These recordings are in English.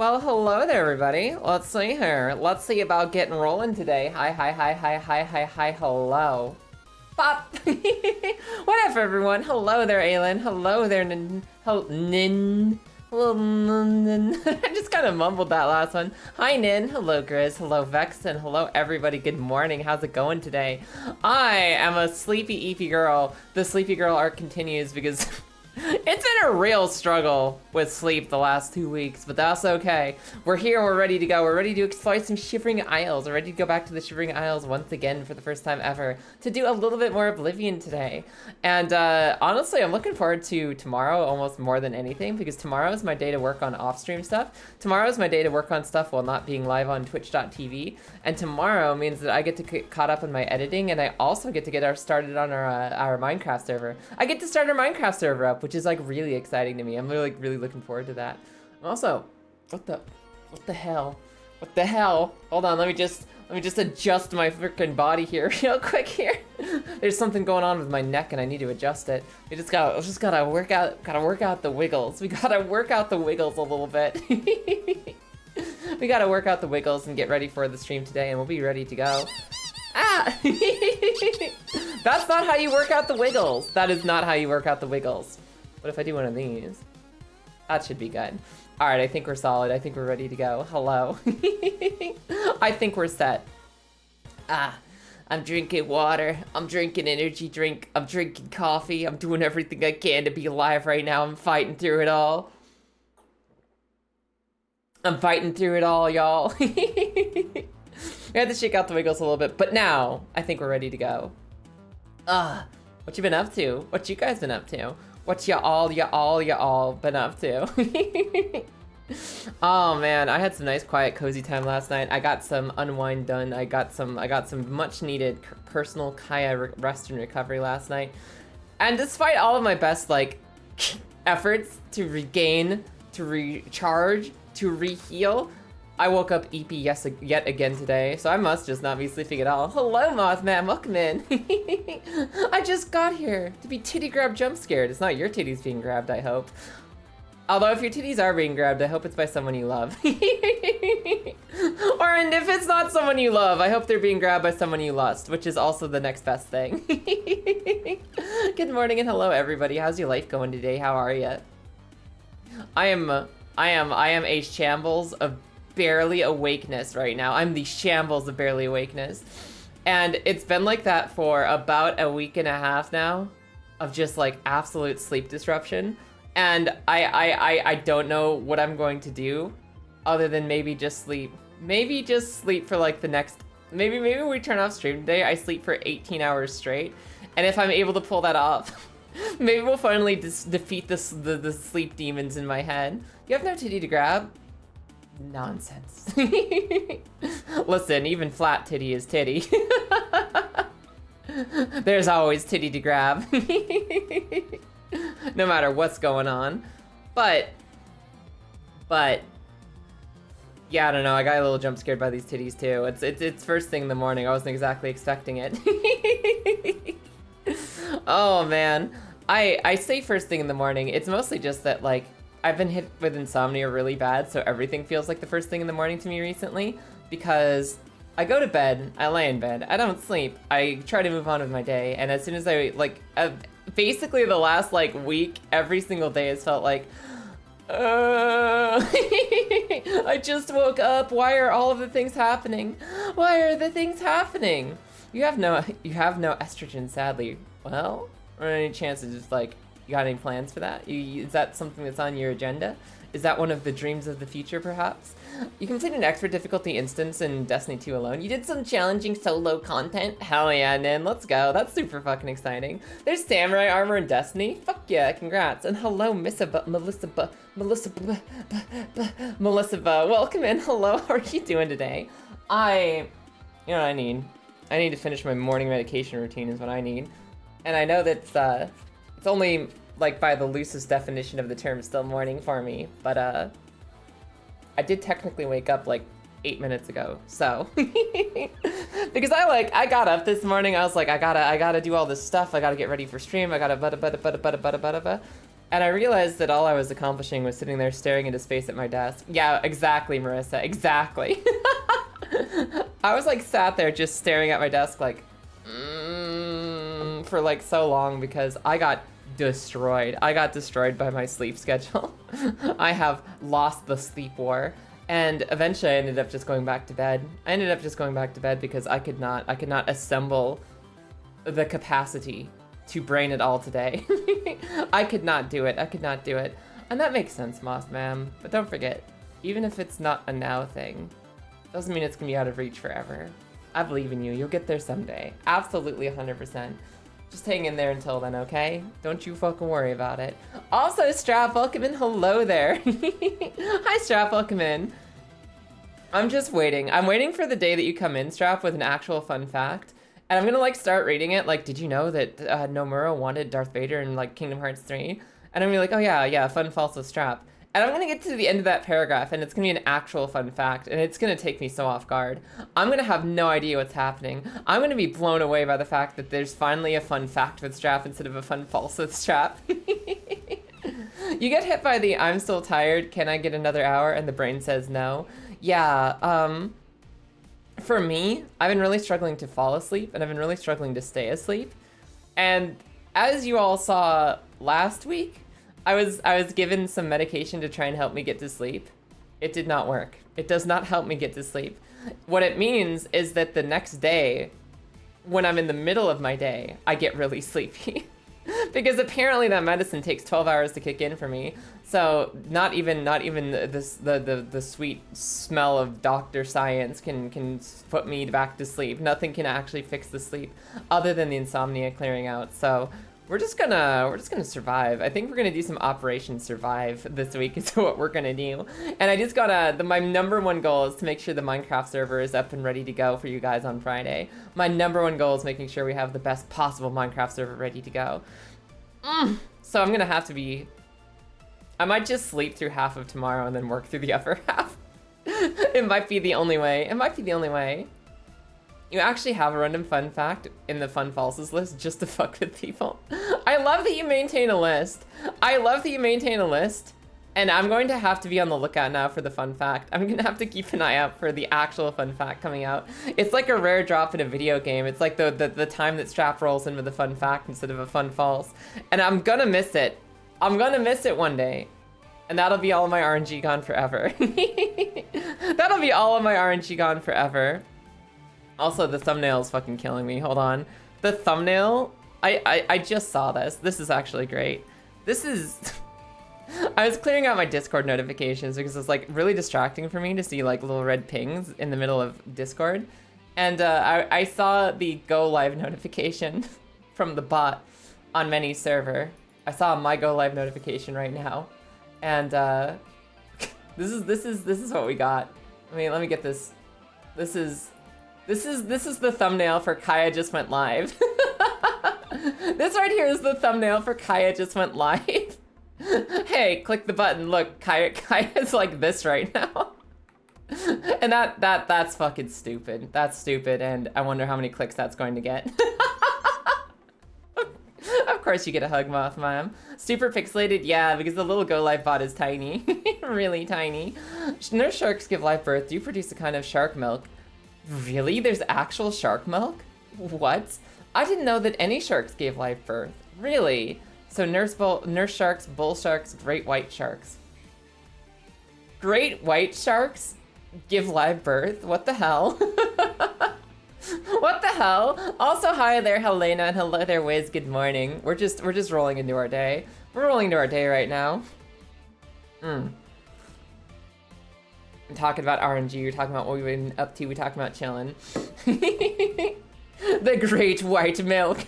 Well, hello there, everybody. Let's see here. Let's see about getting rolling today. Hi, hi, hi, hi, hi, hi, hi, hello. Pop! What up, everyone? Hello there, Aylin. Hello there, Nin. Nin. Hello, Nin. I just kind of mumbled that last one. Hi, Nin. Hello, Grizz. Hello, Vex. And hello, everybody. Good morning. How's it going today? I am a sleepy, eepy girl. The sleepy girl arc continues because it's been a real struggle with sleep the last 2 weeks, but that's okay. We're here and we're ready to go. We're ready to explore some Shivering Isles. We're ready to go back to the Shivering Isles once again for the first time ever to do a little bit more Oblivion today. And honestly, I'm looking forward to tomorrow almost more than anything because tomorrow is my day to work on off-stream stuff. Tomorrow is my day to work on stuff while not being live on twitch.tv. And tomorrow means that I get to get caught up on my editing, and I also get to get started on our Minecraft server. I get to start our Minecraft server up, which is like really exciting to me. I'm really looking forward to that. And also, what the hell? What the hell? Hold on, let me just adjust my freaking body here real quick here. There's something going on with my neck and I need to adjust it. We just gotta work out the wiggles. We gotta work out the wiggles a little bit. We gotta work out the wiggles and get ready for the stream today, and we'll be ready to go. Ah! That's not how you work out the wiggles. That is not how you work out the wiggles. What if I do one of these? That should be good. All right, I think we're solid. I think we're ready to go. Hello. I think we're set. I'm drinking water. I'm drinking energy drink. I'm drinking coffee. I'm doing everything I can to be alive right now. I'm fighting through it all. I'm fighting through it all, y'all. We had to shake out the wiggles a little bit, but now I think we're ready to go. What you been up to? What you guys been up to? What y'all been up to? Oh man, I had some nice, quiet, cozy time last night. I got some unwind done. I got some much needed personal Kaya rest and recovery last night. And despite all of my best efforts to regain, to recharge, to reheal, I woke up eepy yet again today, so I must just not be sleeping at all. Hello, Mothman, welcome in. I just got here to be titty grab jump scared. It's not your titties being grabbed, I hope. Although if your titties are being grabbed, I hope it's by someone you love. And if it's not someone you love, I hope they're being grabbed by someone you lust, which is also the next best thing. Good morning and hello, everybody. How's your life going today? How are you? I am a shambles of barely awakeness right now. I'm the shambles of barely awakeness. And it's been like that for about a week and a half now of just like absolute sleep disruption. And I don't know what I'm going to do other than maybe just sleep. Maybe just sleep for like the next, maybe when we turn off stream today, I sleep for 18 hours straight. And if I'm able to pull that off, maybe we'll finally defeat the sleep demons in my head. You have no titty to grab? Nonsense. Listen, even flat titty is titty. There's always titty to grab. No matter what's going on. But yeah, I don't know, I got a little jump scared by these titties too. It's first thing in the morning. I wasn't exactly expecting it. Oh man. I say first thing in the morning. It's mostly just that like I've been hit with insomnia really bad, so everything feels like the first thing in the morning to me recently, because I go to bed, I lay in bed, I don't sleep, I try to move on with my day, and as soon as I, basically the last, week, every single day has felt like, I just woke up, why are all of the things happening? Why are the things happening? You have no estrogen, sadly. Well, or any chances, just you got any plans for that? Is that something that's on your agenda? Is that one of the dreams of the future, perhaps? You completed an expert difficulty instance in Destiny 2 alone. You did some challenging solo content. Hell yeah, Nin, let's go. That's super fucking exciting. There's samurai armor in Destiny. Fuck yeah, congrats. And hello, Melissa. Welcome in. Hello, how are you doing today? You know what I need? I need to finish my morning medication routine is what I need. And I know that it's only by the loosest definition of the term still morning for me, but I did technically wake up 8 minutes ago, so because I got up this morning, I was like, I gotta do all this stuff, I gotta get ready for stream, I gotta And I realized that all I was accomplishing was sitting there staring into space at my desk. Yeah, exactly, Marissa, exactly. I was like sat there just staring at my desk like, for like so long because I got destroyed. I got destroyed by my sleep schedule. I have lost the sleep war. And eventually I ended up just going back to bed. I ended up just going back to bed because I could not assemble the capacity to brain it all today. I could not do it. I could not do it. And that makes sense, Moss Ma'am. But don't forget, even if it's not a now thing, doesn't mean it's gonna be out of reach forever. I believe in you. You'll get there someday. Absolutely 100%. Just hang in there until then, okay? Don't you fucking worry about it. Also, Strap, welcome in. Hello there. Hi, Strap, welcome in. I'm just waiting. I'm waiting for the day that you come in, Strap, with an actual fun fact. And I'm gonna like start reading it. Like, did you know that Nomura wanted Darth Vader in like Kingdom Hearts 3? And I'm gonna be like, oh yeah, fun false with Strap. And I'm gonna get to the end of that paragraph and it's gonna be an actual fun fact and it's gonna take me so off guard. I'm gonna have no idea what's happening. I'm gonna be blown away by the fact that there's finally a fun fact with Strap instead of a fun false with Strap. You get hit by the I'm still tired, can I get another hour? And the brain says no. Yeah, for me, I've been really struggling to fall asleep and I've been really struggling to stay asleep. And as you all saw last week, I was given some medication to try and help me get to sleep. It did not work. It does not help me get to sleep. What it means is that the next day, when I'm in the middle of my day, I get really sleepy. Because apparently that medicine takes 12 hours to kick in for me. So not even the sweet smell of doctor science can put me back to sleep. Nothing can actually fix the sleep other than the insomnia clearing out. So we're just gonna survive. I think we're gonna do some Operation Survive this week is what we're gonna do. And I just gotta, my number one goal is to make sure the Minecraft server is up and ready to go for you guys on Friday. My number one goal is making sure we have the best possible Minecraft server ready to go. So I'm gonna have to be, I might just sleep through half of tomorrow and then work through the other half. It might be the only way. It might be the only way. You actually have a random fun fact in the fun falses list just to fuck with people. I love that you maintain a list. I love that you maintain a list. And I'm going to have to be on the lookout now for the fun fact. I'm gonna have to keep an eye out for the actual fun fact coming out. It's like a rare drop in a video game. It's like the time that Strap rolls in with a fun fact instead of a fun false. And I'm gonna miss it. I'm gonna miss it one day. And that'll be all of my RNG gone forever. That'll be all of my RNG gone forever. Also, the thumbnail is fucking killing me. Hold on. The thumbnail, I just saw this. This is actually great. This is... I was clearing out my Discord notifications because it's like really distracting for me to see like little red pings in the middle of Discord. And I saw the go live notification from the bot on Many's server. I saw my go live notification right now. And this is what we got. Let me get this. This is the thumbnail for Kaya Just Went Live. This right here is the thumbnail for Kaya Just Went Live. Hey, click the button. Look, Kaya's like this right now. And that's fucking stupid. That's stupid, and I wonder how many clicks that's going to get. Of course you get a hug, Mothman. Super pixelated? Yeah, because the little Go Live bot is tiny. Really tiny. Nurse sharks give live birth. Do you produce a kind of shark milk? Really? There's actual shark milk? What? I didn't know that any sharks gave live birth. Really? So nurse sharks, bull sharks, great white sharks. Great white sharks give live birth? What the hell? What the hell? Also, hi there, Helena, and hello there, Wiz. Good morning. We're just rolling into our day. We're rolling into our day right now. I'm talking about RNG. You're talking about what we've been up to. We're talking about chilling. The great white milk.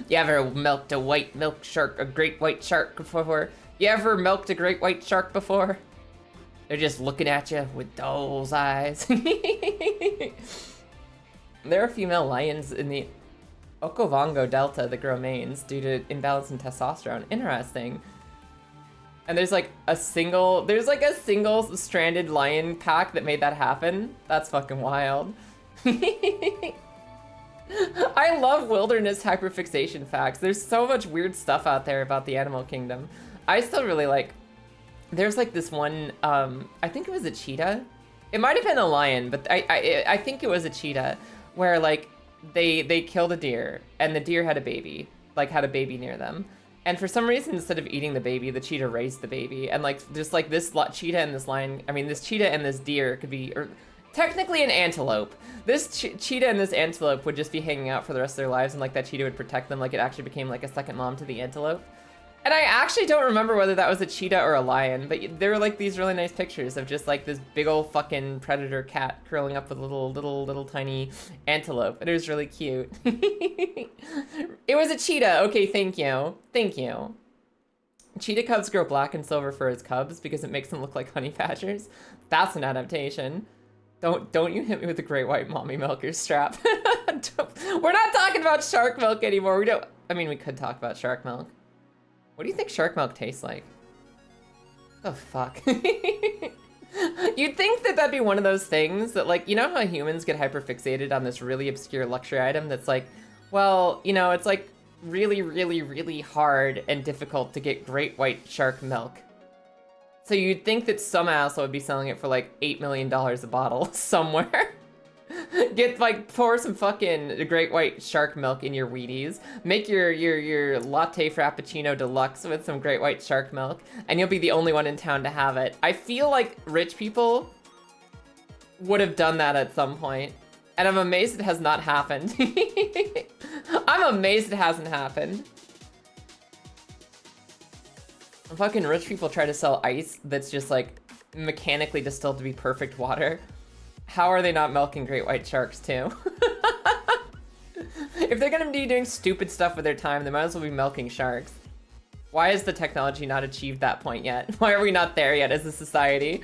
You ever milked a white milk shark, a great white shark before? You ever milked a great white shark before? They're just looking at you with those eyes. There are female lions in the Okavango Delta that grow manes due to imbalance in testosterone. Interesting. And there's like a single stranded lion pack that made that happen. That's fucking wild. I love wilderness hyperfixation facts. There's so much weird stuff out there about the animal kingdom. I still really like, there's like this one, I think it was a cheetah. It might have been a lion, but I think it was a cheetah where like they killed a deer and the deer had a baby, like had a baby near them. And for some reason, instead of eating the baby, the cheetah raised the baby. And like, just like this cheetah and this lion, I mean, this cheetah and this deer could be, or technically an antelope. This cheetah and this antelope would just be hanging out for the rest of their lives, and like that cheetah would protect them. Like it actually became like a second mom to the antelope. And I actually don't remember whether that was a cheetah or a lion, but there were like these really nice pictures of just like this big old fucking predator cat curling up with a little tiny antelope. And it was really cute. It was a cheetah. Okay, thank you. Thank you. Cheetah cubs grow black and silver for its cubs because it makes them look like honey badgers. That's an adaptation. Don't you hit me with the great white mommy milker strap. We're not talking about shark milk anymore. We could talk about shark milk. What do you think shark milk tastes like? Oh, fuck. You'd think that that'd be one of those things that, like, you know how humans get hyperfixated on this really obscure luxury item that's like, well, you know, it's like really, really, really hard and difficult to get great white shark milk. So you'd think that some asshole would be selling it for like $8 million a bottle somewhere. Get like, pour some fucking great white shark milk in your Wheaties. Make your latte frappuccino deluxe with some great white shark milk, and you'll be the only one in town to have it. I feel like rich people would have done that at some point, and I'm amazed it has not happened. I'm amazed it hasn't happened. Fucking rich people try to sell ice that's just like mechanically distilled to be perfect water. How are they not milking great white sharks too? If they're gonna be doing stupid stuff with their time, they might as well be milking sharks. Why has the technology not achieved that point yet? Why are we not there yet as a society?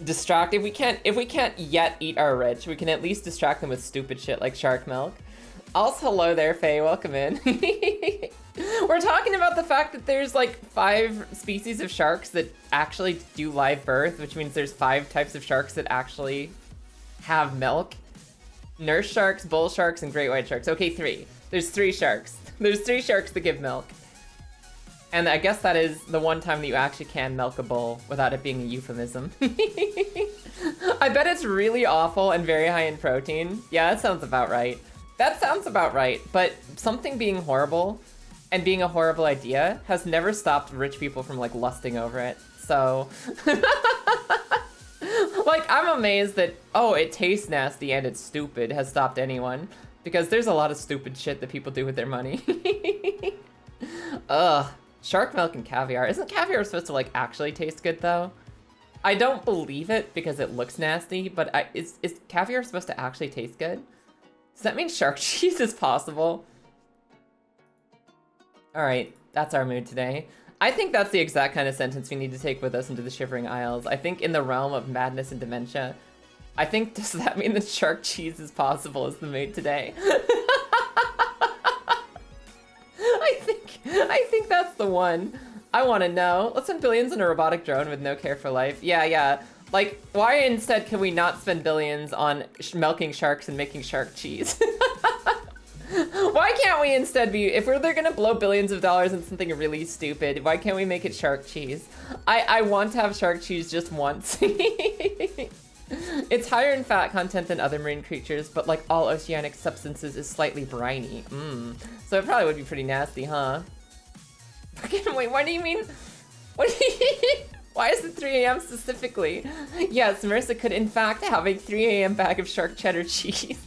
Distract, if we can't yet eat our rich, we can at least distract them with stupid shit like shark milk. Also, hello there, Faye, welcome in. We're talking about the fact that there's like 5 species of sharks that actually do live birth, which means there's 5 types of sharks that actually have milk. Nurse sharks, bull sharks, and great white sharks. Okay, 3. There's 3 sharks. There's 3 sharks that give milk. And I guess that is the one time that you actually can milk a bull without it being a euphemism. I bet it's really awful and very high in protein. Yeah, that sounds about right. That sounds about right, but something being horrible and being a horrible idea has never stopped rich people from like lusting over it. So, like, I'm amazed that, oh, it tastes nasty and it's stupid has stopped anyone, because there's a lot of stupid shit that people do with their money. Ugh, shark milk and caviar. Isn't caviar supposed to like actually taste good though? I don't believe it because it looks nasty, but is caviar supposed to actually taste good? Does that mean shark cheese is possible? All right, that's our mood today. I think that's the exact kind of sentence we need to take with us into the Shivering Isles. I think in the realm of madness and dementia, I think, does that mean that shark cheese is possible is the mood today? I think that's the one. I want to know. Let's spend billions on a robotic drone with no care for life. Yeah. Like, why instead can we not spend billions on milking sharks and making shark cheese? Why can't we instead be, if they're gonna blow billions of dollars on something really stupid, why can't we make it shark cheese? I want to have shark cheese just once. It's higher in fat content than other marine creatures, but like all oceanic substances is slightly briny. So it probably would be pretty nasty, huh? Wait, what do you mean? Why is it 3 a.m. specifically? Yes, Marissa could in fact have a 3 a.m. bag of shark cheddar cheese.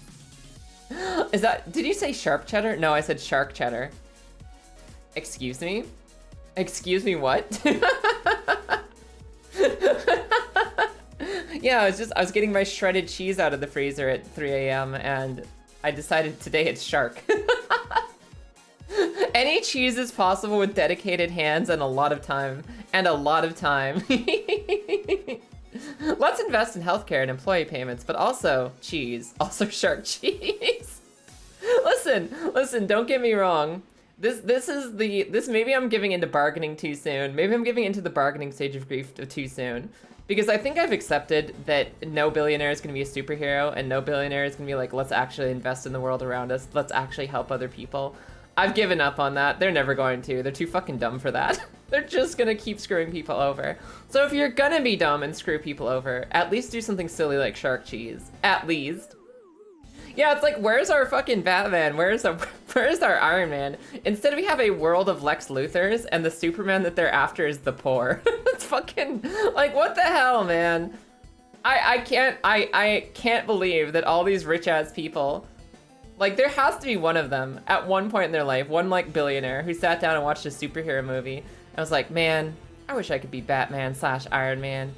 Is that, did you say sharp cheddar? No, I said shark cheddar. Excuse me? Excuse me, what? Yeah, I was getting my shredded cheese out of the freezer at 3 a.m. and I decided today it's shark. Any cheese is possible with dedicated hands and a lot of time. Let's invest in healthcare and employee payments, but also cheese, also shark cheese. Listen, don't get me wrong. This maybe I'm giving into bargaining too soon. Maybe I'm giving into the bargaining stage of grief too soon. Because I think I've accepted that no billionaire is going to be a superhero and no billionaire is going to be like, let's actually invest in the world around us. Let's actually help other people. I've given up on that. They're never going to. They're too fucking dumb for that. They're just going to keep screwing people over. So if you're going to be dumb and screw people over, at least do something silly like shark cheese. At least. Yeah, it's like, where's our fucking Batman? Where's our Iron Man? Instead we have a world of Lex Luthors and the Superman that they're after is the poor. It's fucking, like, what the hell, man? I can't believe that all these rich ass people, like, there has to be one of them at one point in their life, one like billionaire who sat down and watched a superhero movie and was like, man, I wish I could be Batman / Iron Man.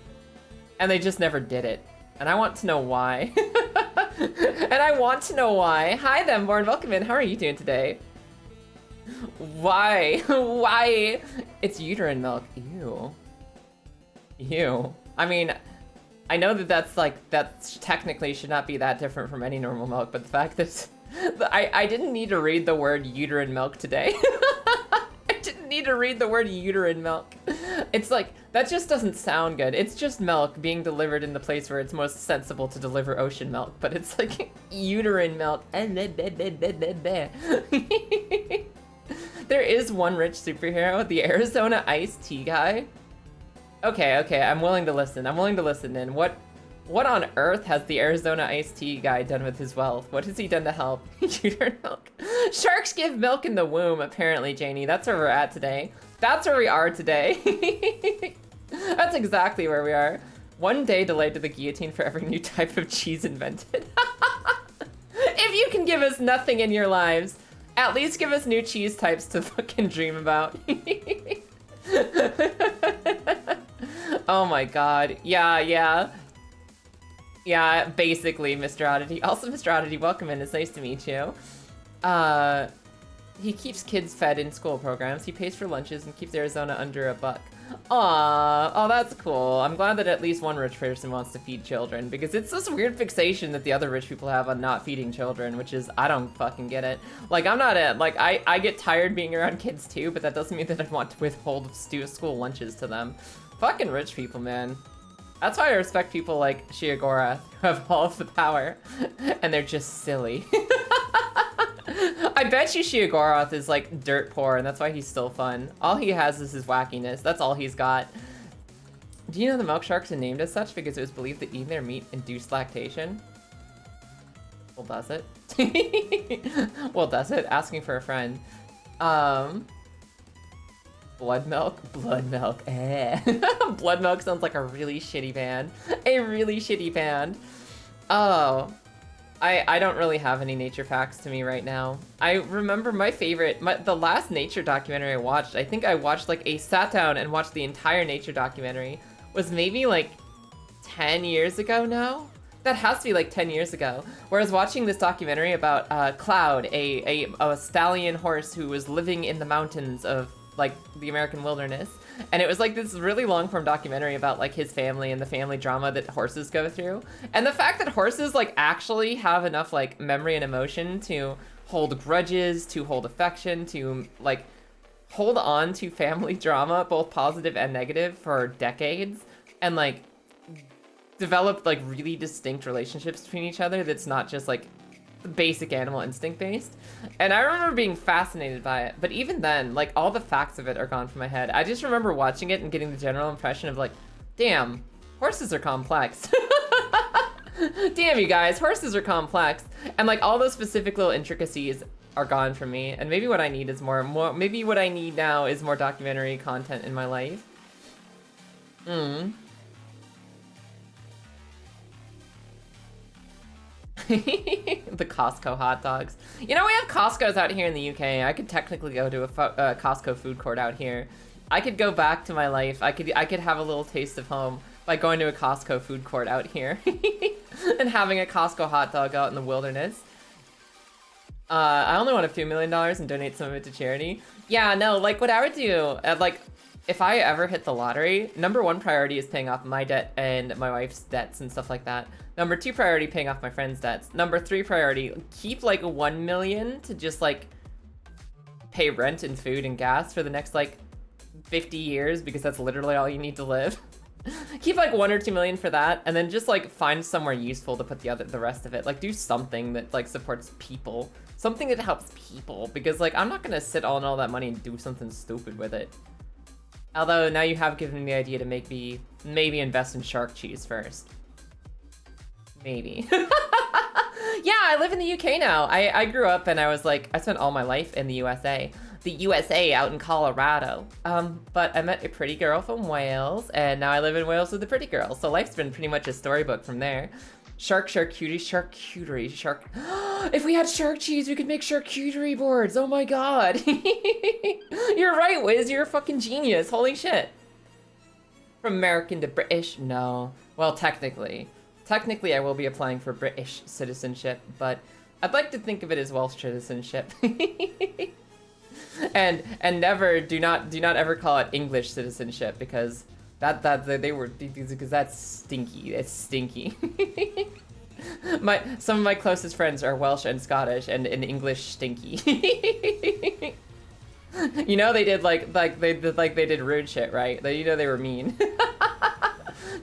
And they just never did it. And I want to know why. And I want to know why. Hi, Themborn, welcome in. How are you doing today? Why? Why? It's uterine milk. Ew. Ew. I mean, I know that that's technically should not be that different from any normal milk, but the fact that I didn't need to read the word uterine milk today. I didn't need to read the word uterine milk. It's like, that just doesn't sound good. It's just milk being delivered in the place where it's most sensible to deliver ocean milk, but it's like uterine milk. There is one rich superhero, the Arizona iced tea guy. Okay, I'm willing to listen. I'm willing to listen in. What on earth has the Arizona iced tea guy done with his wealth? What has he done to help? Uterine milk. Sharks give milk in the womb, apparently, Janie. That's where we're at today. That's where we are today. That's exactly where we are. One day delayed to the guillotine for every new type of cheese invented. If you can give us nothing in your lives, at least give us new cheese types to fucking dream about. Oh my god. Yeah, basically, Mr. Oddity. Also, Mr. Oddity, welcome in. It's nice to meet you. He keeps kids fed in school programs. He pays for lunches and keeps Arizona under $1. Aww, oh, that's cool. I'm glad that at least one rich person wants to feed children, because it's this weird fixation that the other rich people have on not feeding children, which is, I don't fucking get it. Like, I'm not I get tired being around kids too, but that doesn't mean that I want to withhold school lunches to them. Fucking rich people, man. That's why I respect people like Shiagorath, who have all of the power, and they're just silly. I bet you Shiagorath is like dirt poor, and that's why he's still fun. All he has is his wackiness. That's all he's got. Do you know the milk sharks are named as such because it was believed that eating their meat induced lactation? Well, does it? Well, does it? Asking for a friend. Blood milk? Blood milk. Eh. Blood milk sounds like a really shitty band. A really shitty band. Oh. I don't really have any nature facts to me right now. I remember my favorite, the last nature documentary I watched, I think I watched sat down and watched the entire nature documentary, was maybe like 10 years ago now? That has to be like 10 years ago. Where I was watching this documentary about Cloud, a stallion horse who was living in the mountains of like the American wilderness. And it was like this really long form documentary about like his family and the family drama that horses go through. And the fact that horses like actually have enough like memory and emotion to hold grudges, to hold affection, to like hold on to family drama, both positive and negative, for decades, and like develop like really distinct relationships between each other that's not just like basic animal instinct based. And I remember being fascinated by it, but even then, like, all the facts of it are gone from my head. I just remember watching it and getting the general impression of like, damn, horses are complex. Damn, you guys, horses are complex. And like all those specific little intricacies are gone from me. And maybe what I need is maybe what I need now is more documentary content in my life. The Costco hot dogs. You know, we have Costco's out here in the UK. I could technically go to a Costco food court out here. I could go back to my life. I could have a little taste of home by going to a Costco food court out here and having a Costco hot dog out in the wilderness. I only want a few $1 million and donate some of it to charity. Yeah, no, like what I would do, like if I ever hit the lottery, number one priority is paying off my debt and my wife's debts and stuff like that. Number two priority, paying off my friends' debts. Number three priority, keep like 1 million to just like pay rent and food and gas for the next like 50 years because that's literally all you need to live. Keep like 1 or 2 million for that, and then just like find somewhere useful to put the rest of it. Like do something that like supports people, something that helps people, because like I'm not gonna sit on all that money and do something stupid with it. Although now you have given me the idea to maybe invest in shark cheese first. Maybe. Yeah, I live in the UK now. I grew up and I was like, I spent all my life in the USA. The USA out in Colorado. But I met a pretty girl from Wales, and now I live in Wales with a pretty girl. So life's been pretty much a storybook from there. Charcuterie. If we had shark cheese, we could make charcuterie boards. Oh my god. You're right, Wiz. You're a fucking genius. Holy shit. From American to British? No. Well, technically. Technically, I will be applying for British citizenship, but I'd like to think of it as Welsh citizenship. and never do not ever call it English citizenship, because because that's stinky. It's stinky. Some of my closest friends are Welsh and Scottish, and in English stinky. You know they did they did rude shit, right? You know they were mean.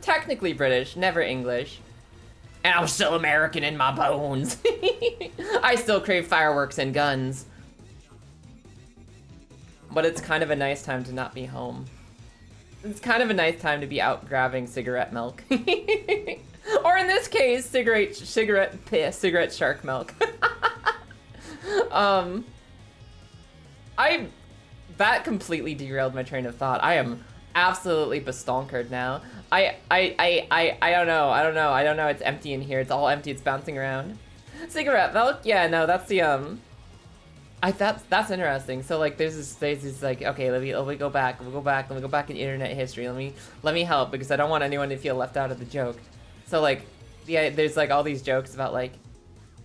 Technically British, never English. And I'm still American in my bones. I still crave fireworks and guns. But it's kind of a nice time to not be home. It's kind of a nice time to be out grabbing cigarette milk. Or in this case, cigarette shark milk. That completely derailed my train of thought. I am absolutely bestonkered now. I don't know. It's empty in here. It's all empty. It's bouncing around. Cigarette milk? Yeah, no, that's the that's interesting. So like there's this like, okay, let me go back in internet history. Let me help, because I don't want anyone to feel left out of the joke. So like there's like all these jokes about like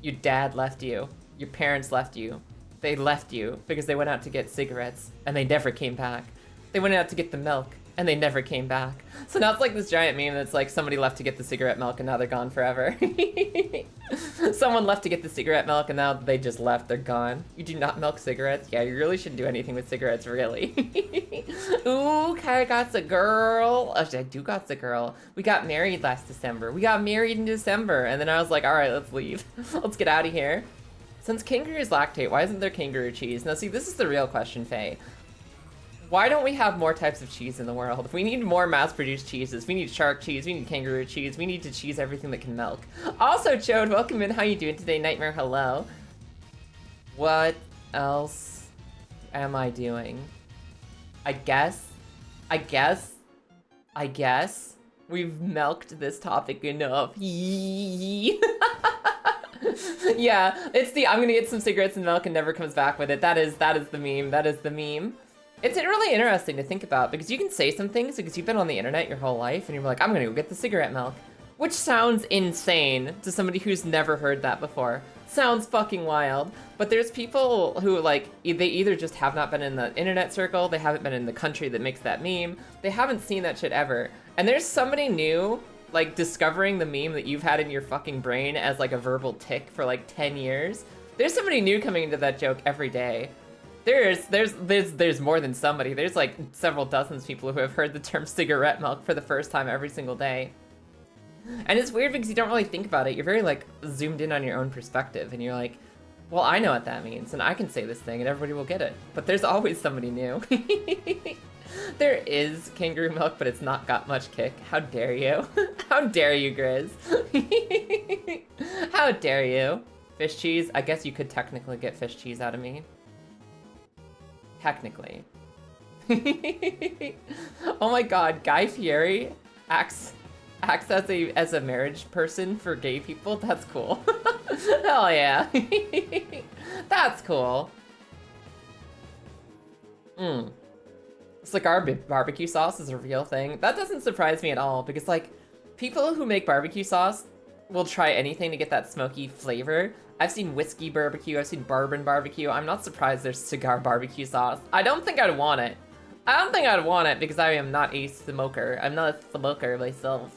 your dad left you, your parents left you. They left you because they went out to get cigarettes and they never came back. They went out to get the milk and they never came back. So now it's like this giant meme that's like somebody left to get the cigarette milk and now they're gone forever. Someone left to get the cigarette milk and now they just left, they're gone. You do not milk cigarettes? Yeah, you really shouldn't do anything with cigarettes, really. Ooh, I got the girl. Oh, I do got the girl. We got married last December. We got married in December, and then I was like, all right, let's leave. Let's get out of here. Since kangaroos lactate, why isn't there kangaroo cheese? Now see, this is the real question, Faye. Why don't we have more types of cheese in the world? We need more mass-produced cheeses. We need shark cheese, we need kangaroo cheese, we need to cheese everything that can milk. Also, Chode, welcome in. How you doing today? Nightmare, hello. What else am I doing? I guess we've milked this topic enough. Yeah, it's the I'm gonna get some cigarettes and milk and never comes back with it. That is the meme. That is the meme. It's really interesting to think about, because you can say some things because you've been on the internet your whole life and you're like, I'm gonna go get the cigarette milk. Which sounds insane to somebody who's never heard that before. Sounds fucking wild. But there's people who like, they either just have not been in the internet circle, they haven't been in the country that makes that meme, they haven't seen that shit ever. And there's somebody new like discovering the meme that you've had in your fucking brain as like a verbal tick for like 10 years. There's somebody new coming into that joke every day. There's more than somebody. There's like several dozens of people who have heard the term cigarette milk for the first time every single day. And it's weird because you don't really think about it. You're very like zoomed in on your own perspective and you're like, well, I know what that means and I can say this thing and everybody will get it. But there's always somebody new. There is kangaroo milk, but it's not got much kick. How dare you? How dare you, Grizz? How dare you? Fish cheese? I guess you could technically get fish cheese out of me. Technically. Oh my god, Guy Fieri acts as a marriage person for gay people? That's cool. Hell yeah. That's cool. Cigar barbecue sauce is a real thing. That doesn't surprise me at all, because like people who make barbecue sauce will try anything to get that smoky flavor. I've seen whiskey barbecue, I've seen bourbon barbecue. I'm not surprised there's cigar barbecue sauce. I don't think I'd want it. I don't think I'd want it because I am not a smoker. I'm not a smoker myself.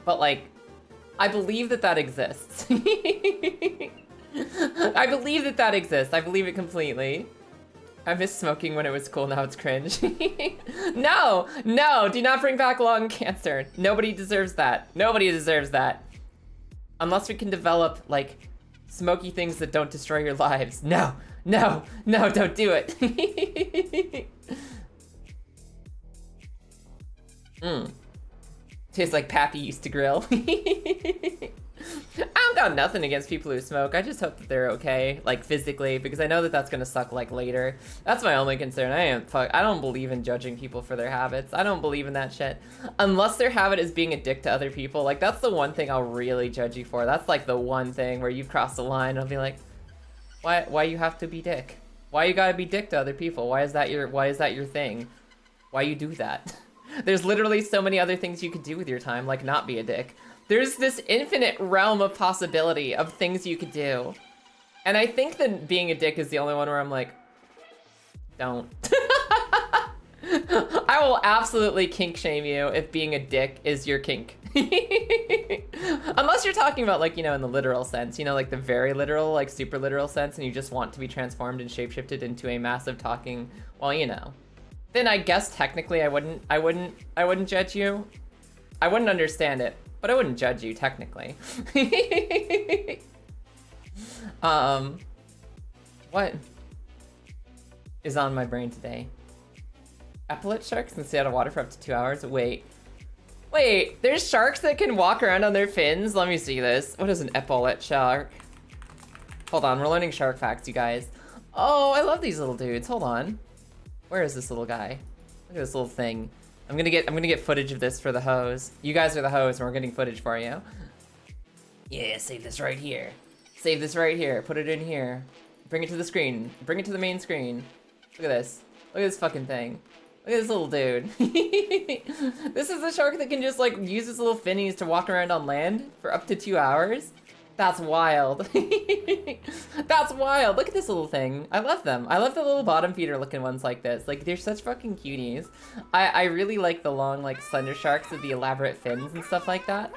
But like, I believe that exists. I believe that exists. I believe it completely. I miss smoking when it was cool, now it's cringe. No, no, do not bring back lung cancer. Nobody deserves that. Nobody deserves that. Unless we can develop, like, smoky things that don't destroy your lives. No, no, no, don't do it. Tastes like Pappy used to grill. I've got nothing against people who smoke. I just hope that they're okay, like physically, because I know that that's gonna suck like later. That's my only concern. I don't believe in judging people for their habits. I don't believe in that shit. Unless their habit is being a dick to other people. Like that's the one thing I'll really judge you for. That's like the one thing where you've crossed the line. I'll be like, why you have to be dick? Why you gotta be dick to other people? Why is that your thing? Why you do that? There's literally so many other things you could do with your time, like not be a dick. There's this infinite realm of possibility of things you could do. And I think that being a dick is the only one where I'm like, don't. I will absolutely kink shame you if being a dick is your kink. Unless you're talking about like, you know, in the literal sense, you know, like the very literal, like super literal sense, and you just want to be transformed and shapeshifted into a massive talking, well, you know. Then I guess technically I wouldn't judge you. I wouldn't understand it, but I wouldn't judge you technically. What is on my brain today? Epaulet sharks can stay out of water for up to 2 hours. Wait, there's sharks that can walk around on their fins? Let me see this. What is an epaulet shark? Hold on, we're learning shark facts, you guys. Oh, I love these little dudes. Hold on. Where is this little guy? Look at this little thing. I'm gonna get footage of this for the hose. You guys are the hose and we're getting footage for you. Yeah, save this right here. Save this right here. Put it in here. Bring it to the screen. Bring it to the main screen. Look at this. Look at this fucking thing. Look at this little dude. This is a shark that can just like use its little finnies to walk around on land for up to 2 hours. That's wild. That's wild. Look at this little thing. I love them. I love the little bottom feeder looking ones like this. Like, they're such fucking cuties. I really like the long, like, slender sharks with the elaborate fins and stuff like that.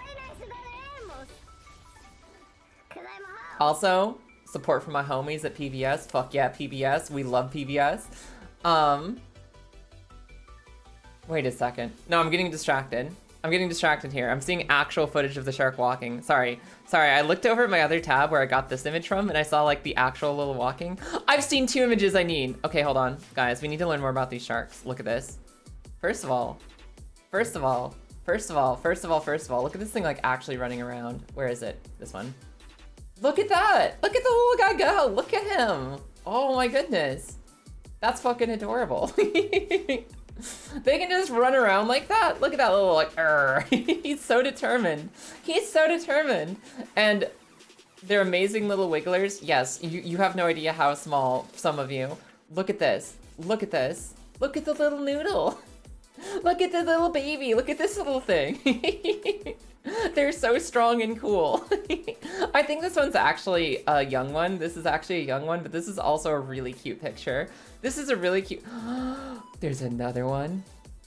Also, support from my homies at PBS. Fuck yeah, PBS. We love PBS. Wait a second. No, I'm getting distracted. I'm getting distracted here. I'm seeing actual footage of the shark walking. Sorry, I looked over at my other tab where I got this image from and I saw like the actual little walking. I've seen 2 images I need. Okay, hold on. Guys, we need to learn more about these sharks. Look at this. First of all, look at this thing like actually running around. Where is it? This one. Look at that. Look at the little guy go. Look at him. Oh my goodness. That's fucking adorable. They can just run around like that. Look at that little like, he's so determined. He's so determined. And they're amazing little wigglers. Yes, you have no idea how small, some of you. Look at this. Look at this. Look at the little noodle. Look at the little baby. Look at this little thing. They're so strong and cool. I think this one's actually a young one. This is actually a young one, but this is also a really cute picture. This is a really cute... There's another one.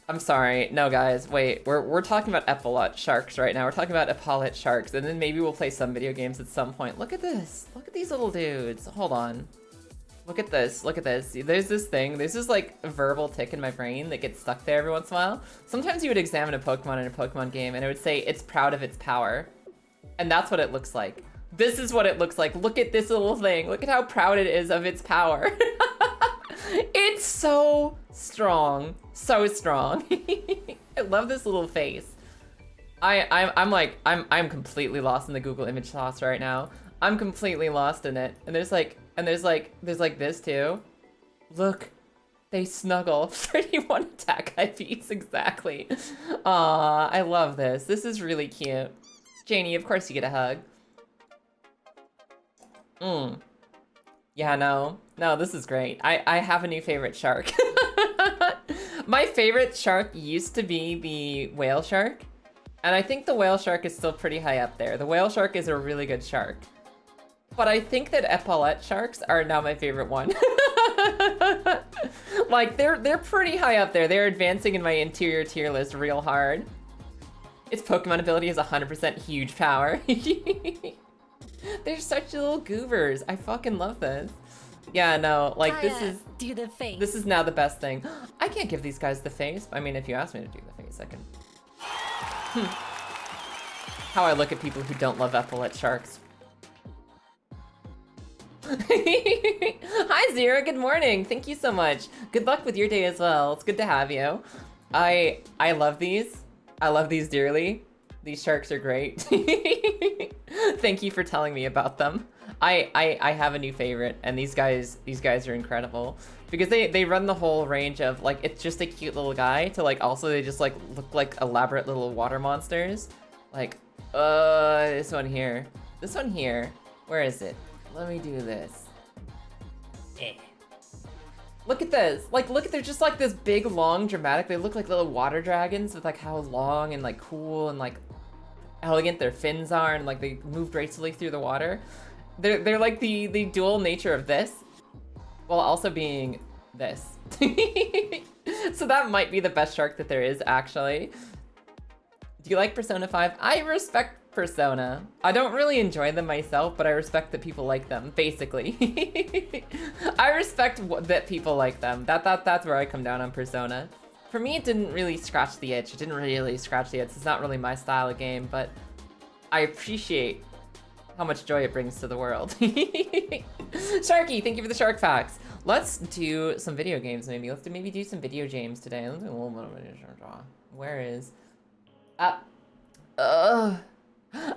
I'm sorry. No, guys, wait. We're talking about epaulet sharks right now. We're talking about epaulet sharks, and then maybe we'll play some video games at some point. Look at this. Look at these little dudes. Hold on. Look at this. Look at this. There's this thing. There's this like verbal tick in my brain that gets stuck there every once in a while. Sometimes you would examine a Pokemon in a Pokemon game and it would say it's proud of its power. And that's what it looks like. This is what it looks like. Look at this little thing. Look at how proud it is of its power. It's so strong. So strong. I love this little face. I'm completely lost in the Google image sauce right now. I'm completely lost in it. And there's like this too. Look, they snuggle. 31 attack IVs, exactly. Aw, I love this. This is really cute. Janie, of course you get a hug. Yeah, no, this is great. I have a new favorite shark. My favorite shark used to be the whale shark. And I think the whale shark is still pretty high up there. The whale shark is a really good shark. But I think that epaulet sharks are now my favorite one. Like, they're pretty high up there. They're advancing in my interior tier list real hard. Its Pokemon ability is 100% huge power. They're such little goobers. I fucking love this. Yeah, no, like this Do the face. is now the best thing. I can't give these guys the face. I mean, if you ask me to do the face, I can. How I look at people who don't love epaulet sharks. Hi Zira, good morning. Thank you so much. Good luck with your day as well. It's good to have you. I love these. I love these dearly. These sharks are great. Thank you for telling me about them. I have a new favorite, and these guys are incredible because they run the whole range of like it's just a cute little guy to like also they just like look like elaborate little water monsters. Like this one here. Where is it? Let me do this. Look at this. Like, look at, they're just like this big, long, dramatic. They look like little water dragons with like how long and like cool and like elegant their fins are, and like they move gracefully through the water. They're like the dual nature of this, while also being this. So that might be the best shark that there is, actually. Do you like Persona 5? I respect Persona. I don't really enjoy them myself, but I respect that people like them, basically. I respect that people like them. That's where I come down on Persona. For me, it didn't really scratch the itch. It's not really my style of game, but I appreciate how much joy it brings to the world. Sharky, thank you for the shark facts. Let's do some video games, maybe. Let's maybe do some video games today. Let's do a little bit of video. Where is... I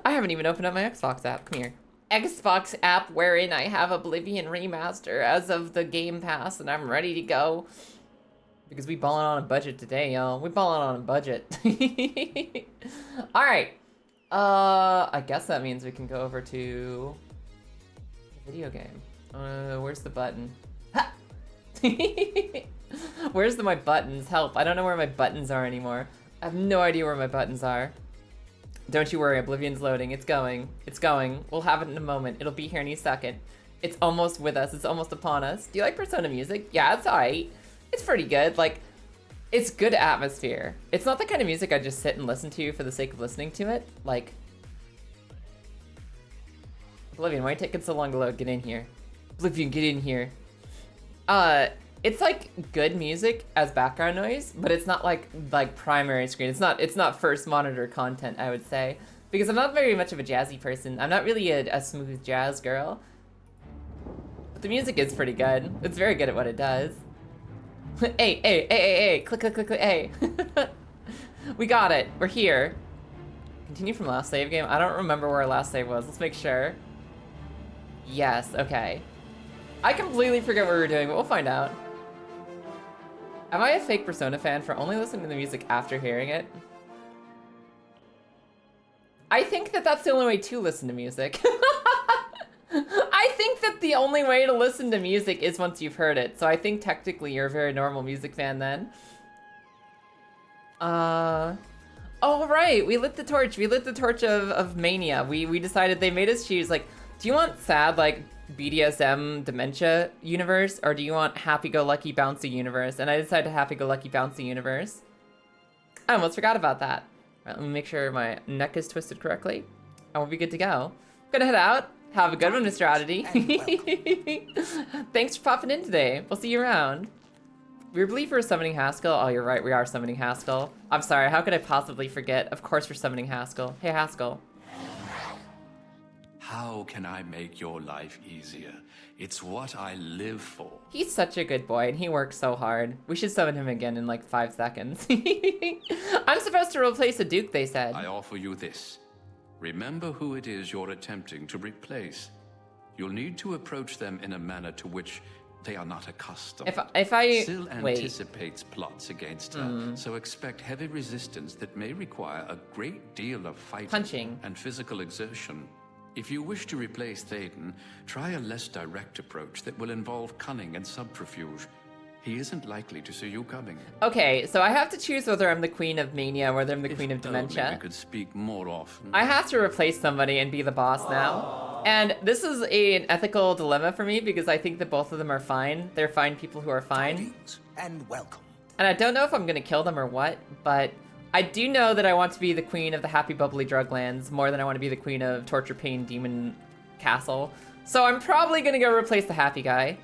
haven't even opened up my Xbox app. Come here. Xbox app wherein I have Oblivion Remaster as of the Game Pass, and I'm ready to go. Because we balling on a budget today, y'all. We balling on a budget. Alright. I guess that means we can go over to the video game. Where's the button? Ha! Where's my buttons? Help, I don't know where my buttons are anymore. I have no idea where my buttons are. Don't you worry, Oblivion's loading. It's going. It's going. We'll have it in a moment. It'll be here any second. It's almost with us. It's almost upon us. Do you like Persona music? Yeah, it's alright. It's pretty good. Like, it's good atmosphere. It's not the kind of music I just sit and listen to for the sake of listening to it. Like, Oblivion, why are you taking so long to load? Get in here. Oblivion, get in here. It's like good music as background noise, but it's not like primary screen. It's not first monitor content, I would say, because I'm not very much of a jazzy person. I'm not really a smooth jazz girl, but the music is pretty good. It's very good at what it does. Hey, click, hey. We got it. We're here. Continue from last save game. I don't remember where our last save was. Let's make sure. Yes. Okay. I completely forget what we were doing, but we'll find out. Am I a fake Persona fan for only listening to the music after hearing it? I think that that's the only way to listen to music. I think that the only way to listen to music is once you've heard it. So I think technically you're a very normal music fan then. Oh right, we lit the torch. We lit the torch of Mania. We decided, they made us choose, like, do you want sad, like, BDSM dementia universe, or do you want happy-go-lucky bouncy universe? And I decided happy-go-lucky bouncy universe. I almost forgot about that. All right, let me make sure my neck is twisted correctly, and we'll be good to go. Gonna head out. Have a good one, Mr. Oddity. Thanks for popping in today. We'll see you around. We believe we're summoning Haskill. Oh, you're right, we are summoning Haskill. I'm sorry, how could I possibly forget? Of course we're summoning Haskill. Hey, Haskill. How can I make your life easier? It's what I live for. He's such a good boy, and he works so hard. We should summon him again in like 5 seconds. I'm supposed to replace a Duke, they said. I offer you this. Remember who it is you're attempting to replace. You'll need to approach them in a manner to which they are not accustomed. If I Syl wait. anticipates plots against her, so expect heavy resistance that may require a great deal of fighting Punching. and physical exertion. If you wish to replace Thaden, try a less direct approach that will involve cunning and subterfuge. He isn't likely to see you coming. Okay, so I have to choose whether I'm the Queen of Mania or whether I'm the Queen of Dementia. Only we could speak more often. I have to replace somebody and be the boss now. And this is an ethical dilemma for me because I think that both of them are fine. They're fine people who are fine. Tidings and welcome. And I don't know if I'm gonna kill them or what, but I do know that I want to be the queen of the happy bubbly druglands more than I want to be the queen of torture pain demon castle. So I'm probably gonna go replace the happy guy.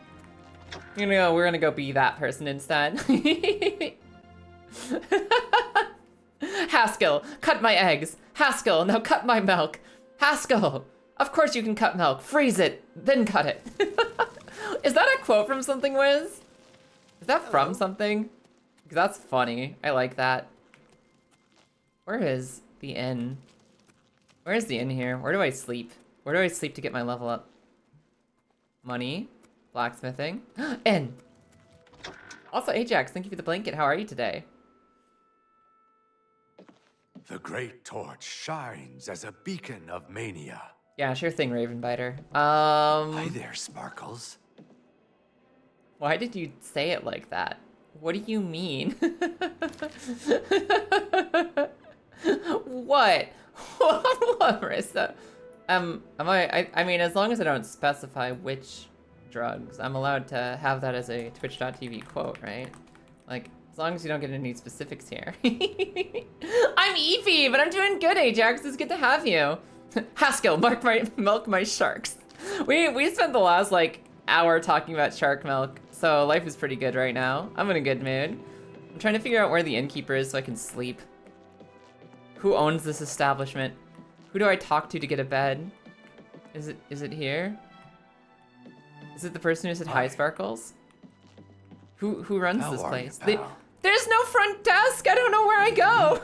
We're gonna go be that person instead. Haskill, cut my eggs. Haskill, now cut my milk. Haskill, of course you can cut milk. Freeze it, then cut it. Is that a quote from something, Wiz? Is that from something? Because that's funny. I like that. Where is the inn? Where is the inn here? Where do I sleep? Where do I sleep to get my level up? Money. Blacksmithing. Inn. Also, Ajax, thank you for the blanket. How are you today? The great torch shines as a beacon of mania. Yeah, sure thing, Ravenbiter. Hi there, Sparkles. Why did you say it like that? What do you mean? What? What, Marissa? I mean, as long as I don't specify which drugs, I'm allowed to have that as a twitch.tv quote, right? Like, as long as you don't get any specifics here. I'm Evie, but I'm doing good, Ajax. It's good to have you. Haskill, milk my sharks. We spent the last, like, hour talking about shark milk, so life is pretty good right now. I'm in a good mood. I'm trying to figure out where the innkeeper is so I can sleep. Who owns this establishment? Who do I talk to get a bed? Is it here? Is it the person who said hi, Sparkles? Who runs this place? There's no front desk! I don't know where I go!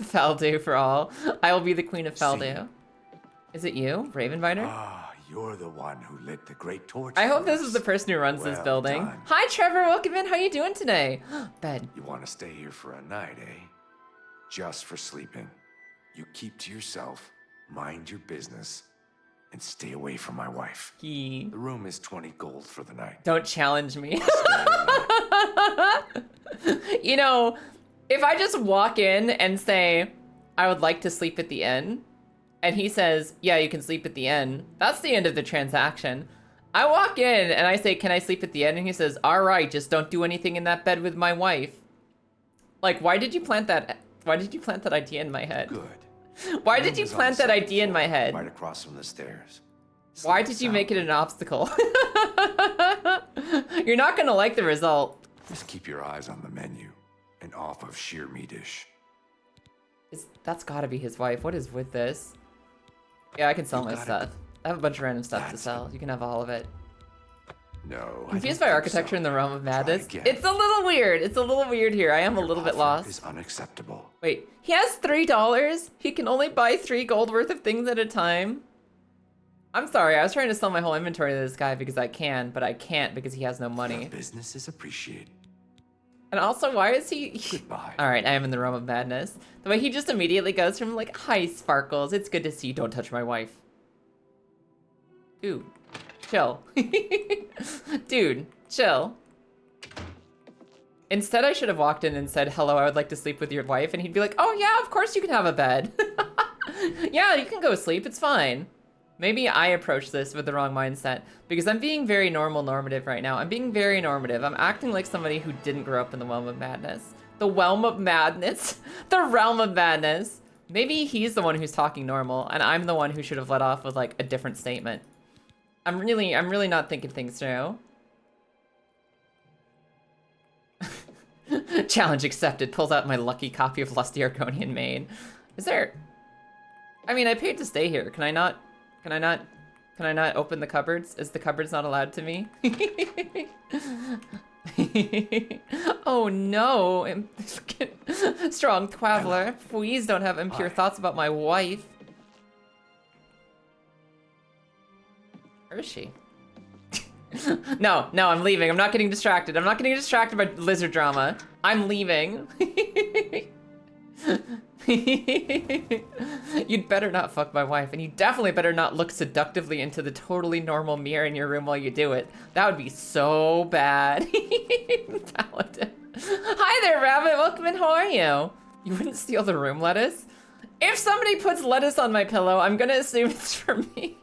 Feldu for all. I will be the queen of Feldu. Is it you, Ravenbiter? Ah, you're the one who lit the great torch. I hope this is the person who runs this building. Done. Hi, Trevor. Welcome in. How you doing today? Bed. You want to stay here for a night, eh? Just for sleeping. You keep to yourself, mind your business, and stay away from my wife. The room is 20 gold for the night. Don't challenge me. You know, if I just walk in and say, I would like to sleep at the inn, and he says, yeah, you can sleep at the inn, that's the end of the transaction. I walk in and I say, can I sleep at the inn? And he says, all right, just don't do anything in that bed with my wife. Like, why did you plant that? Why did you plant that idea in my head? Good. Why did you plant that idea in my head? Right across from the stairs. Why did you make it an obstacle? You're not gonna like the result. Just keep your eyes on the menu and off of sheer meatish. That's gotta be his wife. What is with this? Yeah, I can sell my stuff. I have a bunch of random stuff to sell. You can have all of it. No. Confused by architecture in the realm of madness. again. It's a little weird. It's a little weird here. I am a Your little bit offer lost. is unacceptable. Wait, he has $3? He can only buy 3 gold worth of things at a time? I'm sorry, I was trying to sell my whole inventory to this guy because I can, but I can't because he has no money. Your business is appreciated. And also, why is he... Goodbye. Alright, I am in the realm of madness. The way he just immediately goes from like, hi, Sparkles, it's good to see you, don't touch my wife. Dude, chill. Dude, chill. Instead, I should have walked in and said, hello, I would like to sleep with your wife. And he'd be like, oh yeah, of course you can have a bed. Yeah, you can go sleep, it's fine. Maybe I approach this with the wrong mindset because I'm being very normative right now. I'm being very normative. I'm acting like somebody who didn't grow up in the realm of madness. The realm of madness? The realm of madness. Maybe he's the one who's talking normal and I'm the one who should have let off with like a different statement. I'm really not thinking things through. Challenge accepted. Pulls out my lucky copy of Lusty Argonian Maid. Is there... I mean, I paid to stay here. Can I not open the cupboards? Is the cupboards not allowed to me? Oh no. Strong Twaveler. Please don't have impure thoughts about my wife. Where is she? No, I'm leaving. I'm not getting distracted. I'm not getting distracted by lizard drama. I'm leaving. You'd better not fuck my wife, and you definitely better not look seductively into the totally normal mirror in your room while you do it. That would be so bad. Paladin. Hi there, Rabbit. Welcome in. How are you? You wouldn't steal the room lettuce? If somebody puts lettuce on my pillow, I'm gonna assume it's for me.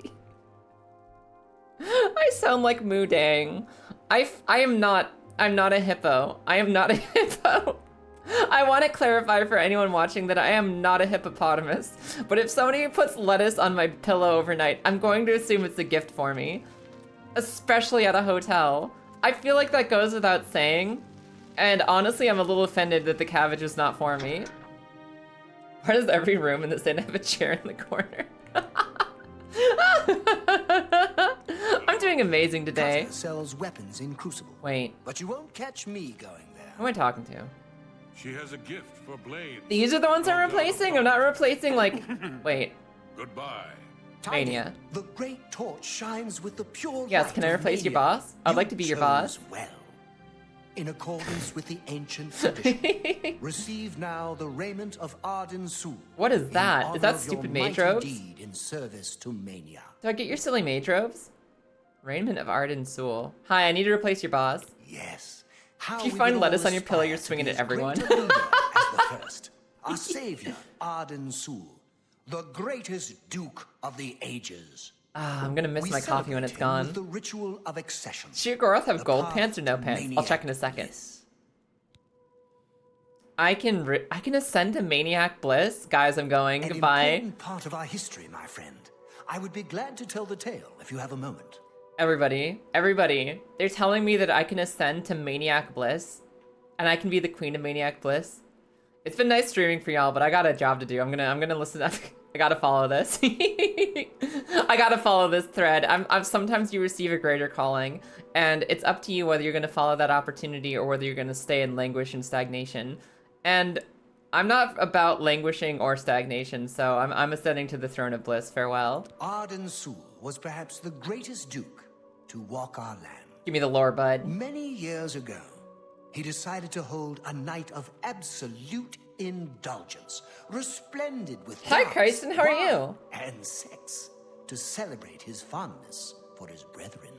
I sound like Moodang. I'm not a hippo. I am not a hippo. I want to clarify for anyone watching that I am not a hippopotamus. But if somebody puts lettuce on my pillow overnight, I'm going to assume it's a gift for me. especially at a hotel. I feel like that goes without saying, and honestly, I'm a little offended that the cabbage is not for me. Why does every room in this inn have a chair in the corner? I'm doing amazing today. Cutter sells weapons in Crucible. Wait, But you won't catch me going there. who am I talking to? She has a gift for blades. These are the ones I'm replacing? I'm not replacing, like... Wait, Goodbye. Tiding, Mania. The great torch shines with the pure Yes, light can I of replace your Mania. boss? I'd You like to be your chose boss. well. In accordance with the ancient tradition, receive now the raiment of Arden Sul. What is in that? Is honor that of your stupid mage mighty robes? deed in service to Mania. Do I get your silly mage robes? Raiment of Arden Sul. Hi, I need to replace your boss. Yes. How If you we find would lettuce all on your pillow, aspire you're to swinging be at as everyone. great a leader as the first. Our savior, Arden Sul, the greatest duke of the ages. Ah, I'm gonna miss We my coffee when celebrate it's him gone. with the ritual of accession. Should Goroth have The gold path pants or no to pants? I'll check in a maniac second. bliss. I can ascend to Maniac Bliss. Guys, I'm going. An Goodbye. important part of our history, my friend. I would be glad to tell the tale if you have a moment. Everybody, they're telling me that I can ascend to Maniac Bliss, and I can be the Queen of Maniac Bliss. It's been nice streaming for y'all, but I got a job to do. I'm gonna listen. I gotta follow this. I gotta follow this thread. I'm sometimes you receive a greater calling, and it's up to you whether you're gonna follow that opportunity or whether you're gonna stay and languish in stagnation. And I'm not about languishing or stagnation, so I'm ascending to the throne of bliss. Farewell. Arden Sul was perhaps the greatest duke to walk our land. Give me the lore, bud. Many years ago, he decided to hold a night of absolute indulgence, resplendent with Hi, dance, Kristen, how are wine, you? and sex, to celebrate his fondness for his brethren.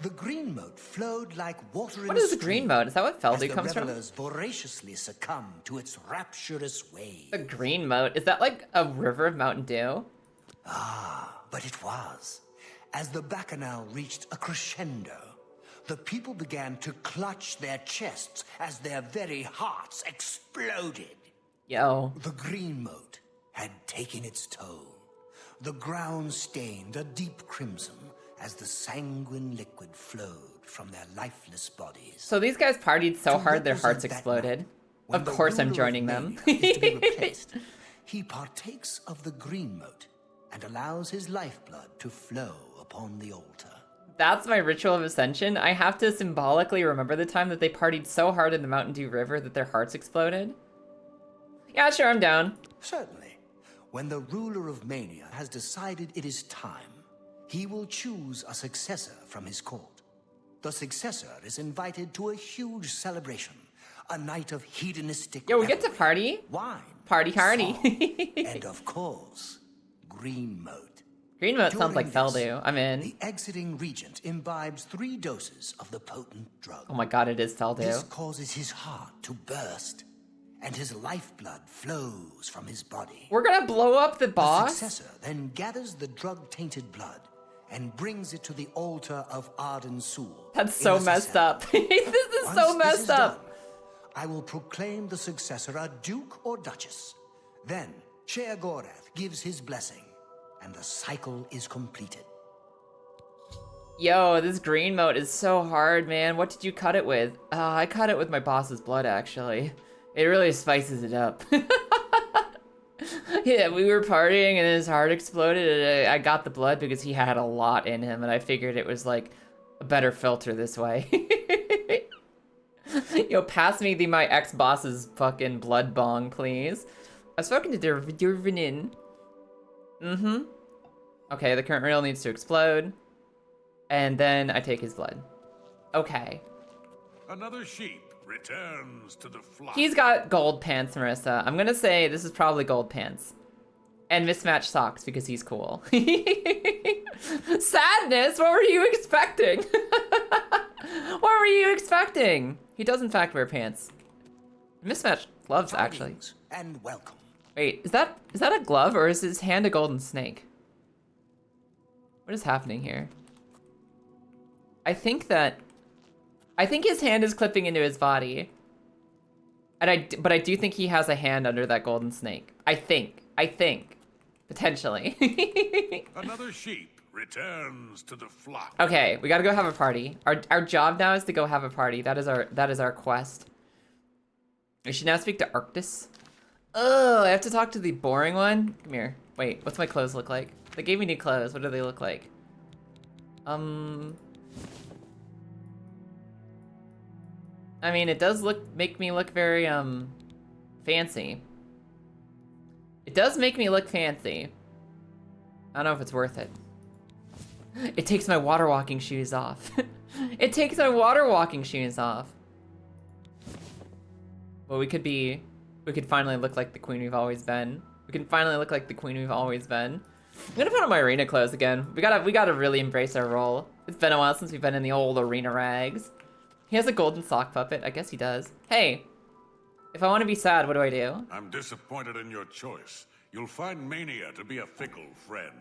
The green moat flowed like water in What a is the green stream mode? Is that what as Feldu the comes from? revelers voraciously succumbed to its rapturous wave. The green moat? Is that like a river of Mountain Dew? But it was. As the bacchanal reached a crescendo, the people began to clutch their chests as their very hearts exploded. Yo. The green moat had taken its toll. The ground stained a deep crimson as the sanguine liquid flowed from their lifeless bodies. So these guys partied so To hard their represent hearts that exploded. night, when Of the course I'm ruler of joining them. Mania is to be replaced, he partakes of the green moat and allows his lifeblood to flow upon the altar. That's my ritual of ascension. I have to symbolically remember the time that they partied so hard in the Mountain Dew River that their hearts exploded. Yeah, sure, I'm down. Certainly, when the ruler of Mania has decided it is time, he will choose a successor from his court. The successor is invited to a huge celebration, a night of hedonistic Yo, we get to revelry, party? wine, Party hardy. song, and of course, green moat. Green moat sounds like During this, Feldu. I'm in. The exiting regent imbibes 3 doses of the potent drug. Oh my god, it is This Feldu. causes his heart to burst, and his lifeblood flows from his body. We're gonna blow up the The boss? successor then gathers the drug-tainted blood and brings it to the altar of Arden Sul. That's in so the messed Citadel. up. This is Once so this messed is up. done, I will proclaim the successor a duke or duchess. Then Sheogorath gives his blessing, and the cycle is completed. Yo, this green moat is so hard, man. What did you cut it with? I cut it with my boss's blood, actually. It really spices it up. Yeah, we were partying and his heart exploded and I got the blood because he had a lot in him and I figured it was like a better filter this way. Yo, pass me my ex-boss's fucking blood bong, please. I've spoken to Durvinin. Okay, the current rail needs to explode. And then I take his blood. Okay. Another sheep returns to the flock. He's got gold pants, Marissa. I'm gonna say this is probably gold pants. And mismatched socks because he's cool. Sadness? What were you expecting? What were you expecting? He does in fact wear pants. Mismatched gloves, actually. Tidings and welcome. Wait, is that a glove or is his hand a golden snake? What is happening here? I think his hand is clipping into his body. But I do think he has a hand under that golden snake. I think. Potentially. Another sheep returns to the flock. Okay, we gotta go have a party. Our job now is to go have a party. That is our quest. We should now speak to Arctis. Oh, I have to talk to the boring one? Come here. Wait, what's my clothes look like? They gave me new clothes. What do they look like? I mean, it does make me look very, fancy. It does make me look fancy. I don't know if it's worth it. It takes my water walking shoes off. It takes my water walking shoes off. Well, we could finally look like the queen we've always been. We can finally look like the queen we've always been. I'm gonna put on my arena clothes again. We gotta really embrace our role. It's been a while since we've been in the old arena rags. He has a golden sock puppet. I guess he does. Hey, if I want to be sad, what do I do? I'm disappointed in your choice. You'll find Mania to be a fickle friend.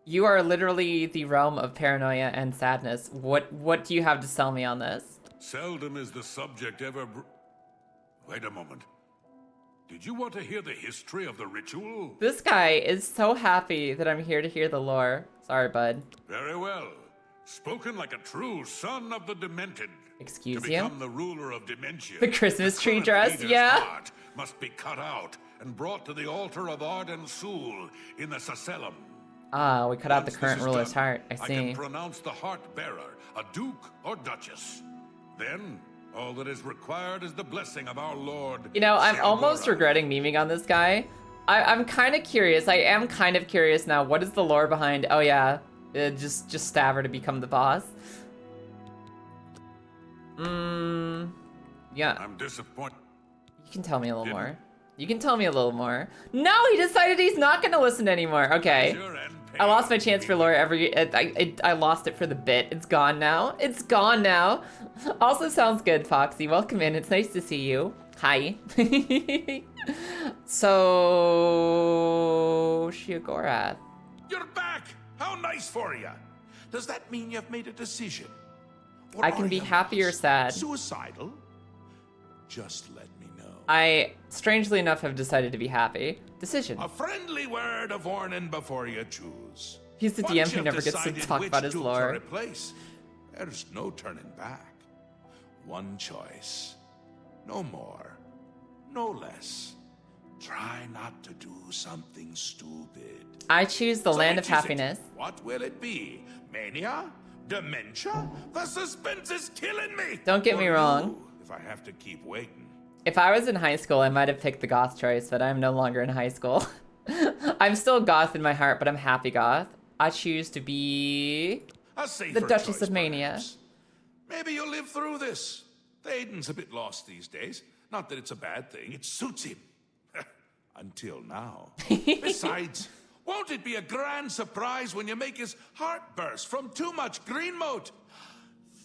You are literally the realm of paranoia and sadness. What do you have to sell me on this? Seldom is the subject ever Wait a moment. Did you want to hear the history of the ritual? This guy is so happy that I'm here to hear the lore. Sorry, bud. Very well. Spoken like a true son of the demented. Excuse to you? become the ruler of dementia. The Christmas tree current dress, leader's yeah. heart must be cut out and brought to the altar of Arden Sul in the Sacellum. Ah, we cut out the Once current this is ruler's done, heart. I I see. can pronounce the heart bearer a duke or duchess. Then, all that is required is the blessing of our Lord. You know, I'm almost Shalgora. regretting memeing on this guy. I'm kind of curious. I am kind of curious now. What is the lore behind? Oh yeah, just stab her to become the boss. Yeah. I'm disappointed. You can tell me a little Didn't- more. You can tell me a little more. No, he decided he's not gonna listen anymore. Okay. Pleasure and I lost my pain. chance for lore I lost it for the bit. It's gone now. It's gone now. Also sounds good, Foxy. Welcome in. It's nice to see you. Hi. So Shiogorath. You're back! How nice for you! Does that mean you've made a decision? Or I can are be you happy or lost? sad. Suicidal? Just let me know. I, strangely enough, have decided to be happy. Decision. A friendly word of warning before you choose. He's the Once DM who you've never gets to decided talk which about his duke to lore. replace, there's no turning back. One choice. No more. No less. Try not to do something stupid. I choose the So land of which is it? happiness. What will it be? Mania? Dementia? The suspense is killing me! Don't get me Or wrong. you, if I have to keep waiting. If I was in high school, I might have picked the goth choice, but I'm no longer in high school. I'm still goth in my heart, but I'm happy goth. I choose to be A safer the Duchess choice, of Mania. perhaps. Maybe you'll live through this. Thaden's a bit lost these days. Not that it's a bad thing. It suits him. Until now. Besides, won't it be a grand surprise when you make his heart burst from too much green moat?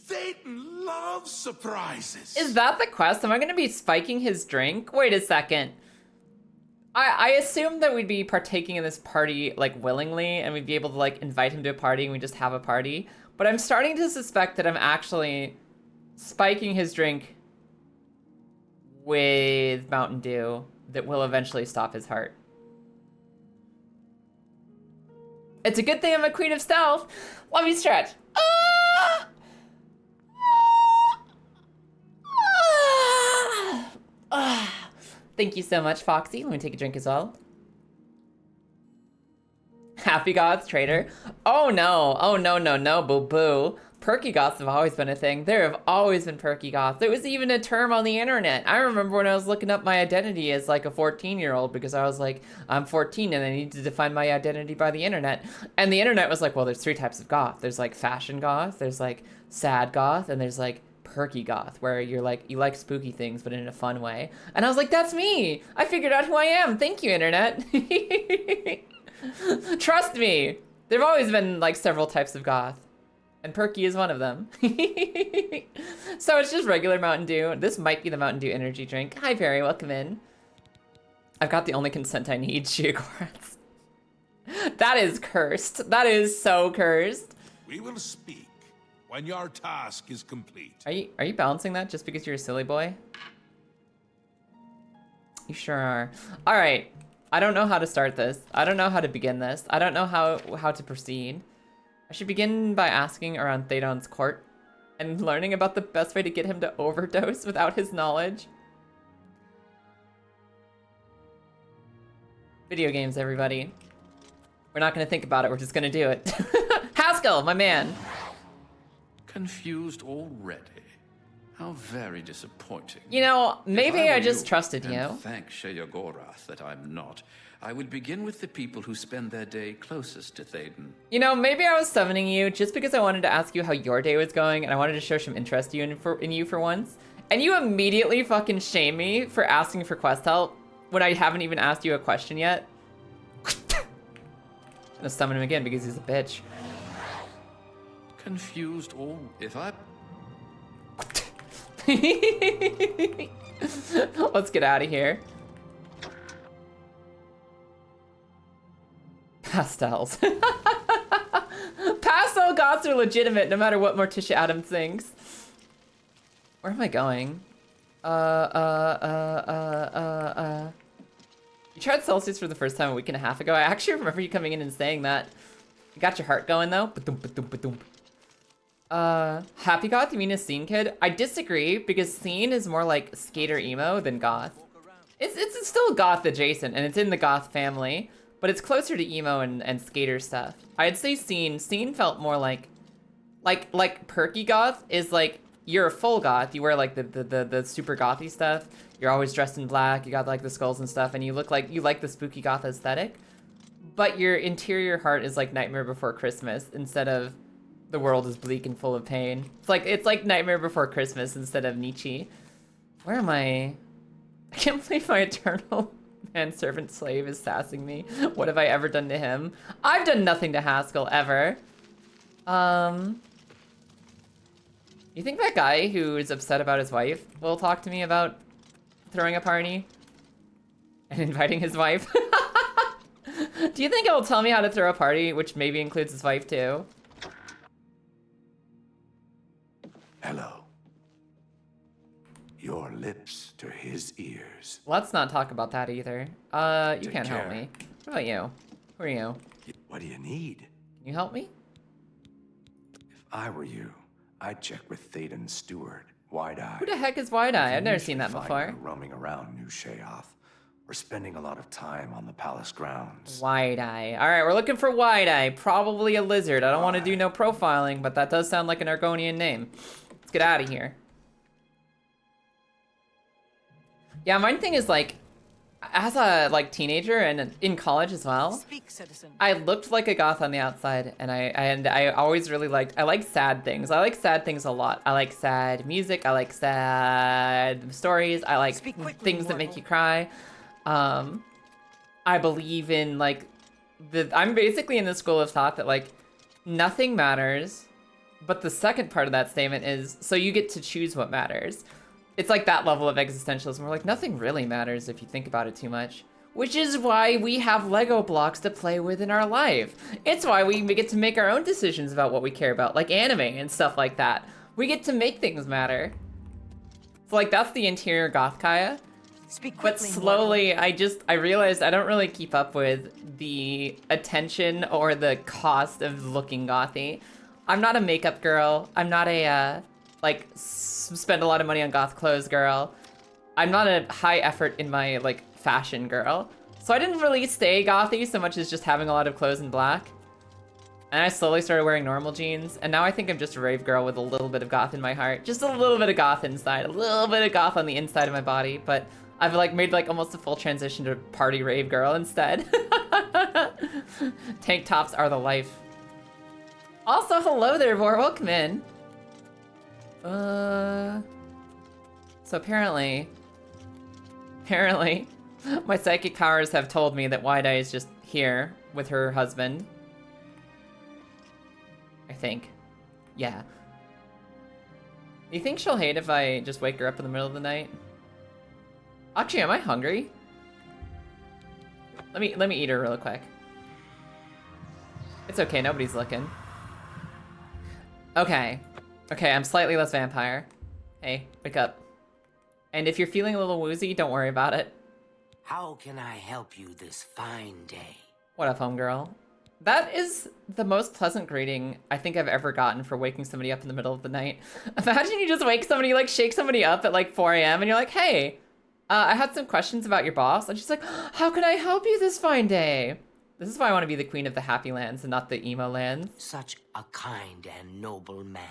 Thaden loves surprises. Is that the quest? Am I gonna be spiking his drink? Wait a second. I assumed that we'd be partaking in this party, like, willingly, and we'd be able to, like, invite him to a party and we just have a party. But I'm starting to suspect that I'm actually spiking his drink with Mountain Dew that will eventually stop his heart. It's a good thing I'm a queen of stealth. Let me stretch. Ah! Ah! Ah! Thank you so much, Foxy. Let me take a drink as well. Happy Goths, traitor. Oh no, no, boo-boo. Perky Goths have always been a thing. There have always been perky Goths. There was even a term on the internet. I remember when I was looking up my identity as like a 14-year-old because I was like, I'm 14 and I need to define my identity by the internet. And the internet was like, well, there's 3 types of goth. There's like fashion goth, there's like sad goth, and there's like perky goth, where you're like, you like spooky things, but in a fun way. And I was like, that's me. I figured out who I am. Thank you, internet. Trust me. There've always been like several types of goth. And perky is one of them. So it's just regular Mountain Dew. This might be the Mountain Dew energy drink. Hi, Perry. Welcome in. I've got the only consent I need, Shiogorath. That is cursed. That is so cursed. We will speak when your task is complete. Are you balancing that just because you're a silly boy? You sure are. All right. I don't know how to start this. I don't know how to begin this. I don't know how to proceed. I should begin by asking around Thedon's court and learning about the best way to get him to overdose without his knowledge. Video games, everybody. We're not gonna think about it, we're just gonna do it. Haskill, my man. Confused already? How very disappointing. You know, maybe If I were just trusted and you. Thank Sheogorath that I'm not. I would begin with the people who spend their day closest to Théoden. You know, maybe I was summoning you just because I wanted to ask you how your day was going, and I wanted to show some interest in you for once. And you immediately fucking shame me for asking for quest help when I haven't even asked you a question yet. I'm gonna summon him again because he's a bitch. Confused all... If I... Let's get out of here. Pastels. Pastel goths are legitimate no matter what Morticia Adams thinks. Where am I going? You tried Celsius for the first time a week and a half ago. I actually remember you coming in and saying that. You got your heart going though. Ba-dum, ba-dum, ba-dum. Happy Goth, you mean a scene kid? I disagree because scene is more like skater emo than goth. It's still goth adjacent and it's in the goth family, but it's closer to emo and skater stuff. I'd say scene felt more like perky goth is like you're a full goth. You wear like the super gothy stuff. You're always dressed in black. You got like the skulls and stuff, and you look like you like the spooky goth aesthetic. But your interior heart is like Nightmare Before Christmas instead of the world is bleak and full of pain. It's like Nightmare Before Christmas instead of Nietzsche. Where am I? I can't believe my eternal manservant slave is sassing me. What have I ever done to him? I've done nothing to Haskill ever. You think that guy who is upset about his wife will talk to me about throwing a party and inviting his wife? Do you think it will tell me how to throw a party, which maybe includes his wife too? Hello. Your lips to his ears. Let's not talk about that either. You Take can't help care. me. What about you? Who are you? What do you need? Can you help me? If I were you, I'd check with Théoden's steward, Wide-Eye. Who the heck is Wide Eye? You I've never usually seen that find before. her roaming around New Sheoth, or spending a lot of time on the palace grounds. Wide Eye. All right, we're looking for Wide Eye. Probably a lizard. I don't want to do no profiling, but that does sound like an Argonian name. Let's get out of here. Yeah, my thing is like, as a teenager and in college as well, Speak, citizen. I looked like a goth on the outside, and I always really liked. I like sad things. I like sad things a lot. I like sad music. I like sad stories. I like Speak quickly, things that make mortal. you cry. I believe in I'm basically in the school of thought that like nothing matters, but the second part of that statement is so you get to choose what matters. It's like that level of existentialism. We're like, nothing really matters if you think about it too much. Which is why we have Lego blocks to play with in our life. It's why we get to make our own decisions about what we care about, like anime and stuff like that. We get to make things matter. So like, that's the interior goth Kaya. Speak But quickly, slowly, I realized I don't really keep up with the attention or the cost of looking gothy. I'm not a makeup girl. I'm not a, spend a lot of money on goth clothes girl. I'm not a high effort in my, fashion girl. So I didn't really stay gothy so much as just having a lot of clothes in black. And I slowly started wearing normal jeans, and now I think I'm just a rave girl with a little bit of goth in my heart. Just a little bit of goth inside, a little bit of goth on the inside of my body, but I've made almost a full transition to party rave girl instead. Tank tops are the life. Also, hello there, Vor, welcome in. So apparently, my psychic powers have told me that Wide-Eye is just here with her husband. I think. Yeah. You think she'll hate if I just wake her up in the middle of the night? Actually, am I hungry? Let me eat her real quick. It's okay, nobody's looking. Okay. Okay, I'm slightly less vampire. Hey, wake up. And if you're feeling a little woozy, don't worry about it. How can I help you this fine day? What up, homegirl? That is the most pleasant greeting I think I've ever gotten for waking somebody up in the middle of the night. Imagine you just wake somebody, like shake somebody up at like 4 a.m. and you're like, hey, I had some questions about your boss. And she's like, how can I help you this fine day? This is why I want to be the queen of the happy lands and not the emo lands. Such a kind and noble man.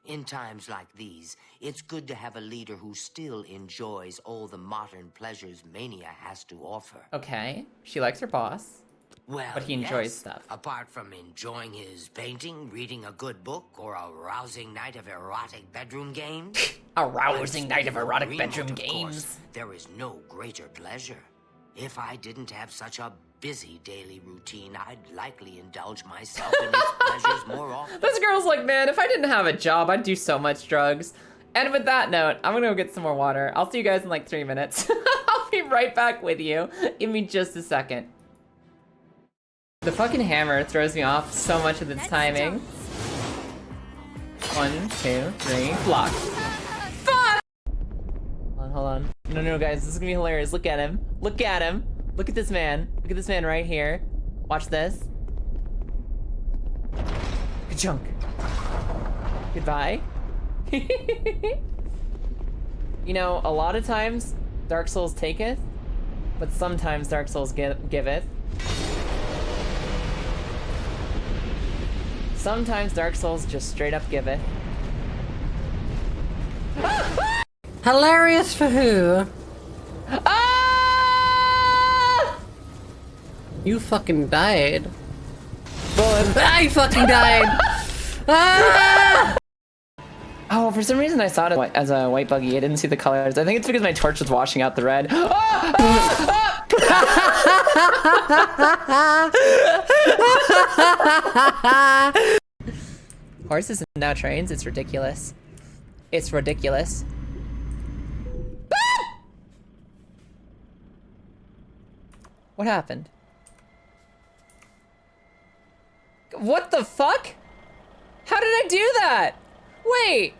In times like these, it's good to have a leader who still enjoys all the modern pleasures Mania has to offer. Okay, she likes her boss. Well, but he enjoys yes, stuff. Apart from enjoying his painting, reading a good book, or a rousing night of erotic bedroom games. A rousing night of erotic Remote, bedroom of games. Course, there is no greater pleasure. If I didn't have such a busy daily routine, I'd likely indulge myself in its pleasures more often. This girl's like, man, if I didn't have a job, I'd do so much drugs. And with that note, I'm gonna go get some more water. I'll see you guys in like 3 minutes. I'll be right back with you. Give me just a second. The fucking hammer throws me off so much with its timing. 1, 2, 3, block. Fuck! Hold on. No, guys, this is gonna be hilarious. Look at him. Look at him. Look at this man. Look at this man right here. Watch this. Good chunk. Goodbye. You know, a lot of times Dark Souls taketh, but sometimes Dark Souls giveth. Sometimes Dark Souls just straight up giveth. Hilarious for who? Ah! You fucking died. Bullet. I fucking died. Ah! Oh, for some reason I saw it as a white buggy. I didn't see the colors. I think it's because my torch was washing out the red. Horses and now trains. It's ridiculous. It's ridiculous. What happened? What the fuck? How did I do that? Wait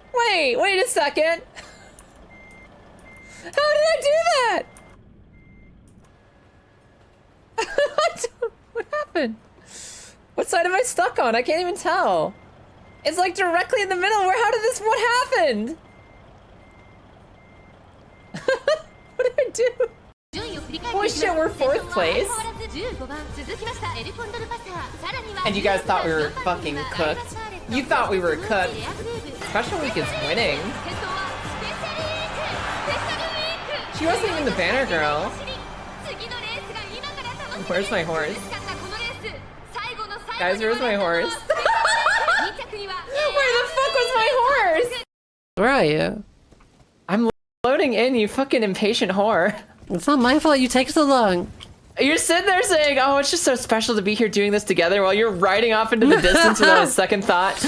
a second. How did I do that? What happened? What side am I stuck on? I can't even tell. It's like directly in the middle. What happened? What did I do? Holy shit, we're 4th place. And you guys thought we were fucking cooked. You thought we were cooked. Special Week is winning. She wasn't even the banner girl. Where's my horse? Guys, where's my horse? Where the fuck was my horse? Where are you? I'm loading in, you fucking impatient whore. It's not my fault you take so long. You're sitting there saying, oh, it's just so special to be here doing this together while you're riding off into the distance without a second thought.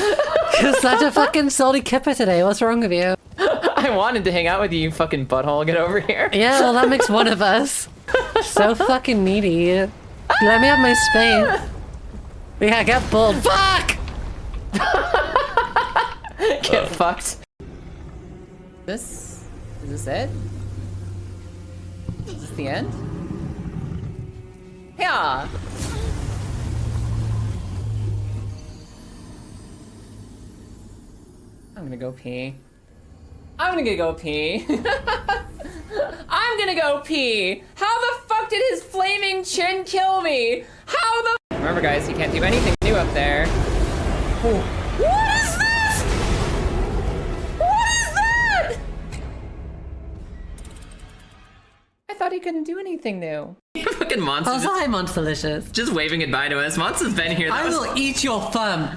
You're such a fucking salty kipper today. What's wrong with you? I wanted to hang out with you, you fucking butthole. Get over here. Yeah, well, that makes one of us. So fucking needy. Let me have my space. Yeah, get pulled. Fuck! Get fucked. Is this it? Is this the end? Yeah. I'm gonna go pee. I'm gonna go pee. I'm gonna go pee. How the fuck did his flaming chin kill me? How the— Remember guys, you can't do anything new up there. Oh. What is this? What is that? I thought he couldn't do anything new. Fucking monster. Oh, hi, Monsterlicious. Just waving goodbye to us. Monster's been here. I will eat your thumb.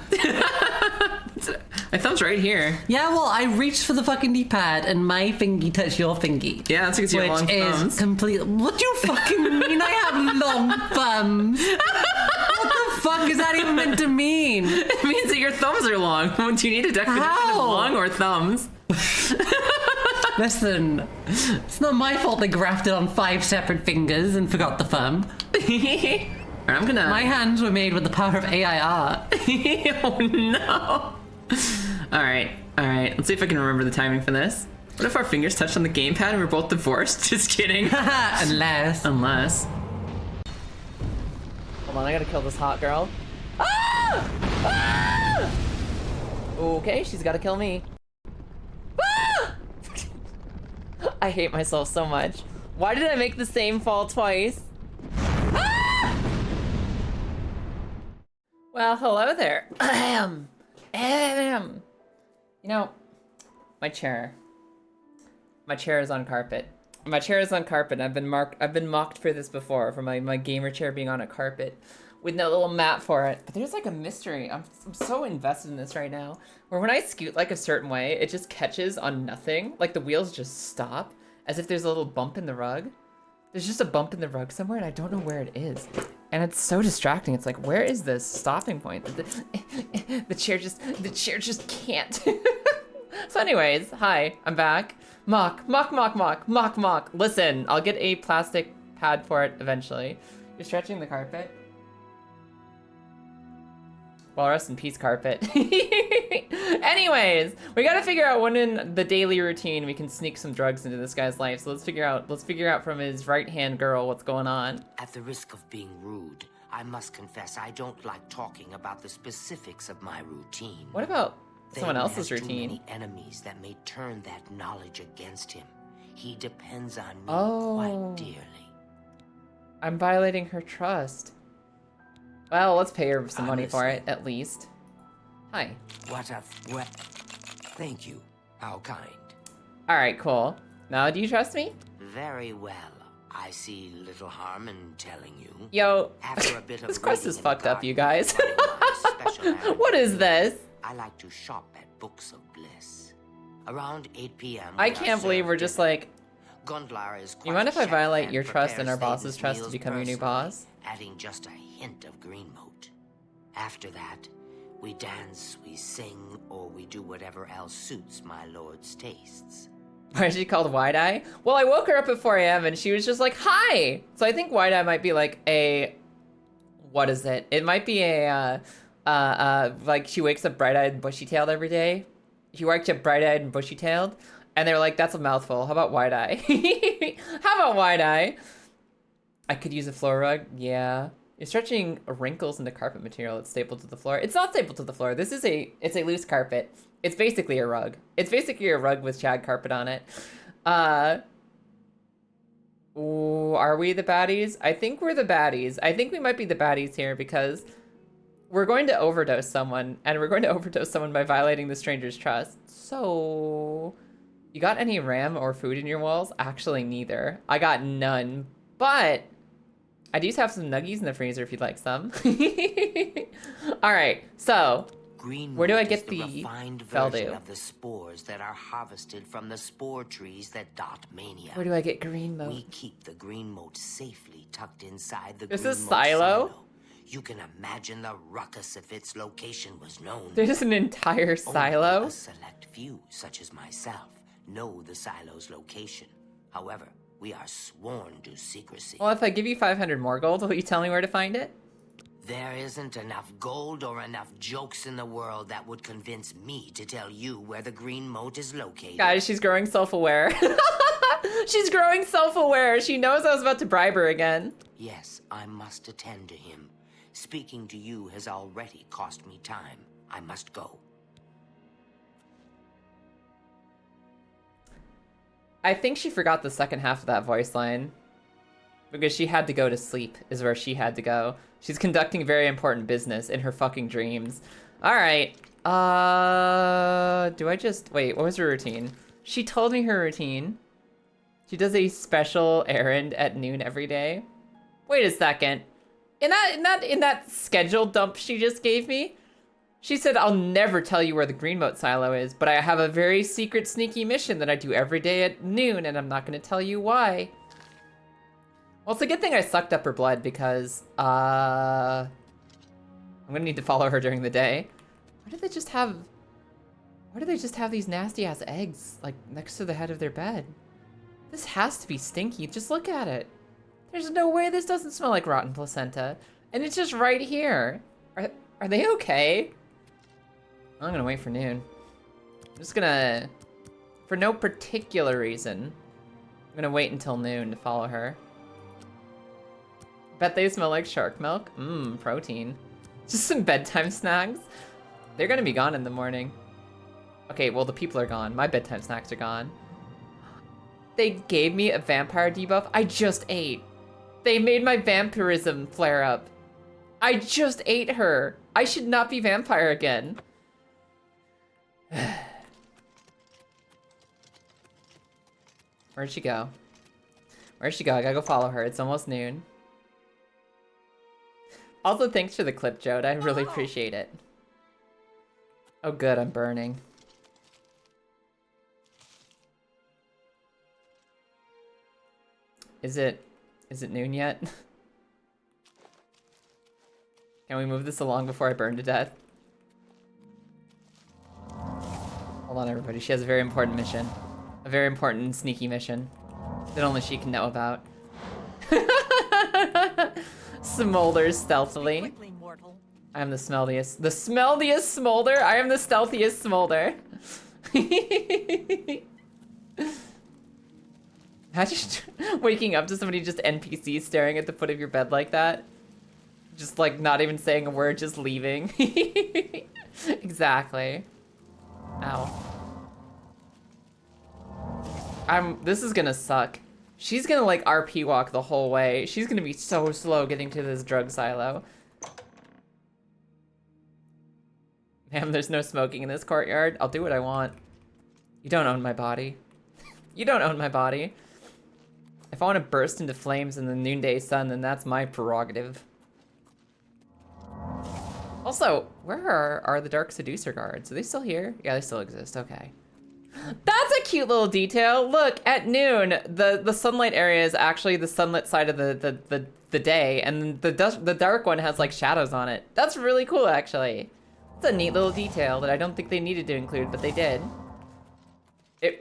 My thumb's right here. Yeah, well, I reached for the fucking D-pad and my fingy touched your fingy. Yeah, that's because you have long thumbs. Which is complete. What do you fucking mean I have long thumbs? What the fuck is that even meant to mean? It means that your thumbs are long. Do you need a definition of long or thumbs? Listen, it's not my fault they grafted on 5 separate fingers and forgot the thumb. I'm gonna... My hands were made with the power of AI art. Oh no. Alright. Let's see if I can remember the timing for this. What if our fingers touched on the gamepad and we're both divorced? Just kidding. Unless. Hold on, I gotta kill this hot girl. Ah! Okay, she's gotta kill me. Ah! I hate myself so much. Why did I make the same fall twice? Ah! Well, hello there. Ahem. You know, my chair. My chair is on carpet. My chair is on carpet. I've been mocked for this before, for my gamer chair being on a carpet with no little mat for it. But there's like a mystery. I'm so invested in this right now. Where when I scoot like a certain way, it just catches on nothing. Like the wheels just stop, as if there's a little bump in the rug. There's just a bump in the rug somewhere, and I don't know where it is. And it's so distracting. It's like, where is this stopping point? The chair just can't. So anyways, hi, I'm back. Mock. Listen, I'll get a plastic pad for it eventually. You're stretching the carpet? Well, rest in peace, carpet. Anyways, we gotta figure out when in the daily routine we can sneak some drugs into this guy's life. So let's figure out from his right-hand girl what's going on. At the risk of being rude, I must confess I don't like talking about the specifics of my routine. What about someone else's Too routine? many enemies that may turn that knowledge against him. He depends on me Oh. quite dearly. I'm violating her trust. Well, let's pay her some money for it, Honestly. at least. Hi. What? Thank you. How kind. Alright, cool. Now, do you trust me? Very well. I see little harm in telling you. Yo, After a bit of this quest reading is in fucked the up, you garden guys. and my special errand What is this? I like to shop at Books of Bliss. Around 8 p.m. I we are can't believe served we're just dinner. like, Gundlar is quite you mind if I chef violate and your trust and our prepares boss's Thaden's trust to meals become your new personally, boss? adding just a hint of green moat. After that, we dance, we sing, or we do whatever else suits my lord's tastes. Why is she called Wide Eye? Well, I woke her up at 4 a.m. and she was just like, hi! So I think Wide Eye might be like a... What is it? It might be a, like she wakes up bright-eyed and bushy-tailed every day. She wakes up bright-eyed and bushy-tailed. And they were like, that's a mouthful. How about Wide Eye? How about Wide Eye? I could use a floor rug. Yeah. You're stretching wrinkles into carpet material. It's stapled to the floor. It's not stapled to the floor. It's a loose carpet. It's basically a rug. It's basically a rug with shag carpet on it. Ooh, are we the baddies? I think we're the baddies. I think we might be the baddies here because we're going to overdose someone, and we're going to overdose someone by violating the stranger's trust. So, you got any RAM or food in your walls? Actually, neither. I got none, but I do have some nuggies in the freezer if you'd like some. All right, so Green where do I moat get is the the refined Feldu? version of the spores that are harvested from the spore trees that dot Mania. Where do I get green We moat? keep the green moat safely tucked inside the There's green a moat silo? You can imagine the ruckus if its location was known. There's an entire Only silo? a select few, such as myself, know the silo's location. However, we are sworn to secrecy. Well, if I give you 500 more gold, will you tell me where to find it? There isn't enough gold or enough jokes in the world that would convince me to tell you where the green moat is located. Guys, she's growing self-aware. She's growing self-aware. She knows I was about to bribe her again. Yes, I must attend to him. Speaking to you has already cost me time. I must go. I think she forgot the second half of that voice line. Because she had to go to sleep, is where she had to go. She's conducting very important business in her fucking dreams. Alright. Do I just... Wait, what was her routine? She told me her routine. She does a special errand at noon every day. Wait a second. In that schedule dump she just gave me, she said, I'll never tell you where the green moat silo is, but I have a very secret sneaky mission that I do every day at noon, and I'm not going to tell you why. Well, it's a good thing I sucked up her blood because, I'm going to need to follow her during the day. Why do they just have these nasty-ass eggs, like, next to the head of their bed? This has to be stinky. Just look at it. There's no way this doesn't smell like rotten placenta. And it's just right here. Are they okay? I'm gonna wait for noon. I'm just gonna, for no particular reason, I'm gonna wait until noon to follow her. Bet they smell like shark milk. Mmm, protein. Just some bedtime snacks. They're gonna be gone in the morning. Okay, well the people are gone. My bedtime snacks are gone. They gave me a vampire debuff. I just ate. They made my vampirism flare up. I just ate her. I should not be vampire again. Where'd she go? Where'd she go? I gotta go follow her. It's almost noon. Also, thanks for the clip, Jode. I really appreciate it. Oh good, I'm burning. Is it noon yet? Can we move this along before I burn to death? Hold on, everybody. She has a very important mission. A very important and sneaky mission that only she can know about. Smolders stealthily. I am the smelliest. The smelliest smolder? I am the stealthiest smolder. Imagine waking up to somebody just NPC staring at the foot of your bed like that. Just like not even saying a word, just leaving. Exactly. Ow. This is gonna suck. She's gonna like RP walk the whole way. She's gonna be so slow getting to this drug silo. Ma'am, there's no smoking in this courtyard. I'll do what I want. You don't own my body. You don't own my body. If I want to burst into flames in the noonday sun, then that's my prerogative. Also, where are the Dark Seducer guards? Are they still here? Yeah, they still exist. Okay. That's a cute little detail. Look, at noon, the sunlight area is actually the sunlit side of the day, and the dark one has like shadows on it. That's really cool, actually. It's a neat little detail that I don't think they needed to include, but they did.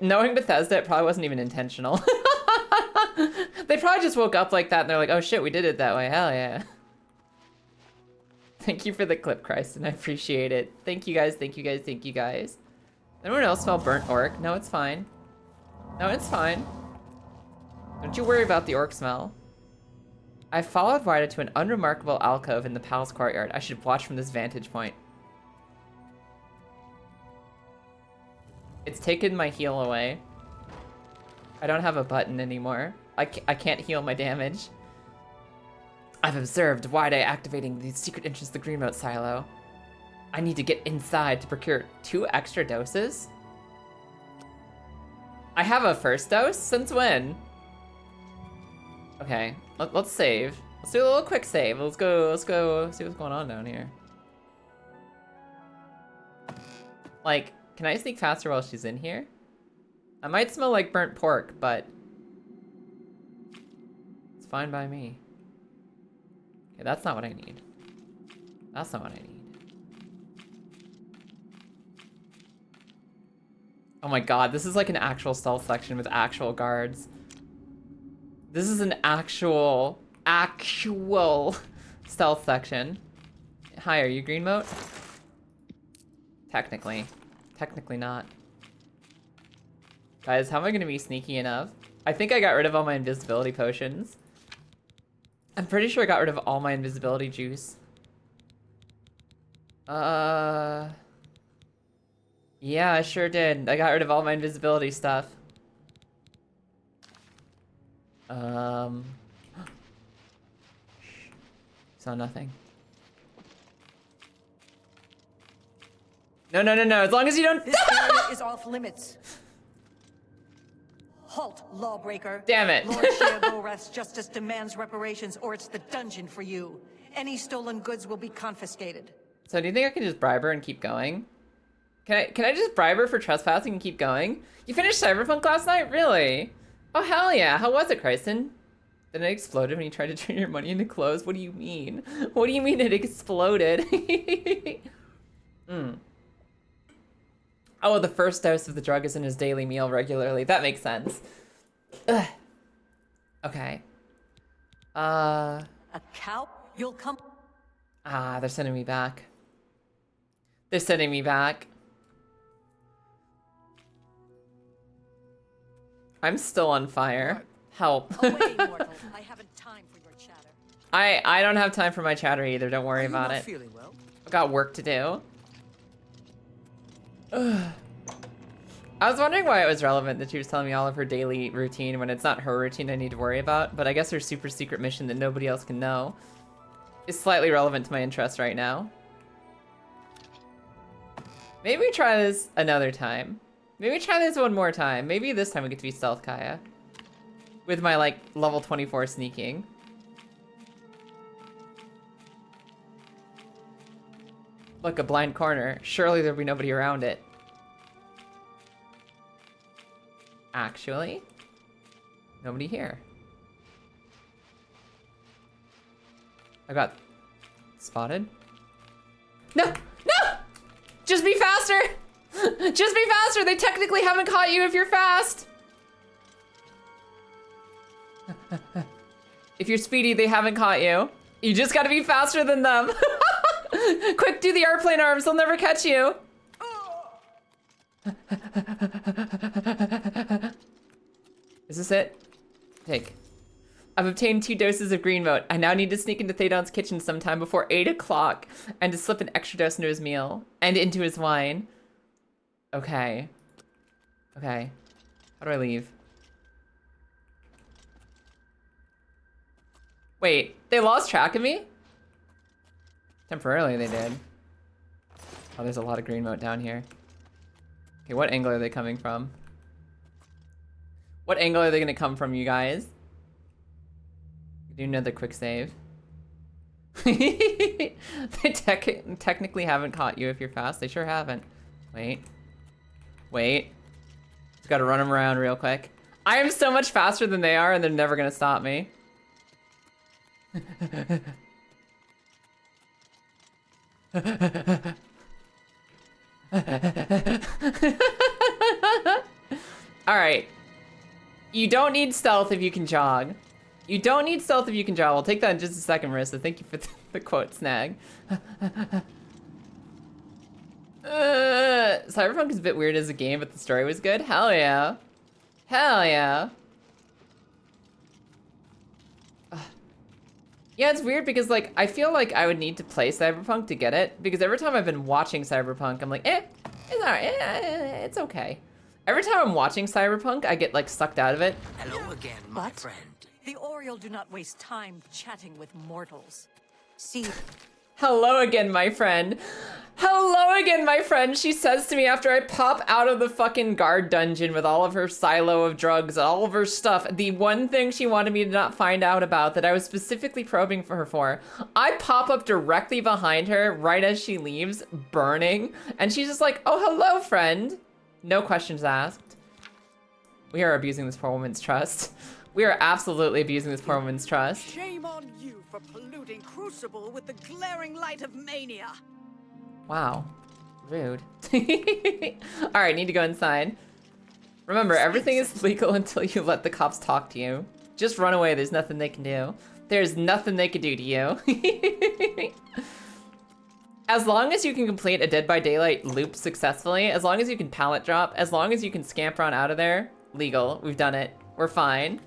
Knowing Bethesda, it probably wasn't even intentional. They probably just woke up like that and they're like, oh shit, we did it that way. Hell yeah. Thank you for the clip, Christ, I appreciate it. Thank you guys, thank you guys, thank you guys. Anyone else smell burnt orc? No, it's fine. No, it's fine. Don't you worry about the orc smell. I followed Ryda to an unremarkable alcove in the palace courtyard. I should watch from this vantage point. It's taken my heal away. I don't have a button anymore. I can't heal my damage. I've observed Wide-Eye activating the secret entrance to the Green Moat silo. I need to get inside to procure 2 extra doses? I have a first dose? Since when? Okay, let's save. Let's do a little quick save. Let's go see what's going on down here. Like, can I sneak faster while she's in here? I might smell like burnt pork, but it's fine by me. Okay, that's not what I need. That's not what I need. Oh my god, this is like an actual stealth section with actual guards. This is an actual stealth section. Hi, are you green moat? Technically not. Guys, how am I gonna be sneaky enough? I think I got rid of all my invisibility potions. I'm pretty sure I got rid of all my invisibility juice. Yeah, I sure did. I got rid of all my invisibility stuff. Saw nothing. No, as long as you don't- This area is off limits. Halt, lawbreaker. Damn it. Lord Sheogorath's justice demands reparations, or it's the dungeon for you. Any stolen goods will be confiscated. So do you think I can just bribe her and keep going? Can I just bribe her for trespassing and keep going? You finished Cyberpunk last night? Really? Oh, hell yeah. How was it, Krysten? Then it exploded when you tried to turn your money into clothes? What do you mean? What do you mean it exploded? Oh, the first dose of the drug is in his daily meal regularly. That makes sense. Ugh. Okay. A cow? You'll come. Ah, they're sending me back. They're sending me back. I'm still on fire. Help. Away, mortal. I haven't time for your chatter. I don't have time for my chatter either. Don't worry about it. Feeling well? I've got work to do. Ugh. I was wondering why it was relevant that she was telling me all of her daily routine when it's not her routine I need to worry about, but I guess her super secret mission that nobody else can know is slightly relevant to my interests right now. Maybe we try this another time. Maybe we try this one more time. Maybe this time we get to be stealth Kaya. With my, like, level 24 sneaking. Look, a blind corner. Surely there'll be nobody around it. Actually, nobody here. I got spotted. No! No! Just be faster! Just be faster! They technically haven't caught you if you're fast! If you're speedy, they haven't caught you. You just gotta be faster than them. Quick, do the airplane arms. They'll never catch you. Is this it? Take. I've obtained 2 doses of green mote. I now need to sneak into Thadon's kitchen sometime before 8 o'clock and to slip an extra dose into his meal and into his wine. Okay. Okay. How do I leave? Wait, they lost track of me? Temporarily they did. Oh, there's a lot of green mote down here. Okay, what angle are they coming from? What angle are they gonna come from, you guys? Do another quick save. They technically haven't caught you if you're fast. They sure haven't. Wait. Wait. Just gotta run them around real quick. I am so much faster than they are and they're never gonna stop me. Alright. You don't need stealth if you can jog. You don't need stealth if you can jog. I'll take that in just a second, Marissa. Thank you for the quote snag. Cyberpunk is a bit weird as a game, but the story was good. Hell yeah. Hell yeah. Yeah, it's weird because, like, I feel like I would need to play Cyberpunk to get it. Because every time I've been watching Cyberpunk, I'm like, it's alright, it's okay. Every time I'm watching Cyberpunk, I get, like, sucked out of it. Hello again, my friend. The Oriole do not waste time chatting with mortals. See. Hello again, my friend. Hello again, my friend, she says to me after I pop out of the fucking guard dungeon with all of her silo of drugs and all of her stuff. The one thing she wanted me to not find out about that I was specifically probing for her for. I pop up directly behind her right as she leaves, burning. And she's just like, oh, hello, friend. No questions asked. We are abusing this poor woman's trust. We are absolutely abusing this poor woman's trust. Shame on you for polluting Crucible with the glaring light of mania. Wow. Rude. Alright, need to go inside. Remember, everything is legal until you let the cops talk to you. Just run away, there's nothing they can do. There's nothing they can do to you. As long as you can complete a Dead by Daylight loop successfully, as long as you can pallet drop, as long as you can scamper on out of there, legal. We've done it. We're fine.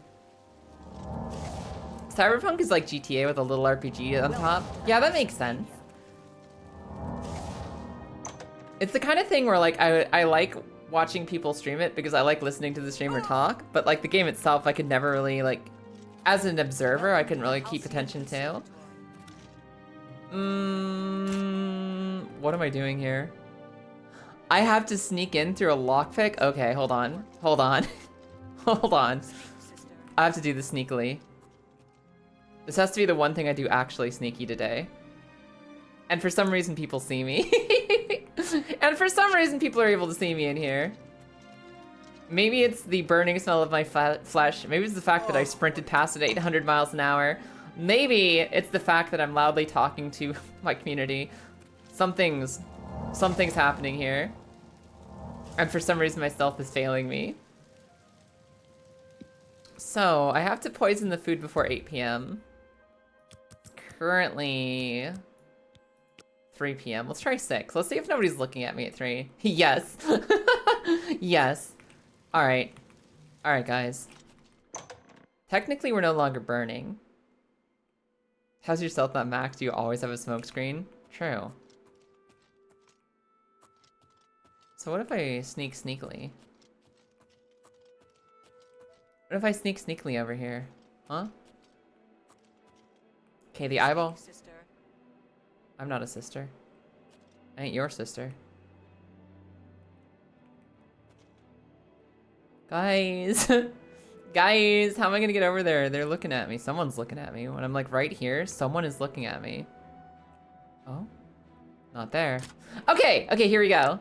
Cyberpunk is like GTA with a little RPG on top. Yeah, that makes sense. It's the kind of thing where, like, I like watching people stream it because I like listening to the streamer talk, but, like, the game itself I could never really, like, as an observer, I couldn't really keep attention to. What am I doing here? I have to sneak in through a lockpick? Okay, hold on. Hold on. Hold on. I have to do this sneakily. This has to be the one thing I do actually sneaky today. And for some reason, people see me. And for some reason, people are able to see me in here. Maybe it's the burning smell of my flesh. Maybe it's the fact that I sprinted past at 800 miles an hour. Maybe it's the fact that I'm loudly talking to my community. Something's happening here. And for some reason, my stealth is failing me. So, I have to poison the food before 8 p.m. It's currently 3 p.m. Let's try 6. Let's see if nobody's looking at me at 3. Yes. Yes. Alright. Alright, guys. Technically, we're no longer burning. How's your stealth not max? Do you always have a smoke screen? True. So what if I sneak sneakily? What if I sneak sneakily over here? Huh? Okay, the eyeball. Sister. I'm not a sister. I ain't your sister. Guys. Guys, how am I gonna get over there? They're looking at me. Someone's looking at me. When I'm like right here, someone is looking at me. Oh? Not there. Okay, okay, here we go.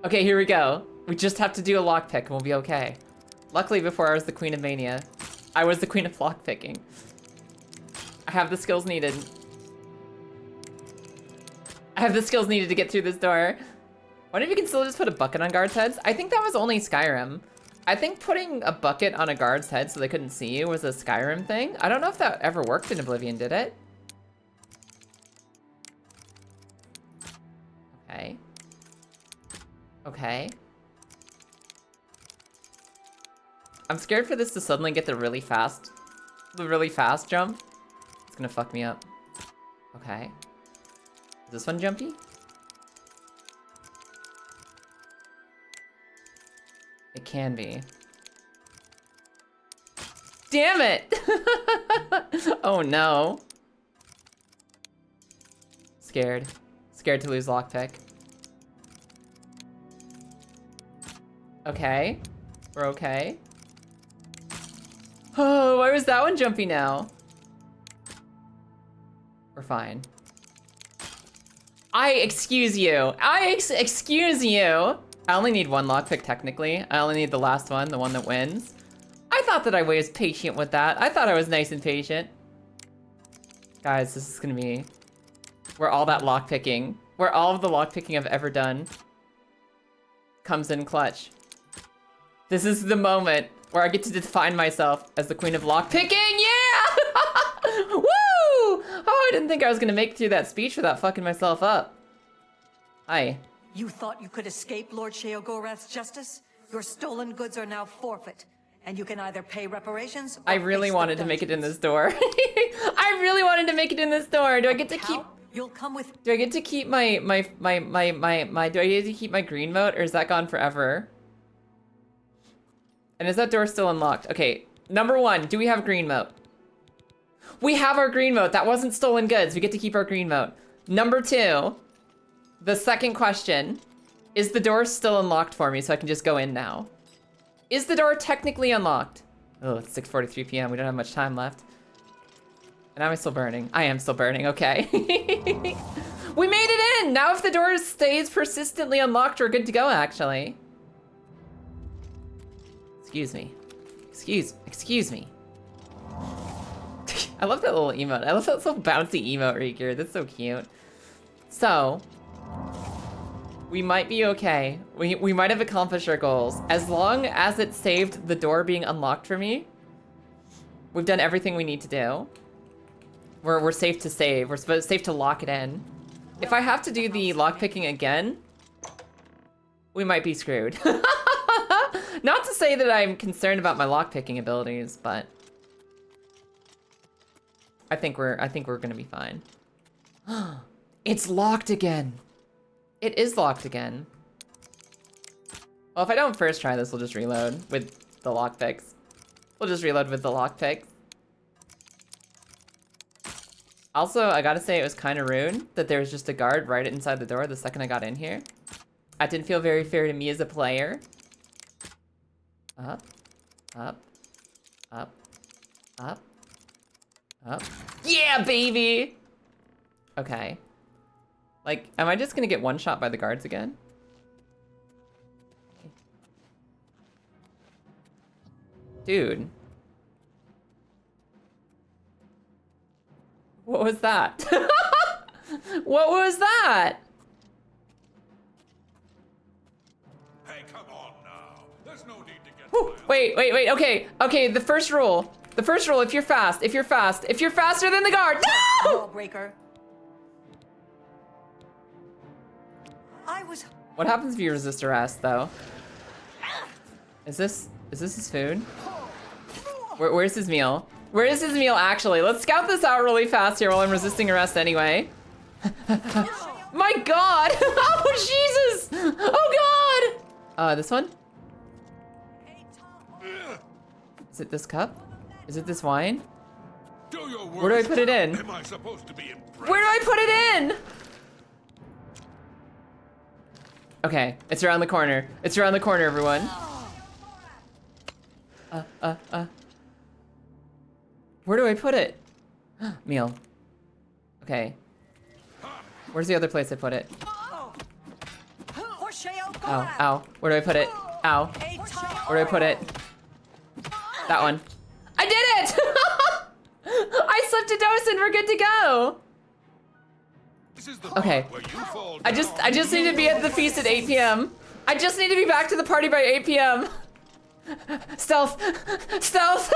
Okay, here we go. We just have to do a lockpick and we'll be okay. Luckily, before I was the Queen of Mania, I was the Queen of lockpicking. I have the skills needed. I have the skills needed to get through this door. Wonder if you can still just put a bucket on guards' heads? I think that was only Skyrim. I think putting a bucket on a guard's head so they couldn't see you was a Skyrim thing. I don't know if that ever worked in Oblivion, did it? Okay. Okay. I'm scared for this to suddenly get the really fast jump. It's gonna fuck me up. Okay. Is this one jumpy? It can be. Damn it! Oh no. Scared. Scared to lose lockpick. Okay. We're okay. Oh, why was that one jumpy now? We're fine. Excuse you. Excuse you. I only need one lockpick technically. I only need the last one, the one that wins. I thought that I was patient with that. I thought I was nice and patient. Guys, this is gonna be where all that lockpicking, where all of the lockpicking I've ever done comes in clutch. This is the moment where I get to define myself as the Queen of lockpicking. Yeah! Woo! Oh, I didn't think I was gonna make it through that speech without fucking myself up. Hi. You thought you could escape Lord Sheogorath's justice? Your stolen goods are now forfeit, and you can either pay reparations or I really face wanted the to make it in dungeons. this door. I really wanted to make it in this door. Do I get to keep? You'll come with. Do I get to keep my do I get to keep my green moat, or is that gone forever? And is that door still unlocked? Okay, number one, do we have green moat? We have our green moat. That wasn't stolen goods. We get to keep our green moat. Number two, the second question, is the door still unlocked for me so I can just go in now? Is the door technically unlocked? Oh, it's 6:43 p.m. We don't have much time left. And am I still burning? I am still burning, okay. We made it in! Now if the door stays persistently unlocked, we're good to go, actually. Excuse me. Excuse me. I love that little emote. I love that little bouncy emote right here. That's so cute. So, we might be okay. We might have accomplished our goals. As long as it saved the door being unlocked for me, we've done everything we need to do. We're safe to save. We're safe to lock it in. If I have to do the lockpicking again, we might be screwed. Not to say that I'm concerned about my lockpicking abilities, but I think we're gonna be fine. It's locked again. It is locked again. Well, if I don't first try this, we'll just reload with the lockpicks. We'll just reload with the lockpicks. Also, I gotta say it was kind of rude that there was just a guard right inside the door the second I got in here. That didn't feel very fair to me as a player. Up, up, up, up, up. Yeah, baby! Okay. Like, am I just gonna get one shot by the guards again? Dude. What was that? What was that? Hey, come on now. There's no need to get Whew. Wait. Okay, the first rule. The first rule, if you're faster than the guard. No! Lawbreaker. I was. What happens if you resist arrest, though? Is this his food? Where's his meal? Where is his meal actually? Let's scout this out really fast here while I'm resisting arrest anyway. My God! Oh, Jesus! Oh, God! This one? Is it this cup? Is it this wine? Where do I put it in? Am I supposed to be impressed? Where do I put it in? Okay, it's around the corner. It's around the corner, everyone. Where do I put it? Meal. Okay. Where's the other place I put it? Ow, ow. Where do I put it? Ow. Where do I put it? That one. I did it! I slipped a dose and we're good to go. Okay. I just need to be at the feast at 8 p.m. I just need to be back to the party by 8 p.m. Stealth! Stealth!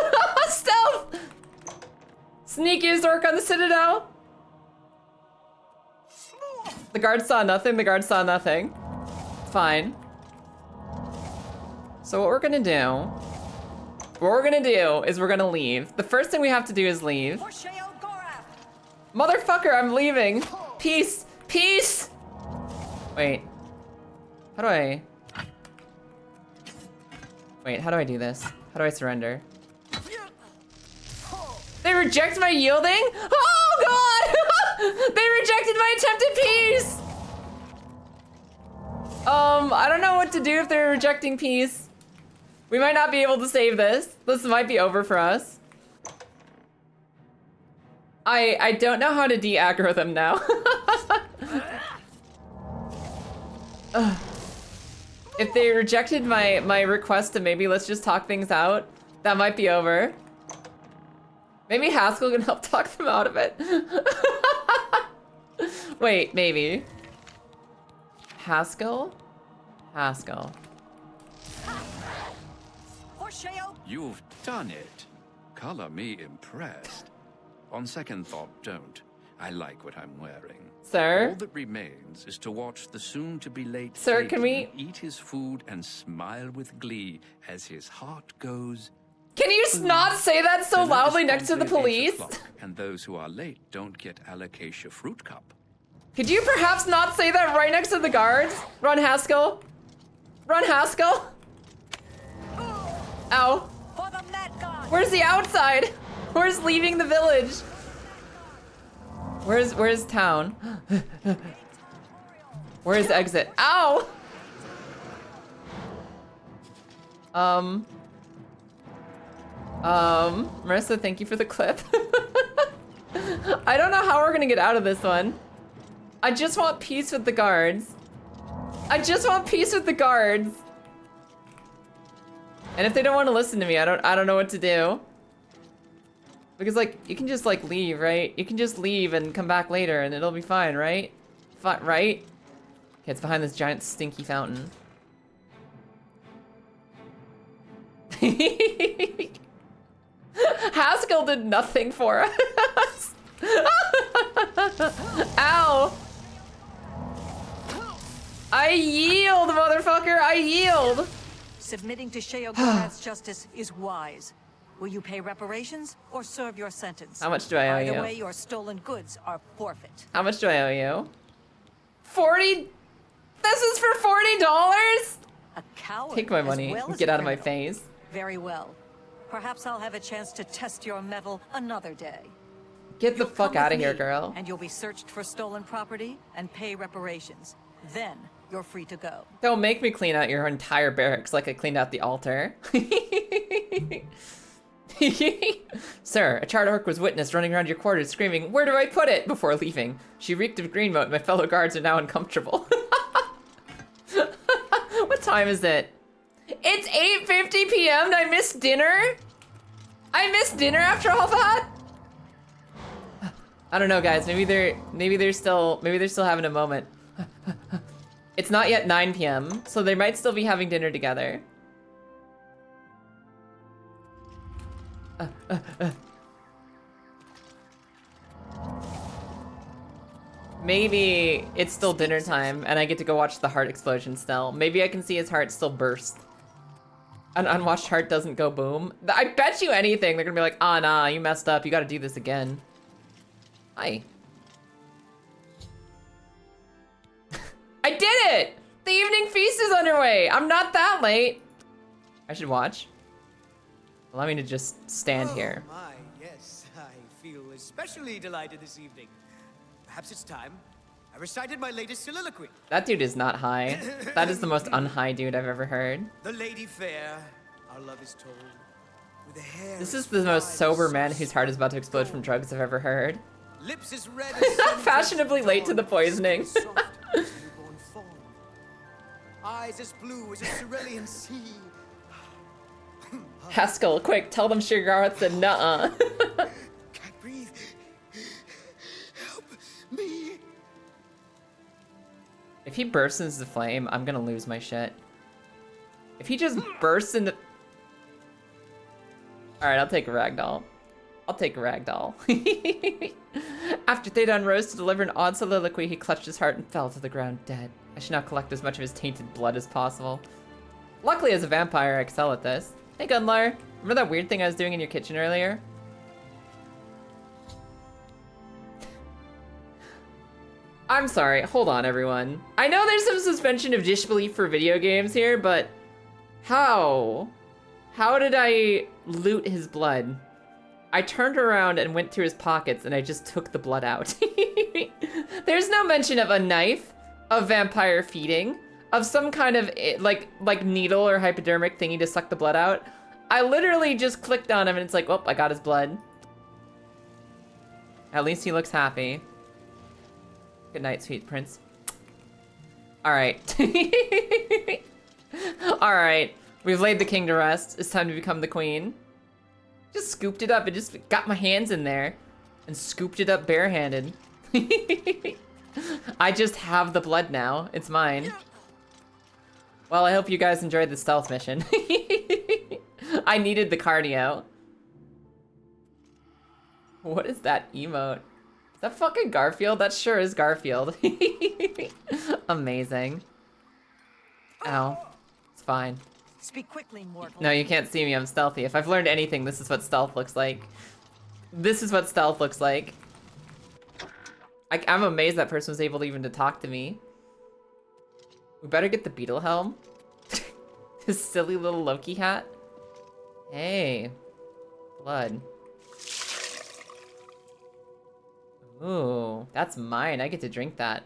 Stealth! Sneakiest orc on the Citadel. The guards saw nothing, the guards saw nothing. Fine. So what we're gonna do is we're gonna leave. The first thing we have to do is leave. Motherfucker, I'm leaving. Peace, peace. Wait, how do I do this? How do I surrender? They reject my yielding? Oh God! They rejected my attempted peace! I don't know what to do if they're rejecting peace. We might not be able to save this. This might be over for us. I don't know how to de-aggro them now. If they rejected my request to maybe let's just talk things out, that might be over. Maybe Haskill can help talk them out of it. Wait, maybe. Haskill? Haskill. You've done it. Color me impressed. On second thought, don't. I like what I'm wearing. Sir? All that remains is to watch the soon-to-be-late Sir, can we eat his food and smile with glee as his heart goes. Can you not say that so loudly next to the police? And those who are late don't get alocasia fruit cup. Could you perhaps not say that right next to the guards? Run, Haskill. Run, Haskill. Ow. Where's the outside? Where's leaving the village? Where's town? Where's exit? Ow! Marissa, thank you for the clip. I don't know how we're gonna get out of this one. I just want peace with the guards. I just want peace with the guards. And if they don't want to listen to me, I don't know what to do. Because like, you can just like leave, right? You can just leave and come back later and it'll be fine, right? Right? Okay, it's behind this giant stinky fountain. Haskill did nothing for us. Ow! I yield, motherfucker! I yield! Submitting to Sheogorath's justice is wise. Will you pay reparations or serve your sentence? How much do I owe you? Either way, your stolen goods are forfeit. How much do I owe you? 40? This is for $40? A coward. Take my money and get out of my face. Very well. Perhaps I'll have a chance to test your mettle another day. Get the fuck out of here, girl. And you'll be searched for stolen property and pay reparations. Then you're free to go. Don't make me clean out your entire barracks like I cleaned out the altar. Sir, a charred orc was witnessed running around your quarters screaming, "Where do I put it?" before leaving. She reeked of green moat and my fellow guards are now uncomfortable. What time is it? It's 8:50 p.m. and I missed dinner? I missed dinner after all that? I don't know, guys. Maybe they're still having a moment. It's not yet 9 p.m., so they might still be having dinner together. Maybe it's still dinner time and I get to go watch the heart explosion still. Maybe I can see his heart still burst. An unwashed heart doesn't go boom. I bet you anything they're gonna be like, ah, nah, you messed up. You gotta do this again. Hi. I did it! The evening feast is underway. I'm not that late. I should watch. Allow me to just stand here. Oh my, yes. I feel especially delighted this evening. Perhaps it's time I recited my latest soliloquy. That dude is not high. That is the most unhigh dude I've ever heard. The lady fair, our love is told. With a hair This is the most sober man whose heart is about to explode from drugs I've ever heard. lips as red as Fashionably late to the poisoning. soft as newborn fawn. Eyes as blue as a cerulean sea. Haskill, quick, tell them Shigarth said nuh-uh. Can't breathe. Help me. If he bursts into the flame, I'm gonna lose my shit. If he just bursts into... Alright, I'll take a ragdoll. I'll take a ragdoll. After Thedan rose to deliver an odd soliloquy, he clutched his heart and fell to the ground dead. I should now collect as much of his tainted blood as possible. Luckily, as a vampire, I excel at this. Hey, Gunlar. Remember that weird thing I was doing in your kitchen earlier? I'm sorry. Hold on, everyone. I know there's some suspension of disbelief for video games here, but how? How did I loot his blood? I turned around and went through his pockets and I just took the blood out. There's no mention of a knife, of vampire feeding, of some kind of like needle or hypodermic thingy to suck the blood out. I literally just clicked on him and it's like, oh, I got his blood. At least he looks happy. Good night, sweet prince. All right. All right. We've laid the king to rest. It's time to become the queen. Just scooped it up. It just got my hands in there and scooped it up barehanded. I just have the blood now. It's mine. Well, I hope you guys enjoyed the stealth mission. I needed the cardio. What is that emote? Is that fucking Garfield? That sure is Garfield. Amazing. Ow. It's fine. Speak quickly, mortal. No, you can't see me. I'm stealthy. If I've learned anything, this is what stealth looks like. This is what stealth looks like. I'm amazed that person was able to even to talk to me. We better get the beetle helm. His silly little Loki hat. Hey. Blood. Ooh, that's mine. I get to drink that.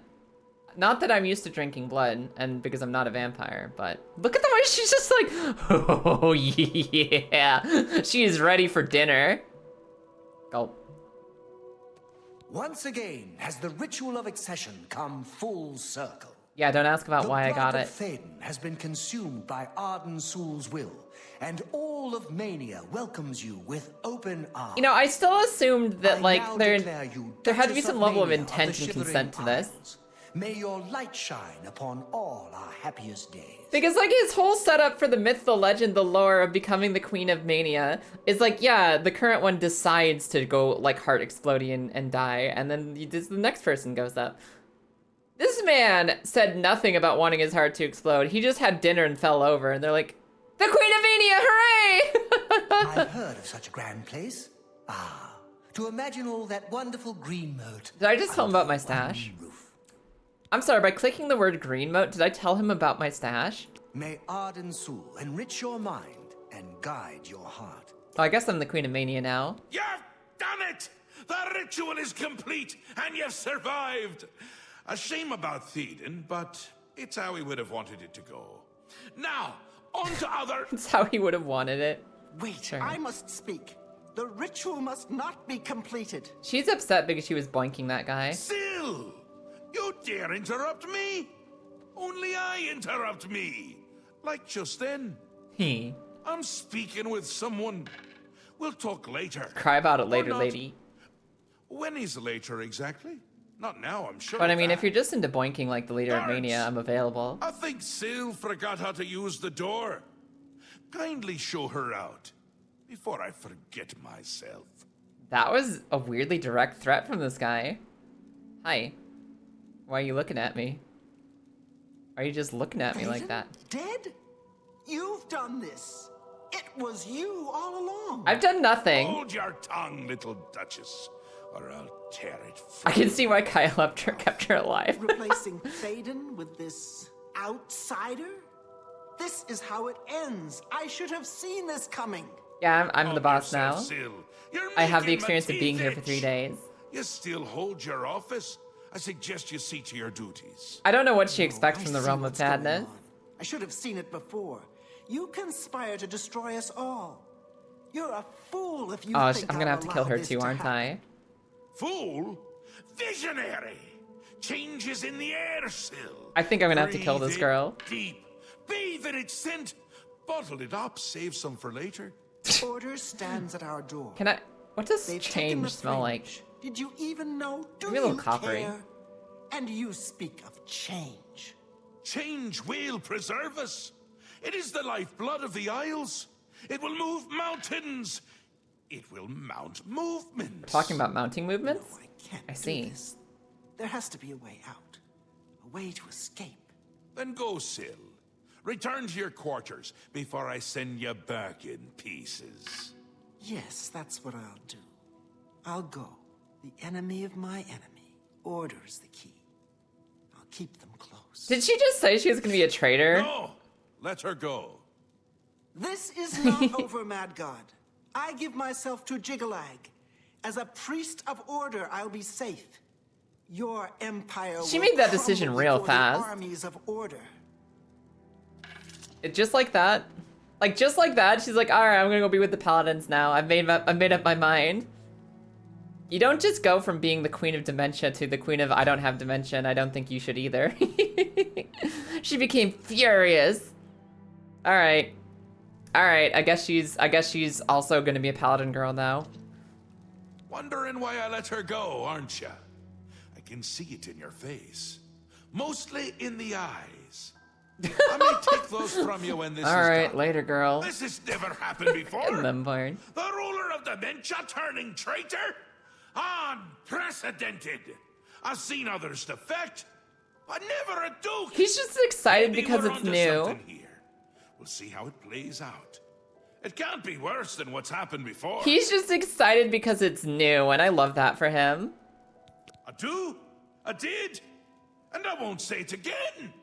Not that I'm used to drinking blood, and because I'm not a vampire, but look at the way she's just like, oh yeah. She is ready for dinner. Gulp. Once again has the ritual of accession come full circle. Yeah, don't ask about why I got The it. blood of Theoden has been consumed by Arden Sul's will, and all of Mania welcomes you with open arms. You know, I still assumed that, I like, now there declare you had to be Duchess some of level of Mania intent the and Shivering consent to this. Isles. May your light shine upon all our happiest days. Because, like, his whole setup for the myth, the legend, the lore of becoming the Queen of Mania is like, yeah, the current one decides to go, like, heart exploding and die, and then the next person goes up. This man said nothing about wanting his heart to explode. He just had dinner and fell over, and they're like, the Queen of Mania, hooray! I've heard of such a grand place. Ah, to imagine all that wonderful green moat. Did I just tell him about my stash? I'm sorry, by clicking the word green moat, did I tell him about my stash? May Arden Sul enrich your mind and guide your heart. Oh, I guess I'm the Queen of Mania now. You've done it! The ritual is complete, and you've survived! A shame about Theoden, but it's how he would have wanted it to go. Now, on to other... That's how he would have wanted it. Wait, Sure. I must speak. The ritual must not be completed. She's upset because she was boinking that guy. Still! You dare interrupt me? Only I interrupt me. Like just then. I'm speaking with someone. We'll talk later. Cry about it Or later, not. lady. When is later exactly? Not now, I'm sure. But I of mean, that. if you're just into boinking like the leader of Guards! Mania, I'm available. I think Syl forgot how to use the door. Kindly show her out before I forget myself. That was a weirdly direct threat from this guy. Hi. Why are you looking at me? Why are you just looking at me like that? Dead? You've done this. was you all along. I've done nothing. Hold your tongue, little Duchess, or I'll tear it I can see why Kyle kept her alive. Replacing Thaden with this outsider? This is how it ends. I should have seen this coming. Yeah, I'm the boss now. Sil. You're I have the making experience my of being teeth here for itch. 3 days. You still hold your office? I suggest you see to your duties. I don't know what she expects I from the see realm of what's going madness. on. I should have seen it before. You conspire to destroy us all. You're a fool if you Oh, think I'm gonna I'll have to kill allow her this too, to aren't I? happen. Fool? Visionary! Changes in the air, Sil. I think I'm gonna have to kill Breathe this it girl. Deep. Bathe in its scent. Bottle it up. Save some for later. Order stands at our door. Can I? What does They've taken the change smell like? fringe. Did you even know? Do Maybe a little you coppery. care? And you speak of change. Change will preserve us. It is the lifeblood of the Isles. It will move mountains. It will mount movements. Talking about mounting movements? No, I can't I do see. this. There has to be a way out. A way to escape. Then go, Sil. Return to your quarters before I send you back in pieces. Yes, that's what I'll do. I'll go. The enemy of my enemy orders the key. I'll keep them close. Did she just say she was gonna be a traitor? No! Let her go. This is not over, Mad God. I give myself to Jigalag. As a priest of order, I'll be safe. Your empire She will made that decision crumble real before the fast. armies of order. Just like that. Like, just like that, she's like, alright, I'm gonna go be with the Paladins now. I've made up my mind. You don't just go from being the Queen of Dementia to the Queen of I don't have dementia, and I don't think you should either. She became furious. Alright. Alright, I guess she's also gonna be a Paladin girl now. Wondering why I let her go, aren't you? I can see it in your face. Mostly in the eyes. I may take those from you when this is Alright, done. later, girl. This has never happened before. Them part. The ruler of dementia turning traitor? Unprecedented. I've seen others defect, but never a duke. He's just excited Maybe because we're it's onto new. something here. We'll see how it plays out. It can't be worse than what's happened before. He's just excited because it's new, and I love that for him. I do, I did, and I won't say it again.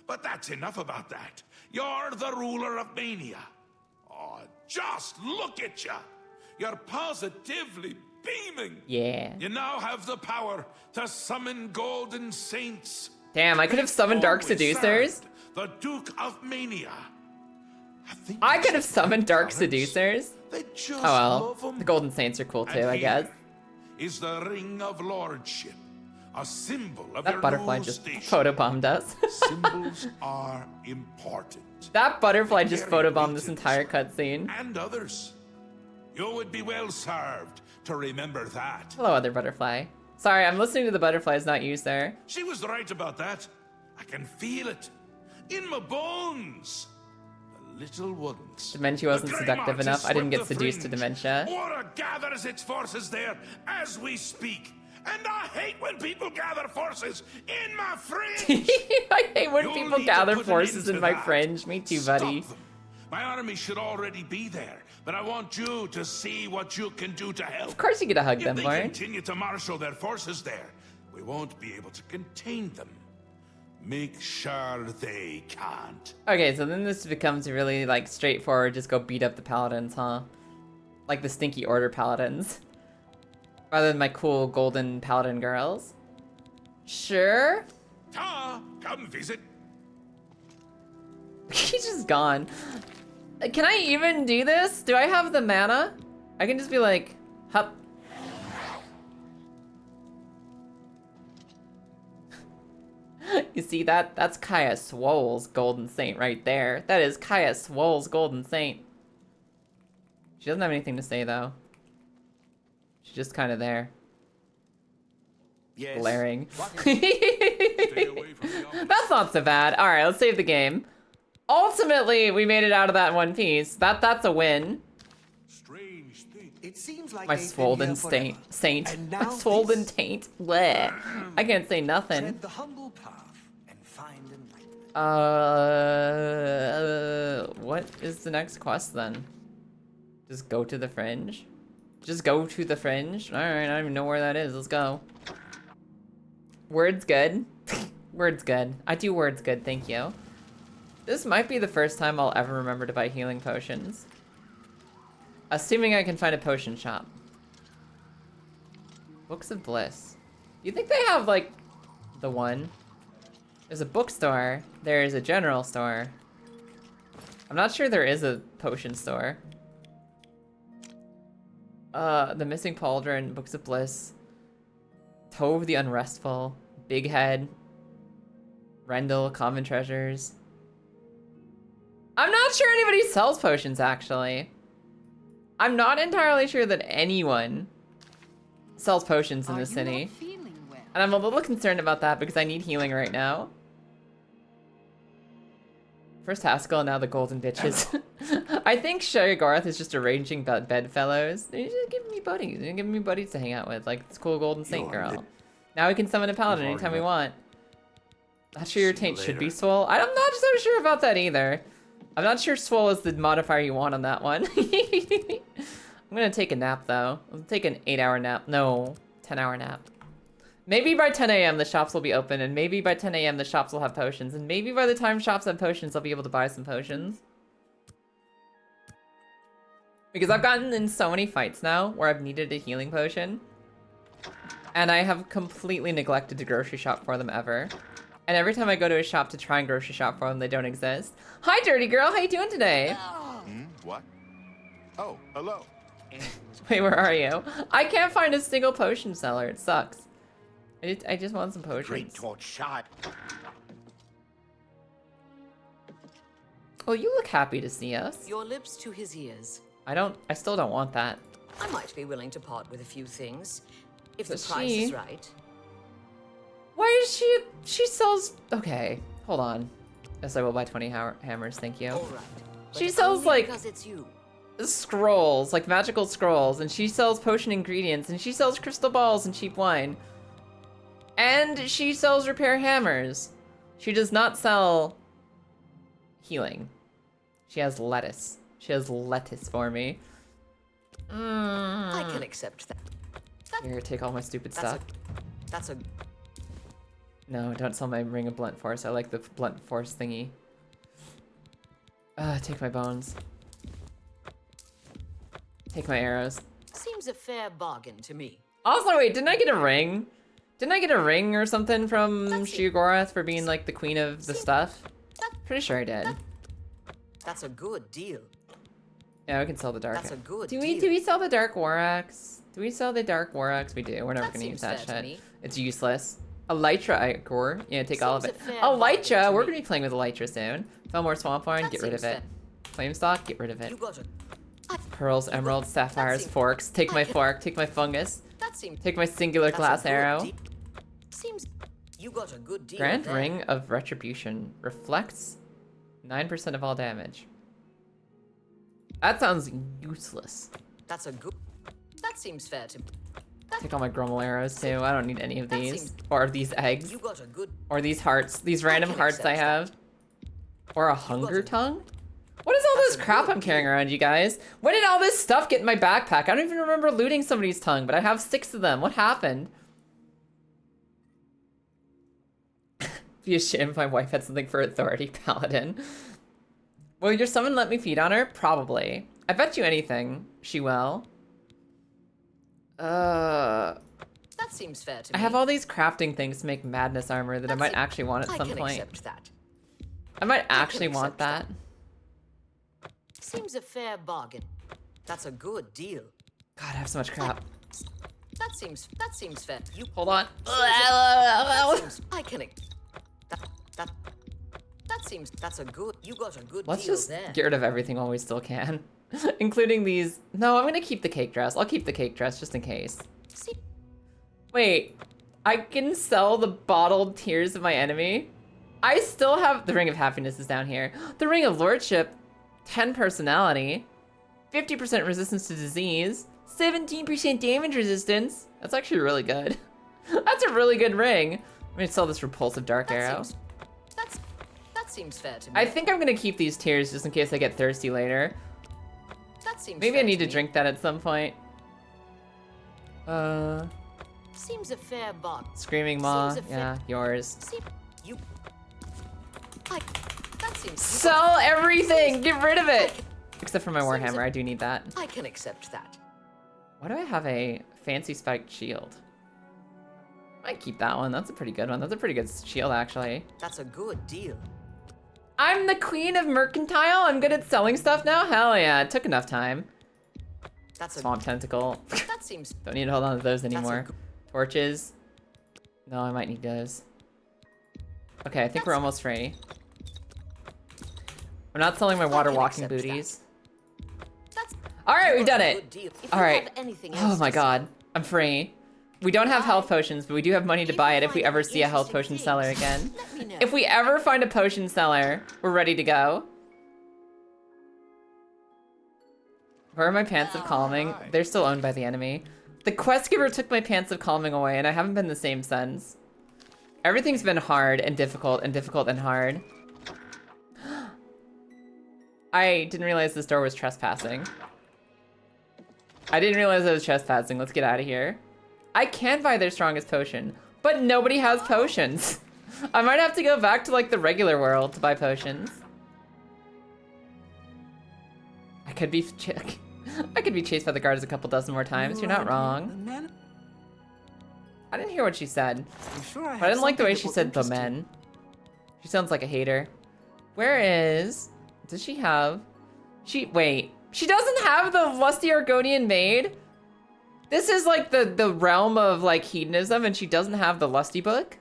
But that's enough about that. You're the ruler of Mania. Oh, just look at you. You're positively beaming. Yeah. You now have the power to summon golden saints. Damn, I could have summoned Dark Always Seducers. served the Duke of Mania. I could have summoned Dark Seducers. They just Oh well. love 'em. The Golden Saints are cool too, And I guess. here is the Ring of Lordship, a symbol of That your butterfly new just station. photobombed us. Symbols are important. That butterfly just Very photobombed this weighted entire cutscene. And others. You would be well served to remember that. Hello, other butterfly. Sorry, I'm listening to the butterflies, not you, sir. She was right about that. I can feel it. In my bones. The little ones. Dementia wasn't The seductive Grey enough. I didn't get Marches seduced to swept the dementia. fringe. Aura gathers its forces there as we speak. And I hate when people gather forces in my fringe. I hate when You'll people need to gather put an forces end in to my that. fringe. Me too, Stop buddy. them. My army should already be there, but I want you to see what you can do to help. Of course you get to hug If them, they Lauren. continue to marshal their forces there, we won't be able to contain them. Make sure they can't. Okay, so then this becomes really, like, straightforward. Just go beat up the paladins, huh? Like the Stinky Order paladins. Rather than my cool golden paladin girls. Sure? Ta, come visit. He's just gone. Can I even do this? Do I have the mana? I can just be like, hup. You see that? That's Kaya Swole's Golden Saint right there. That is Kaya Swole's Golden Saint. She doesn't have anything to say though. She's just kind of there. Yes. Glaring. Stay away from the office. That's not so bad. All right, let's save the game. Ultimately, we made it out of that one piece. That's a win. Strange thing. It seems like My they've been swollen here saint. forever. Saint. And My now swollen this. taint. Bleh. I can't say nothing. Tread the humble path and find enlightenment. What is the next quest then? Just go to the fringe? Just go to the fringe? Alright, I don't even know where that is. Let's go. Word's good. Word's good. I do words good, thank you. This might be the first time I'll ever remember to buy healing potions. Assuming I can find a potion shop. Books of Bliss. You think they have, like, the one? There's a bookstore. There's a general store. I'm not sure there is a potion store. The Missing Pauldron, Books of Bliss, Tove the Unrestful, Big Head, Rendell, Common Treasures. I'm not sure anybody sells potions, actually. I'm not entirely sure that anyone sells potions in the city. And I'm a little concerned about that because I need healing right now. First Haskill, now the Golden Bitches. I think Sheogorath is just arranging bedfellows. They're just giving me buddies. They're giving me buddies to hang out with, like this cool Golden Saint girl. Now we can summon a paladin anytime we want. Not sure your taint should be swole. I'm not so sure about that either. I'm not sure swole is the modifier you want on that one. I'm gonna take a nap though. I'll take an 8-hour nap. No, 10-hour nap. Maybe by 10 a.m. the shops will be open, and maybe by 10 a.m. the shops will have potions, and maybe by the time shops have potions, I'll be able to buy some potions. Because I've gotten in so many fights now where I've needed a healing potion, and I have completely neglected to grocery shop for them ever. And every time I go to a shop to try and grocery shop for them, they don't exist. Hi, dirty girl. How you doing today? What? Oh, hello. Wait, where are you? I can't find a single potion seller. It sucks. I just want some potions. Great torch shot. Well, you look happy to see us. Your lips to his ears. I still don't want that. I might be willing to part with a few things, if But the price is right. Why is she sells... Okay, hold on. Yes, I will buy 20 hammers, thank you. All right. She sells, like, because it's you. scrolls, like magical scrolls, and she sells potion ingredients, and she sells crystal balls and cheap wine. And she sells repair hammers. She does not sell healing. She has lettuce. She has lettuce for me. I can accept that. Here, take all my stupid stuff. That's a... No, don't sell my ring of blunt force. I like the blunt force thingy. Take my bones. Take my arrows. Seems a fair bargain to me. Also, wait, didn't I get a ring? Didn't I get a ring or something from Sheogorath for being like the queen of the stuff? Pretty sure I did. That's a good deal. Yeah, we can sell the dark. That's a good do deal. we sell the dark war axe? Do we sell the dark war axe? We do. We're never gonna use that fair to shit. me. It's useless. Elytra core. Yeah, take all of Seems it. a fair Elytra, bargain to we're me. gonna be playing with Elytra soon. Felmore Swamphorn, That get rid of seems it. Flamestock, get rid of it. You got it. Pearls, emeralds, sapphires, seems- forks. Take my fork, take my fungus. That seems... Take my singular That's a glass good arrow. deal. Seems you got a good deal Grand there. Ring of Retribution. Reflects 9% of all damage. That sounds useless. That's a good... That seems fair to me. Take all my Grummel arrows too. I don't need any of That these. seems- Or these eggs. You got a good... Or these hearts. These random can hearts I accept have. Or a hunger a- tongue? What is all That's this a crap good I'm carrying around, you guys? When did all this stuff get in my backpack? I don't even remember looting somebody's tongue, but I have 6 of them. What happened? Be a shame if my wife had something for Authority Paladin. Will your summon let me feed on her? Probably. I bet you anything. She will. That seems fair to me. I have all these crafting things to make madness armor that I might That's- actually want at I some can point. accept that. I might can actually want accept that. Seems a fair bargain. That's a good deal. God, I have so much crap. That seems fair. You Hold on. that seems, I can that seems that's a good you got a good Let's deal just there. get rid of everything while we still can. Including these. No, I'm gonna keep the cake dress. I'll keep the cake dress just in case. See, Wait, I can sell the bottled tears of my enemy? I still have the Ring of Happiness is down here. The Ring of Lordship, 10 personality, 50% resistance to disease, 17% damage resistance. That's actually really good. That's a really good ring. I'm gonna sell this repulsive dark arrow. that seems fair to me. I think I'm gonna keep these tears just in case I get thirsty later. That seems Maybe I fair need to me. drink that at some point. Seems a fair bargain. Screaming Maw. Seems a fair- Yeah, yours. You. That seems. Sell everything! Get rid of it! Except for my Warhammer, I do need that. I can accept that. Why do I have a fancy spiked shield? I might keep that one. That's a pretty good one. That's a pretty good shield, actually. That's a good deal. I'm the queen of mercantile. I'm good at selling stuff now. Hell yeah, it took enough time. That's a Swamp tentacle. That seems. Don't need to hold on to those anymore. good- Torches. No, I might need those. Okay, I think we're almost free. I'm not selling my water can walking accept booties. That's. All right, we've done a it. good deal. If All you right. have anything Oh else my to god, I'm free. We don't have health potions, but we do have money to If buy you it if we find ever any see a health interesting potion seller things, again. let me know. If we ever find a potion seller, we're ready to go. Where are my pants of calming? They're still owned by the enemy. The quest giver took my pants of calming away, and I haven't been the same since. Everything's been hard and difficult and difficult and hard. I didn't realize this door was trespassing. I didn't realize I was trespassing. Let's get out of here. I can buy their strongest potion, but nobody has potions. I might have to go back to like the regular world to buy potions. I could be chased by the guards a couple dozen more times. You're not wrong. I didn't hear what she said. But I didn't like the way she said the men. She sounds like a hater. Where is... Does she have... Wait. She doesn't have the lusty Argonian maid? This is like the realm of like hedonism and she doesn't have the lusty book?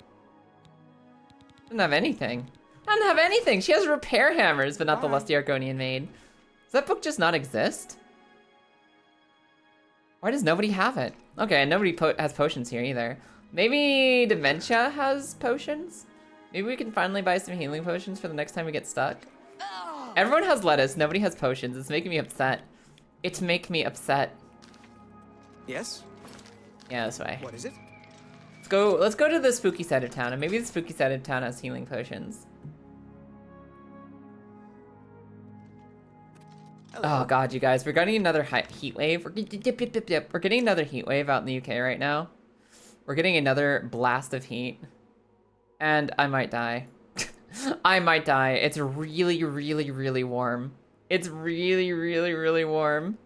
Doesn't have anything. Doesn't have anything. She has repair hammers, but not the lusty Argonian maid. Does that book just not exist? Why does nobody have it? Okay, and nobody has potions here either. Maybe Dementia has potions? Maybe we can finally buy some healing potions for the next time we get stuck. Everyone has lettuce, nobody has potions. It's making me upset. It's making me upset. Yes? Yeah, this way. What is it? Let's go to the spooky side of town, and maybe the spooky side of town has healing potions. Hello. Oh god, you guys, we're getting another heat wave. We're getting another heat wave out in the UK right now. We're getting another blast of heat. And I might die. I might die. It's really, really, really warm. It's really, really, really warm.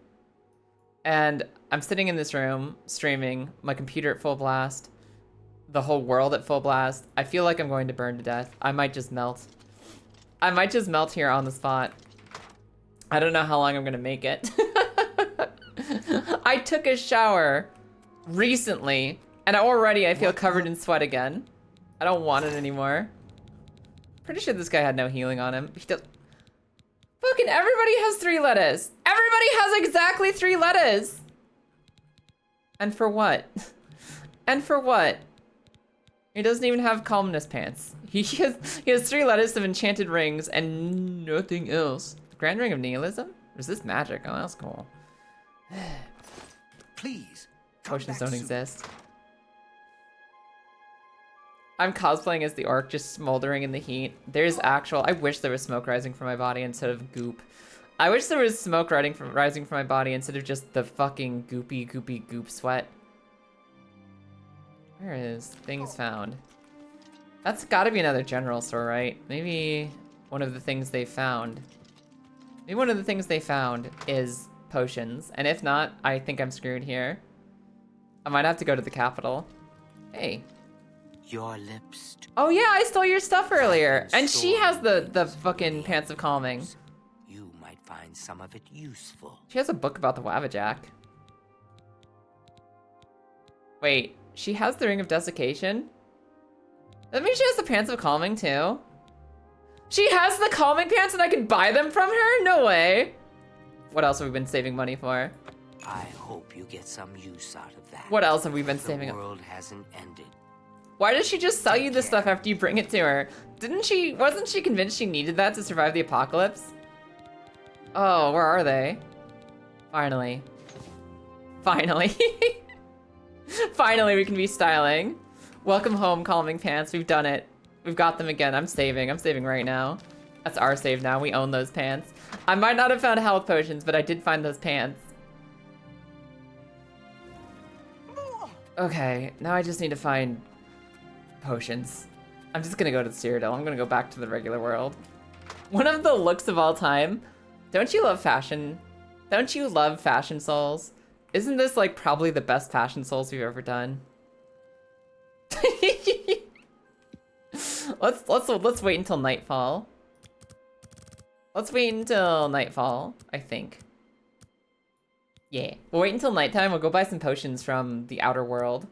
And I'm sitting in this room, streaming, my computer at full blast, the whole world at full blast. I feel like I'm going to burn to death. I might just melt. I might just melt here on the spot. I don't know how long I'm gonna make it. I took a shower recently, and already I feel covered in sweat again. I don't want it anymore. Pretty sure this guy had no healing on him. He does. Fucking everybody has 3 lettuce. Everybody has exactly 3 lettuce. And for what? And for what? He doesn't even have calmness pants. He has 3 lettuce of enchanted rings and nothing else. Grand Ring of Nihilism? Or is this magic? Oh, that's cool. Please. Potions don't exist. I'm cosplaying as the orc, just smoldering in the heat. There's actual... I wish there was smoke rising from my body instead of goop. I wish there was smoke rising from my body instead of just the fucking goopy goop sweat. Where is things found? That's gotta be another general store, right? Maybe one of the things they found. Maybe one of the things they found is potions. And if not, I think I'm screwed here. I might have to go to the capital. Hey. Your lips. Oh yeah, I stole your stuff earlier. And she has the fucking pants of calming. You might find some of it useful. She has a book about the Wabajack. Wait, she has the Ring of Desiccation? That means she has the pants of calming too? She has the calming pants and I can buy them from her? No way. What else have we been saving money for? I hope you get some use out of that. What else have we been saving up? The world hasn't ended. Why does she just sell you this stuff after you bring it to her? Wasn't she convinced she needed that to survive the apocalypse? Oh, where are they? Finally. Finally. Finally, we can be styling. Welcome home, calming pants. We've done it. We've got them again. I'm saving right now. That's our save now. We own those pants. I might not have found health potions, but I did find those pants. Okay, now I just need to find potions. I'm just gonna go to the Cyrodiil. I'm gonna go back to the regular world. One of the looks of all time. Don't you love fashion? Don't you love fashion souls? Isn't this like probably the best fashion souls we've ever done? Let's wait until nightfall. Let's wait until nightfall, I think. Yeah, we'll wait until nighttime. We'll go buy some potions from the outer world.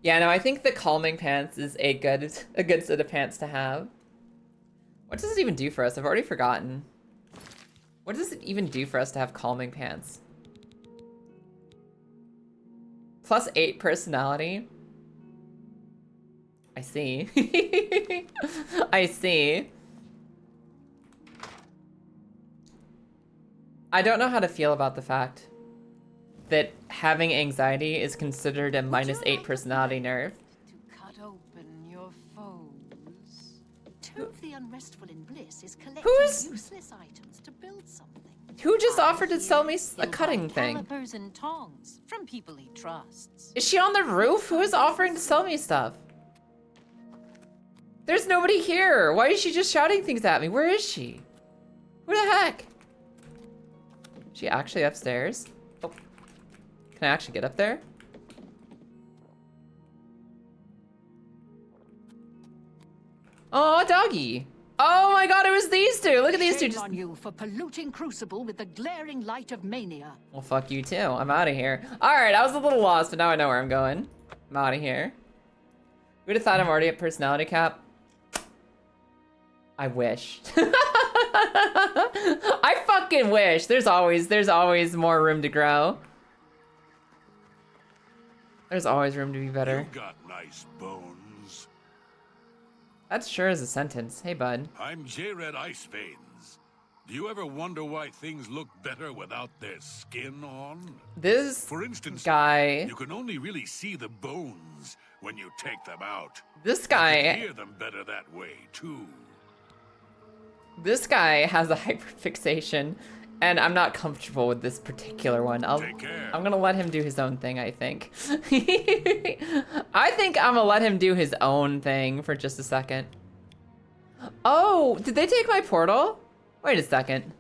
Yeah, no, I think the calming pants is a good set of pants to have. What does it even do for us? I've already forgotten. What does it even do for us to have calming pants? +8 personality. I see. I see. I don't know how to feel about the fact that having anxiety is considered a -8 personality nerf. To cut open your foes. Two of the unrestful in bliss is collecting useless items to build something. Who just offered to sell me a cutting thing? Calipers and tongs from people he trusts. Is she on the roof? Who is offering to sell me stuff? There's nobody here. Why is she just shouting things at me? Where is she? Who the heck? Is she actually upstairs? Oh. Can I actually get up there? Oh, doggy. Oh my god, it was these two. Look at these two. Shame on you for polluting Crucible with the glaring light of mania. Well, fuck you too. I'm out of here. All right, I was a little lost, but now I know where I'm going. I'm out of here. Who'd have thought I'm already at personality cap? I wish. I fucking wish. There's always more room to grow. There's always room to be better. You got nice bones. That sure is a sentence. Hey, bud. I'm J-Red Iceveins. Do you ever wonder why things look better without their skin on? This For instance, guy. You can only really see the bones when you take them out. This guy. You can hear them better that way too. This guy has a hyperfixation, and I'm not comfortable with this particular one. I'm gonna let him do his own thing, I think. I think I'm gonna let him do his own thing for just a second. Oh, did they take my portal? Wait a second.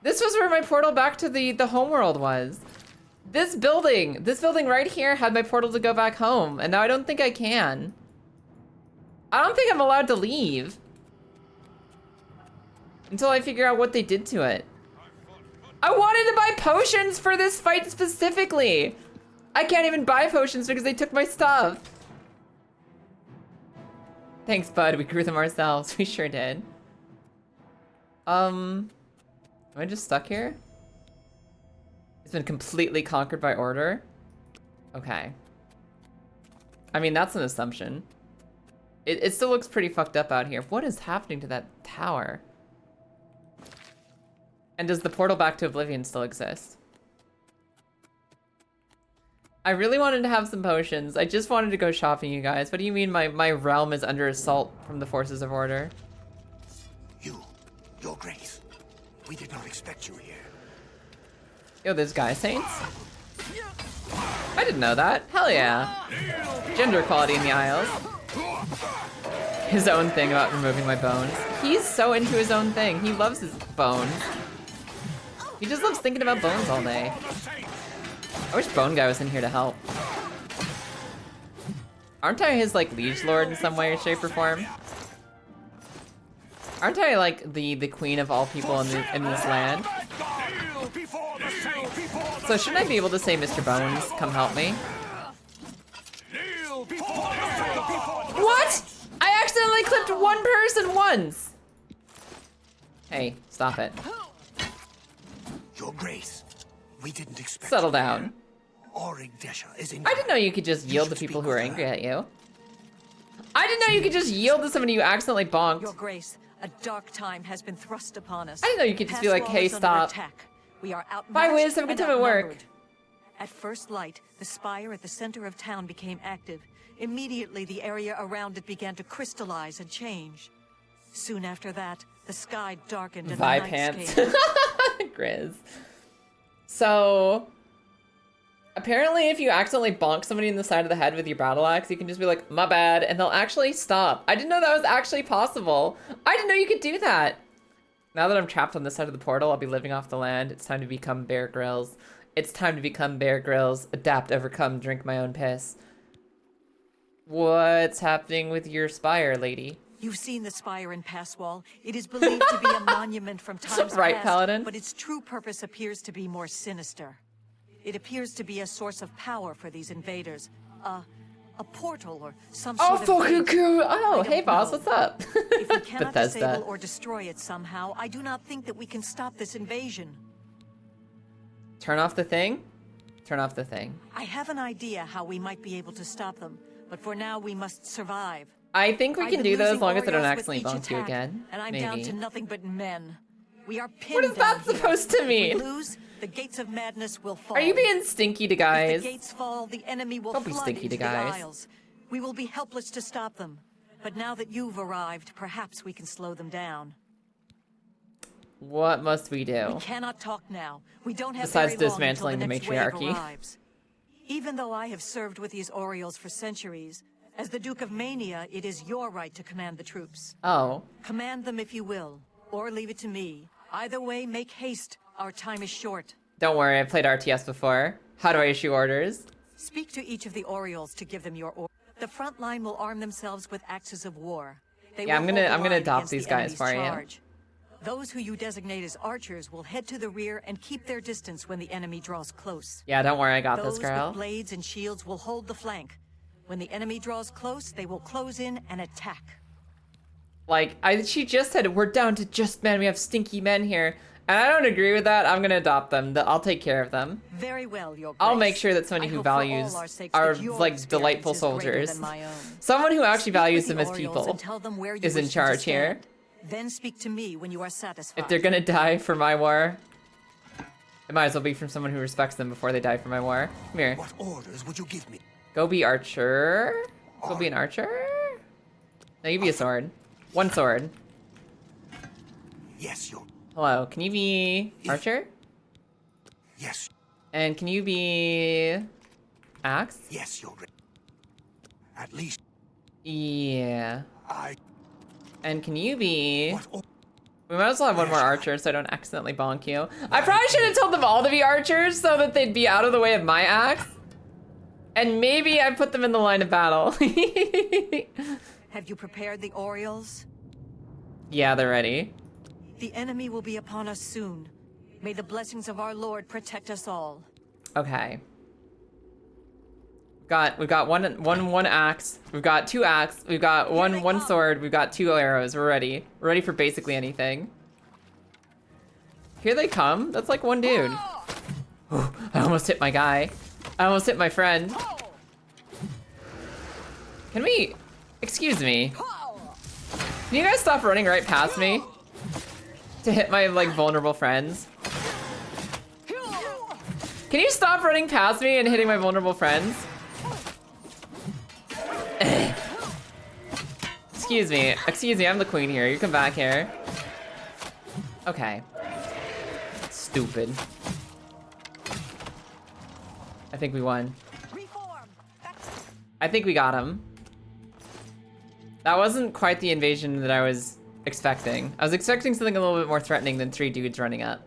This was where my portal back to the homeworld was. This building right here had my portal to go back home, and now I don't think I can. I don't think I'm allowed to leave. Until I figure out what they did to it. I wanted to buy potions for this fight specifically. I can't even buy potions because they took my stuff. Thanks, bud. We grew them ourselves. We sure did. Am I just stuck here? It's been completely conquered by order. Okay. I mean, that's an assumption. It still looks pretty fucked up out here. What is happening to that tower? And does the portal back to Oblivion still exist? I really wanted to have some potions. I just wanted to go shopping, you guys. What do you mean my realm is under assault from the forces of order? Your Grace. We did not expect you here. Yo, there's Guy Saints? I didn't know that. Hell yeah. Gender equality in the Isles. His own thing about removing my bones. He's so into his own thing. He loves his bones. He just loves thinking about bones all day. I wish Bone Guy was in here to help. Aren't I his, like, liege lord in some way, shape, or form? Aren't I, like, the queen of all people in this land? So shouldn't I be able to say, Mr. Bones, come help me? What? I accidentally clipped one person once! Hey, stop it. Your Grace, we didn't expect. Settle down. Is in I didn't know you could just yield to people who are angry at you. I didn't know you could just yield to somebody you accidentally bonked. Your Grace, a dark time has been thrust upon us. I didn't know you could just be like, hey, stop. We are Bye, Wiz. Have a good time at work. At first light, the spire at the center of town became active. Immediately, the area around it began to crystallize and change. Soon after that, the sky darkened and the night pants. came. Grizz. So, apparently if you accidentally bonk somebody in the side of the head with your battle axe, you can just be like, my bad, and they'll actually stop. I didn't know that was actually possible. I didn't know you could do that. Now that I'm trapped on this side of the portal, I'll be living off the land. It's time to become Bear Grylls. It's time to become Bear Grylls. Adapt, overcome, drink my own piss. What's happening with your spire, lady? You've seen the spire in Passwall. It is believed to be a monument from times Right, past, Paladin? but its true purpose appears to be more sinister. It appears to be a source of power for these invaders. A portal or some sort of fucking gate. cool. I Oh, don't hey boss, know. what's up? If we cannot Bethesda. disable or destroy it somehow, I do not think that we can stop this invasion. Turn off the thing? Turn off the thing. I have an idea how we might be able to stop them, but for now we must survive. I think we I've can been do that as losing long as I don't Orioles with accidentally each bonk you attack, again. And I'm Maybe. down to nothing but men. We are pinned What is that down here. supposed to mean? If we lose, the gates of madness will fall. Are you being stinky to If guys? the gates fall, the enemy will Don't be flood stinky into to the guys. Isles. We will be helpless to stop them. But now that you've arrived, perhaps we can slow them down. What must we do? We cannot talk now. We don't have Besides very long until dismantling the the next wave matriarchy. arrives. Even though I have served with these Orioles for centuries, as the Duke of Mania, it is your right to command the troops. Oh. Command them if you will, or leave it to me. Either way, make haste. Our time is short. Don't worry, I've played RTS before. How do I issue orders? Speak to each of the Orioles to give them your order. The front line will arm themselves with axes of war. They Yeah, will I'm hold the gonna line adopt against these the guys enemy's for you. charge. Those who you designate as archers will head to the rear and keep their distance when the enemy draws close. Yeah, don't worry, I got this, Those girl. with blades and shields will hold the flank. When the enemy draws close, they will close in and attack. Like, she just said, we're down to just men. We have stinky men here. And I don't agree with that. I'm gonna adopt them. I'll take care of them. Very well, Your Grace. I'll make sure that somebody I who hope for all values our sakes are that your like experience delightful is greater soldiers. than my own. Someone who actually Speak values with them the as Orioles people and tell them where you is in wish them to charge here. stand. Then speak to me when you are satisfied. If they're gonna die for my war, it might as well be from someone who respects them before they die for my war. Come here. What orders would you give me? Go be archer. Go be an archer. No, you be a sword. One sword. Yes, Your. Hello, can you be archer? Yes. And can you be axe? Yes, Your Grace. At least. Yeah. I. And can you be... We might as well have one more archer so I don't accidentally bonk you. I probably should have told them all to be archers so that they'd be out of the way of my axe. And maybe I put them in the line of battle. Have you prepared the Orioles? Yeah, they're ready. The enemy will be upon us soon. May the blessings of our Lord protect us all. Okay. We've got one axe. We've got two axe. We've got one sword. We've got two arrows. We're ready. We're ready for basically anything. Here they come. That's like one dude. Ooh, I almost hit my guy. I almost hit my friend. Can we... Excuse me. Can you guys stop running right past me? To hit my, like, vulnerable friends? Can you stop running past me and hitting my vulnerable friends? Excuse me, I'm the queen here. You come back here. Okay. Stupid. I think we won. I think we got him. That wasn't quite the invasion that I was expecting. I was expecting something a little bit more threatening than 3 dudes running up.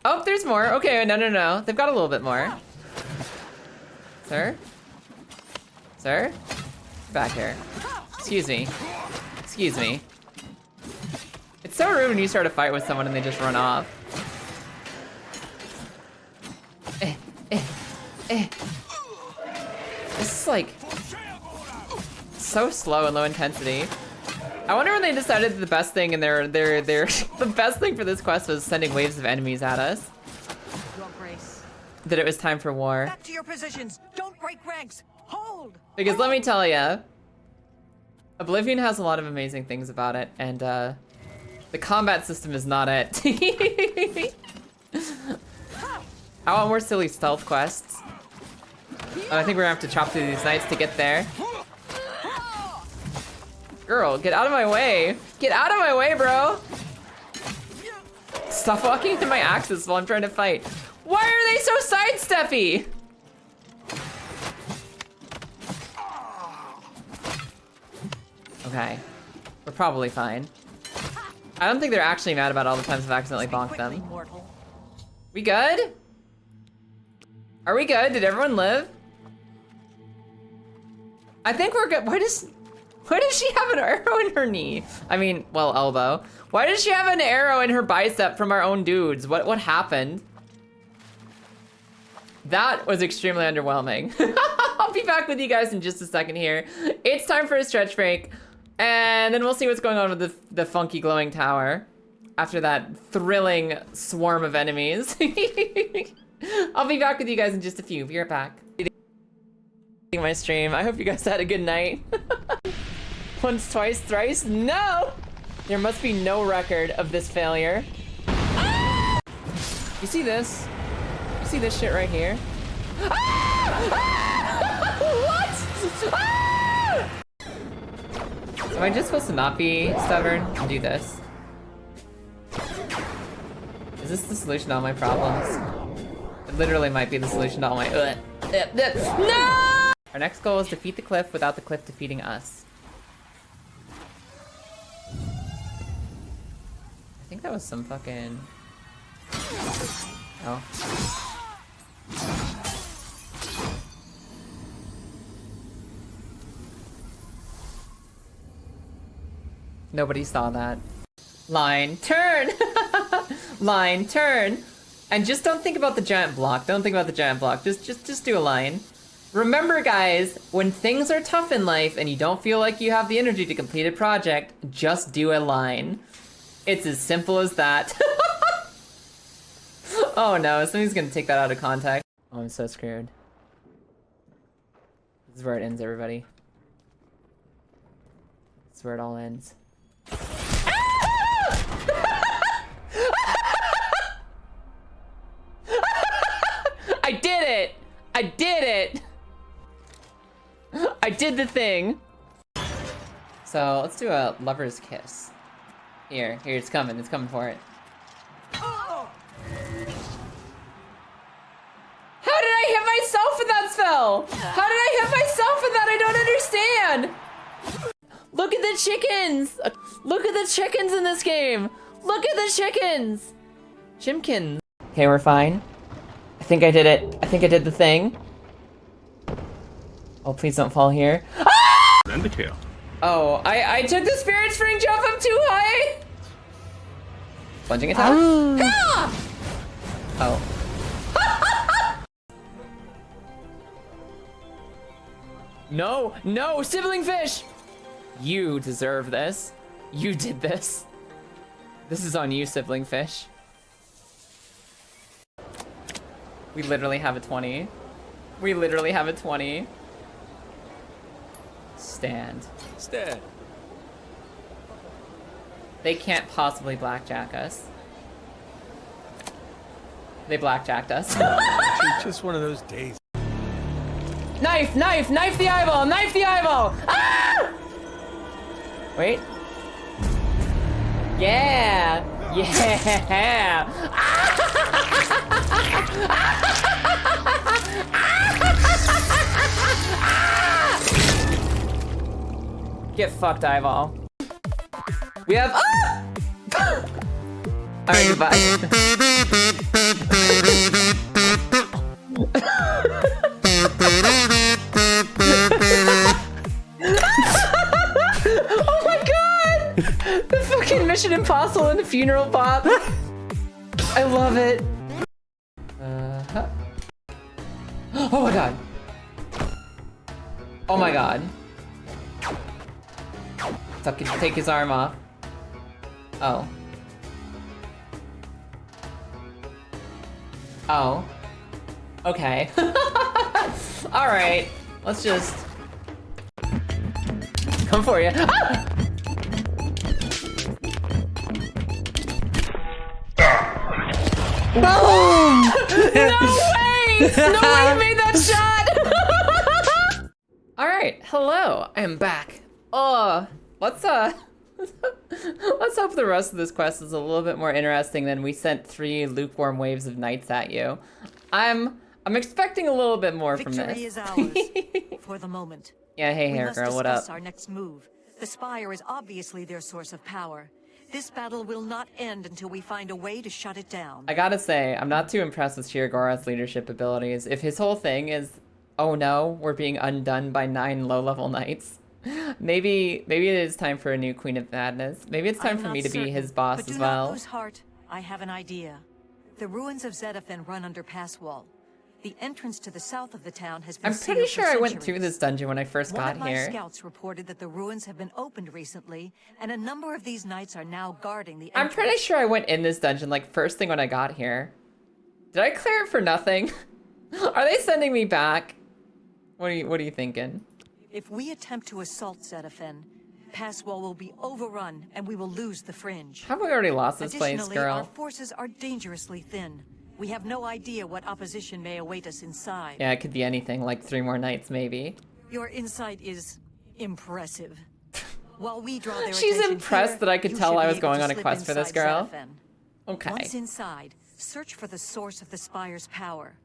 Oh, there's more. Okay, no. They've got a little bit more. Sir? Sir? Back here. Excuse me. It's so rude when you start a fight with someone and they just run off. This is like so slow and low intensity. I wonder when they decided that the best thing in their the best thing for this quest was sending waves of enemies at us. Your Grace. That it was time for war. Back to your positions. Don't break ranks. Hold. Because let me tell ya, Oblivion has a lot of amazing things about it, and the combat system is not it. I want more silly stealth quests. Oh, I think we're gonna have to chop through these knights to get there. Girl, get out of my way. Get out of my way, bro. Stop walking into my axes while I'm trying to fight. Why are they so sidesteppy? Okay, we're probably fine. I don't think they're actually mad about all the times I've accidentally bonked them. We good? Are we good? Did everyone live? I think we're good. Why does she have an arrow in her knee? I mean, well, elbow. Why does she have an arrow in her bicep from our own dudes? What happened? That was extremely underwhelming. I'll be back with you guys in just a second here. It's time for a stretch break. And then we'll see what's going on with the funky glowing tower after that thrilling swarm of enemies. I'll be back with you guys in just a few. Be right back. My stream. I hope you guys had a good night. Once, twice, thrice. No! There must be no record of this failure. Ah! You see this? You see this shit right here? Ah! Ah! What? Ah! Am I just supposed to not be stubborn and do this? Is this the solution to all my problems? It literally might be the solution to all my No! Our next goal is defeat the cliff without the cliff defeating us. I think that was some fucking... Oh. Nobody saw that. Line, turn! Line, turn! And just don't think about the giant block. Don't think about the giant block. Just do a line. Remember, guys, when things are tough in life and you don't feel like you have the energy to complete a project, just do a line. It's as simple as that. Oh no, somebody's gonna take that out of context. Oh, I'm so scared. This is where it ends, everybody. This is where it all ends. I did it! I did it! I did the thing! So, let's do a lover's kiss. Here, it's coming for it. How did I hit myself with that spell? How did I hit myself with that? I don't understand! Look at the chickens! Look at the chickens in this game! Look at the chickens! Chimkins. Okay, we're fine. I think I did it. I think I did the thing. Oh, please don't fall here. Ah! Then the kill. Oh, I took the spirit spring jump up too high! Plunging attack? Oh. No, no, sibling fish! You deserve this. You did this. This is on you, sibling fish. We literally have a 20. We literally have a 20. Stand. Stand. They can't possibly blackjack us. They blackjacked us. It's just one of those days. Knife! Knife! Knife the eyeball! Knife the eyeball! Ah! Wait. Yeah! Yeah! Get fucked, eyeball. We have. Ah! Alright, goodbye. Oh my god! The fucking Mission Impossible and the funeral pop. I love it. Oh my god. Oh my god. Fucking take his arm off. Oh. Oh. Okay. Alright. Let's just... come for you. Ah! Boom! No way! No way you made that shot! Alright, hello, I am back. Let's hope the rest of this quest is a little bit more interesting than we sent 3 lukewarm waves of knights at you. I'm expecting a little bit more from this. Victory is ours for the moment. Yeah, hey hair girl, what up? We must discuss our next move. The Spire is obviously their source of power. This battle will not end until we find a way to shut it down. I gotta say, I'm not too impressed with Shirgorath's leadership abilities. If his whole thing is, oh no, we're being undone by 9 low-level knights, maybe it is time for a new Queen of Madness. Maybe it's time for me to be his boss as well. But do not lose heart. I have an idea. The ruins of Zedaphin run under pass wall. The entrance to the south of the town has been I'm pretty sealed sure for I went centuries. through this dungeon when I first got One of my here. scouts reported that the ruins have been opened recently, and a number of these knights are now guarding the I'm entrance. pretty sure I went in this dungeon like first thing when I got here. Did I clear it for nothing? Are they sending me back? What are you thinking? If we attempt to assault Zedaphin, pass wall will be overrun, and we will lose the fringe. Have we already lost this place, Additionally, girl? our forces are dangerously thin. We have no idea what opposition may await us inside. Yeah, it could be anything, like 3 more nights maybe. Your insight is impressive. While we draw their She's attention impressed here, that I could you tell should I be was able going to on a slip quest for this inside girl. Zedaphin. Okay. Once inside, search for the source of the Spire's power.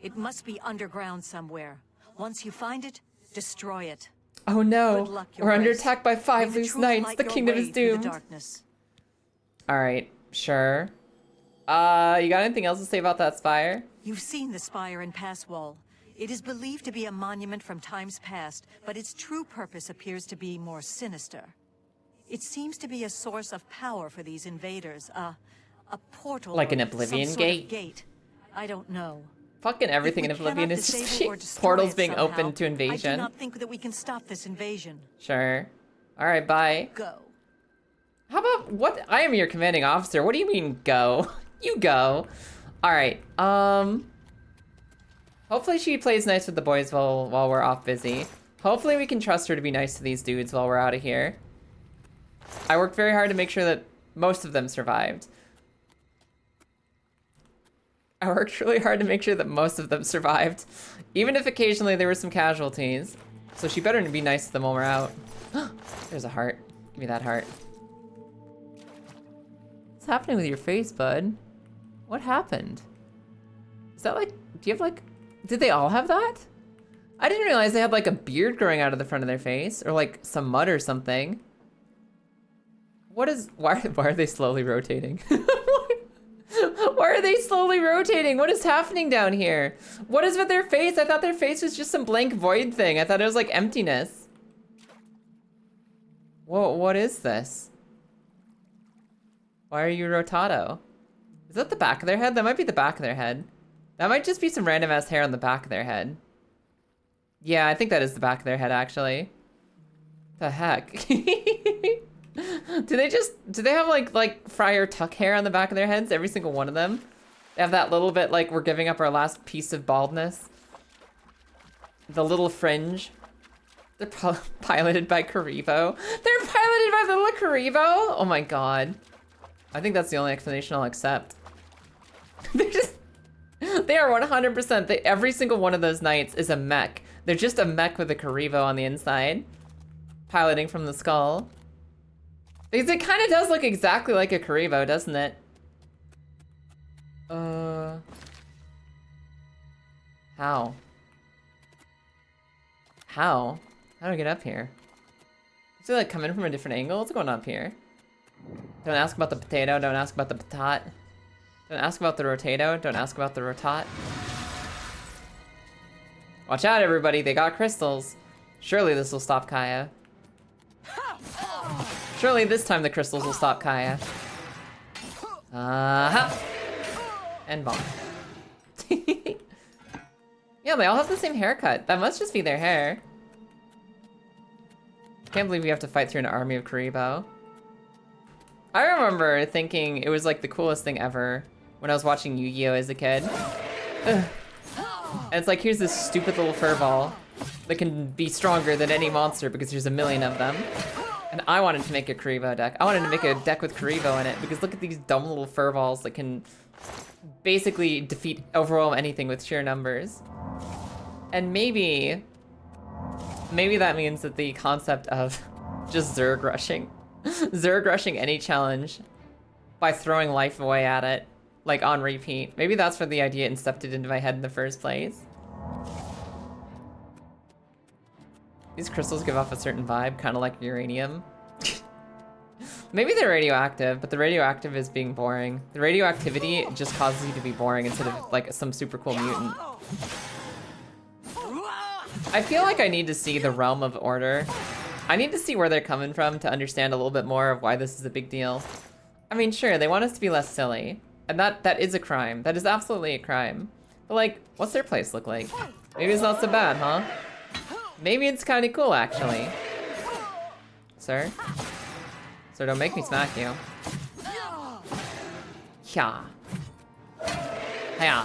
It must be underground somewhere. Once you find it, destroy it. Oh no, Good luck, your we're under race. attack by 5 May the loose truth knights. light The your kingdom way is through the doomed. darkness. Alright, sure. You got anything else to say about that spire? You've seen the spire in Passwall. It is believed to be a monument from times past, but its true purpose appears to be more sinister. It seems to be a source of power for these invaders, a portal, Like an or Oblivion some sort gate? of gate. I don't know. Fucking everything in If we Oblivion cannot is disable or destroy portals it being somehow, opened to I do invasion. not think that we can stop this invasion. Sure. Alright, bye. Go. How about what? I am your commanding officer. What do you mean go? You go. Alright, hopefully she plays nice with the boys while we're off busy. Hopefully we can trust her to be nice to these dudes while we're out of here. I worked very hard to make sure that most of them survived. I worked really hard to make sure that most of them survived. Even if occasionally there were some casualties. So she better be nice to them while we're out. There's a heart. Give me that heart. What's happening with your face, bud? What happened? Is that like, do you have like, did they all have that? I didn't realize they had like a beard growing out of the front of their face or like some mud or something. What is, why are they slowly rotating? Why are they slowly rotating? What is happening down here? What is with their face? I thought their face was just some blank void thing. I thought it was like emptiness. Whoa, what is this? Why are you rotato? Is that the back of their head? That might be the back of their head. That might just be some random ass hair on the back of their head. Yeah, I think that is the back of their head actually. The heck? Do they have like Friar Tuck hair on the back of their heads? Every single one of them? They have that little bit like we're giving up our last piece of baldness. The little fringe. They're piloted by Karibo. They're piloted by the little Karibo? Oh my god. I think that's the only explanation I'll accept. They are 100%, every single one of those knights is a mech. They're just a mech with a Karibo on the inside. Piloting from the skull. Because it kind of does look exactly like a Karibo, doesn't it? How? How? How do I get up here? Is it like coming from a different angle? What's going on up here? Don't ask about the potato, don't ask about the patat. Don't ask about the rotato, don't ask about the rotat. Watch out everybody, they got crystals. Surely this will stop Kaya. Surely this time the crystals will stop Kaya. And bomb. Yeah, they all have the same haircut. That must just be their hair. Can't believe we have to fight through an army of Karibo. I remember thinking it was like the coolest thing ever when I was watching Yu-Gi-Oh! As a kid. Ugh. And it's like, here's this stupid little furball that can be stronger than any monster because there's a million of them. And I wanted to make a Karibo deck. I wanted to make a deck with Karibo in it because look at these dumb little furballs that can basically overwhelm anything with sheer numbers. And maybe that means that the concept of just Zerg rushing any challenge by throwing life away at it, like on repeat. Maybe that's where the idea incepted into my head in the first place. These crystals give off a certain vibe, kind of like uranium. Maybe they're radioactive, but the radioactive is being boring. The radioactivity just causes you to be boring instead of like some super cool mutant. I feel like I need to see the realm of order. I need to see where they're coming from to understand a little bit more of why this is a big deal. I mean, sure, they want us to be less silly. And that is a crime. That is absolutely a crime. But like, what's their place look like? Maybe it's not so bad, huh? Maybe it's kind of cool, actually. Sir? Sir, don't make me smack you. Yeah. Yeah.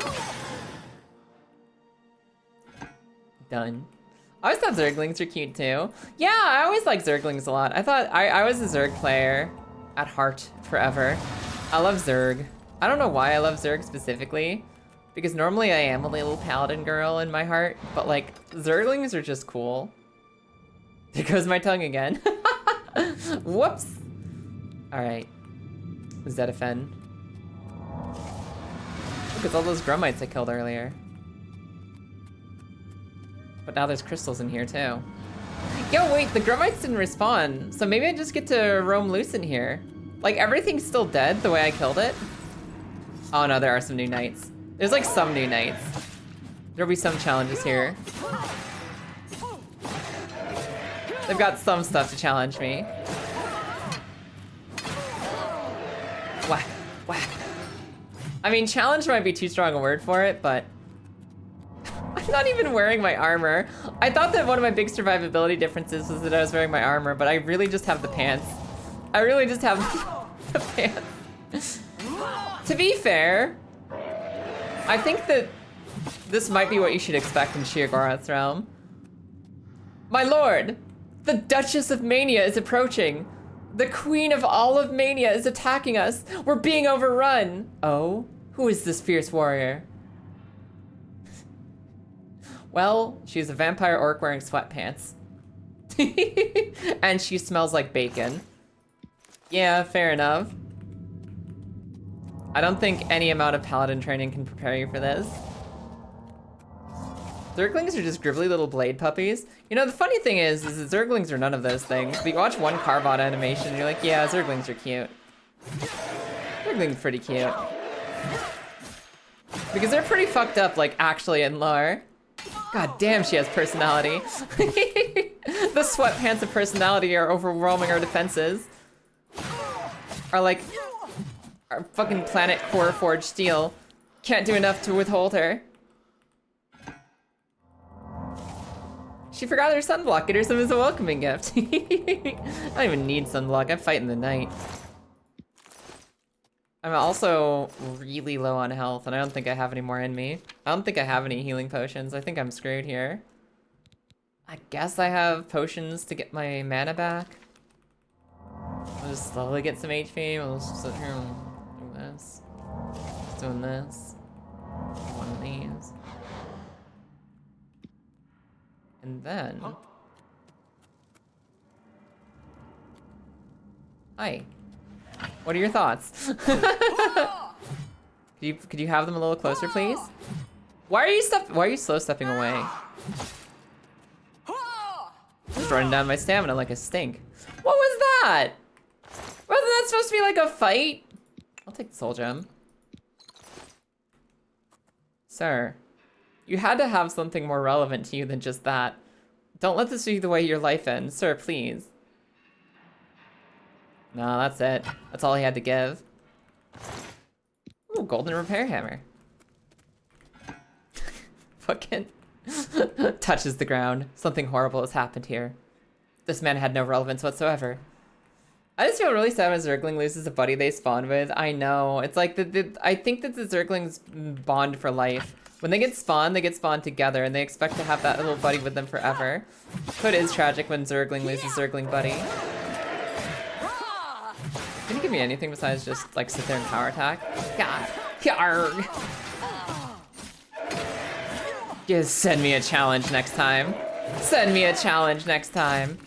Done. I always thought Zerglings are cute, too. Yeah, I always liked Zerglings a lot. I thought I was a Zerg player at heart forever. I love Zerg. I don't know why I love Zerg specifically. Because normally I am a little paladin girl in my heart, but like, Zerglings are just cool. There goes my tongue again. Whoops. All right, Zetafen. Look, it's all those Grummites I killed earlier. But now there's crystals in here too. Yo, wait, the Grummites didn't respawn, so maybe I just get to roam loose in here. Like, everything's still dead the way I killed it. Oh no, there are some new knights. There's like some new knights. There'll be some challenges here. They've got some stuff to challenge me. Whack, whack. I mean, challenge might be too strong a word for it, but I'm not even wearing my armor. I thought that one of my big survivability differences was that I was wearing my armor, but I really just have the pants. I really just have the pants. To be fair, I think that this might be what you should expect in Sheogorath's realm. My lord, the Duchess of Mania is approaching. The Queen of all of Mania is attacking us. We're being overrun. Oh, who is this fierce warrior? Well, she's a vampire orc wearing sweatpants. And she smells like bacon. Yeah, fair enough. I don't think any amount of paladin training can prepare you for this. Zerglings are just gribbly little blade puppies. You know, the funny thing is that Zerglings are none of those things. But you watch one Carbot animation and you're like, yeah, Zerglings are cute. Zerglings are pretty cute. Because they're pretty fucked up, like, actually in lore. God damn, she has personality. The sweatpants of personality are overwhelming our defenses. Are like... Our fucking planet core forged steel can't do enough to withhold her. She forgot her sunblock. Get her some as a welcoming gift. I don't even need sunblock. I'm fighting the night. I'm also really low on health, and I don't think I have any more in me. I don't think I have any healing potions. I think I'm screwed here. I guess I have potions to get my mana back. I'll just slowly get some HP. We'll just sit here and do this. Just doing this. One of these. And then... Hi. What are your thoughts? Could you have them a little closer, please? Why are you slow stepping away? Just running down my stamina like a stink. What was that? Wasn't that supposed to be like a fight? I'll take the soul gem. Sir, you had to have something more relevant to you than just that. Don't let this be the way your life ends, sir, please. No, that's it. That's all he had to give. Ooh, golden repair hammer. Fucking touches the ground. Something horrible has happened here. This man had no relevance whatsoever. I just feel really sad when a Zergling loses a buddy they spawn with. I know. It's like, I think that the Zerglings bond for life. When they get spawned together, and they expect to have that little buddy with them forever. So it is tragic when Zergling loses Zergling buddy. Can you give me anything besides just like sit there and power attack? God. Yarg. Just send me a challenge next time. Send me a challenge next time.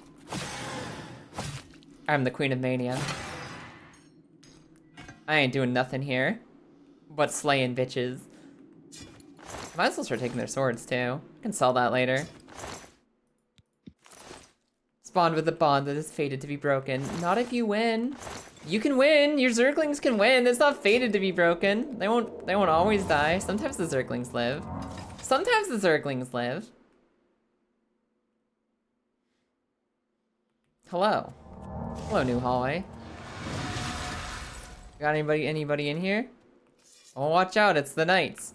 I'm the Queen of Mania. I ain't doing nothing here but slaying bitches. Might as well start taking their swords too. Can sell that later. Spawned with a bond that is fated to be broken. Not if you win. You can win. Your Zerglings can win. It's not fated to be broken. They won't always die. Sometimes the Zerglings live. Sometimes the Zerglings live. Hello. Hello, new hallway. Got anybody in here? Oh, watch out, it's the knights.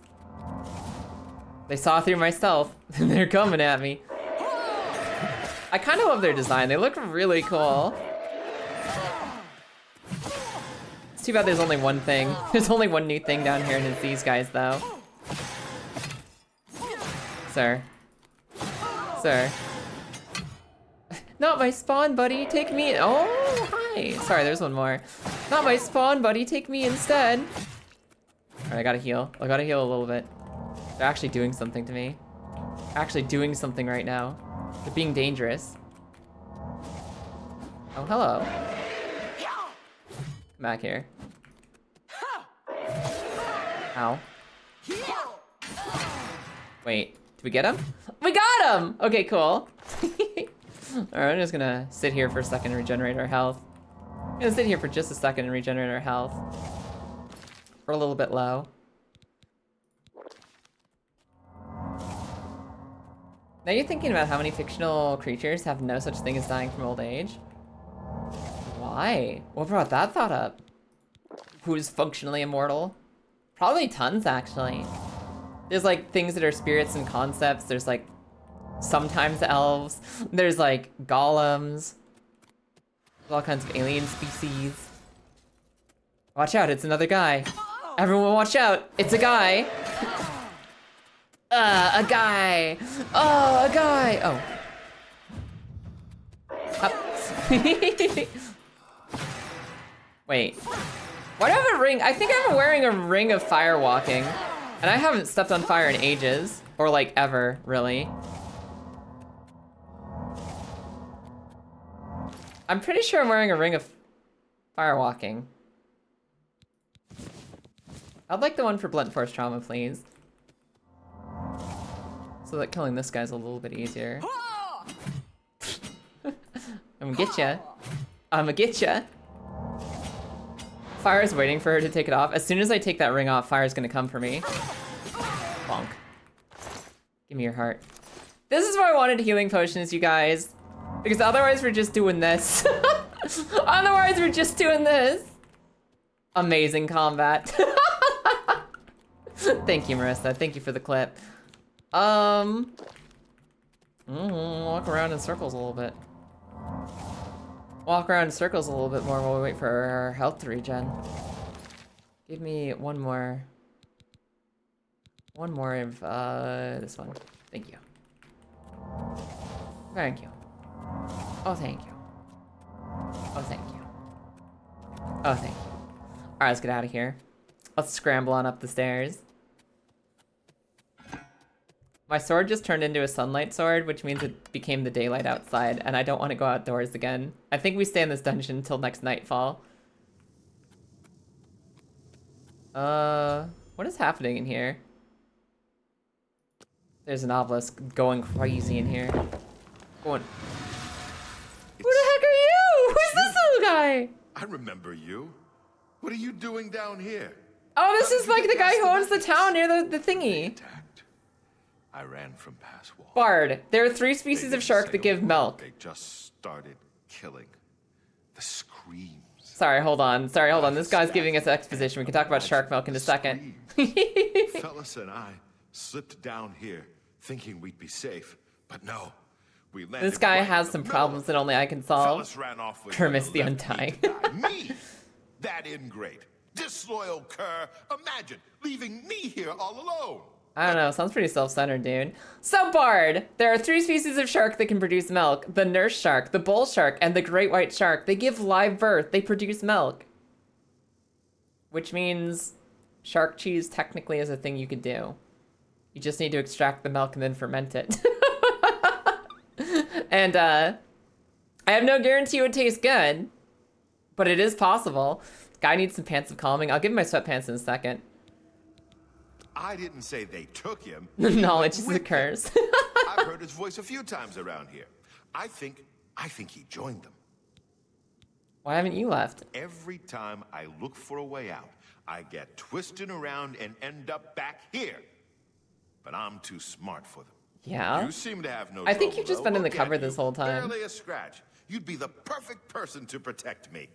They saw through my stealth, and they're coming at me. I kind of love their design. They look really cool. It's too bad there's only one thing. There's only one new thing down here, and it's these guys, though. Sir. Sir. Not my spawn, buddy. Take me. Oh, hi. Sorry, there's one more. Not my spawn, buddy. Take me instead. All right, I gotta heal. I gotta heal a little bit. They're actually doing something to me. Actually doing something right now. They're being dangerous. Oh, hello. Come back here. Ow. Wait, did we get him? We got him! Okay, cool. Alright, I'm just gonna sit here for a second and regenerate our health. I'm gonna sit here for just a second and regenerate our health. We're a little bit low. Now you're thinking about how many fictional creatures have no such thing as dying from old age? Why? What brought that thought up? Who's functionally immortal? Probably tons, actually. There's like things that are spirits and concepts. There's like sometimes elves. There's like golems. There's all kinds of alien species. Watch out, it's another guy. Everyone watch out, it's a guy. A guy. Oh, a guy. Oh. Wait. Why do I have a ring? I think I'm wearing a ring of fire walking. And I haven't stepped on fire in ages. Or like ever, really. I'm pretty sure I'm wearing a ring of fire walking. I'd like the one for blunt force trauma, please. So that killing this guy's a little bit easier. I'm gonna get ya. I'm gonna get ya. Fire's waiting for her to take it off. As soon as I take that ring off, fire's gonna come for me. Bonk. Give me your heart. This is why I wanted healing potions, you guys. Because otherwise we're just doing this. Otherwise we're just doing this. Amazing combat. Thank you, Marissa. Thank you for the clip. Walk around in circles a little bit. Walk around in circles a little bit more while we wait for our health to regen. Give me one more. One more of this one. Thank you. Thank you. Oh, thank you. Oh, thank you. Oh, thank you. All right, let's get out of here. Let's scramble on up the stairs. My sword just turned into a sunlight sword, which means it became the daylight outside, and I don't want to go outdoors again. I think we stay in this dungeon until next nightfall. What is happening in here? There's an obelisk going crazy in here. Going. Who the heck are you? Who's this little guy? I remember you. What are you doing down here? Oh, this is like the guy who owns the town near the thingy. I ran from past walls. Bard, there are 3 species of shark that give milk. They just started killing. The screams. Sorry, hold on. Sorry, hold on. This guy's giving us exposition. We can talk about shark milk in a second. Phyllis and I slipped down here thinking we'd be safe, but no. We landed. This guy right has in some the problems that only I can solve. Phyllis ran off with Kermis her the and left Undying. me to die. Me, that ingrate, disloyal cur. Imagine leaving me here all alone. I don't know, sounds pretty self-centered, dude. So, Bard, there are 3 species of shark that can produce milk. The nurse shark, the bull shark, and the great white shark. They give live birth. They produce milk. which means shark cheese technically is a thing you could do. You just need to extract the milk and then ferment it. And I have no guarantee it would taste good, but it is possible. Guy needs some pants of calming. I'll give him my sweatpants in a second. I didn't say they took him. Knowledge is a curse. I've heard his voice a few times around here. I think he joined them. Why haven't you left? Every time I look for a way out, I get twisted around and end up back here. But I'm too smart for them. Yeah. You seem to have no I think trouble, you've just though. been in the Look cover at this you. whole time. Barely a scratch. You'd be the perfect person to protect me.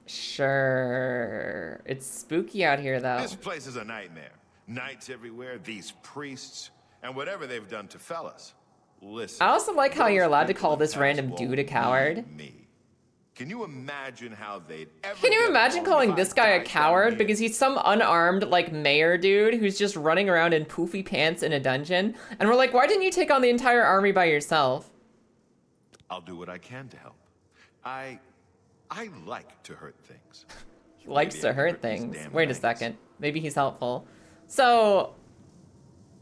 Sure. It's spooky out here, though. This place is a nightmare. Knights everywhere, these priests, and whatever they've done to fellas. Listen. I also like how you're allowed to call those this random people dude a coward. need me. Can you imagine how they'd ever Can you get imagine along calling if this I guy a died down coward? here? Because he's some unarmed, like, mayor dude who's just running around in poofy pants in a dungeon. And we're like, why didn't you take on the entire army by yourself? I'll do what I can to help. I like to hurt things. He likes Maybe to I can hurt these things. damn Wait a knights. second. Maybe he's helpful. So,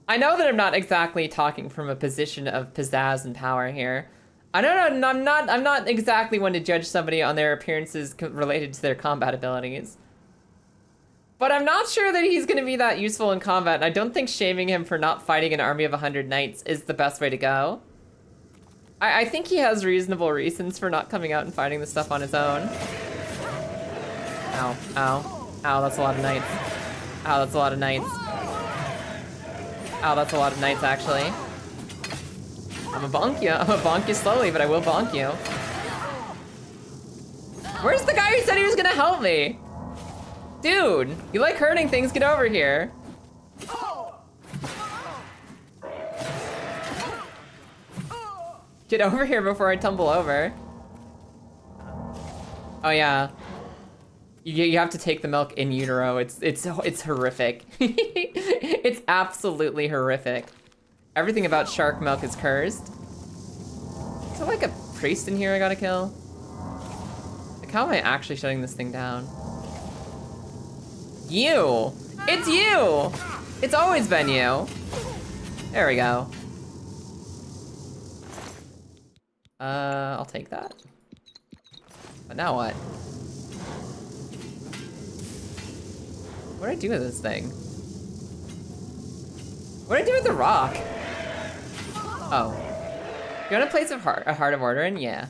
I know that I'm not exactly talking from a position of pizzazz and power here. I don't know, I'm not exactly one to judge somebody on their appearances related to their combat abilities. But I'm not sure that he's going to be that useful in combat, and I don't think shaming him for not fighting an army of 100 knights is the best way to go. I think he has reasonable reasons for not coming out and fighting this stuff on his own. Ow, ow, ow, that's a lot of knights. Ow, that's a lot of knights. Ow, that's a lot of knights, actually. I'm gonna bonk you slowly, but I will bonk you. Where's the guy who said he was gonna help me? Dude, you like hurting things, get over here. Get over here before I tumble over. Oh yeah. You have to take the milk in utero. It's horrific. It's absolutely horrific. Everything about shark milk is cursed. Is there like a priest in here I gotta kill? Like, how am I actually shutting this thing down? You! It's you! It's always been you. There we go. I'll take that. But now what? What do I do with this thing? What do I do with the rock? Oh. You want to place a heart of order in? Yeah.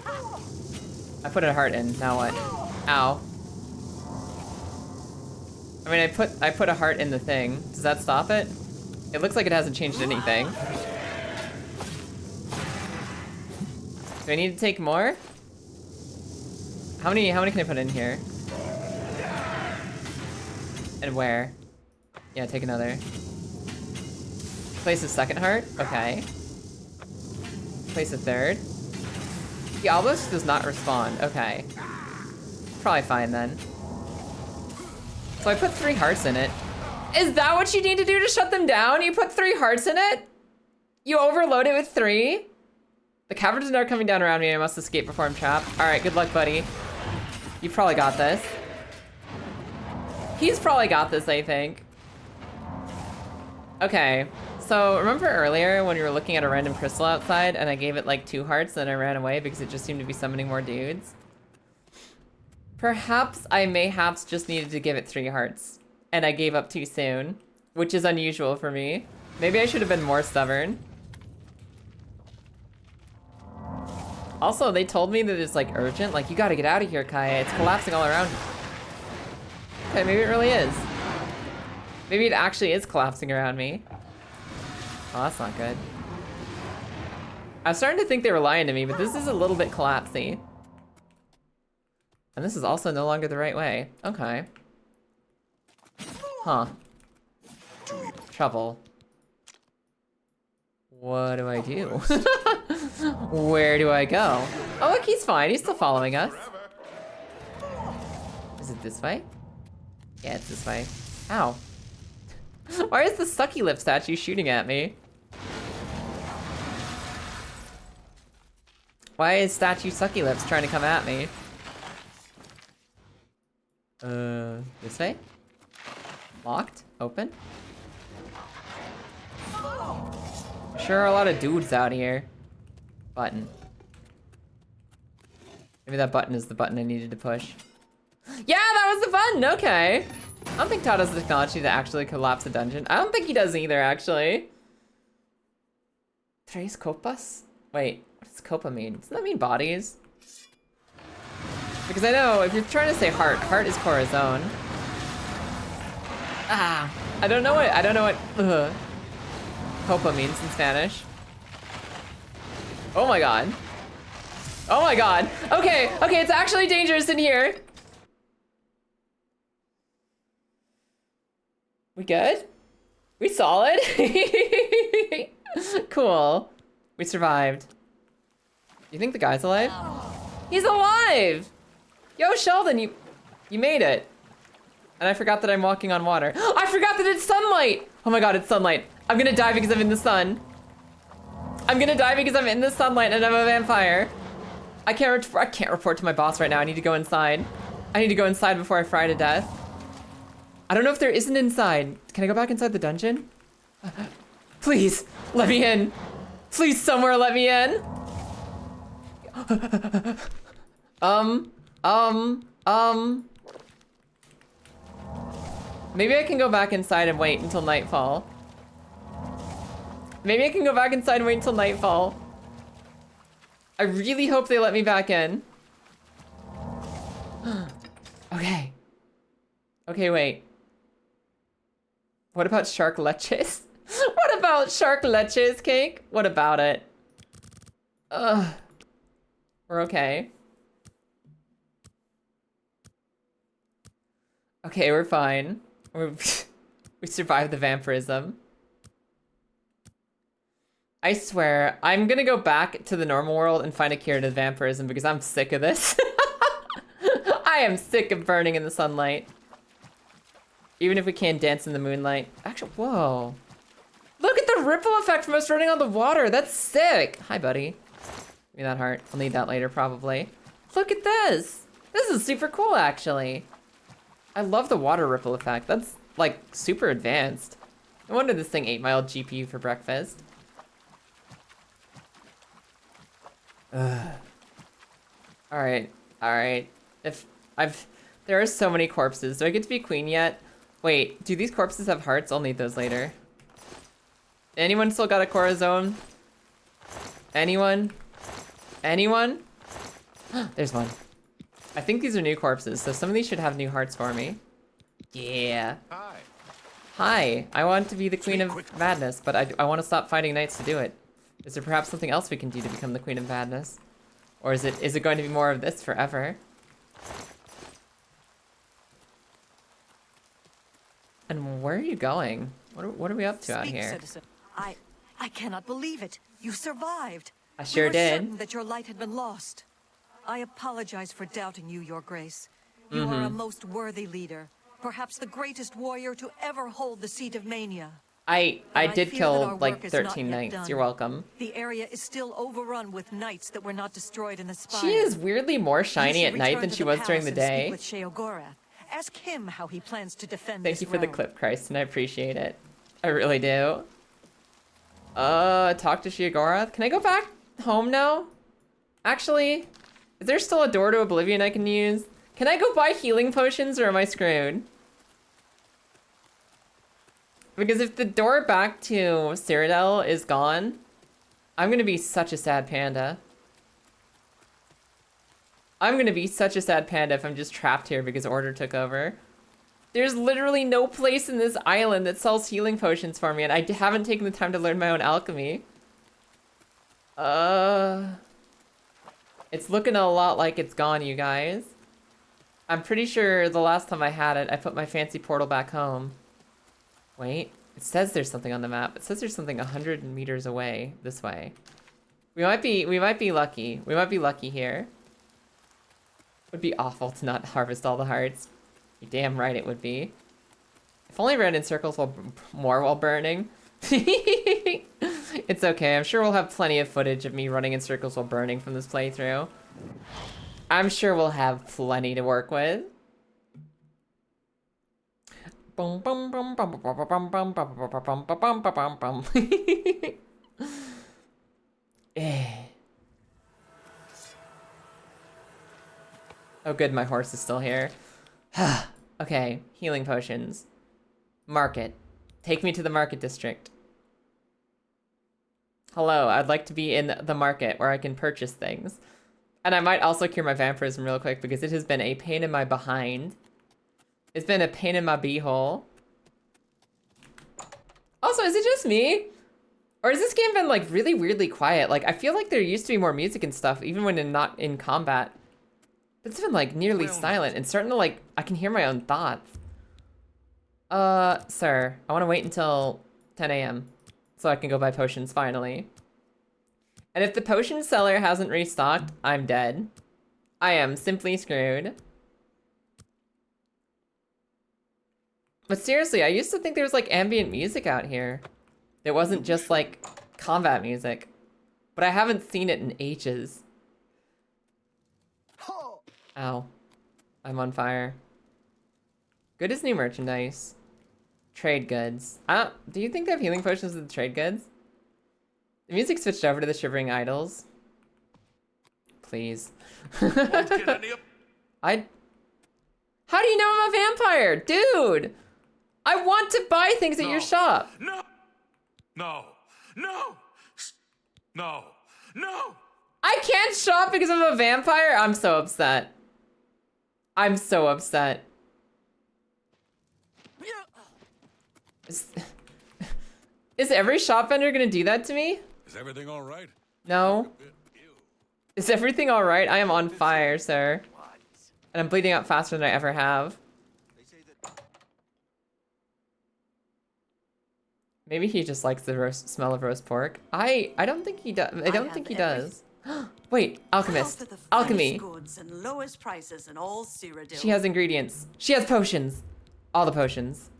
I put a heart in. Now what? Ow. I mean, I put a heart in the thing. Does that stop it? It looks like it hasn't changed anything. Do I need to take more? How many can I put in here? And where? Yeah, take another. Place a second heart? Okay. Place a third. The obelisk does not respond. Okay. Probably fine then. So I put 3 hearts in it. Is that what you need to do to shut them down? You put 3 hearts in it? You overload it with 3? The caverns are coming down around me and I must escape before I'm trapped. Alright, good luck, buddy. You probably got this. He's probably got this, I think. Okay. So, remember earlier when we were looking at a random crystal outside and I gave it like 2 hearts and I ran away because it just seemed to be summoning more dudes? Perhaps I mayhaps just needed to give it 3 hearts and I gave up too soon, which is unusual for me. Maybe I should have been more stubborn. Also, they told me that it's like urgent, like you gotta get out of here, Kaya, it's collapsing all around you. Okay, maybe it really is. Maybe it actually is collapsing around me. Oh, that's not good. I was starting to think they were lying to me, but this is a little bit collapsy. And this is also no longer the right way. Okay. Huh. Trouble. What do I do? Where do I go? Oh, look, he's fine. He's still following us. Is it this way? Yeah, it's this way. Ow. Why is the sucky lip statue shooting at me? Why is statue sucky lips trying to come at me? This way? Locked? Open? Sure are a lot of dudes out here. Button. Maybe that button is the button I needed to push. Yeah, that was the button! Okay. I don't think Todd has the technology to actually collapse a dungeon. I don't think he does either, actually. Tres copas? Wait, what does copa mean? Doesn't that mean bodies? Because I know, if you're trying to say heart, heart is corazon. Ah, I don't know what copa means in Spanish. Oh my god. Oh my god. Okay, it's actually dangerous in here. We good? We solid? Cool. We survived. You think the guy's alive? He's alive! Yo, Sheldon, you made it. And I forgot that I'm walking on water. I forgot that it's sunlight! Oh my god, it's sunlight. I'm gonna die because I'm in the sun. I'm gonna die because I'm in the sunlight and I'm a vampire. I can't report to my boss right now. I need to go inside. I need to go inside before I fry to death. I don't know if there is an inside. Can I go back inside the dungeon? Please, let me in. Please, somewhere let me in. Maybe I can go back inside and wait until nightfall. Maybe I can go back inside and wait until nightfall. I really hope they let me back in. Okay. Okay, wait. What about shark leches? What about shark leches, Cake? What about it? Ugh. We're okay. Okay, we're fine. We survived the vampirism. I swear, I'm gonna go back to the normal world and find a cure to vampirism because I'm sick of this. I am sick of burning in the sunlight. Even if we can't dance in the moonlight. Actually, whoa. Look at the ripple effect from us running on the water. That's sick. Hi, buddy. Give me that heart. I'll need that later, probably. Look at this. This is super cool, actually. I love the water ripple effect. That's, like, super advanced. No wonder this thing ate my old GPU for breakfast. Alright. There are so many corpses. Do I get to be queen yet? Wait, do these corpses have hearts? I'll need those later. Anyone still got a corazon? Anyone? Anyone? There's one. I think these are new corpses, so some of these should have new hearts for me. Yeah. Hi. Hi, I want to be the queen of madness, but I want to stop fighting knights to do it. Is there perhaps something else we can do to become the queen of madness? Or is it going to be more of this forever? And where are you going? What are we up to out here? Citizen. I cannot believe it. You survived. I sure we were did. certain that your light had been lost. I apologize for doubting you, Your Grace. You are a most worthy leader. Perhaps the greatest warrior to ever hold the seat of Mania. I did kill like 13 knights. Done. You're welcome. The area is still overrun with knights that were not destroyed in the spire. She is weirdly more shiny at night than she was during the day. With Sheogorath. Ask him how he plans to defend Thank this you for the realm. clip, Christ, and I appreciate it. I really do. Talk to Sheogorath. Can I go back home now? Actually, is there still a door to Oblivion I can use? Can I go buy healing potions or am I screwed? Because if the door back to Cyrodiil is gone, I'm gonna be such a sad panda. I'm gonna be such a sad panda if I'm just trapped here because Order took over. There's literally no place in this island that sells healing potions for me, and I haven't taken the time to learn my own alchemy. It's looking a lot like it's gone, you guys. I'm pretty sure the last time I had it, I put my fancy portal back home. Wait, it says there's something on the map. It says there's something 100 meters away, this way. We might be lucky. We might be lucky here. Would be awful to not harvest all the hearts. You're damn right it would be. If only ran in circles while burning. It's okay. I'm sure we'll have plenty of footage of me running in circles while burning from this playthrough. I'm sure we'll have plenty to work with. Bum, bum, bum, bum, bum, bum, bum, bum, bum, bum, bum, bum, bum, bum. Oh good, my horse is still here. Okay, healing potions. Market. Take me to the market district. Hello, I'd like to be in the market where I can purchase things. And I might also cure my vampirism real quick because it has been a pain in my behind. It's been a pain in my beehole. Also, is it just me? Or has this game been like really weirdly quiet? Like, I feel like there used to be more music and stuff, even when not in combat. But it's been like nearly silent and starting to like, I can hear my own thoughts. Sir, I want to wait until 10 a.m. so I can go buy potions finally. And if the potion seller hasn't restocked, I'm dead. I am simply screwed. But seriously, I used to think there was like ambient music out here. It wasn't just like combat music. But I haven't seen it in ages. Ow. I'm on fire. Good as new merchandise. Trade goods. Do you think they have healing potions with the trade goods? The music switched over to the Shivering Idols. Please. How do you know I'm a vampire? Dude! I want to buy things at your shop. No! No! No! No! No! I can't shop because I'm a vampire? I'm so upset. I'm so upset. Is every shop vendor gonna do that to me? Is everything all right? No. Is everything all right? I am on fire, sir. And I'm bleeding out faster than I ever have. Maybe he just likes the smell of roast pork. I don't think he does. I don't think he does. Wait, alchemist. Alchemy. Goods and lowest prices in all Cyrodiil. She has ingredients. She has potions. All the potions.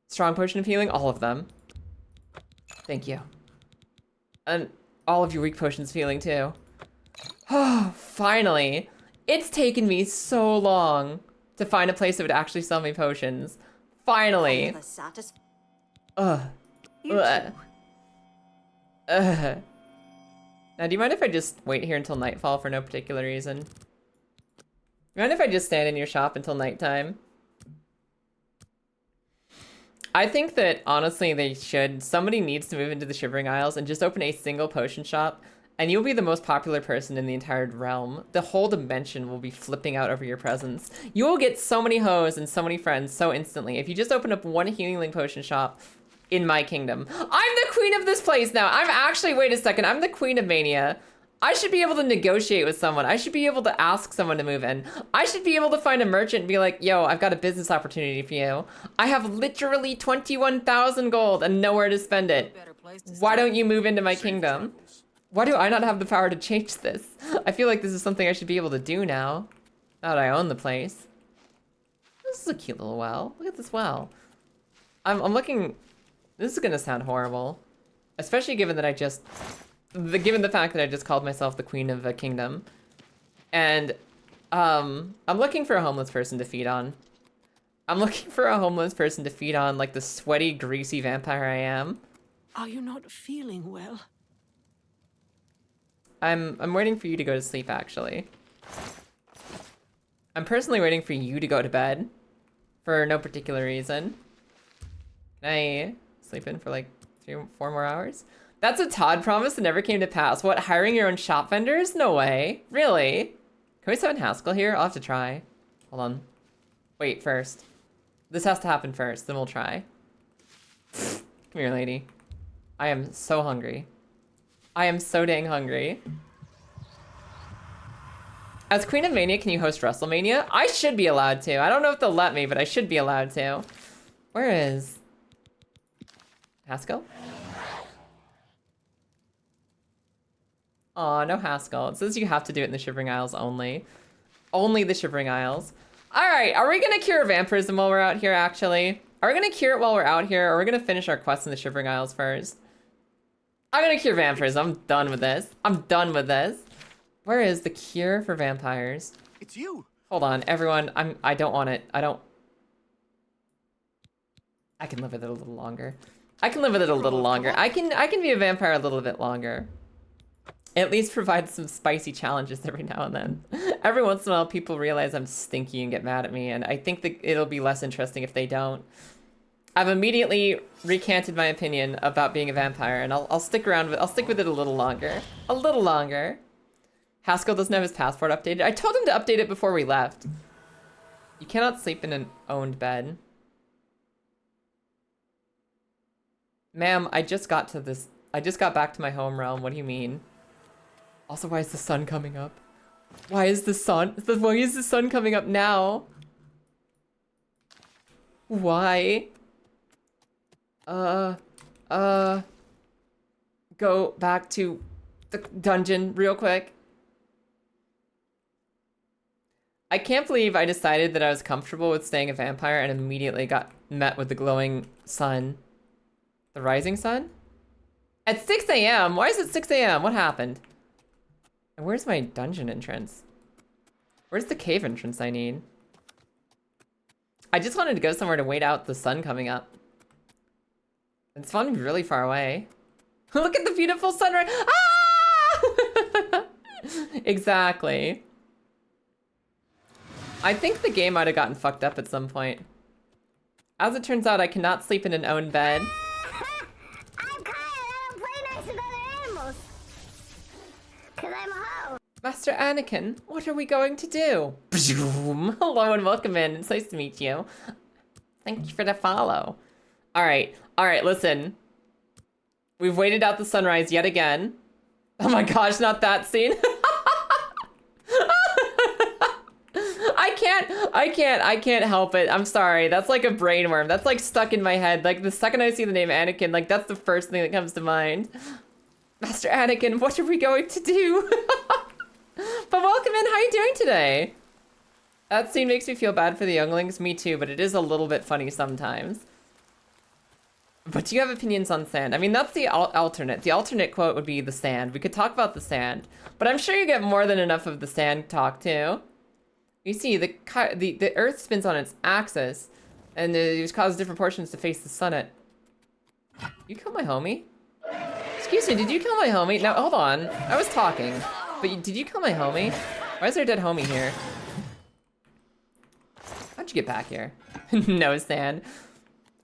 Strong potion of healing, all of them. Thank you. And all of your weak potions of healing too. Oh, finally. It's taken me so long to find a place that would actually sell me potions. Finally. Ugh. Ugh. Ugh. Now, do you mind if I just wait here until nightfall for no particular reason? Do you mind if I just stand in your shop until nighttime? I think that, honestly, somebody needs to move into the Shivering Isles and just open a single potion shop, and you'll be the most popular person in the entire realm. The whole dimension will be flipping out over your presence. You will get so many hoes and so many friends so instantly if you just open up one healing potion shop in my kingdom. I'm the queen of this place now. Wait a second, I'm the queen of Mania. I should be able to negotiate with someone. I should be able to ask someone to move in. I should be able to find a merchant and be like, yo, I've got a business opportunity for you. I have literally 21,000 gold and nowhere to spend it. Why don't you move into my kingdom? Why do I not have the power to change this? I feel like this is something I should be able to do now. Now that I own the place. This is a cute little well. Look at this well. I'm looking... This is gonna sound horrible. Especially given that given the fact that I just called myself the queen of a kingdom. And, I'm looking for a homeless person to feed on. I'm looking for a homeless person to feed on like the sweaty, greasy vampire I am. Are you not feeling well? I'm waiting for you to go to sleep, actually. I'm personally waiting for you to go to bed. For no particular reason. Can I sleep in for like 3 or 4 more hours? That's a Todd promise that never came to pass. What, hiring your own shop vendors? No way. Really? Can we summon Haskill here? I'll have to try. Hold on. Wait, first. This has to happen first, then we'll try. Come here, lady. I am so hungry. I am so dang hungry. As Queen of Mania, can you host WrestleMania? I should be allowed to. I don't know if they'll let me, but I should be allowed to. Where is Haskill? Aw, no Haskill. It says you have to do it in the Shivering Isles only. Only the Shivering Isles. Alright, are we gonna cure vampirism while we're out here, actually? Are we gonna cure it while we're out here, or are we gonna finish our quest in the Shivering Isles first? I'm gonna cure vampirism. I'm done with this. I'm done with this. Where is the cure for vampires? It's you. Hold on, everyone. I don't want it. I don't... I can live with it a little longer. I can live with it a little longer. I can be a vampire a little bit longer. At least provide some spicy challenges every now and then. Every once in a while, people realize I'm stinky and get mad at me, and I think that it'll be less interesting if they don't. I've immediately recanted my opinion about being a vampire, and I'll stick around with. I'll stick with it a little longer. A little longer. Haskill doesn't have his passport updated. I told him to update it before we left. You cannot sleep in an owned bed. Ma'am, I just got back to my home realm. What do you mean? Also, why is the sun coming up? Why is the sun coming up now? Why? Go back to the dungeon real quick. I can't believe I decided that I was comfortable with staying a vampire and immediately got met with the glowing sun. The rising sun? At 6 a.m.? Why is it 6 a.m.? What happened? And where's my dungeon entrance? Where's the cave entrance I need? I just wanted to go somewhere to wait out the sun coming up. It's fun to be really far away. Look at the beautiful sunrise. Ah! Exactly. I think the game might have gotten fucked up at some point. As it turns out, I cannot sleep in an owned bed. Master Anakin, what are we going to do? Hello and welcome in. It's nice to meet you. Thank you for the follow. All right, listen. We've waited out the sunrise yet again. Oh my gosh, not that scene. I can't help it. I'm sorry. That's like a brain worm. That's like stuck in my head. Like the second I see the name Anakin, like that's the first thing that comes to mind. Master Anakin, what are we going to do? But welcome in, how are you doing today? That scene makes me feel bad for the younglings, me too, but it is a little bit funny sometimes. But do you have opinions on sand? I mean, that's the alternate. The alternate quote would be the sand. We could talk about the sand, but I'm sure you get more than enough of the sand talk too. You see, the Earth spins on its axis, and it causes different portions to face the sun at... You killed my homie? Excuse me, did you kill my homie? No, hold on. I was talking. But did you kill my homie? Why is there a dead homie here? How'd you get back here? No sand.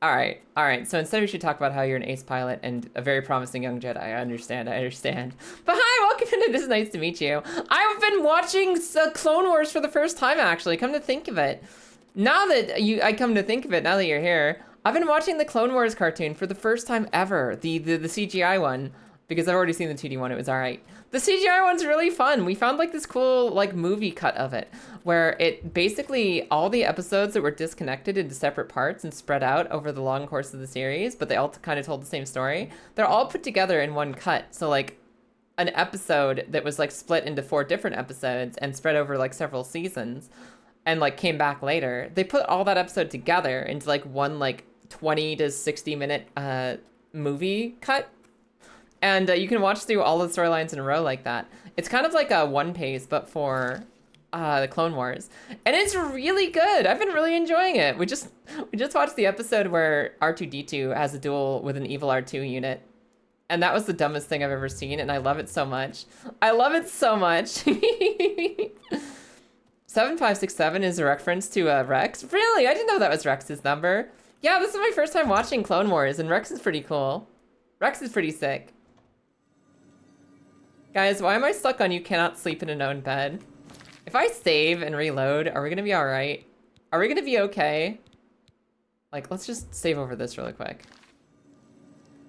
All right. So instead we should talk about how you're an ace pilot and a very promising young Jedi. I understand. But hi, welcome in. It is nice to meet you. I've been watching Clone Wars for the first time, actually. Come to think of it. Now that you're here, I've been watching the Clone Wars cartoon for the first time ever. The CGI one, because I've already seen the 2D one. It was all right. The CGI one's really fun. We found like this cool like movie cut of it where it basically all the episodes that were disconnected into separate parts and spread out over the long course of the series, but they all kind of told the same story. They're all put together in one cut. So like an episode that was like split into 4 different episodes and spread over like several seasons and like came back later. They put all that episode together into like one like 20 to 60 minute movie cut. And you can watch through all the storylines in a row like that. It's kind of like a One Piece, but for the Clone Wars. And it's really good. I've been really enjoying it. We just watched the episode where R2-D2 has a duel with an evil R2 unit. And that was the dumbest thing I've ever seen, and I love it so much. 7567 is a reference to Rex. Really? I didn't know that was Rex's number. Yeah, this is my first time watching Clone Wars, and Rex is pretty cool. Rex is pretty sick. Guys, why am I stuck on you cannot sleep in an own bed? If I save and reload, are we gonna be all right? Are we gonna be okay? Like, let's just save over this really quick.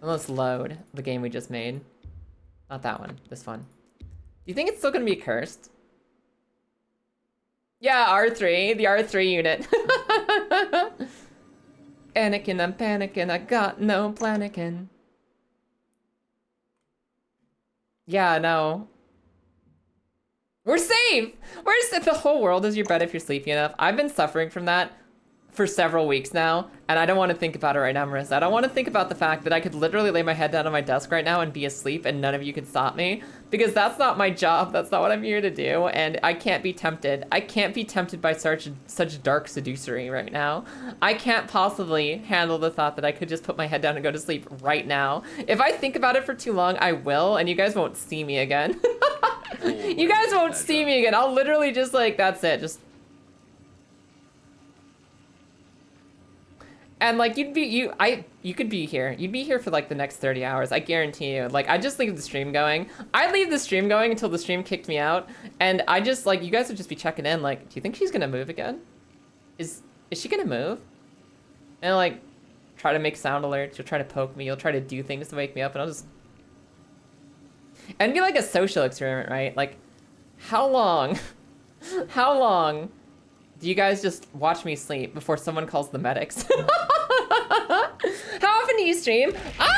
And let's load the game we just made. Not that one, this one. Do you think it's still gonna be cursed? Yeah, R3, the R3 unit. Anakin, I'm panicking, I got no planikin. Yeah, no. We're safe! The whole world is your bed if you're sleepy enough. I've been suffering from that for several weeks now, and I don't want to think about it right now, Marissa. I don't want to think about the fact that I could literally lay my head down on my desk right now and be asleep and none of you could stop me, because that's not my job. That's not what I'm here to do, and I can't be tempted. I can't be tempted by such dark seducery right now. I can't possibly handle the thought that I could just put my head down and go to sleep right now. If I think about it for too long, I will, and you guys won't see me again. You guys won't see me again. I'll literally just like, that's it, just... And like you could be here. You'd be here for like the next 30 hours. I guarantee you. Like I just leave the stream going. I'd leave the stream going until the stream kicked me out. And I just like, you guys would just be checking in like, do you think she's gonna move again? Is she gonna move? And like try to make sound alerts. You'll try to poke me. You'll try to do things to wake me up and I'll just... And it'd be like a social experiment, right? Like how long do you guys just watch me sleep before someone calls the medics? How often do you stream? Ah!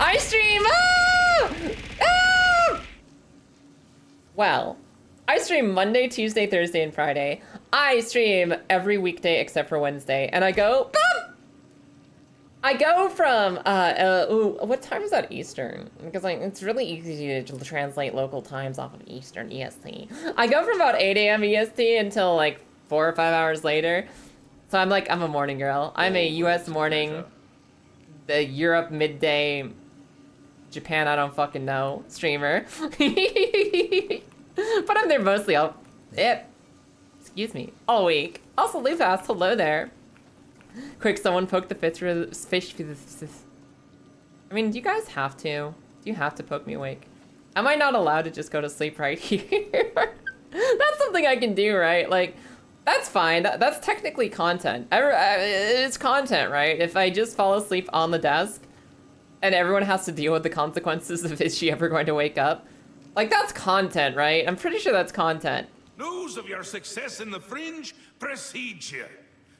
I stream! Ah! Ah! Well, I stream Monday, Tuesday, Thursday, and Friday. I stream every weekday except for Wednesday, and I go... Boop! I go from, what time is that Eastern? Because like, it's really easy to translate local times off of Eastern EST. I go from about 8 a.m. EST until like 4 or 5 hours later. So I'm a morning girl. I'm a US morning, the Europe midday, Japan I don't fucking know streamer. But I'm there mostly excuse me, all week. Also, Leaf asked, hello there. Quick, someone poke the fish for the... I mean, do you guys have to? Do you have to poke me awake? Am I not allowed to just go to sleep right here? That's something I can do, right? Like, that's fine. That's technically content. It's content, right? If I just fall asleep on the desk and everyone has to deal with the consequences of is she ever going to wake up? Like, that's content, right? I'm pretty sure that's content. News of your success in the Fringe precedes you.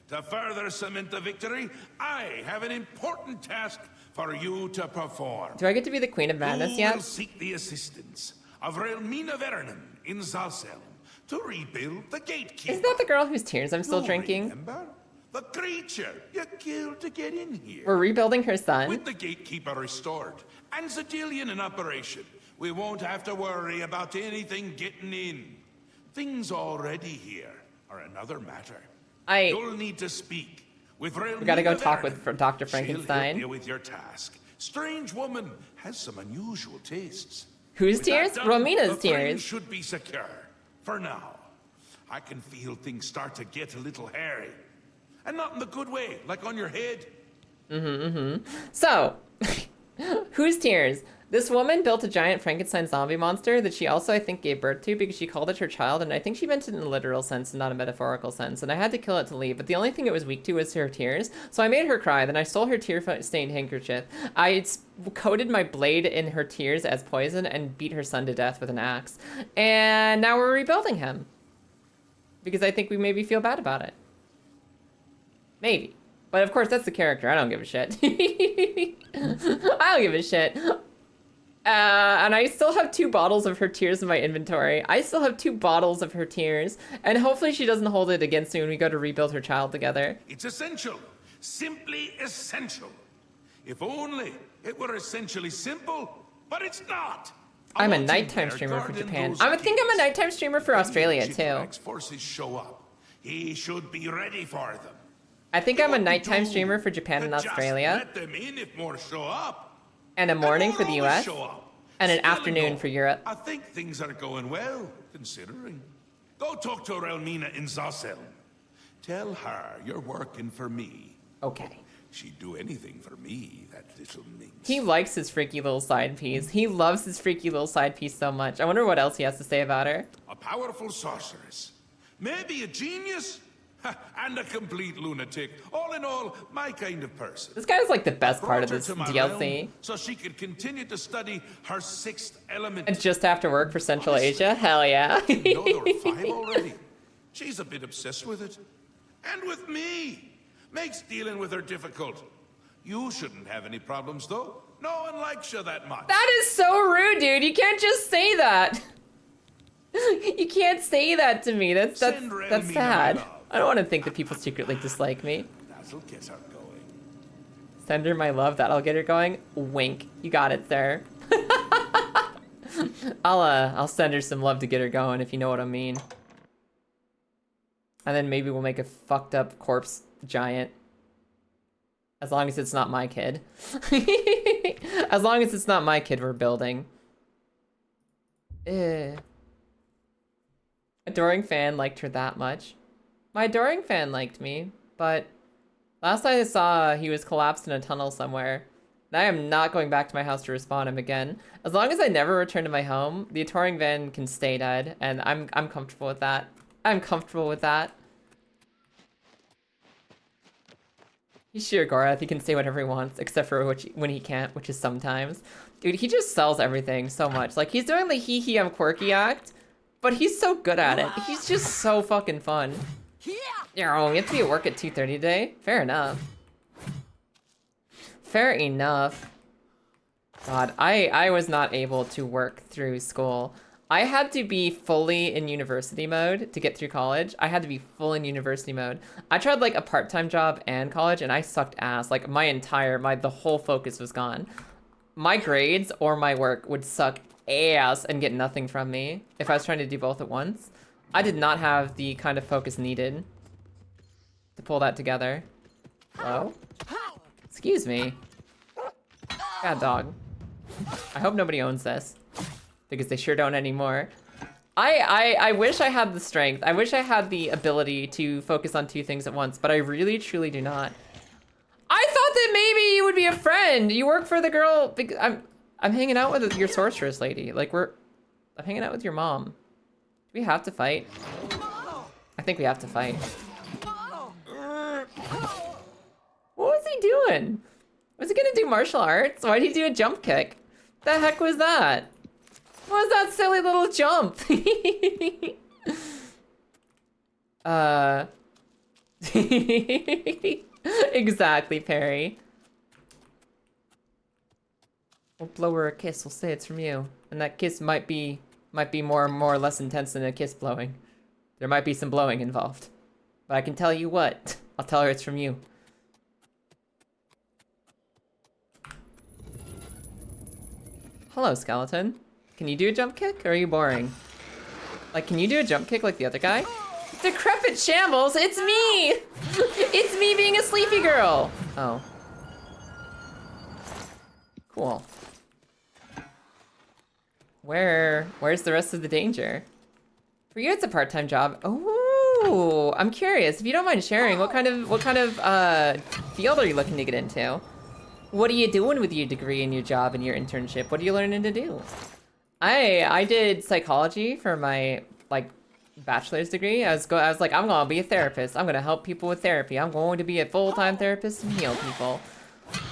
To further cement the victory, I have an important task for you to perform. Do I get to be the Queen of Madness yet? You will seek the assistance of Relmina Vernon in Zalselm to rebuild the gatekeeper. Is that the girl whose tears I'm still You drinking? Remember? The creature you killed to get in here. We're rebuilding her son. With the gatekeeper restored and Zedillion in operation, we won't have to worry about anything getting in. Things already here are another matter. You'll need to speak with Relmina. We gotta go talk with Dr. She'll Frankenstein. help you with your task. Strange woman has some unusual tastes. Whose With that tears? done, Romina's the Fringe tears. should be secure for now. I can feel things start to get a little hairy, and not in the good way, like on your head. So, whose tears? This woman built a giant Frankenstein zombie monster that she also, I think, gave birth to because she called it her child, and I think she meant it in a literal sense and not a metaphorical sense, and I had to kill it to leave, but the only thing it was weak to was her tears, so I made her cry, then I stole her tear-stained handkerchief. I coated my blade in her tears as poison and beat her son to death with an axe, and now we're rebuilding him. Because I think we maybe feel bad about it. Maybe. But of course, that's the character. I don't give a shit. I don't give a shit. And I still have 2 bottles of her tears in my inventory. I still have 2 bottles of her tears. And hopefully she doesn't hold it against me when we go to rebuild her child together. It's essential. Simply essential. If only it were essentially simple, but it's not. I'm a nighttime streamer for Japan. I would think I'm a nighttime streamer for Australia, too. Forces show up. He should be ready for them. I think I'm a nighttime streamer for Japan and Australia. Let them in if more show up. And a morning for the US. And an afternoon for Europe. I think things are going well, considering. Go talk to Relmina in Zalselm. Tell her you're working for me. Okay. She'd do anything for me, that little minx. He likes his freaky little side piece. He loves his freaky little side piece so much. I wonder what else he has to say about her. A powerful sorceress. Maybe a genius. And a complete lunatic. All in all, my kind of person. This guy is like the best part of this DLC. So she could continue to study her 6th element. And just after work for Central Asia? Hell yeah. I didn't know there were 5 already. She's a bit obsessed with it. And with me. Makes dealing with her difficult. You shouldn't have any problems, though. No one likes you that much. That is so rude, dude. You can't just say that. You can't say that to me. That's sad. I don't want to think that people secretly dislike me. That'll get her going. Send her my love, that'll get her going. Wink. You got it, sir. I'll send her some love to get her going, if you know what I mean. And then maybe we'll make a fucked up corpse giant. As long as it's not my kid. As long as it's not my kid we're building. Adoring fan liked her that much. My adoring fan liked me, but last I saw he was collapsed in a tunnel somewhere. And I am not going back to my house to respawn him again. As long as I never return to my home, the adoring fan can stay dead, and I'm comfortable with that. I'm comfortable with that. He's sheer Gorath, he can say whatever he wants, except for when he can't, which is sometimes. Dude, he just sells everything so much. Like, he's doing the hee I'm quirky act, but he's so good at it. He's just so fucking fun. Yeah, we have to be at work at 2:30 today? Fair enough. Fair enough. God, I was not able to work through school. I had to be fully in university mode to get through college. I had to be full in university mode. I tried like a part-time job and college and I sucked ass. Like the whole focus was gone. My grades or my work would suck ass and get nothing from me if I was trying to do both at once. I did not have the kind of focus needed to pull that together. Hello? Excuse me. Bad dog. I hope nobody owns this. Because they sure don't anymore. I wish I had the strength. I wish I had the ability to focus on two things at once, but I really, truly do not. I thought that maybe you would be a friend. You work for the girl. I'm hanging out with your sorceress lady. Like I'm hanging out with your mom. Do we have to fight? I think we have to fight. What was he doing? Was he gonna do martial arts? Why did he do a jump kick? The heck was that? What was that silly little jump? Exactly, Perry. We'll blow her a kiss. We'll say it's from you, and that kiss might be more or less intense than a kiss blowing. There might be some blowing involved, but I can tell you what. I'll tell her it's from you. Hello, skeleton. Can you do a jump kick, or are you boring? Like, can you do a jump kick like the other guy? Decrepit shambles, it's me! It's me being a sleepy girl! Oh. Cool. Where's the rest of the danger? For you, it's a part-time job. Oh, I'm curious. If you don't mind sharing, what kind of field are you looking to get into? What are you doing with your degree and your job and your internship? What are you learning to do? I did psychology for my bachelor's degree. I was like, I'm gonna be a therapist. I'm gonna help people with therapy. I'm going to be a full-time therapist and heal people.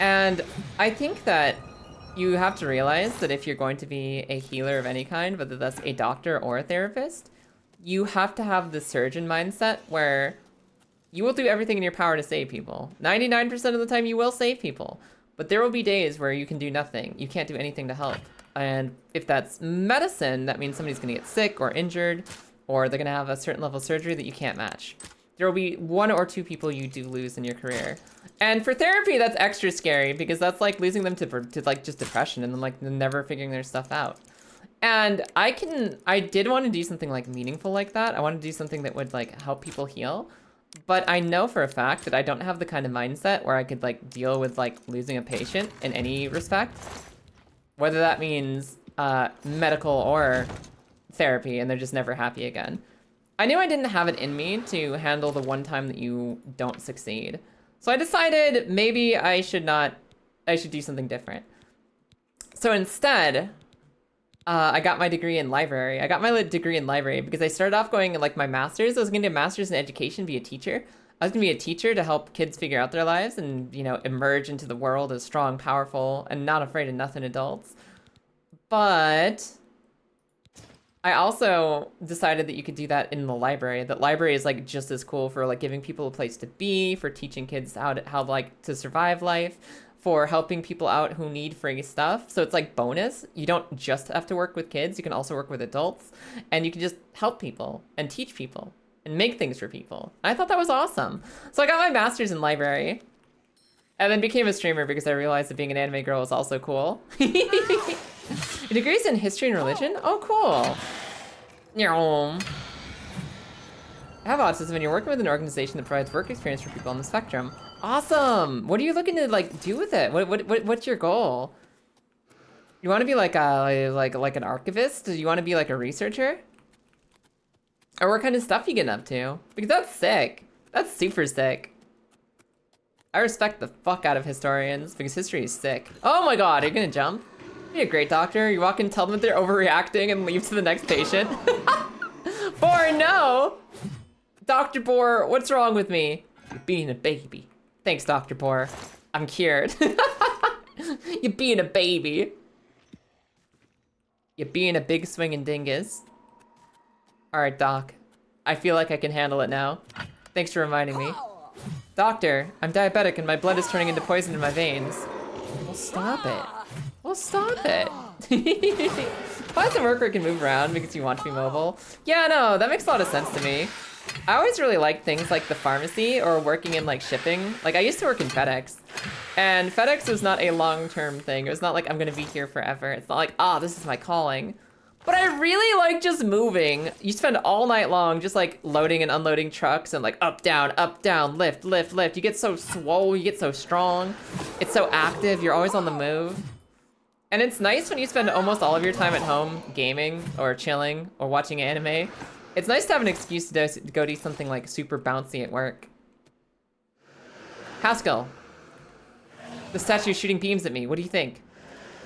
And I think that you have to realize that if you're going to be a healer of any kind, whether that's a doctor or a therapist, you have to have the surgeon mindset where you will do everything in your power to save people. 99% of the time you will save people, but there will be days where you can do nothing. You can't do anything to help. And if that's medicine, that means somebody's gonna get sick or injured, or they're gonna have a certain level of surgery that you can't match. There will be one or two people you do lose in your career. And for therapy, that's extra scary because that's like losing them to like just depression and then like never figuring their stuff out. And I did want to do something like meaningful like that. I want to do something that would like help people heal. But I know for a fact that I don't have the kind of mindset where I could like deal with like losing a patient in any respect. Whether that means medical or therapy, and they're just never happy again. I knew I didn't have it in me to handle the one time that you don't succeed. So I decided maybe I should do something different. So instead, I got my degree in library. I got my degree in library because I started off going like my master's. I was gonna do a master's in education, be a teacher. I was gonna be a teacher to help kids figure out their lives and, you know, emerge into the world as strong, powerful, and not afraid of nothing adults. But I also decided that you could do that in the library. That library is like just as cool for like giving people a place to be, for teaching kids how to survive life, for helping people out who need free stuff. So it's like bonus. You don't just have to work with kids. You can also work with adults, and you can just help people and teach people. and make things for people. I thought that was awesome. So I got my master's in library and then became a streamer because I realized that being an anime girl was also cool. Your degree's in history and religion? Oh, cool. I have autism and you're working with an organization that provides work experience for people on the spectrum. Awesome. What are you looking to like do with it? What's your goal? You want to be like an archivist? Do you want to be like a researcher? Or what kind of stuff you getting up to? Because that's sick. That's super sick. I respect the fuck out of historians because history is sick. Oh my god, are you gonna jump? You're a great doctor. You walk in, tell them that they're overreacting and leave to the next patient. Boar, no! Dr. Boar, what's wrong with me? You're being a baby. Thanks, Dr. Boar. I'm cured. You're being a baby. You're being a big swinging dingus. Alright, Doc. I feel like I can handle it now. Thanks for reminding me. Doctor, I'm diabetic and my blood is turning into poison in my veins. Well, stop it. Well, stop it. Find some work where you can move around because you want to be mobile. Yeah, no, that makes a lot of sense to me. I always really liked things like the pharmacy or working in like shipping. Like I used to work in FedEx and FedEx was not a long-term thing. It was not like I'm gonna be here forever. It's not like, ah, this is my calling. But I really like just moving. You spend all night long just like loading and unloading trucks and like up, down, lift, lift, lift. You get so swole, you get so strong. It's so active, you're always on the move. And it's nice when you spend almost all of your time at home gaming or chilling or watching anime. It's nice to have an excuse to go do something like super bouncy at work. Haskill, the statue is shooting beams at me. What do you think?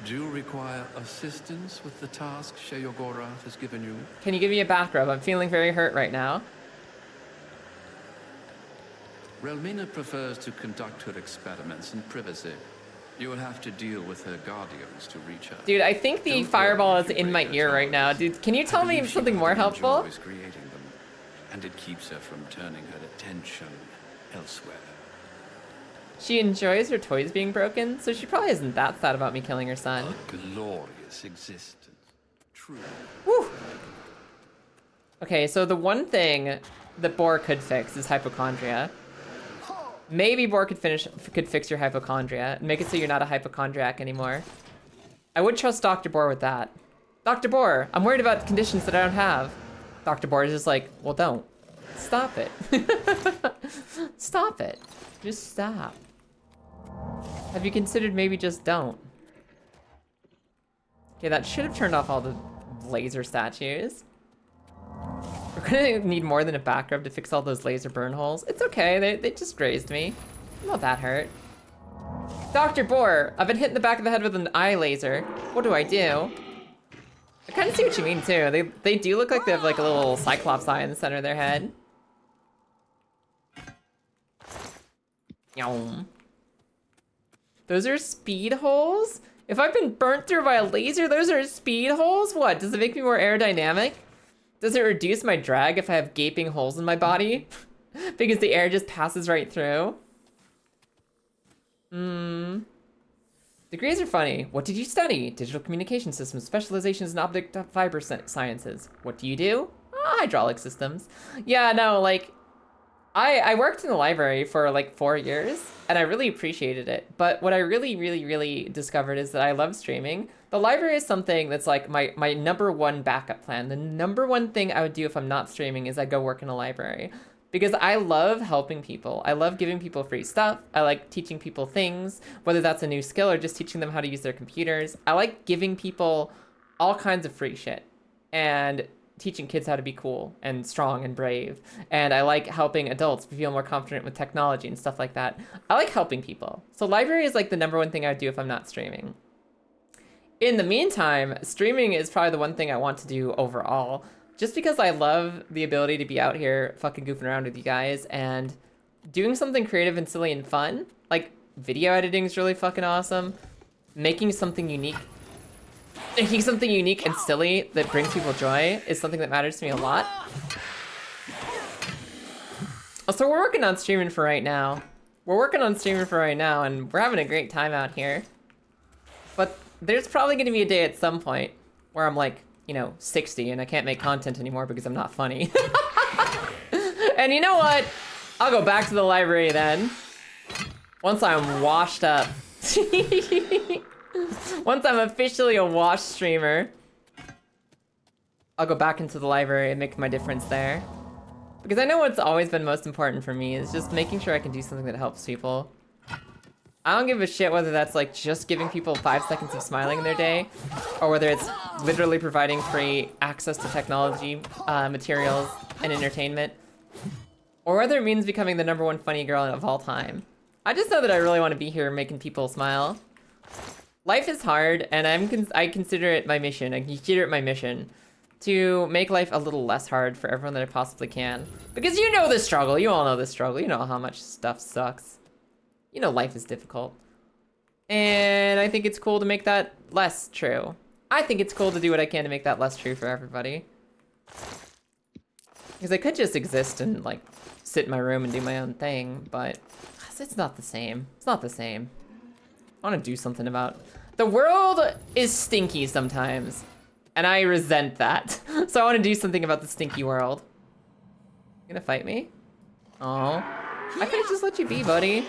Do you require assistance with the task Sheogorath has given you? Can you give me a back rub? I'm feeling very hurt right now. Relmina prefers to conduct her experiments in privacy. You will have to deal with her guardians to reach her. Dude, I think the fireball is in my ear right now. Dude, can you tell me something more helpful? Enjoys creating them, and it keeps her from turning her attention elsewhere. She enjoys her toys being broken, so she probably isn't that sad about me killing her son. A glorious existence. True. Whew. Okay, so the one thing that Boar could fix is hypochondria. Maybe Boar could fix your hypochondria and make it so you're not a hypochondriac anymore. I would trust Dr. Boar with that. Dr. Boar, I'm worried about conditions that I don't have. Dr. Boar is just like, well, don't. Stop it. Stop it. Just stop. Have you considered maybe just don't? Okay, that should have turned off all the laser statues. We're gonna need more than a back rub to fix all those laser burn holes. It's okay, they just grazed me. I'm not that hurt. Dr. Boar, I've been hit in the back of the head with an eye laser. What do I do? I kind of see what you mean too. They do look like they have like a little cyclops eye in the center of their head. Yum. Those are speed holes? If I've been burnt through by a laser, those are speed holes? What, does it make me more aerodynamic? Does it reduce my drag if I have gaping holes in my body? Because the air just passes right through? Degrees are funny. What did you study? Digital communication systems, specializations in optic fiber sciences. What do you do? Hydraulic systems. Yeah, no, like, I worked in the library for like 4 years and I really appreciated it. But what I really discovered is that I love streaming. The library is something that's like my #1 backup plan. The #1 thing I would do if I'm not streaming is I go work in a library. Because I love helping people. I love giving people free stuff. I like teaching people things, whether that's a new skill or just teaching them how to use their computers. I like giving people all kinds of free shit. And teaching kids how to be cool and strong and brave. And I like helping adults feel more confident with technology and stuff like that. I like helping people. So library is like the #1 thing I would do if I'm not streaming. In the meantime, streaming is probably the one thing I want to do overall. Just because I love the ability to be out here fucking goofing around with you guys and doing something creative and silly and fun. Like video editing is really fucking awesome. Making something unique and silly that brings people joy is something that matters to me a lot. So we're working on streaming for right now. And we're having a great time out here. But there's probably gonna be a day at some point where I'm like, you know, 60 and I can't make content anymore because I'm not funny. And you know what? I'll go back to the library then. Once I'm washed up. Once I'm officially a washed streamer, I'll go back into the library and make my difference there. Because I know what's always been most important for me is just making sure I can do something that helps people. I don't give a shit whether that's like just giving people 5 seconds of smiling in their day, or whether it's literally providing free access to technology, materials, and entertainment, or whether it means becoming the #1 funny girl of all time. I just know that I really want to be here making people smile. Life is hard, and I consider it my mission. I consider it my mission to make life a little less hard for everyone that I possibly can. Because you know the struggle. You all know the struggle. You know how much stuff sucks. You know life is difficult. And I think it's cool to make that less true. I think it's cool to do what I can to make that less true for everybody. Because I could just exist and like sit in my room and do my own thing, but it's not the same. It's not the same. I want to do something about it. The world is stinky sometimes, and I resent that. So I want to do something about the stinky world. You gonna fight me? Oh, I could have just let you be, buddy.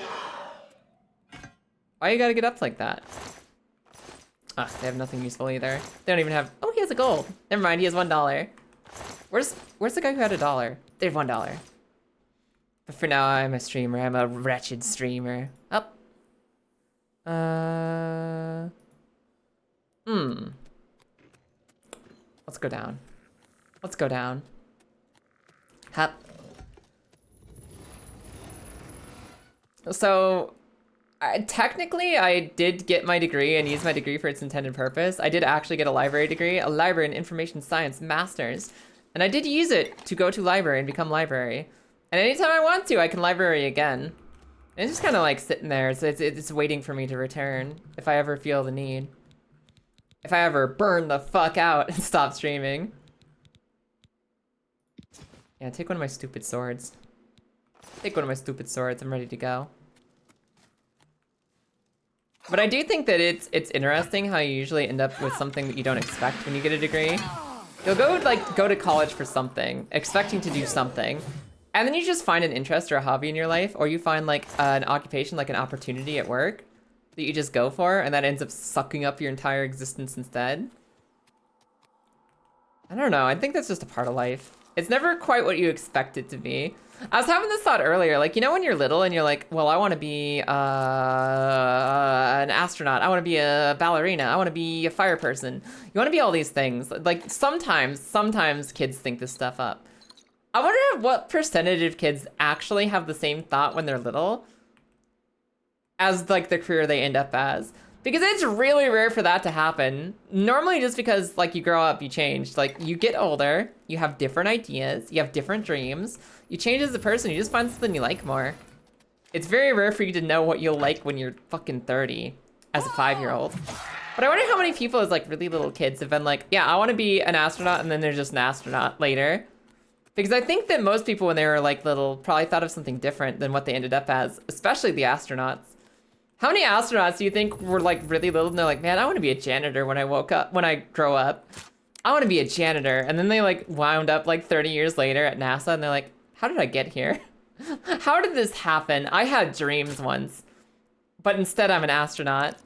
Why you gotta get up like that? Ah, they have nothing useful either. They don't even have. Oh, he has a gold. Never mind, he has $1. Where's the guy who had $1? They have $1. But for now, I'm a streamer. I'm a wretched streamer. Up. Let's go down. Let's go down. Hup. So, technically, I did get my degree and use my degree for its intended purpose. I did actually get a library degree, a library and information science master's. And I did use it to go to library and become library. And anytime I want to, I can library again. And it's just kind of like sitting there. It's waiting for me to return if I ever feel the need. If I ever burn the fuck out and stop streaming. Yeah, take one of my stupid swords. Take one of my stupid swords. I'm ready to go. But I do think that it's interesting how you usually end up with something that you don't expect when you get a degree. You'll go to college for something, expecting to do something. And then you just find an interest or a hobby in your life, or you find like an occupation, like an opportunity at work that you just go for, and that ends up sucking up your entire existence instead. I don't know, I think that's just a part of life. It's never quite what you expect it to be. I was having this thought earlier, like, you know when you're little and you're like, well, I want to be an astronaut, I want to be a ballerina, I want to be a fire person. You want to be all these things. Like, sometimes kids think this stuff up. I wonder what percentage of kids actually have the same thought when they're little as like the career they end up as. Because it's really rare for that to happen. Normally just because like you grow up, you change. Like you get older, you have different ideas, you have different dreams, you change as a person, you just find something you like more. It's very rare for you to know what you'll like when you're fucking 30 as a 5-year-old. But I wonder how many people as like really little kids have been like, yeah, I want to be an astronaut, and then they're just an astronaut later. Because I think that most people when they were like little probably thought of something different than what they ended up as, especially the astronauts. How many astronauts do you think were like really little and they're like, man, I want to be a janitor when I grow up. I want to be a janitor. And then they like wound up like 30 years later at NASA and they're like, how did I get here? How did this happen? I had dreams once, but instead I'm an astronaut.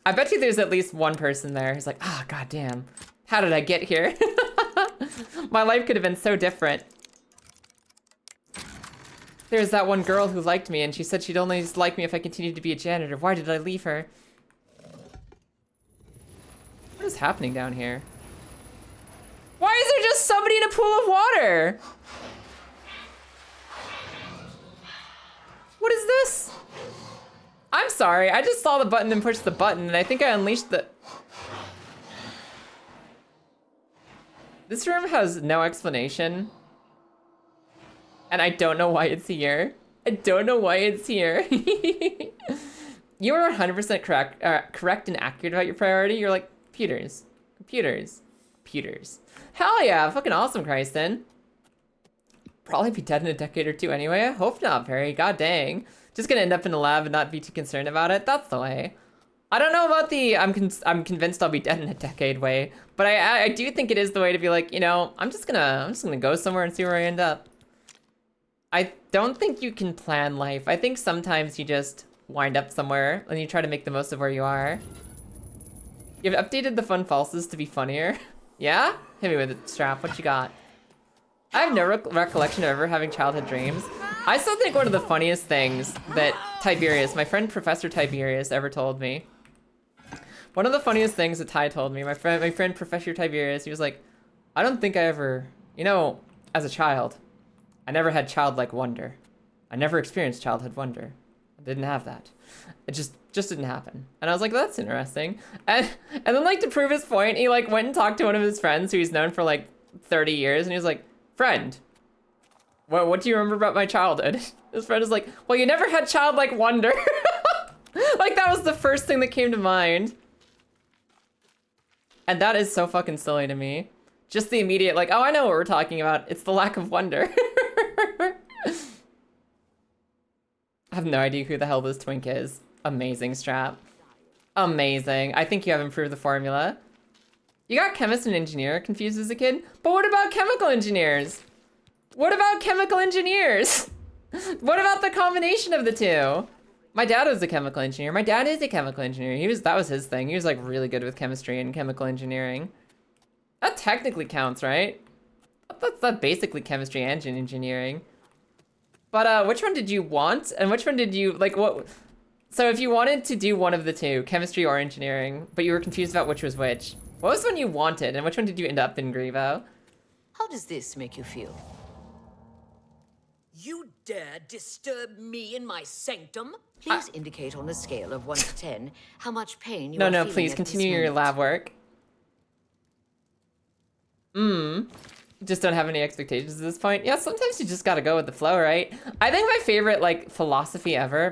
I bet you there's at least one person there who's like, ah, goddamn, how did I get here? My life could have been so different. There's that one girl who liked me and she said she'd only like me if I continued to be a janitor. Why did I leave her? What is happening down here? Why is there just somebody in a pool of water? What is this? I'm sorry, I just saw the button and pushed the button and I think I unleashed the... This room has no explanation. And I don't know why it's here. I don't know why it's here. You are 100% correct and accurate about your priority. You're like, computers, computers, computers. Hell yeah, fucking awesome, Christen. Probably be dead in a decade or two anyway. I hope not, Perry. God dang. Just gonna end up in a lab and not be too concerned about it. That's the way. I don't know about the I'm convinced I'll be dead in a decade way, but I do think it is the way to be like, you know, I'm just gonna go somewhere and see where I end up. I don't think you can plan life. I think sometimes you just wind up somewhere and you try to make the most of where you are. You've updated the fun falses to be funnier. Yeah? Hit me with it, Strap. What you got? I have no recollection of ever having childhood dreams. I still think one of the funniest things that Tiberius, my friend Professor Tiberius, ever told me. One of the funniest things that Ty told me, my friend Professor Tiberius, he was like, I don't think I ever, you know, as a child, I never had childlike wonder. I never experienced childhood wonder. I didn't have that. It just didn't happen. And I was like, that's interesting. And then like to prove his point, he like went and talked to one of his friends who he's known for like 30 years, and he was like, friend, what do you remember about my childhood? His friend is like, well, you never had childlike wonder. Like that was the first thing that came to mind. And that is so fucking silly to me. Just the immediate like, oh, I know what we're talking about. It's the lack of wonder. I have no idea who the hell this twink is. Amazing, Strap. Amazing. I think you have improved the formula. You got chemist and engineer confused as a kid, but what about chemical engineers? What about chemical engineers? What about the combination of the two? My dad was a chemical engineer. My dad is a chemical engineer. That was his thing. He was like really good with chemistry and chemical engineering. That technically counts, right? That's basically chemistry and engineering. But which one did you want? And which one did you, like what? So if you wanted to do one of the two, chemistry or engineering, but you were confused about which was which, what was the one you wanted and which one did you end up in, Grievo? How does this make you feel? You dare disturb me in my sanctum? Please indicate on a scale of 1 to 10 how much pain you No, are no, feeling please at continue this your moment. lab work. Just don't have any expectations at this point. Yeah, sometimes you just gotta go with the flow, right? I think my favorite, like, philosophy ever,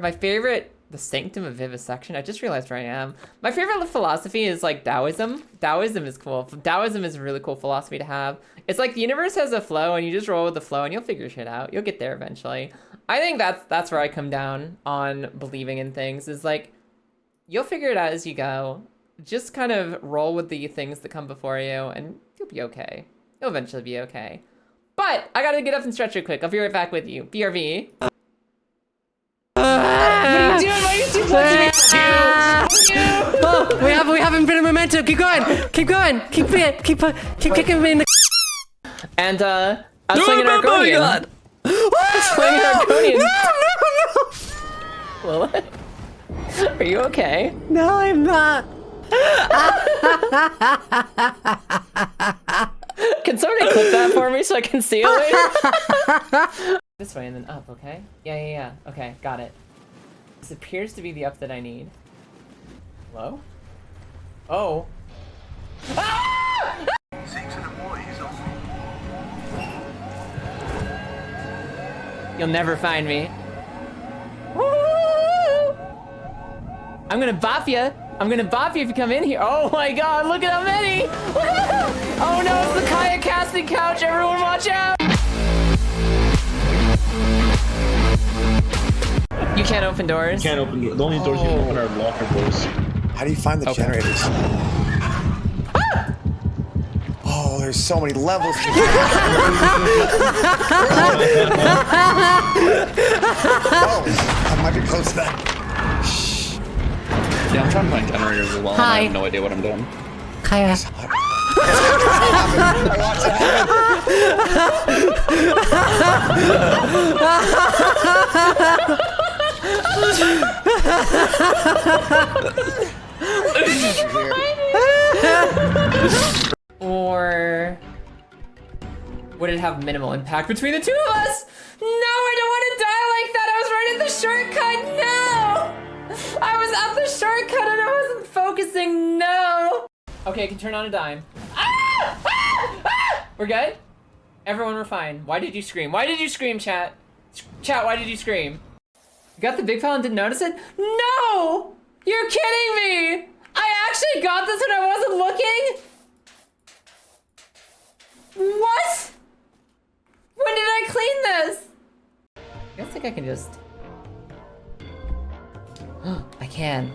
the sanctum of vivisection, I just realized where I am. My favorite philosophy is, like, Taoism. Taoism is cool. Taoism is a really cool philosophy to have. It's like the universe has a flow, and you just roll with the flow, and you'll figure shit out. You'll get there eventually. I think that's where I come down on believing in things, is, like, you'll figure it out as you go. Just kind of roll with the things that come before you, and you'll be okay. You'll eventually be okay. But I gotta get up and stretch real quick. I'll be right back with you. BRB. What are you doing? Why are you too close to me? Oh, we have infinite momentum. Keep going. Keep going. Keep kicking me in the. And I'm swinging an Argonian. Swinging an Argonian. No. Lilith? Are you okay? No, I'm not. Can somebody clip that for me so I can see it later? This way and then up, okay? Yeah. Okay, got it. This appears to be the up that I need. Hello? Oh. Ah! You'll never find me. Woo! I'm gonna bop ya. I'm gonna bop you if you come in here. Oh my god, look at how many! Oh no, it's the Kaya casting couch. Everyone watch out! You can't open doors? Can't open doors. The only doors you can open are locker doors. How do you find the generators? Ah! Oh, there's so many levels. Oh, I might be close to that. Yeah, I'm trying to find generators as well. Hi. And I have no idea what I'm doing. Kaya. Or would it have minimal impact between the two of us? No, I don't want to die like that. I was right at the shortcut. No! I was at the shortcut and I wasn't focusing. No! Okay, I can turn on a dime. Ah! Ah! Ah! We're good? Everyone, we're fine. Why did you scream? Why did you scream, chat? Chat, why did you scream? You got the big file and didn't notice it? No! You're kidding me! I actually got this when I wasn't looking? What? When did I clean this? I think I can just... I can.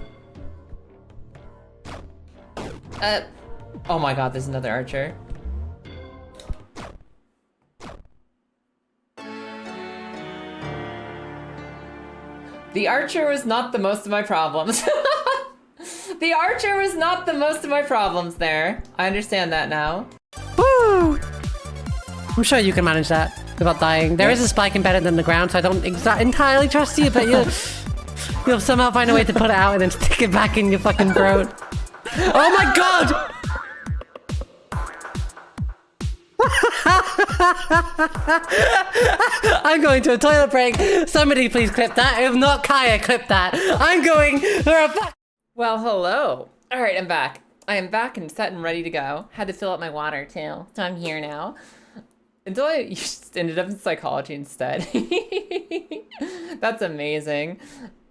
Oh my god, there's another archer. The archer was not the most of my problems. The archer was not the most of my problems there. I understand that now. Woo! I'm sure you can manage that without dying. There is a spike embedded in the ground, so I don't entirely trust you, but you'll somehow find a way to put it out and then stick it back in your fucking throat. Oh my god! I'm going to a toilet break. Somebody please clip that. If not, Kaya, clip that. I'm going for a... Well, hello. All right, I'm back. I am back and set and ready to go. Had to fill up my water too, so I'm here now. Until I just ended up in psychology instead. That's amazing.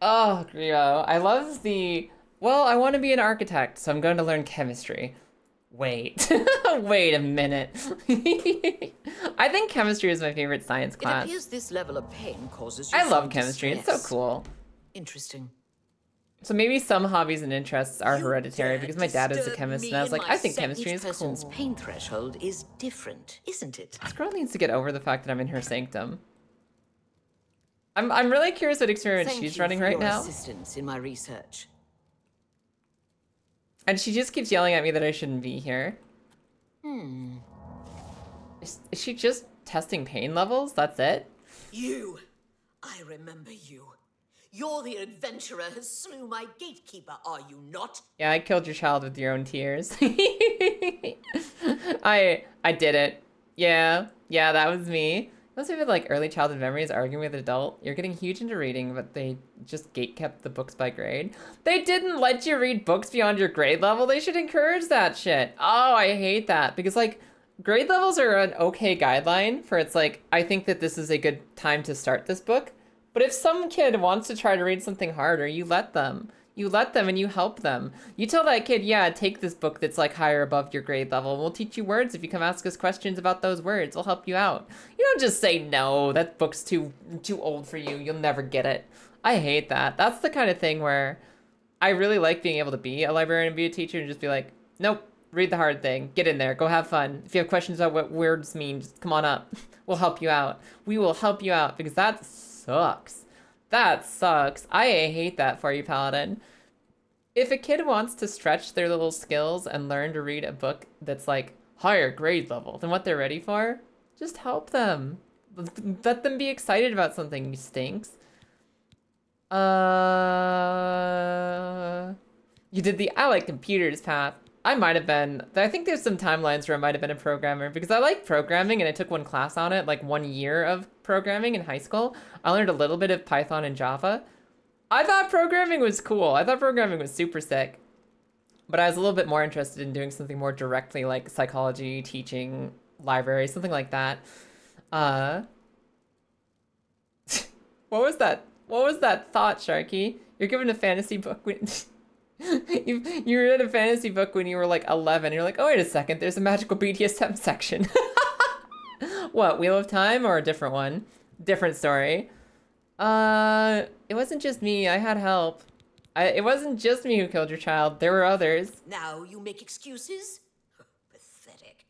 Oh, Grio. I love the... Well, I want to be an architect, so I'm going to learn chemistry. Wait. Wait a minute. I think chemistry is my favorite science class. It appears this level of pain causes you I love some chemistry. distress. It's so cool. Interesting. So maybe some hobbies and interests are hereditary because my dad is a chemist and I was like, I think chemistry is cool. Pain threshold is different, isn't it? This girl needs to get over the fact that I'm in her sanctum. I'm really curious what experiment she's running right now. Assistance in my research. And she just keeps yelling at me that I shouldn't be here. Is she just testing pain levels? That's it? You! I remember you. You're the adventurer who slew my gatekeeper, are you not? Yeah, I killed your child with your own tears. I did it. Yeah, that was me. Those are like early childhood memories, arguing with an adult. You're getting huge into reading, but they just gatekept the books by grade. They didn't let you read books beyond your grade level. They should encourage that shit. Oh, I hate that. Because like, grade levels are an okay guideline for it's like, I think that this is a good time to start this book. But if some kid wants to try to read something harder, you let them. You let them and you help them. You tell that kid, yeah, take this book that's like higher above your grade level. We'll teach you words if you come ask us questions about those words. We'll help you out. You don't just say, no, that book's too old for you. You'll never get it. I hate that. That's the kind of thing where I really like being able to be a librarian and be a teacher and just be like, nope, read the hard thing. Get in there. Go have fun. If you have questions about what words mean, just come on up. We'll help you out. We will help you out because that's sucks. That sucks. I hate that for you, Paladin. If a kid wants to stretch their little skills and learn to read a book that's like higher grade level than what they're ready for, just help them. Let them be excited about something, you stinks. You did the I like computers path. I might have been, I think there's some timelines where I might have been a programmer because I like programming and I took one class on it, like 1 year of programming in high school. I learned a little bit of Python and Java. I thought programming was cool. I thought programming was super sick. But I was a little bit more interested in doing something more directly like psychology, teaching, library, something like that. What was that? What was that thought, Sharky? You're given a fantasy book when... you read a fantasy book when you were like 11. You're like, oh, wait a second. There's a magical BDSM section. What, Wheel of Time or a different one? Different story. It wasn't just me. I had help. It wasn't just me who killed your child. There were others. Now you make excuses? Pathetic.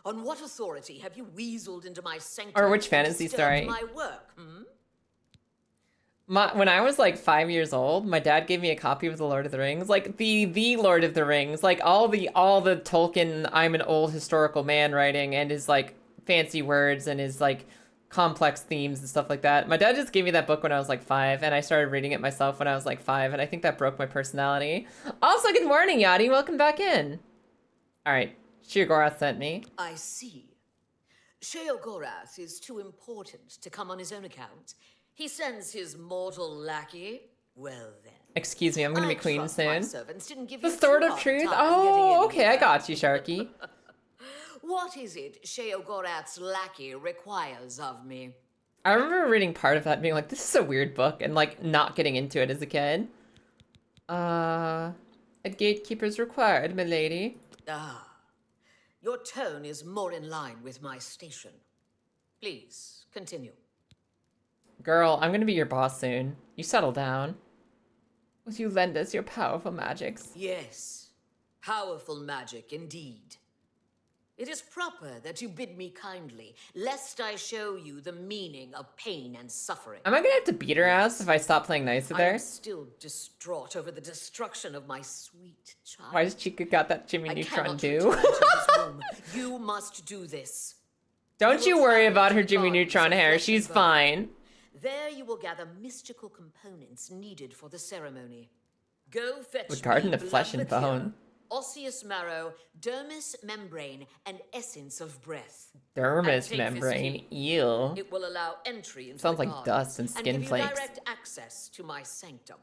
On what authority have you weaseled into my sanctum? Or which fantasy story? My work, hmm? When I was like 5 years old, my dad gave me a copy of The Lord of the Rings, like the Lord of the Rings, like all the Tolkien, I'm an old historical man writing and his like fancy words and his like complex themes and stuff like that. My dad just gave me that book when I was like 5 and I started reading it myself when I was like 5 and I think that broke my personality. Also, good morning, Yadi. Welcome back in. All right, Sheogorath sent me. I see. Sheogorath is too important to come on his own account. He sends his mortal lackey. Well then. Excuse me, I'm gonna be queen soon. Didn't The Sword of Truth? Oh, okay, I got you, Sharky. What is it Sheogorath's lackey requires of me? I remember reading part of that and being like, this is a weird book, and like not getting into it as a kid. A gatekeeper's required, milady. Ah, your tone is more in line with my station. Please, continue. Girl, I'm gonna be your boss soon. You settle down. Will you lend us your powerful magics? Yes, Powerful magic, indeed. It is proper that you bid me kindly, lest I show you the meaning of pain and suffering. Am I gonna have to beat her ass if I stop playing nice with I her? am still distraught over the destruction of my sweet child. Why does Chica got that Jimmy Neutron do? return to this room. You must do this. Don't you worry about her Jimmy Neutron hair. She's fine. There you will gather mystical components needed for the ceremony. Go fetch The garden me of flesh and blood bone. osseous marrow, dermis membrane, and essence of breath. Dermis And take this membrane. key. Ew. It will allow entry into Sounds the like garden dust and skin give you flakes. direct access to my sanctum.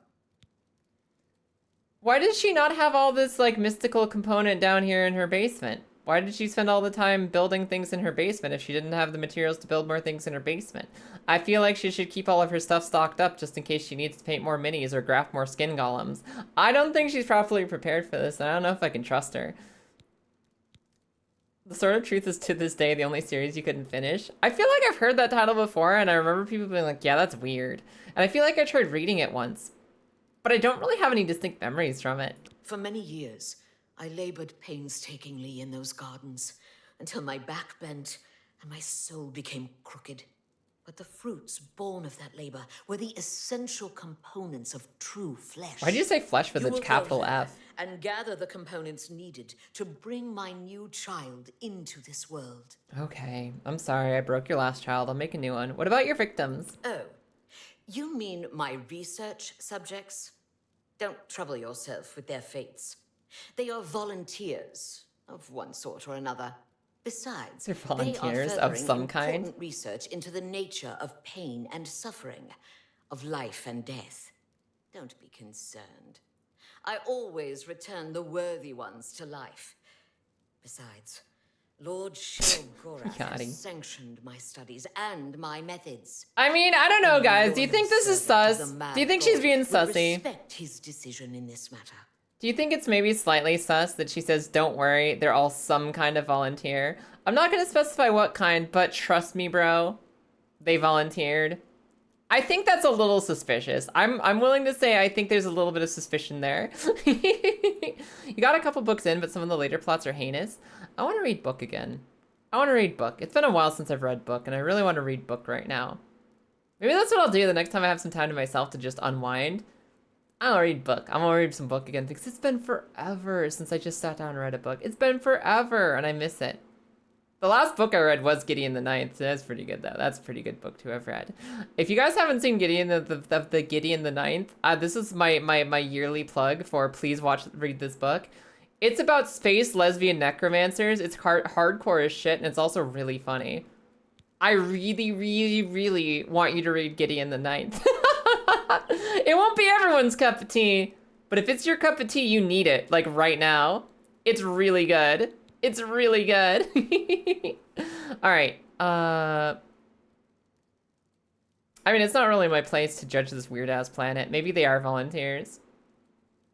Why does she not have all this like mystical component down here in her basement? Why did she spend all the time building things in her basement if she didn't have the materials to build more things in her basement? I feel like she should keep all of her stuff stocked up just in case she needs to paint more minis or graft more skin golems. I don't think she's properly prepared for this, and I don't know if I can trust her. The Sword of Truth is to this day the only series you couldn't finish. I feel like I've heard that title before, and I remember people being like, yeah, that's weird. And I feel like I tried reading it once, but I don't really have any distinct memories from it. For many years, I labored painstakingly in those gardens until my back bent and my soul became crooked. But the fruits born of that labor were the essential components of true flesh. Why'd you say flesh with You a will capital go there F? and gather the components needed to bring my new child into this world. Okay, I'm sorry, I broke your last child. I'll make a new one. What about your victims? Oh, you mean my research subjects? Don't trouble yourself with their fates. They are volunteers of one sort or another. Besides, They're they volunteers are of furthering some kind? important research into the nature of pain and suffering, of life and death. Don't be concerned. I always return the worthy ones to life. Besides, Lord Shilgorath Yachty. has sanctioned my studies and my methods. I mean, I don't know, guys. Do you think this is sus? Do you think she's being Will sussy? respect his decision in this matter. Do you think it's maybe slightly sus that she says, don't worry, they're all some kind of volunteer? I'm not going to specify what kind, but trust me, bro, they volunteered. I think that's a little suspicious. I'm willing to say I think there's a little bit of suspicion there. You got a couple books in, but some of the later plots are heinous. I want to read book again. I want to read book. It's been a while since I've read book, and I really want to read book right now. Maybe that's what I'll do the next time I have some time to myself to just unwind. I'll read book. I'm gonna read some book again because it's been forever since I just sat down and read a book. It's been forever and I miss it. The last book I read was Gideon the Ninth. That's pretty good though. That's a pretty good book to have read. If you guys haven't seen Gideon the Gideon the Ninth, this is my yearly plug for please read this book. It's about space lesbian necromancers. It's hardcore as shit and it's also really funny. I really, really, really want you to read Gideon the Ninth. It won't be everyone's cup of tea, but if it's your cup of tea, you need it, like right now. It's really good. It's really good. All right. I mean, it's not really my place to judge this weird-ass planet. Maybe they are volunteers.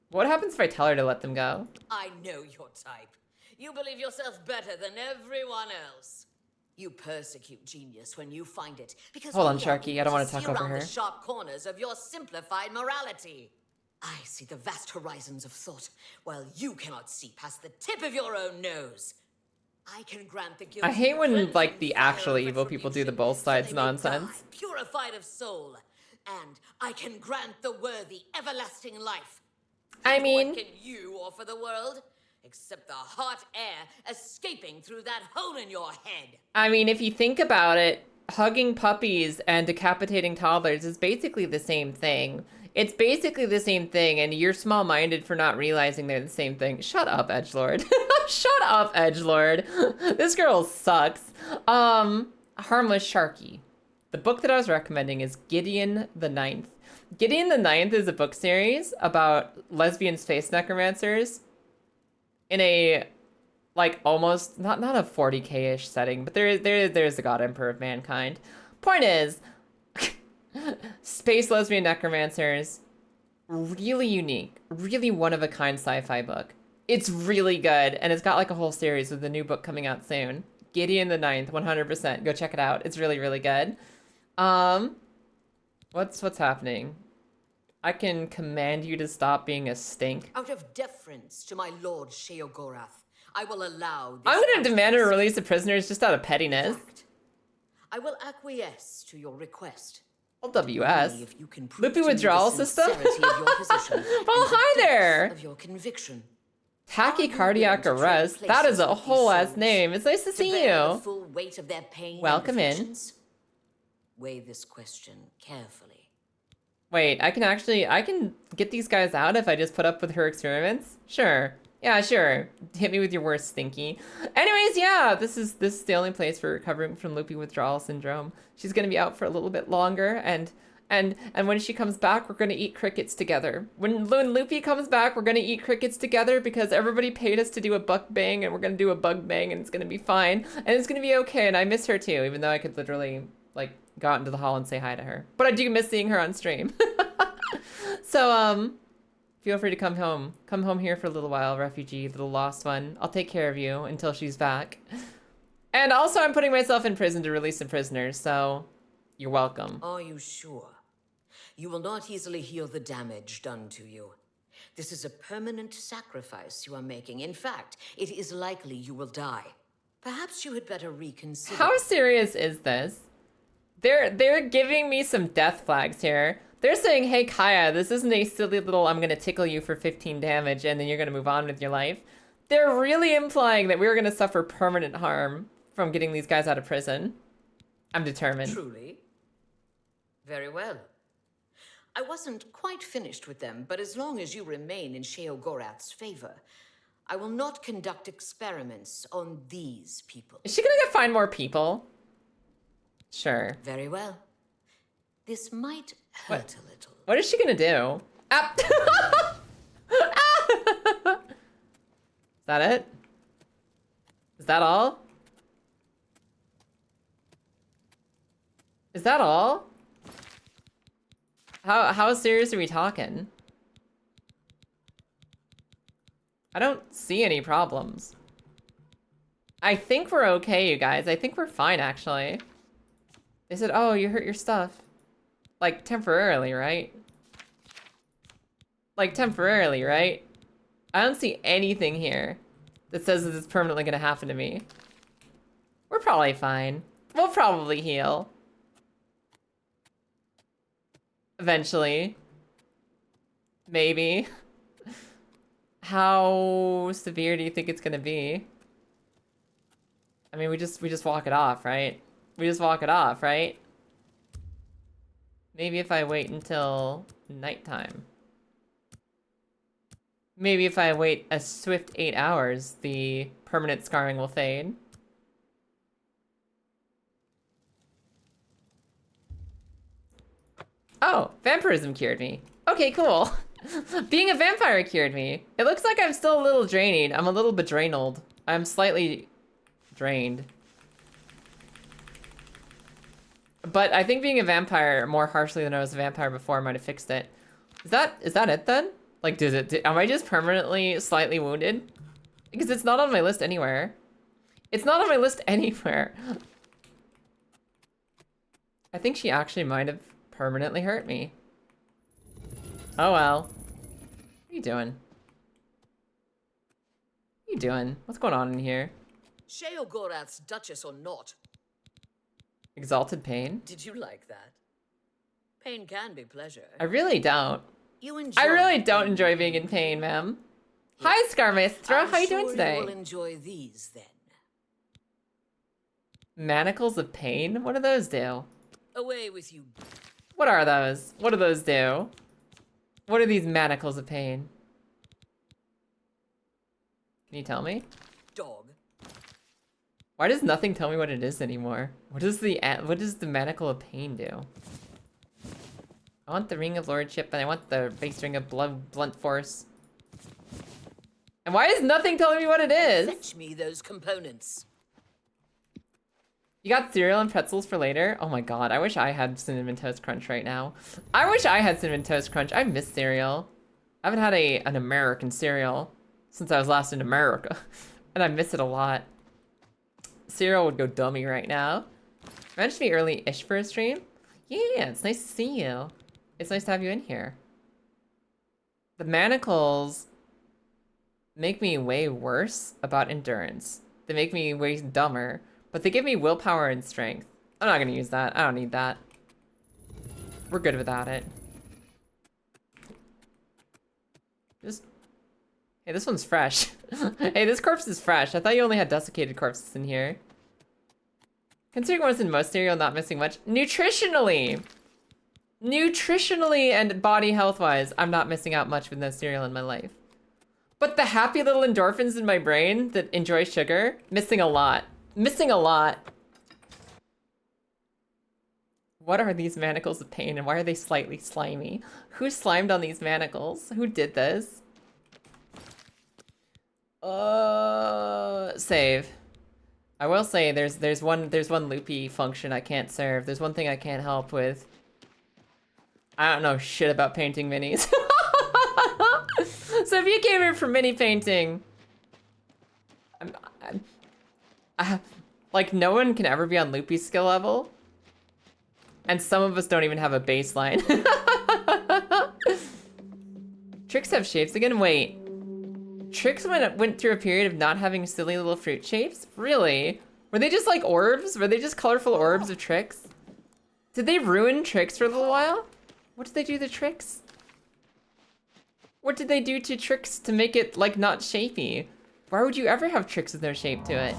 What happens if I tell her to let them go? I know your type. You believe yourself better than everyone else. You persecute genius when you find it, because Hold on, we are Sharky. I don't want to able talk see over around her. the sharp corners of your simplified morality. I see the vast horizons of thought, while you cannot see past the tip of your own nose. I can grant the guilty I hate when, cleansing like, the fire actual of evil people do the both sides they may nonsense. die, purified of soul, and I can grant the worthy everlasting life. I mean, What can you offer the world? Except the hot air escaping through that hole in your head. I mean, if you think about it, hugging puppies and decapitating toddlers is basically the same thing. It's basically the same thing, and you're small-minded for not realizing they're the same thing. Shut up, edgelord. Shut up, edgelord. This girl sucks. Harmless Sharky. The book that I was recommending is Gideon the Ninth. Gideon the Ninth is a book series about lesbian space necromancers in a, like, almost, not a 40k-ish setting, but there's the God Emperor of Mankind. Point is, space lesbian necromancers, really unique, really one-of-a-kind sci-fi book. It's really good, and it's got, like, a whole series with a new book coming out soon. Gideon the Ninth, 100%. Go check it out. It's really, really good. What's happening? I can command you to stop being a stink. Out of deference to my lord Sheogorath, I will allow this. I'm gonna demand a release of prisoners just out of pettiness. I will acquiesce to your request. LWS. If you can prove Loopy to me withdrawal the system? sincerity of your position Well, and the hi depth there. Of your conviction. Tachycardiac arrest. That is a whole ass name. It's nice to see bear the you. full weight of their pain. Welcome and in. afflictions. Weigh this question carefully. Wait, I can get these guys out if I just put up with her experiments? Sure. Yeah, sure. Hit me with your worst, Stinky. Anyways, yeah, this is the only place for recovering from loopy withdrawal syndrome. She's gonna be out for a little bit longer, and when she comes back, we're gonna eat crickets together. When Loopy comes back, we're gonna eat crickets together because everybody paid us to do a buck bang, and we're gonna do a bug bang, and it's gonna be fine, and it's gonna be okay. And I miss her too, even though I could literally like go out into the hall and say hi to her. But I do miss seeing her on stream. So feel free to come home. Come home here for a little while, refugee, little lost one. I'll take care of you until she's back. And also, I'm putting myself in prison to release some prisoners, so you're welcome. Are you sure? You will not easily heal the damage done to you. This is a permanent sacrifice you are making. In fact, it is likely you will die. Perhaps you had better reconsider. How serious is this? They're giving me some death flags here. They're saying, hey, Kaya, this isn't a silly little I'm gonna tickle you for 15 damage and then you're gonna move on with your life. They're really implying that we're gonna suffer permanent harm from getting these guys out of prison. I'm determined. Truly? Very well. I wasn't quite finished with them, but as long as you remain in Sheogorath's favor, I will not conduct experiments on these people. Is she gonna go find more people? Sure. Very well. This might hurt a little. What is she gonna do? Ah. Is that it? Is that all? Is that all? How serious are we talking? I don't see any problems. I think we're okay, you guys. I think we're fine, actually. They said, oh, you hurt your stuff. Like, temporarily, right? Like, temporarily, right? I don't see anything here that says this is permanently gonna happen to me. We're probably fine. We'll probably heal. Eventually. Maybe. How severe do you think it's gonna be? I mean, we just walk it off, right? We just walk it off, right? Maybe if I wait until nighttime. Maybe if I wait a swift 8 hours, the permanent scarring will fade. Oh, vampirism cured me. Okay, cool. Being a vampire cured me. It looks like I'm still a little drained. I'm a little bedrained. I'm slightly drained. But I think being a vampire more harshly than I was a vampire before might have fixed it. Is that it then? Like, am I just permanently slightly wounded? Because it's not on my list anywhere. It's not on my list anywhere. I think she actually might have permanently hurt me. Oh well. What are you doing? What are you doing? What's going on in here? Sheogorath's Duchess or not? Exalted pain? Did you like that? Pain can be pleasure. I really don't. I really don't enjoy being in pain, ma'am. Hi, Scarmaestro. How you doing today? You will enjoy these then. Manacles of pain? What do those do? Away with you. What are those? What do those do? What are these manacles of pain? Can you tell me? Dog. Why does nothing tell me what it is anymore? What does the manacle of pain do? I want the ring of lordship and I want the base ring of blunt force. And why is nothing telling me what it is? Fetch me those components. You got cereal and pretzels for later? Oh my god, I wish I had Cinnamon Toast Crunch right now. I wish I had Cinnamon Toast Crunch. I miss cereal. I haven't had an American cereal since I was last in America. And I miss it a lot. Cereal would go dummy right now. Managed to be early-ish for a stream? Yeah, it's nice to see you. It's nice to have you in here. The manacles make me way worse about endurance. They make me way dumber, but they give me willpower and strength. I'm not gonna use that. I don't need that. We're good without it. Hey, this one's fresh. Hey, this corpse is fresh. I thought you only had desiccated corpses in here. Considering what's in most cereal, not missing much. Nutritionally and body health-wise, I'm not missing out much with no cereal in my life. But the happy little endorphins in my brain that enjoy sugar, missing a lot. Missing a lot. What are these manacles of pain and why are they slightly slimy? Who slimed on these manacles? Who did this? Save. I will say there's one loopy function I can't serve. There's one thing I can't help with. I don't know shit about painting minis. So if you came here for mini painting, like no one can ever be on Loopy's skill level, and some of us don't even have a baseline. Tricks have shapes again. Wait, Tricks went through a period of not having silly little fruit shapes? Really? Were they just like orbs? Were they just colorful orbs of Tricks? Did they ruin Tricks for a little while? What did they do to Tricks? What did they do to Tricks to make it, like, not shapey? Why would you ever have Tricks with no shape to it?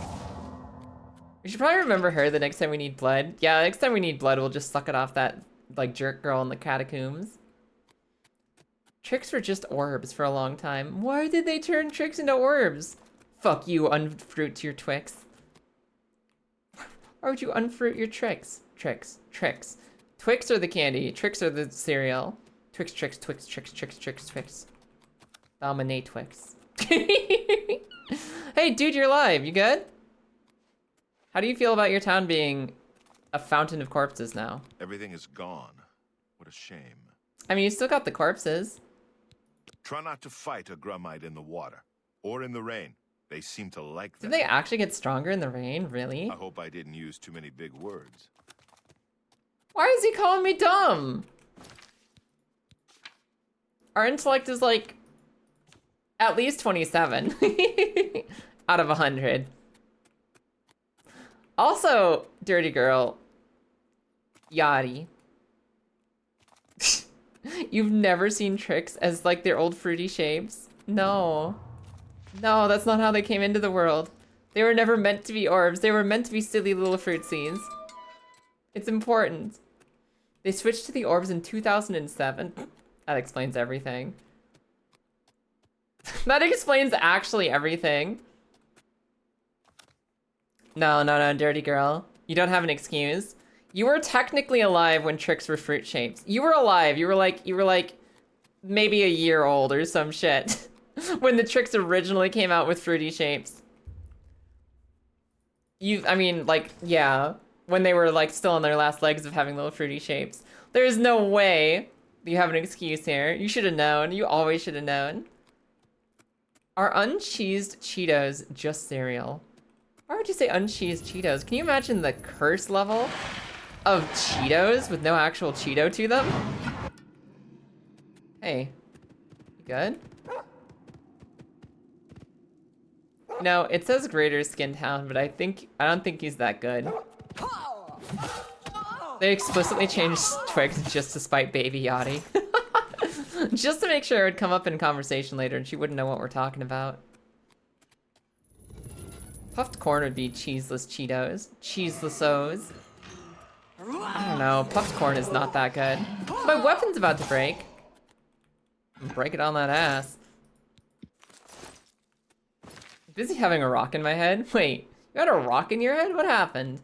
We should probably remember her the next time we need blood. Yeah, next time we need blood, we'll just suck it off that, like, jerk girl in the catacombs. Tricks were just orbs for a long time. Why did they turn Tricks into orbs? Fuck you, unfruit your Twix. Why would you unfruit your Tricks? Tricks. Twix are the candy, Tricks are the cereal. Twix. Dominate Twix. Hey, dude, you're live. You good? How do you feel about your town being a fountain of corpses now? Everything is gone. What a shame. I mean, you still got the corpses. Try not to fight a Grummite in the water or in the rain. They seem to like that. Did they actually get stronger in the rain? Really? I hope I didn't use too many big words. Why is he calling me dumb? Our intellect is like at least 27 out of 100. Also, dirty girl, Yachty. You've never seen Tricks as like their old fruity shapes? No. No, that's not how they came into the world. They were never meant to be orbs. They were meant to be silly little fruitsies. It's important. They switched to the orbs in 2007. That explains everything. That explains actually everything. No, dirty girl. You don't have an excuse. You were technically alive when Tricks were fruit shapes. You were alive. You were like maybe a year old or some shit when the Tricks originally came out with fruity shapes. I mean, like, yeah, when they were like still on their last legs of having little fruity shapes. There's no way you have an excuse here. You should have known. You always should have known. Are uncheesed Cheetos just cereal? Why would you say uncheesed Cheetos? Can you imagine the curse level of Cheetos with no actual Cheeto to them? Hey, you good? No, it says Greater Skin Town, but I don't think he's that good. They explicitly changed Twix just to spite Baby Yachty. Just to make sure it would come up in conversation later and she wouldn't know what we're talking about. Puffed corn would be cheeseless Cheetos. Cheeseless-os. I don't know, puffed corn is not that good. My weapon's about to break. Break it on that ass. Busy having a rock in my head? Wait, you had a rock in your head? What happened?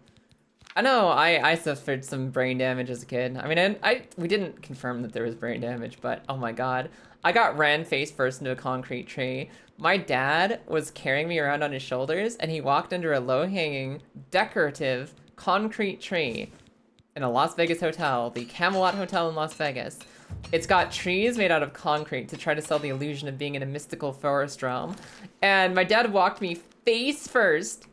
I know I suffered some brain damage as a kid. I mean, we didn't confirm that there was brain damage, but oh my god. I got ran face first into a concrete tree. My dad was carrying me around on his shoulders and he walked under a low-hanging, decorative concrete tree in a Las Vegas hotel, the Camelot Hotel in Las Vegas. It's got trees made out of concrete to try to sell the illusion of being in a mystical forest realm. And my dad walked me face first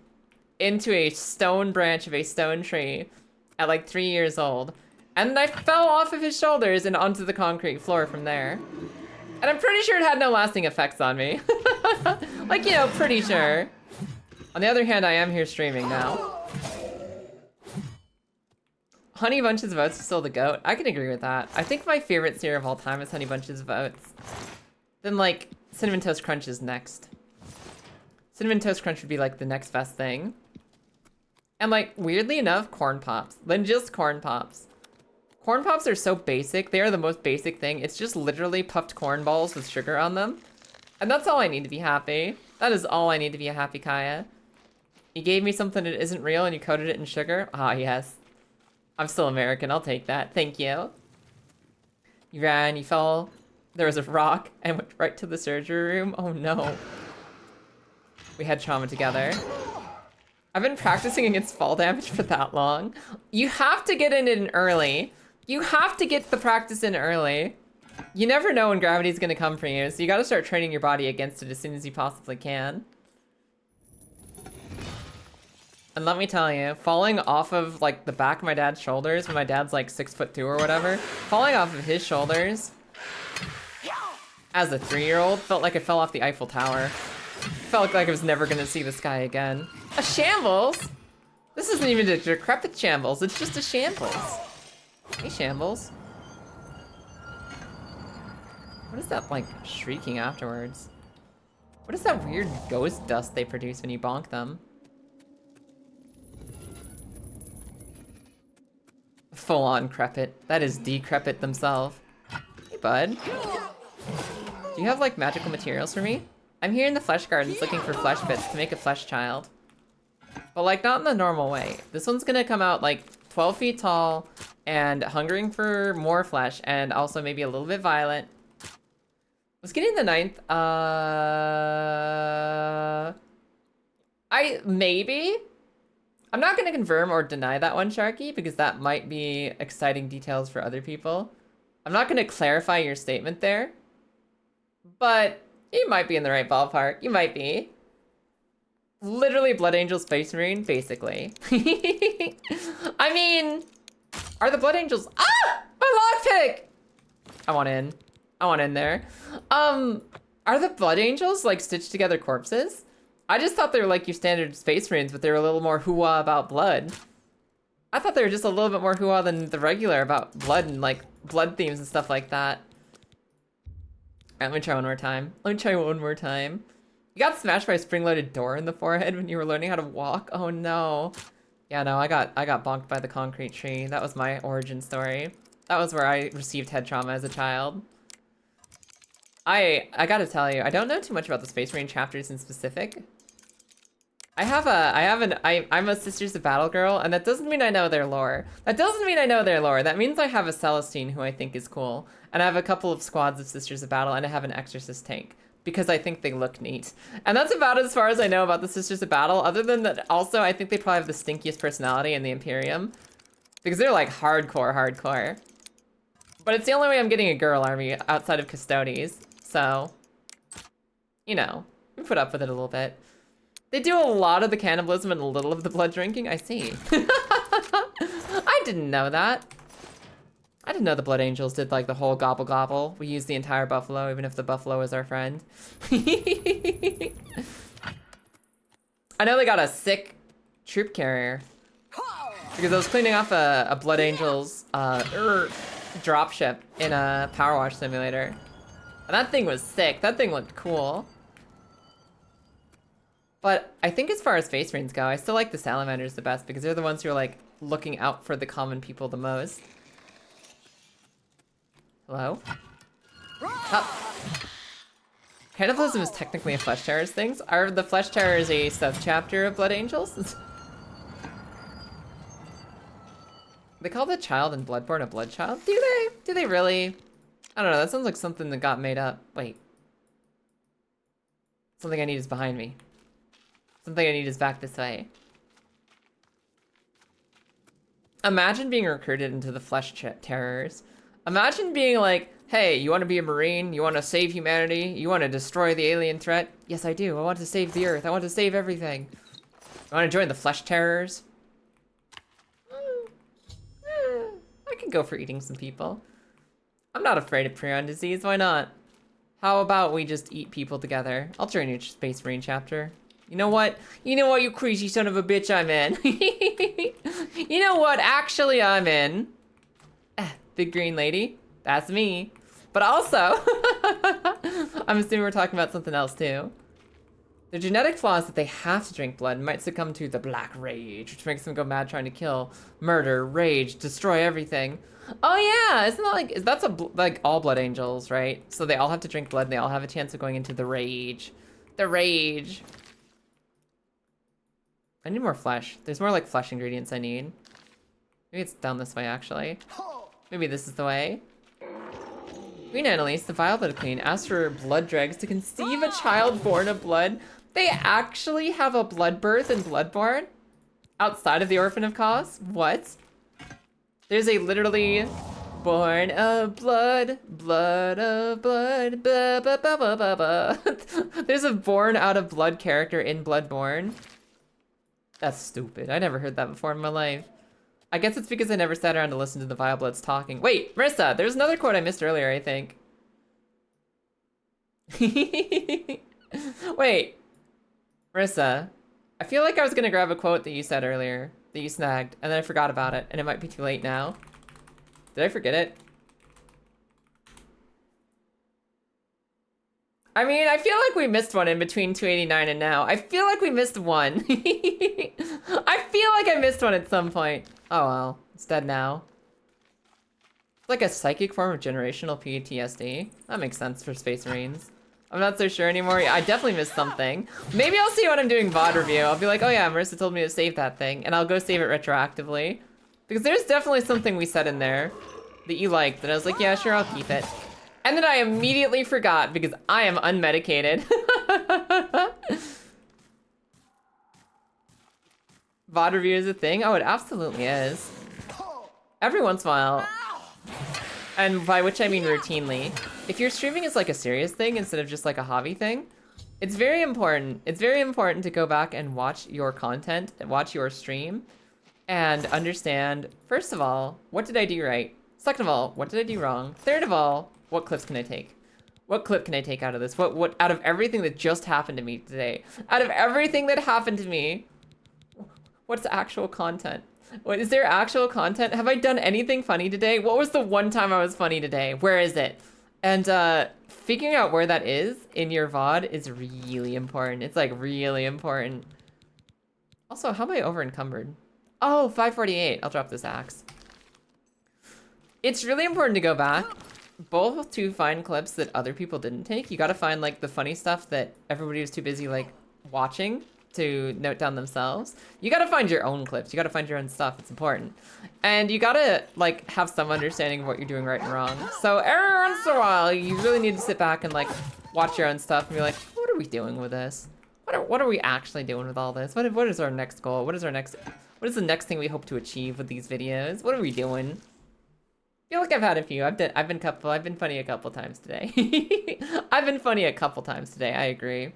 into a stone branch of a stone tree at like 3 years old. And I fell off of his shoulders and onto the concrete floor from there. And I'm pretty sure it had no lasting effects on me. Like, you know, pretty sure. On the other hand, I am here streaming now. Honey Bunches of Oats is still the GOAT. I can agree with that. I think my favorite cereal of all time is Honey Bunches of Oats. Then, like, Cinnamon Toast Crunch is next. Cinnamon Toast Crunch would be, like, the next best thing. And, like, weirdly enough, Corn Pops. Then just Corn Pops. Corn Pops are so basic. They are the most basic thing. It's just literally puffed corn balls with sugar on them. And that's all I need to be happy. That is all I need to be a happy Kaya. You gave me something that isn't real and you coated it in sugar? Ah, yes. I'm still American. I'll take that. Thank you. You ran, you fell. There was a rock and went right to the surgery room. Oh no. We had trauma together. I've been practicing against fall damage for that long. You have to get in early. You have to get the practice in early. You never know when gravity's gonna come for you, so you gotta start training your body against it as soon as you possibly can. And let me tell you, falling off of like the back of my dad's shoulders when my dad's like 6'2" or whatever, falling off of his shoulders as a 3-year-old felt like I fell off the Eiffel Tower. Felt like I was never gonna see the sky again. A shambles? This isn't even a decrepit shambles, it's just a shambles. Hey, shambles. What is that, like, shrieking afterwards? What is that weird ghost dust they produce when you bonk them? Full-on crepit. That is decrepit themselves. Hey, bud. Do you have, like, magical materials for me? I'm here in the flesh gardens looking for flesh bits to make a flesh child. But, like, not in the normal way. This one's gonna come out, like, 12 feet tall and hungering for more flesh and also maybe a little bit violent. Was getting the 9th, maybe? I'm not gonna confirm or deny that one, Sharky, because that might be exciting details for other people. I'm not gonna clarify your statement there, but you might be in the right ballpark. You might be. Literally Blood Angel Space Marine, basically. I mean, are the Blood Angels... Ah! My lockpick! I want in. I want in there. Are the Blood Angels, like, stitched together corpses? I just thought they were like your standard Space Marines, but they were a little more hoo-wah about blood. I thought they were just a little bit more hoo-wah than the regular about blood and, like, blood themes and stuff like that. Let me try one more time. Let me try one more time. You got smashed by a spring-loaded door in the forehead when you were learning how to walk? Oh no. Yeah, no, I got bonked by the concrete tree. That was my origin story. That was where I received head trauma as a child. I gotta tell you, I don't know too much about the Space Marine chapters in specific. I'm a Sisters of Battle girl, and that doesn't mean I know their lore. That doesn't mean I know their lore. That means I have a Celestine who I think is cool. And I have a couple of squads of Sisters of Battle, and I have an Exorcist tank. Because I think they look neat. And that's about as far as I know about the Sisters of Battle, other than that also I think they probably have the stinkiest personality in the Imperium. Because they're like hardcore. But it's the only way I'm getting a girl army outside of Custodes. So, you know, we put up with it a little bit. They do a lot of the cannibalism and a little of the blood drinking, I see. I didn't know that. I didn't know the Blood Angels did like the whole gobble gobble. We use the entire buffalo, even if the buffalo is our friend. I know they got a sick troop carrier. Because I was cleaning off a Blood Angels dropship in a Power Wash simulator. And that thing was sick. That thing looked cool. But I think as far as Space Marines go, I still like the Salamanders the best because they're the ones who are like looking out for the common people the most. Hello? Oh. Cannibalism is technically a Flesh Terrors thing. Are the Flesh Terrors a sub-chapter of Blood Angels? They call the child in Bloodborne a blood child? Do they? Do they really? I don't know, that sounds like something that got made up. Wait. Something I need is behind me. Something I need is back this way. Imagine being recruited into the Flesh Terrors. Imagine being like, hey, you want to be a Marine? You want to save humanity? You want to destroy the alien threat? Yes, I do. I want to save the Earth. I want to save everything. You want to join the Flesh Terrors? I could go for eating some people. I'm not afraid of prion disease. Why not? How about we just eat people together? I'll join your Space Marine chapter. You know what? You know what, you crazy son of a bitch, I'm in. You know what? Actually, I'm in. Big green lady. That's me. But also, I'm assuming we're talking about something else too. The genetic flaws that they have to drink blood might succumb to the black rage, which makes them go mad trying to kill, murder, rage, destroy everything. Oh yeah, isn't that like, that's like all blood angels, right? So they all have to drink blood and they all have a chance of going into the rage. The rage. I need more flesh. There's more like flesh ingredients I need. Maybe it's down this way actually. Maybe this is the way. Queen Annalise, the vile blood queen, asked for blood dregs to conceive a child born of blood. They actually have a blood birth in Bloodborne? Outside of the Orphan of Cause? What? There's a literally born of blood, blood of blood, ba ba ba ba ba ba. There's a born out of blood character in Bloodborne. That's stupid. I never heard that before in my life. I guess it's because I never sat around to listen to the Vile Bloods talking. Wait, Marissa, there's another quote I missed earlier, I think. Wait, Marissa, I feel like I was gonna grab a quote that you said earlier, that you snagged, and then I forgot about it, and it might be too late now. Did I forget it? I mean, I feel like we missed one in between 289 and now. I feel like we missed one. I feel like I missed one at some point. Oh well, it's dead now. It's like a psychic form of generational PTSD. That makes sense for Space Marines. I'm not so sure anymore. I definitely missed something. Maybe I'll see when I'm doing VOD review. I'll be like, oh yeah, Marissa told me to save that thing, and I'll go save it retroactively. Because there's definitely something we said in there that you liked, and I was like, yeah, sure, I'll keep it. And then I immediately forgot because I am unmedicated. VOD review is a thing? Oh, it absolutely is. Every once in a while, and by which I mean routinely, if your streaming is like a serious thing instead of just like a hobby thing, it's very important. It's very important to go back and watch your content and watch your stream and understand, first of all, what did I do right? Second of all, what did I do wrong? Third of all, what clips can I take? What clip can I take out of this? What out of everything that just happened to me today? Out of everything that happened to me, what's actual content? What is there actual content? Have I done anything funny today? What was the one time I was funny today? Where is it? And figuring out where that is in your VOD is really important. It's like really important. Also, how am I over encumbered? Oh, 548. I'll drop this axe. It's really important to go back, both to find clips that other people didn't take. You gotta find like the funny stuff that everybody was too busy like watching to note down themselves. You gotta find your own clips. You gotta find your own stuff. It's important. And you gotta like have some understanding of what you're doing right and wrong. So every once in a while, you really need to sit back and like watch your own stuff and be like, what are we doing with this? What are we actually doing with all this? What is our next goal? What is the next thing we hope to achieve with these videos? What are we doing? I feel like I've had a few. I've been funny a couple times today. I've been funny a couple times today. I agree.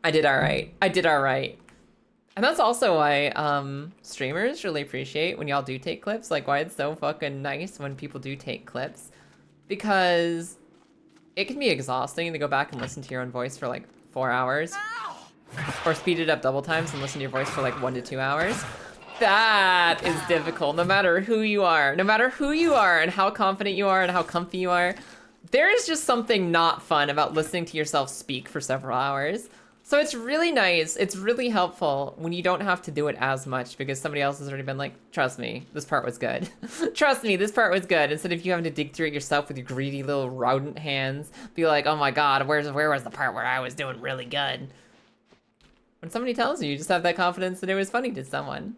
I did all right. I did all right. And that's also why streamers really appreciate when y'all do take clips. Like why it's so fucking nice when people do take clips, because it can be exhausting to go back and listen to your own voice for like 4 hours, or speed it up double times and listen to your voice for like 1 to 2 hours. That is difficult, no matter who you are. No matter who you are and how confident you are and how comfy you are, there is just something not fun about listening to yourself speak for several hours. So it's really nice, it's really helpful when you don't have to do it as much because somebody else has already been like, trust me, this part was good. Trust me, this part was good. Instead of you having to dig through it yourself with your greedy little rodent hands, be like, oh my god, where was the part where I was doing really good? When somebody tells you, you just have that confidence that it was funny to someone.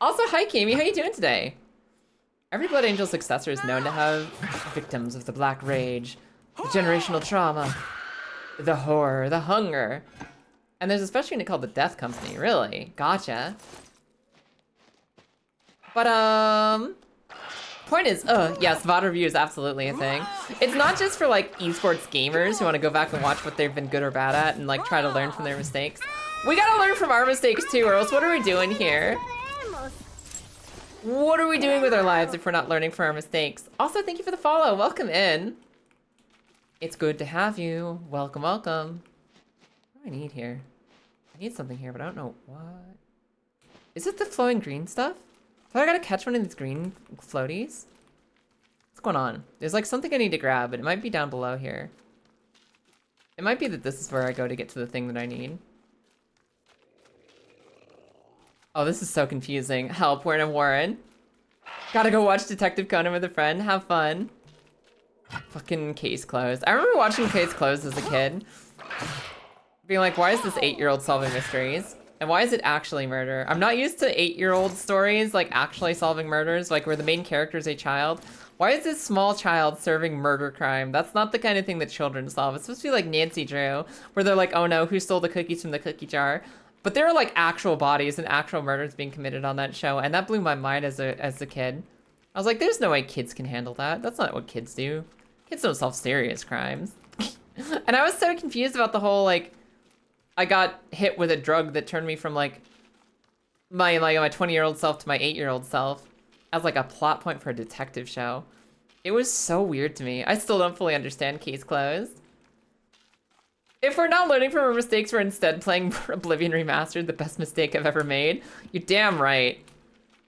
Also, hi Kami, how you doing today? Every Blood Angel successor is known to have victims of the Black Rage, the generational trauma, the horror, the hunger. And there's a special unit called the Death Company, really? Gotcha. But, point is, yes, VOD review is absolutely a thing. It's not just for like esports gamers who want to go back and watch what they've been good or bad at and like try to learn from their mistakes. We gotta learn from our mistakes too, or else what are we doing here? What are we doing with our lives if we're not learning from our mistakes? Also, thank you for the follow. Welcome in. It's good to have you. Welcome, welcome. What do I need here? I need something here, but I don't know what. Is it the flowing green stuff? I gotta catch one of these green floaties. What's going on? There's like something I need to grab, but it might be down below here. It might be that this is where I go to get to the thing that I need. Oh, this is so confusing. Help, we're in a warren. Gotta go watch Detective Conan with a friend. Have fun. Fucking Case Closed. I remember watching Case Closed as a kid. Being like, why is this 8-year-old solving mysteries? And why is it actually murder? I'm not used to 8-year-old stories, like actually solving murders, like where the main character is a child. Why is this small child serving murder crime? That's not the kind of thing that children solve. It's supposed to be like Nancy Drew, where they're like, oh no, who stole the cookies from the cookie jar? But there are like actual bodies and actual murders being committed on that show, and that blew my mind as a kid. I was like, there's no way kids can handle that. That's not what kids do. Kids don't solve serious crimes. And I was so confused about the whole, like, I got hit with a drug that turned me from like my 20-year-old self to my 8-year-old self as like a plot point for a detective show. It was so weird to me. I still don't fully understand Case Closed. If we're not learning from our mistakes, we're instead playing Oblivion Remastered, the best mistake I've ever made. You're damn right.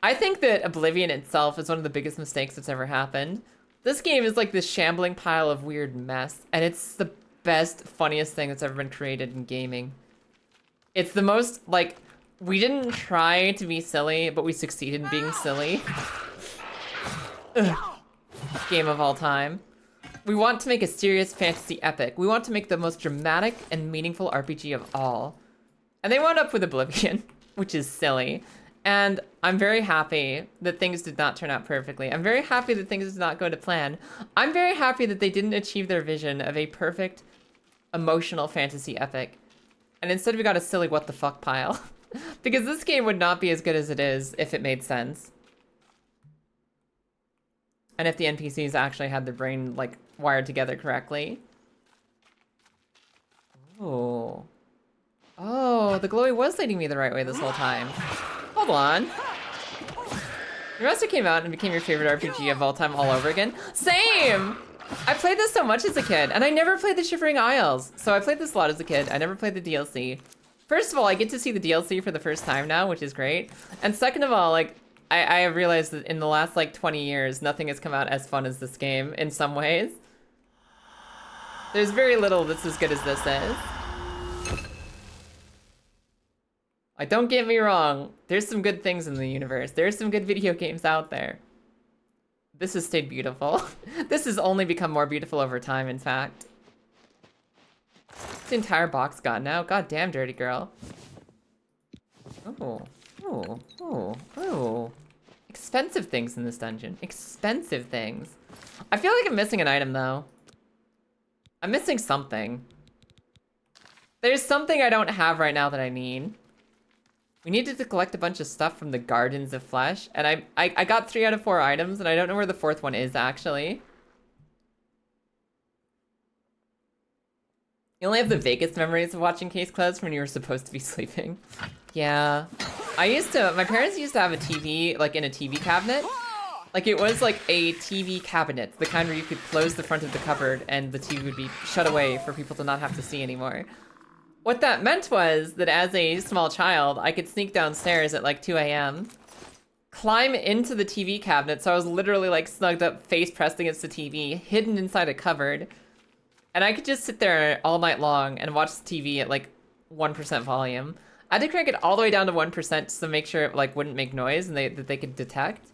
I think that Oblivion itself is one of the biggest mistakes that's ever happened. This game is like this shambling pile of weird mess, and it's the best, funniest thing that's ever been created in gaming. It's the most, like, we didn't try to be silly, but we succeeded in being silly. Game of all time. We want to make a serious fantasy epic. We want to make the most dramatic and meaningful RPG of all. And they wound up with Oblivion, which is silly. And I'm very happy that things did not turn out perfectly. I'm very happy that things did not go to plan. I'm very happy that they didn't achieve their vision of a perfect, emotional fantasy epic. And instead we got a silly what the fuck pile. Because this game would not be as good as it is if it made sense. And if the NPCs actually had their brain, like, wired together correctly. Oh. Oh, the glowy was leading me the right way this whole time. Hold on. Remaster came out and became your favorite RPG of all time all over again. Same! I played this so much as a kid, and I never played the Shivering Isles. So I played this a lot as a kid. I never played the DLC. First of all, I get to see the DLC for the first time now, which is great. And second of all, like, I have realized that in the last, like, 20 years, nothing has come out as fun as this game in some ways. There's very little that's as good as this is. Like, don't get me wrong. There's some good things in the universe. There's some good video games out there. This has stayed beautiful. This has only become more beautiful over time, in fact. This entire box gone now. God damn, dirty girl. Oh, oh, oh, oh. Expensive things in this dungeon. Expensive things. I feel like I'm missing an item, though. I'm missing something. There's something I don't have right now that I need. We needed to collect a bunch of stuff from the Gardens of Flesh, and I got 3 out of 4 items, and I don't know where the 4th one is, actually. You only have the vaguest memories of watching Case Closed when you were supposed to be sleeping. Yeah. My parents used to have a TV, like, in a TV cabinet. Like, it was like a TV cabinet, the kind where you could close the front of the cupboard and the TV would be shut away for people to not have to see anymore. What that meant was that as a small child, I could sneak downstairs at like 2 a.m., climb into the TV cabinet, so I was literally like snugged up, face pressed against the TV, hidden inside a cupboard, and I could just sit there all night long and watch the TV at like 1% volume. I had to crank it all the way down to 1% just to make sure it like wouldn't make noise and that they could detect.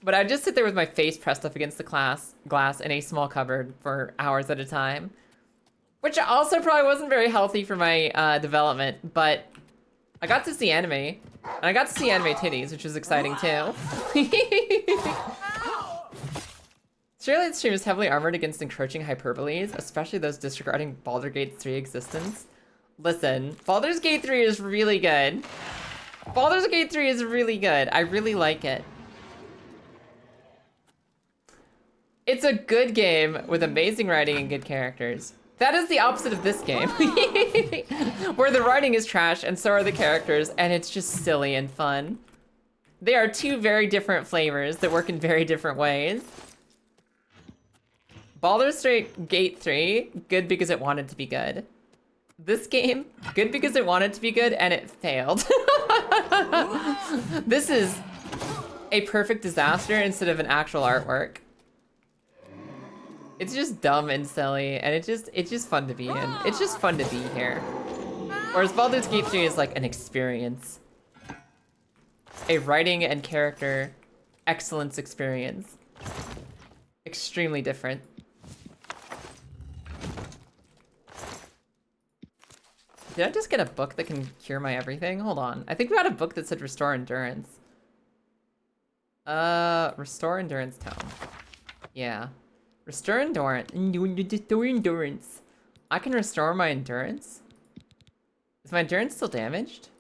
But I'd just sit there with my face pressed up against the glass in a small cupboard for hours at a time. Which also probably wasn't very healthy for my development, but I got to see anime. And I got to see anime titties, which was exciting too. Surely the stream is heavily armored against encroaching hyperboles, especially those disregarding Baldur's Gate 3 existence. Listen, Baldur's Gate 3 is really good. Baldur's Gate 3 is really good. I really like it. It's a good game with amazing writing and good characters. That is the opposite of this game. Where the writing is trash and so are the characters, and it's just silly and fun. They are two very different flavors that work in very different ways. Baldur's Gate 3, good because it wanted to be good. This game, good because it wanted to be good and it failed. This is a perfect disaster instead of an actual artwork. It's just dumb and silly, and it's just fun to be in. It's just fun to be here. Whereas Baldur's Gate 3 is like an experience. A writing and character excellence experience. Extremely different. Did I just get a book that can cure my everything? Hold on. I think we got a book that said restore endurance. Restore endurance tome. Yeah. Restore endurance. Restore endurance. I can restore my endurance? Is my endurance still damaged?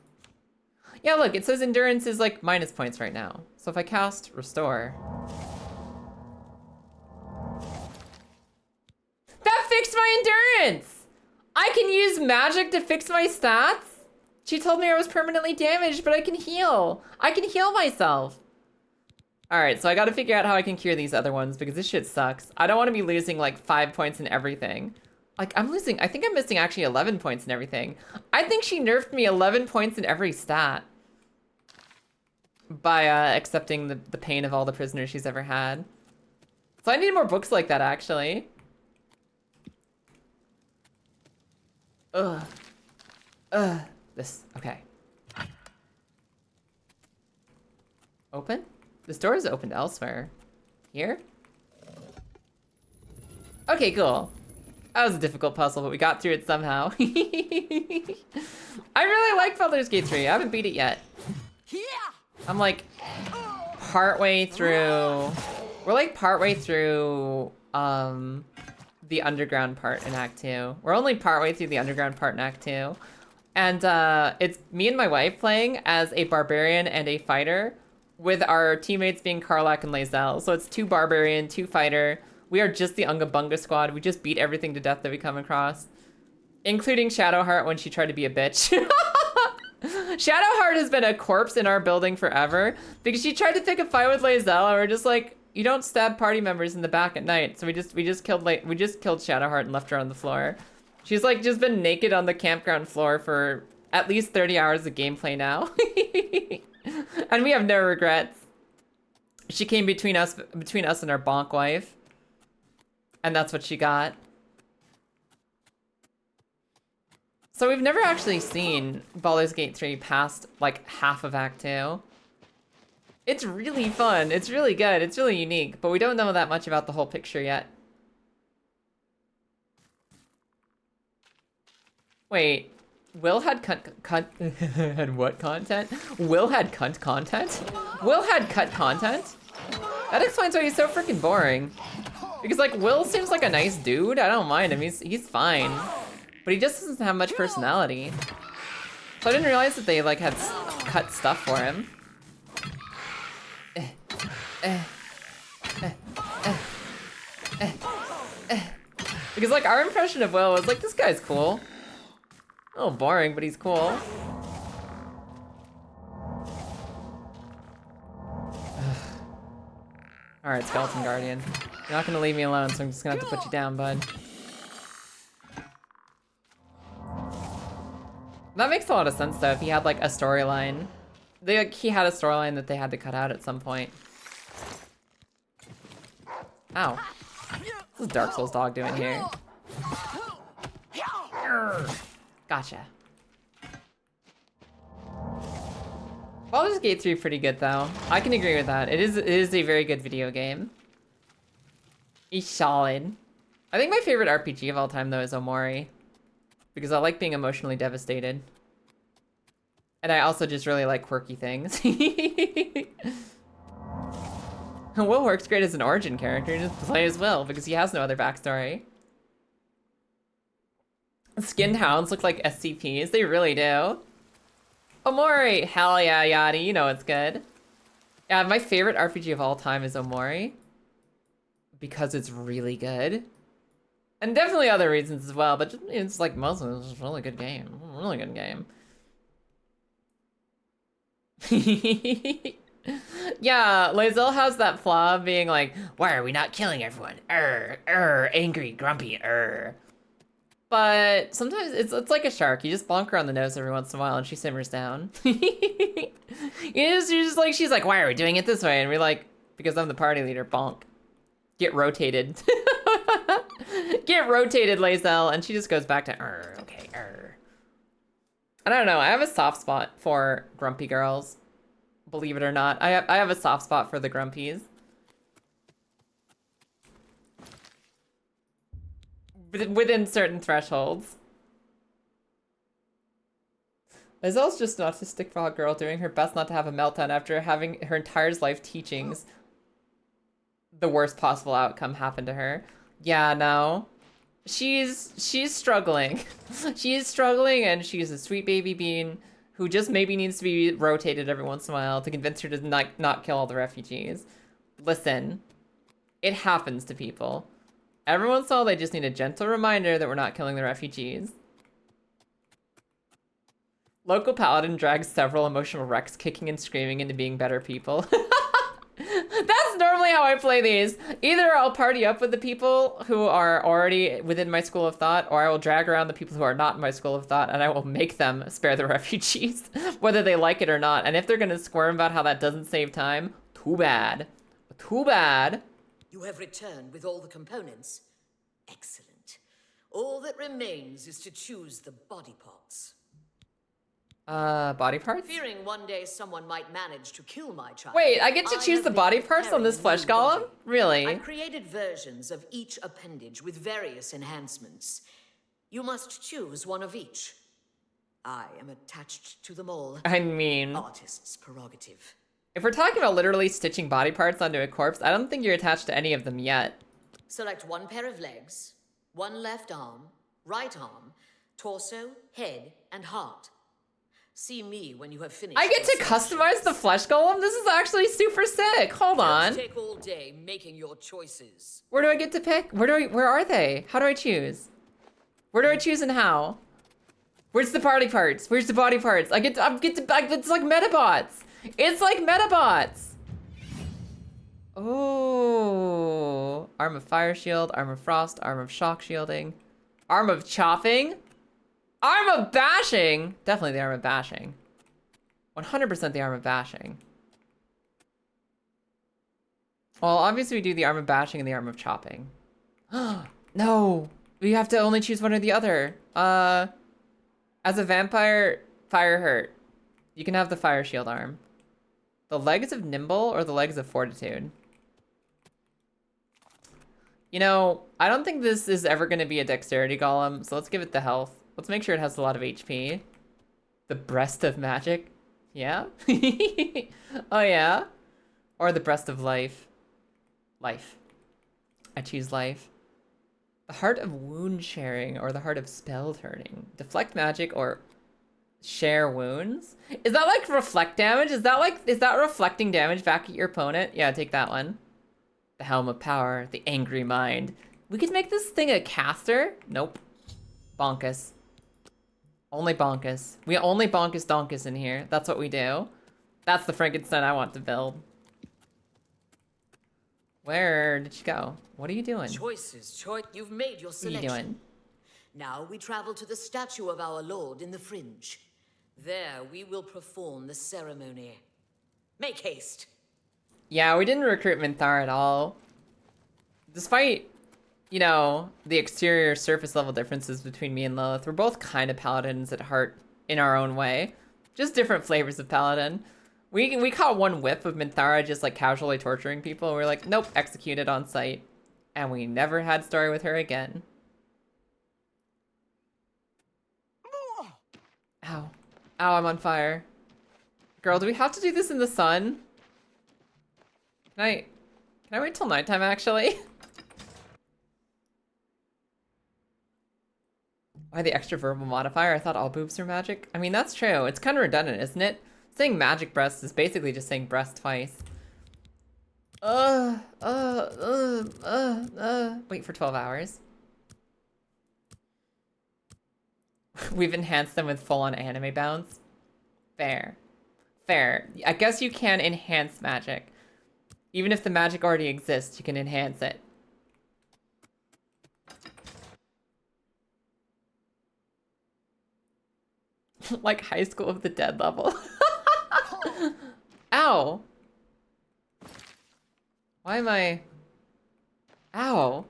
Yeah, look, it says endurance is like minus points right now. So if I cast restore. That fixed my endurance! I can use magic to fix my stats? She told me I was permanently damaged, but I can heal. I can heal myself. All right, so I gotta figure out how I can cure these other ones because this shit sucks. I don't wanna be losing like 5 points in everything. Like I think I'm missing actually 11 points in everything. I think she nerfed me 11 points in every stat. By accepting the pain of all the prisoners she's ever had. So I need more books like that actually. Okay. Open? This door is opened elsewhere. Here? Okay, cool. That was a difficult puzzle, but we got through it somehow. I really like Baldur's Gate 3. I haven't beat it yet. I'm like partway through. We're like partway through the underground part in Act 2. We're only partway through the underground part in Act 2. And it's me and my wife playing as a barbarian and a fighter with our teammates being Karlach and Lae'zel. So it's 2 barbarian, 2 fighter. We are just the Unga Bunga squad. We just beat everything to death that we come across. Including Shadowheart when she tried to be a bitch. Shadowheart has been a corpse in our building forever because she tried to pick a fight with Lae'zel and we're just like, you don't stab party members in the back at night. So we just killed Shadowheart and left her on the floor. She's like just been naked on the campground floor for at least 30 hours of gameplay now. And we have no regrets. She came between us and our bonk wife. And that's what she got. So we've never actually seen Baldur's Gate 3 past like half of Act 2. It's really fun. It's really good. It's really unique, but we don't know that much about the whole picture yet. Wait, Will had had what content? Will had cunt content? Will had cut content? That explains why he's so freaking boring. Because like Will seems like a nice dude. I don't mind him. He's fine. But he just doesn't have much personality. So I didn't realize that they like had cut stuff for him. Because like our impression of Will was like, this guy's cool. A little boring, but he's cool. Alright, Skeleton Guardian. You're not gonna leave me alone, so I'm just gonna have to put you down, bud. That makes a lot of sense though, if he had like a storyline. He had a storyline that they had to cut out at some point. Ow. What's this Dark Souls dog doing here? Gotcha. Baldur's Gate 3 pretty good though. I can agree with that. It is a very good video game. It's solid. I think my favorite RPG of all time though is Omori. Because I like being emotionally devastated. And I also just really like quirky things. Will works great as an origin character. Just play as Will because he has no other backstory. Skinned hounds look like SCPs. They really do. Omori! Hell yeah, Yachty. You know it's good. Yeah, my favorite RPG of all time is Omori. Because it's really good. And definitely other reasons as well, but just, it's like most of it's a really good game. Really good game. Yeah, Lae'zel has that flaw of being like, why are we not killing everyone? Angry, grumpy, But sometimes it's like a shark. You just bonk her on the nose every once in a while and she simmers down. She's like, why are we doing it this way? And we're like, because I'm the party leader, bonk. Get rotated. Get rotated, Lae'zel. And she just goes back to, okay, I don't know, I have a soft spot for grumpy girls. Believe it or not. I have a soft spot for the grumpies. Within certain thresholds. Lae'zel's just an autistic frog girl doing her best not to have a meltdown after having her entire life teachings. The worst possible outcome happened to her. Yeah, no. She's struggling. She's struggling and she's a sweet baby bean who just maybe needs to be rotated every once in a while to convince her to not kill all the refugees. Listen, it happens to people. Every once in a while, they just need a gentle reminder that we're not killing the refugees. Local paladin drags several emotional wrecks, kicking and screaming into being better people. That's normally how I play these. Either I'll party up with the people who are already within my school of thought, or I will drag around the people who are not in my school of thought, and I will make them spare the refugees, whether they like it or not. And if they're gonna squirm about how that doesn't save time, too bad. Too bad. You have returned with all the components. Excellent. All that remains is to choose the body parts. Body parts? Fearing one day someone might manage to kill my child. Wait, I get to choose the body parts on this flesh golem? Really? I created versions of each appendage with various enhancements. You must choose one of each. I am attached to them all. I mean... Artist's prerogative. If we're talking about literally stitching body parts onto a corpse, I don't think you're attached to any of them yet. Select one pair of legs, one left arm, right arm, torso, head, and heart. See me when you have finished. I get to customize the flesh golem? This is actually super sick. Hold on. Take all day making your choices. Where do I get to pick? Where are they? How do I choose? Where do I choose and how? Where's the body parts? Where's the body parts? It's like Metabots. It's like Metabots. Oh, arm of fire shield, arm of frost, arm of shock shielding, arm of chopping. Arm of bashing! Definitely the arm of bashing. 100% the arm of bashing. Well, obviously we do the arm of bashing and the arm of chopping. No! We have to only choose one or the other. As a vampire, fire hurt. You can have the fire shield arm. The legs of nimble or the legs of fortitude? You know, I don't think this is ever going to be a dexterity golem, so let's give it the health. Let's make sure it has a lot of HP. The breast of magic? Yeah? Oh yeah? Or the breast of life? Life. I choose life. The heart of wound sharing or the heart of spell turning. Deflect magic or share wounds? Is that like reflect damage? Is that reflecting damage back at your opponent? Yeah, take that one. The helm of power, the angry mind. We could make this thing a caster? Nope. Bonkus. Only bonkus. We only bonkus donkus in here. That's what we do. That's the Frankenstein I want to build. Where did you go? What are you doing? Choices, you've made your selection. What are you doing? Now we travel to the statue of our Lord in the Fringe. There we will perform the ceremony. Make haste. Yeah, we didn't recruit Minthara at all. Despite, you know, the exterior surface level differences between me and Lilith, we're both kind of paladins at heart in our own way. Just different flavors of paladin. We caught one whiff of Minthara just like casually torturing people. We're like, nope, executed on sight. And we never had story with her again. Ow. Ow, I'm on fire. Girl, do we have to do this in the sun? Can I wait till nighttime actually? Why the extra verbal modifier? I thought all boobs were magic. I mean, that's true. It's kind of redundant, isn't it? Saying magic breast is basically just saying breast twice. Wait for 12 hours. We've enhanced them with full-on anime bounce. Fair. Fair. I guess you can enhance magic. Even if the magic already exists, you can enhance it. Like High School of the Dead level. Ow. Why am I... Ow.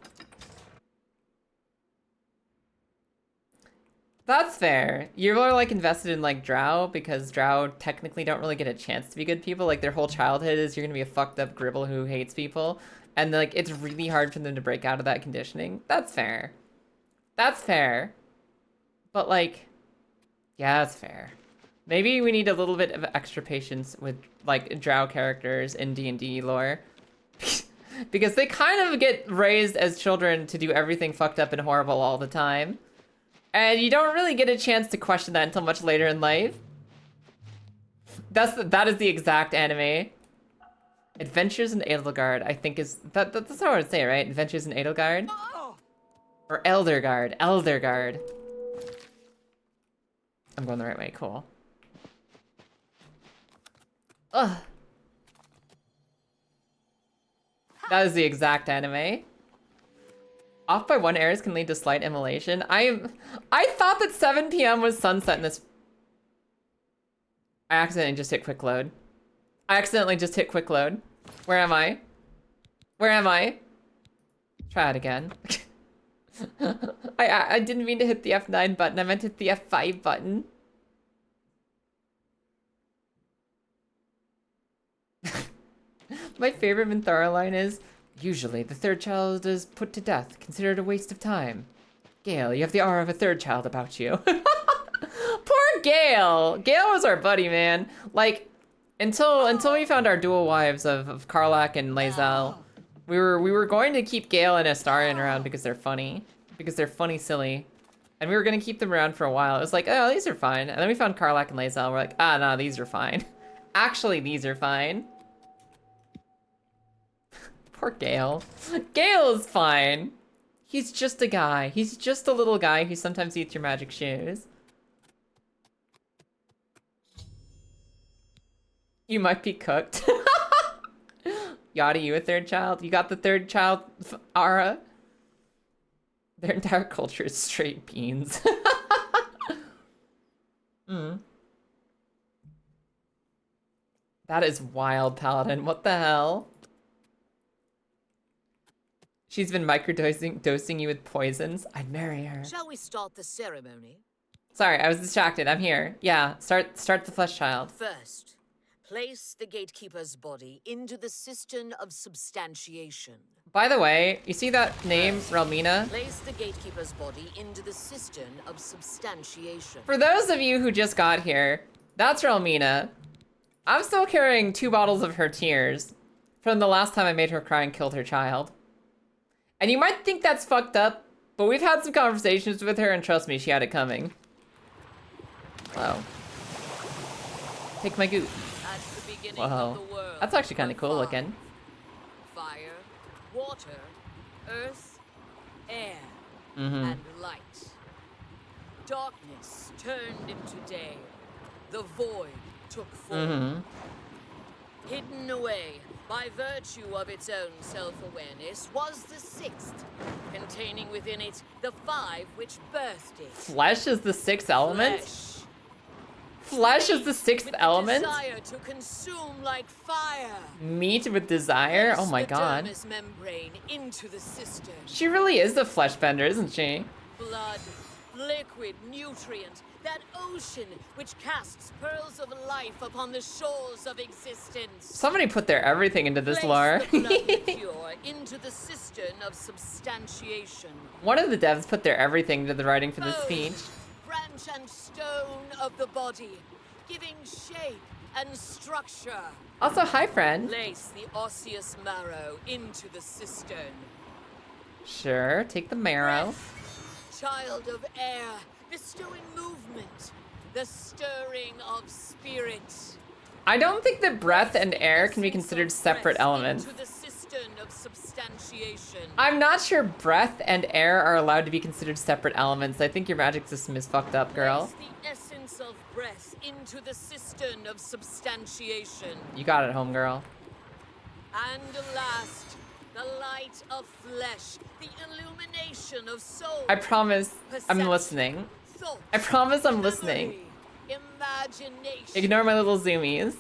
That's fair. You're more like invested in like Drow because Drow technically don't really get a chance to be good people. Like their whole childhood is you're gonna be a fucked up gribble who hates people. And like it's really hard for them to break out of that conditioning. That's fair. That's fair. But like, yeah, that's fair. Maybe we need a little bit of extra patience with like Drow characters in D&D lore. Because they kind of get raised as children to do everything fucked up and horrible all the time. And you don't really get a chance to question that until much later in life. That is the exact anime. Adventures in Edelgard, I think is... That's how I would say it, right? Adventures in Edelgard? Or Eldergard. Eldergard. I'm going the right way, cool. Ugh. That is the exact anime. Off by 1 hours can lead to slight immolation. I thought that 7 p.m. was sunset in this. I accidentally just hit quick load. Where am I? Where am I? Try it again. I didn't mean to hit the F9 button. I meant to hit the F5 button. My favorite Minthara line is, usually the third child is put to death, considered a waste of time. Gale, you have the aura of a third child about you. Poor Gale. Gale was our buddy, man. Like, until we found our dual wives of Karlach and Lae'zel, we were going to keep Gale and Astarion around because they're funny. Because they're funny silly. And we were gonna keep them around for a while. It was like, oh, these are fine. And then we found Karlach and Lae'zel. We're like, ah, no, these are fine. Actually, these are fine. Poor Gale. Gale is fine. He's just a guy. He's just a little guy who sometimes eats your magic shoes. You might be cooked. Yada, you a third child? You got the third child aura? Their entire culture is straight beans. That is wild, Paladin. What the hell? She's been microdosing you with poisons. I'd marry her. Shall we start the ceremony? Sorry, I was distracted. I'm here. Yeah, start the flesh child. First, place the gatekeeper's body into the cistern of substantiation. By the way, you see that name, Relmina? Place the gatekeeper's body into the cistern of substantiation. For those of you who just got here, that's Relmina. I'm still carrying 2 bottles of her tears from the last time I made her cry and killed her child. And you might think that's fucked up, but we've had some conversations with her, and trust me, she had it coming. Wow. Take my goose. Whoa. That's actually kind of cool looking. Fire, water, earth, air, Mm-hmm. and light. Darkness turned into day. The void took form. Mm-hmm. Hidden away by virtue of its own self-awareness was the 6th, containing within it the 5 which birthed it. Flesh is the 6th element? Flesh is the 6th element? Desire to consume like fire. Meat with desire? Oh my god. Dermis membrane into the cistern. She really is the flesh bender, isn't she? Blood, liquid, nutrient, that ocean which casts pearls of life upon the shores of existence. Somebody put their everything into this lore. The blood pure into the cistern of substantiation. One of the devs put their everything into the writing for this speech. Branch and stone of the body, giving shape and structure. Also, hi, friend. Place the osseous marrow into the cistern. Sure, take the marrow. Child of air, bestowing movement, the stirring of spirit. I don't think that breath and air can be considered separate elements. Into the cistern of substantiation. I'm not sure breath and air are allowed to be considered separate elements. I think your magic system is fucked up, girl. The essence essence of breath into the cistern of substantiation. You got it, homegirl. And last, the light of flesh, the illumination of soul. I promise I'm listening. I promise I'm listening. Imagination. Ignore my little zoomies.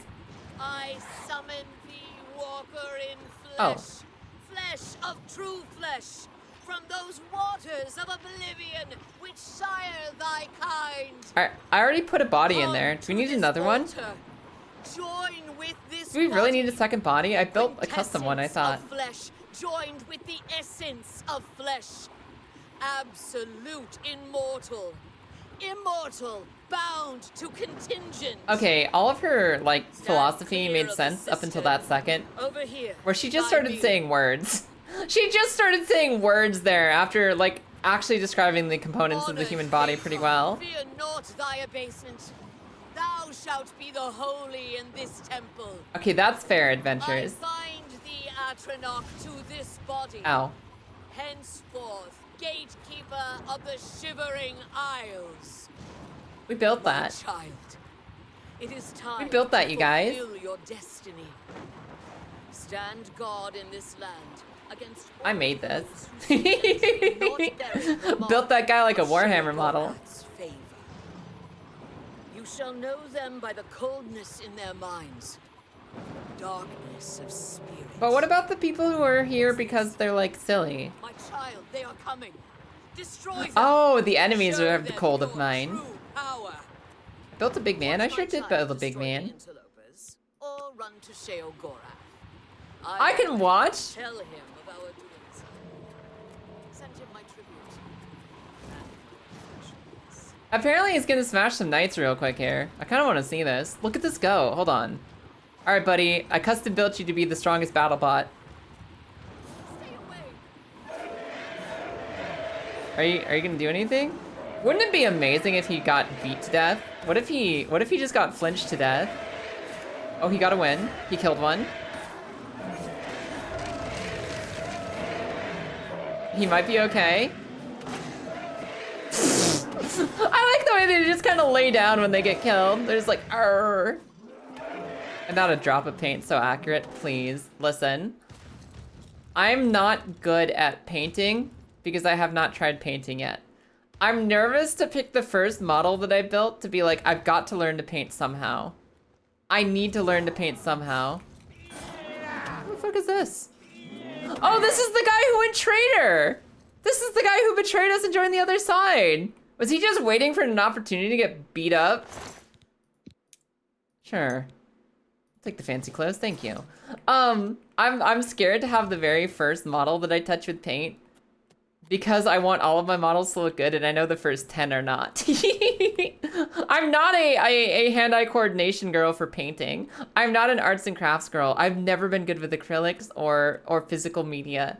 I summon thee, walker in Oh. flesh. Flesh of true flesh. From those waters of oblivion, which sire thy kind. I already put a body in there. Do we need another one? Join with this Do we really body, need a second body? I built a custom one, I thought. of flesh, joined with the essence of flesh. Absolute immortal. Immortal, bound to contingent. Okay, all of her, like, philosophy made sense up until that second. Over here. Where she just by started me. saying words. She just started saying words there after, like, actually describing the components of the human body pretty well. Fear not thy abasement. Thou shalt be the holy in this temple. Okay, that's fair, I adventures. bind thee, Atronach, to this body. Ow. Henceforth, gatekeeper of the Shivering Isles. We built My that. child, it is time We built that, to you guys. fulfill your destiny. Stand guard in this land against I made this. all who seek not bury the mark Built that guy like a of Warhammer model. Shivgorath's favor. You shall know them by the coldness in their minds, darkness of spirit. But what about the people who are here because they're, like, silly? My child, they are coming. Destroy them. Oh, the enemies Show have the them cold of your mine. true power. Built a big man? I sure did build a big Destroy the man. interlopers, or run to Shivgorath. I can watch. Tell him of our doings. Send him my tribute. Apparently he's gonna smash some knights real quick here. I kind of want to see this. Look at this go. Hold on. All right, buddy. I custom built you to be the strongest battle bot. Are you gonna do anything? Wouldn't it be amazing if he got beat to death? What if he just got flinched to death? Oh, he got a win. He killed one. He might be okay. I like the way they just kind of lay down when they get killed. They're just like, arr. And not a drop of paint so accurate, please. Listen. I'm not good at painting because I have not tried painting yet. I'm nervous to pick the first model that I built to be like, I've got to learn to paint somehow. I need to learn to paint somehow. What the fuck is this? Oh, this is the guy who went traitor! This is the guy who betrayed us and joined the other side! Was he just waiting for an opportunity to get beat up? Sure. Take the fancy clothes, thank you. I'm scared to have the very first model that I touch with paint because I want all of my models to look good and I know the first 10 are not. I'm not a hand-eye coordination girl for painting. I'm not an arts and crafts girl. I've never been good with acrylics or physical media.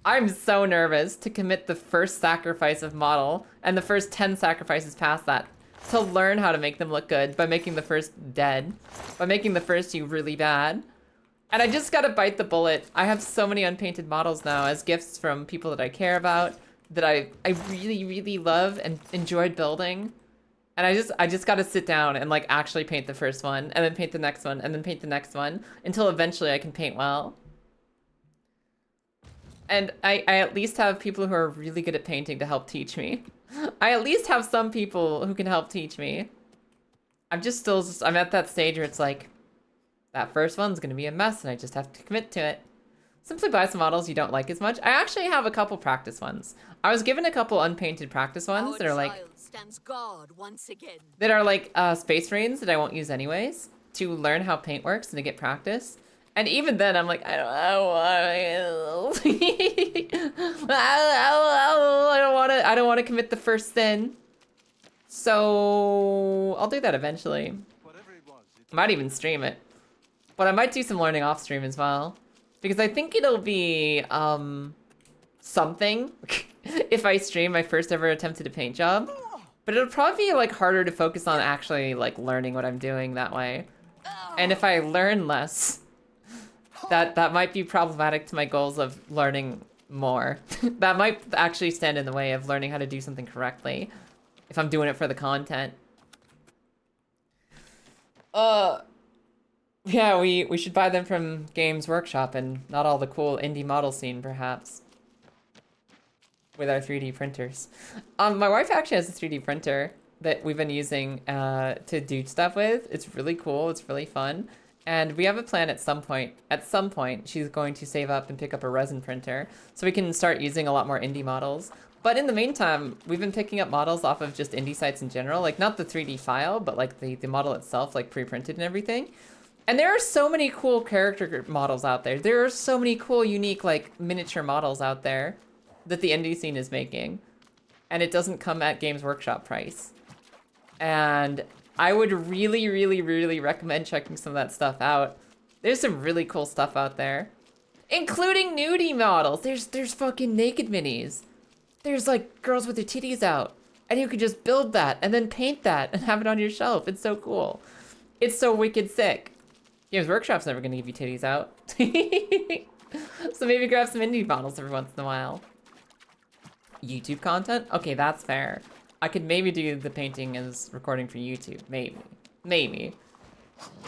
I'm so nervous to commit the first sacrifice of model and the first 10 sacrifices past that to learn how to make them look good by making the first dead, by making the first few really bad. And I just gotta bite the bullet. I have so many unpainted models now as gifts from people that I care about, that I really, really love and enjoyed building. And I just gotta sit down and like actually paint the first one, and then paint the next one, and then paint the next one, until eventually I can paint well. And I at least have people who are really good at painting to help teach me. I at least have some people who can help teach me. I'm at that stage where it's like, that first one's gonna be a mess and I just have to commit to it. Simply buy some models you don't like as much. I actually have a couple practice ones. I was given a couple unpainted practice ones that are like, stands guard once again. that are like Space Marines that I won't use anyways, to learn how paint works and to get practice. And even then, I'm like, I don't want to commit the first sin. So I'll do that eventually. Might even stream it, but I might do some learning off stream as well, because I think it'll be something if I stream my first ever attempt at a paint job. But it'll probably be like harder to focus on actually like learning what I'm doing that way. And if I learn less, that might be problematic to my goals of learning more. That might actually stand in the way of learning how to do something correctly if I'm doing it for the content. Yeah, we should buy them from Games Workshop and not all the cool indie model scene, perhaps. With our 3D printers. My wife actually has a 3D printer that we've been using to do stuff with. It's really cool, it's really fun. And we have a plan at some point, she's going to save up and pick up a resin printer so we can start using a lot more indie models. But in the meantime, we've been picking up models off of just indie sites in general, like not the 3D file, but like the model itself, like pre-printed and everything. And there are so many cool character models out there. There are so many cool, unique, like miniature models out there that the indie scene is making. And it doesn't come at Games Workshop price. And I would really, really, really recommend checking some of that stuff out. There's some really cool stuff out there. Including nudie models. There's fucking naked minis. There's like girls with their titties out. And you could just build that and then paint that and have it on your shelf. It's so cool. It's so wicked sick. Games Workshop's never gonna give you titties out. So maybe grab some indie models every once in a while. YouTube content? Okay, that's fair. I could maybe do the painting as recording for YouTube. Maybe.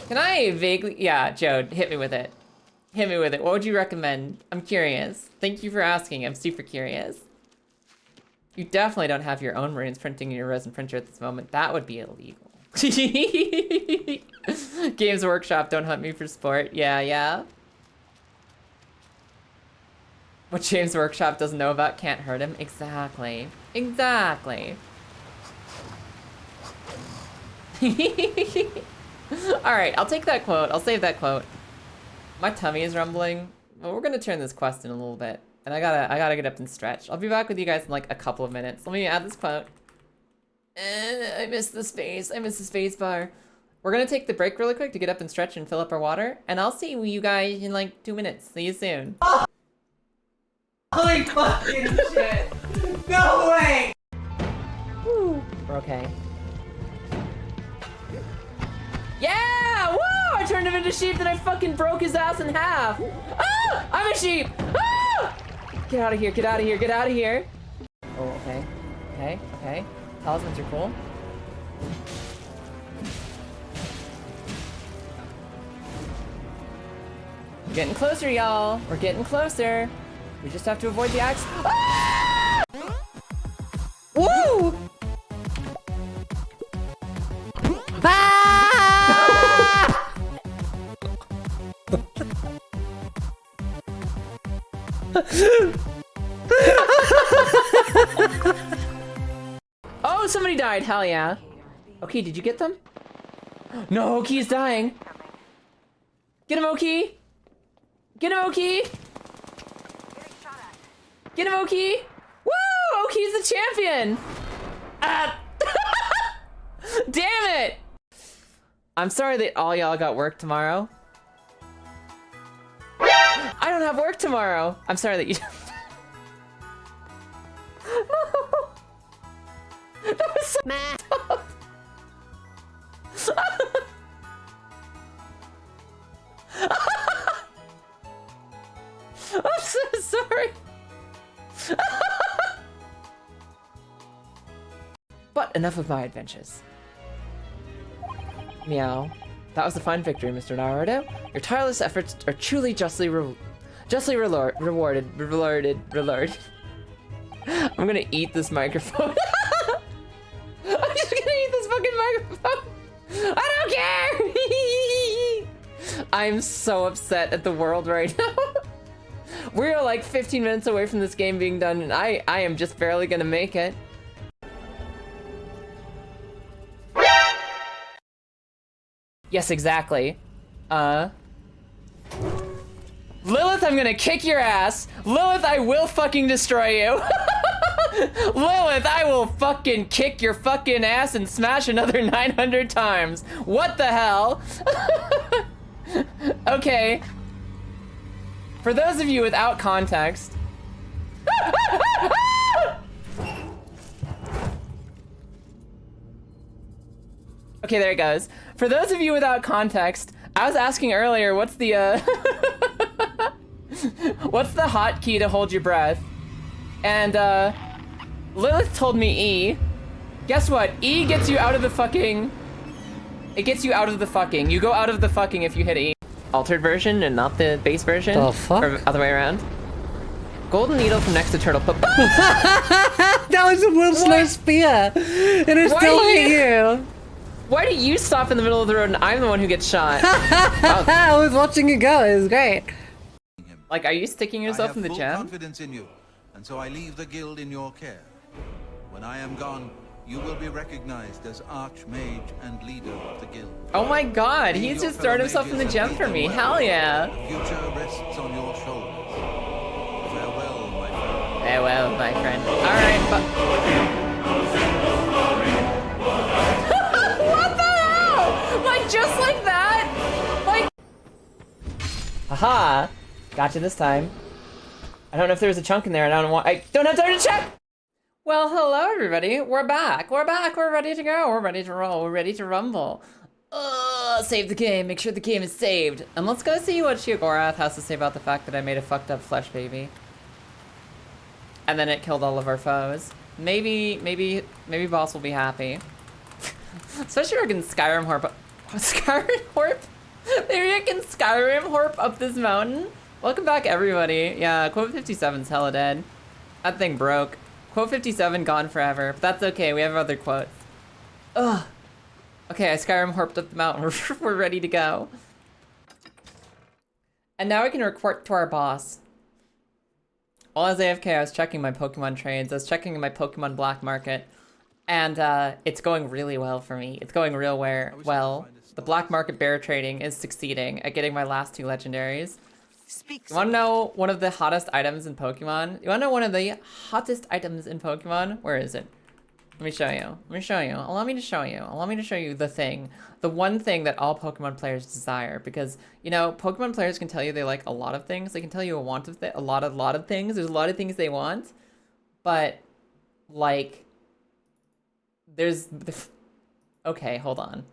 Can I vaguely... Yeah, Joe, hit me with it. Hit me with it. What would you recommend? I'm curious. Thank you for asking. I'm super curious. You definitely don't have your own runes printing in your resin printer at this moment. That would be illegal. Games Workshop, don't hunt me for sport. Yeah. What Games Workshop doesn't know about can't hurt him. Exactly. Alright, I'll take that quote. I'll save that quote. My tummy is rumbling. Well, we're gonna turn this quest in a little bit. And I gotta get up and stretch. I'll be back with you guys in like a couple of minutes. Let me add this quote. I miss the space. I miss the space bar. We're gonna take the break really quick to get up and stretch and fill up our water. And I'll see you guys in like 2 minutes. See you soon. Holy fucking shit! No way! Woo. We're okay. Yeah! Woo! I turned him into sheep, then I fucking broke his ass in half. Ah! I'm a sheep! Ah! Get out of here, get out of here, get out of here. Oh, okay. Talismans are cool. We're getting closer, y'all. We're getting closer. We just have to avoid the axe. Ah! Woo! Ah! Oh, somebody died. Hell yeah. Okay, did you get them? No, Oki's dying. Get him, Oki. Get him, Oki. Get him, Oki. Woo! Oki's the champion. Ah. Damn it. I'm sorry that all y'all got work tomorrow. I don't have work tomorrow. I'm sorry that you That was so tough. I'm so sorry. But enough of my adventures. Meow. That was a fine victory, Mr. Naruto. Your tireless efforts are truly justly rewarded. I'm gonna eat this microphone. I'm just gonna eat this fucking microphone. I don't care. I'm so upset at the world right now. We're like 15 minutes away from this game being done, and I am just barely gonna make it. Yes, exactly. Lilith, I'm gonna kick your ass. Lilith, I will fucking destroy you. Lilith, I will fucking kick your fucking ass and smash another 900 times. What the hell? Okay. For those of you without context. Okay, there it goes. For those of you without context, I was asking earlier, what's the what's the hotkey to hold your breath? And Lilith told me E. Guess what? E gets you out of the fucking It gets you out of the fucking. You go out of the fucking if you hit E. Altered version and not the base version. The fuck? Or other way around. Golden needle from next to turtle. That was a real slow spear. And it still hit you. Why do you stop in the middle of the road and I'm the one who gets shot? I was watching you go. It was great. Like, are you sticking yourself in the full jam? confidence in you, and so I leave the guild in your care. When I am gone, you will be recognized as Archmage and leader of the guild. Oh my god, he's just throwing himself in the gem for me. Hell yeah. The future rests on your shoulders. Farewell, my friend. Farewell, my friend. Alright, but... What the hell? Like, just like that? Like... Haha. Gotcha this time. I don't know if there was a chunk in there. I don't have time to check! Well, hello everybody. We're back. We're back. We're ready to go. We're ready to roll. We're ready to rumble. Save the game. Make sure the game is saved. And let's go see what Shiogorath has to say about the fact that I made a fucked up flesh baby. And then it killed all of our foes. Maybe boss will be happy. Especially if I can Skyrim Horp. Skyrim Horp? Maybe I can Skyrim Horp up this mountain? Welcome back, everybody. Yeah, quote 57's hella dead. That thing broke. Quote 57 gone forever, but that's okay. We have other quotes. Ugh. Okay, I Skyrim Horped up the mountain. We're ready to go. And now we can report to our boss. While I was AFK, I was checking my Pokemon trades. I was checking my Pokemon black market. And it's going really well for me. It's going real well. The black market bear trading is succeeding at getting my last 2 legendaries. You wanna know one of the hottest items in Pokemon? You wanna know one of the hottest items in Pokemon? Where is it? Let me show you. Let me show you. Allow me to show you. Allow me to show you the thing. The one thing that all Pokemon players desire. Because, you know, Pokemon players can tell you they like a lot of things. They can tell you a lot of things. There's a lot of things they want. But, like, there's... Okay, hold on.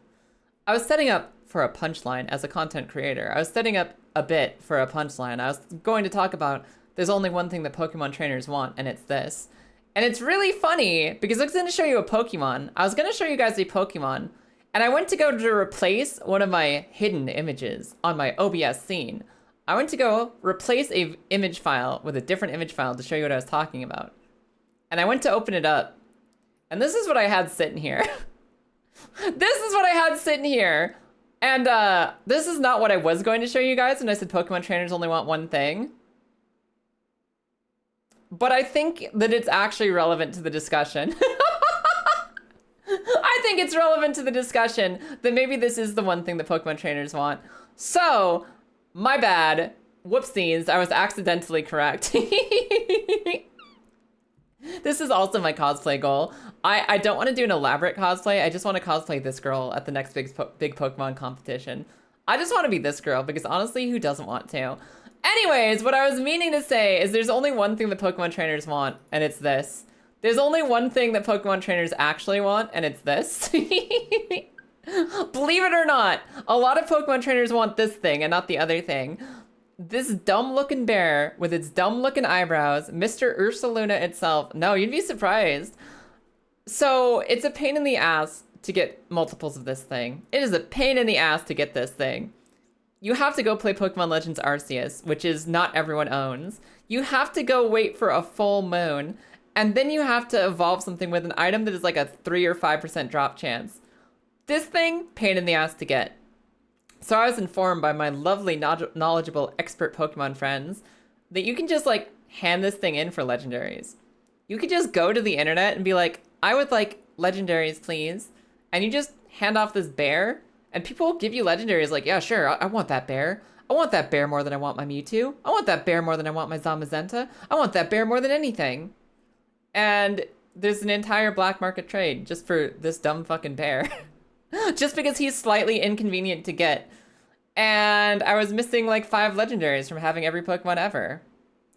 I was setting up for a punchline as a content creator. I was setting up a bit for a punchline. I was going to talk about there's only one thing that Pokemon trainers want, and it's this. And it's really funny because I was going to show you a Pokemon. I was going to show you guys a Pokemon, and I went to go to replace one of my hidden images on my OBS scene. I went to go replace a image file with a different image file to show you what I was talking about. And I went to open it up, and this is what I had sitting here. This is what I had sitting here. And this is not what I was going to show you guys when I said Pokemon trainers only want one thing. But I think that it's actually relevant to the discussion. I think it's relevant to the discussion that maybe this is the one thing that Pokemon trainers want. So, my bad. Whoopsies, I was accidentally correct. This is also my cosplay goal. I don't want to do an elaborate cosplay. I just want to cosplay this girl at the next big Pokemon competition. I just want to be this girl because honestly, who doesn't want to? Anyways, what I was meaning to say is there's only one thing that Pokemon trainers want, and it's this. There's only one thing that Pokemon trainers actually want, and it's this. Believe it or not, a lot of Pokemon trainers want this thing and not the other thing. This dumb-looking bear with its dumb-looking eyebrows, Mr. Ursaluna itself. No, you'd be surprised. So, it's a pain in the ass to get multiples of this thing. It is a pain in the ass to get this thing. You have to go play Pokemon Legends Arceus, which is not everyone owns. You have to go wait for a full moon, and then you have to evolve something with an item that is like a 3 or 5% drop chance. This thing, pain in the ass to get. So I was informed by my lovely, knowledgeable, expert Pokemon friends that you can just, like, hand this thing in for legendaries. You could just go to the internet and be like, I would like legendaries, please. And you just hand off this bear, and people will give you legendaries like, yeah, sure, I want that bear. I want that bear more than I want my Mewtwo. I want that bear more than I want my Zamazenta. I want that bear more than anything. And there's an entire black market trade just for this dumb fucking bear. Just because he's slightly inconvenient to get. And I was missing like 5 legendaries from having every Pokemon ever.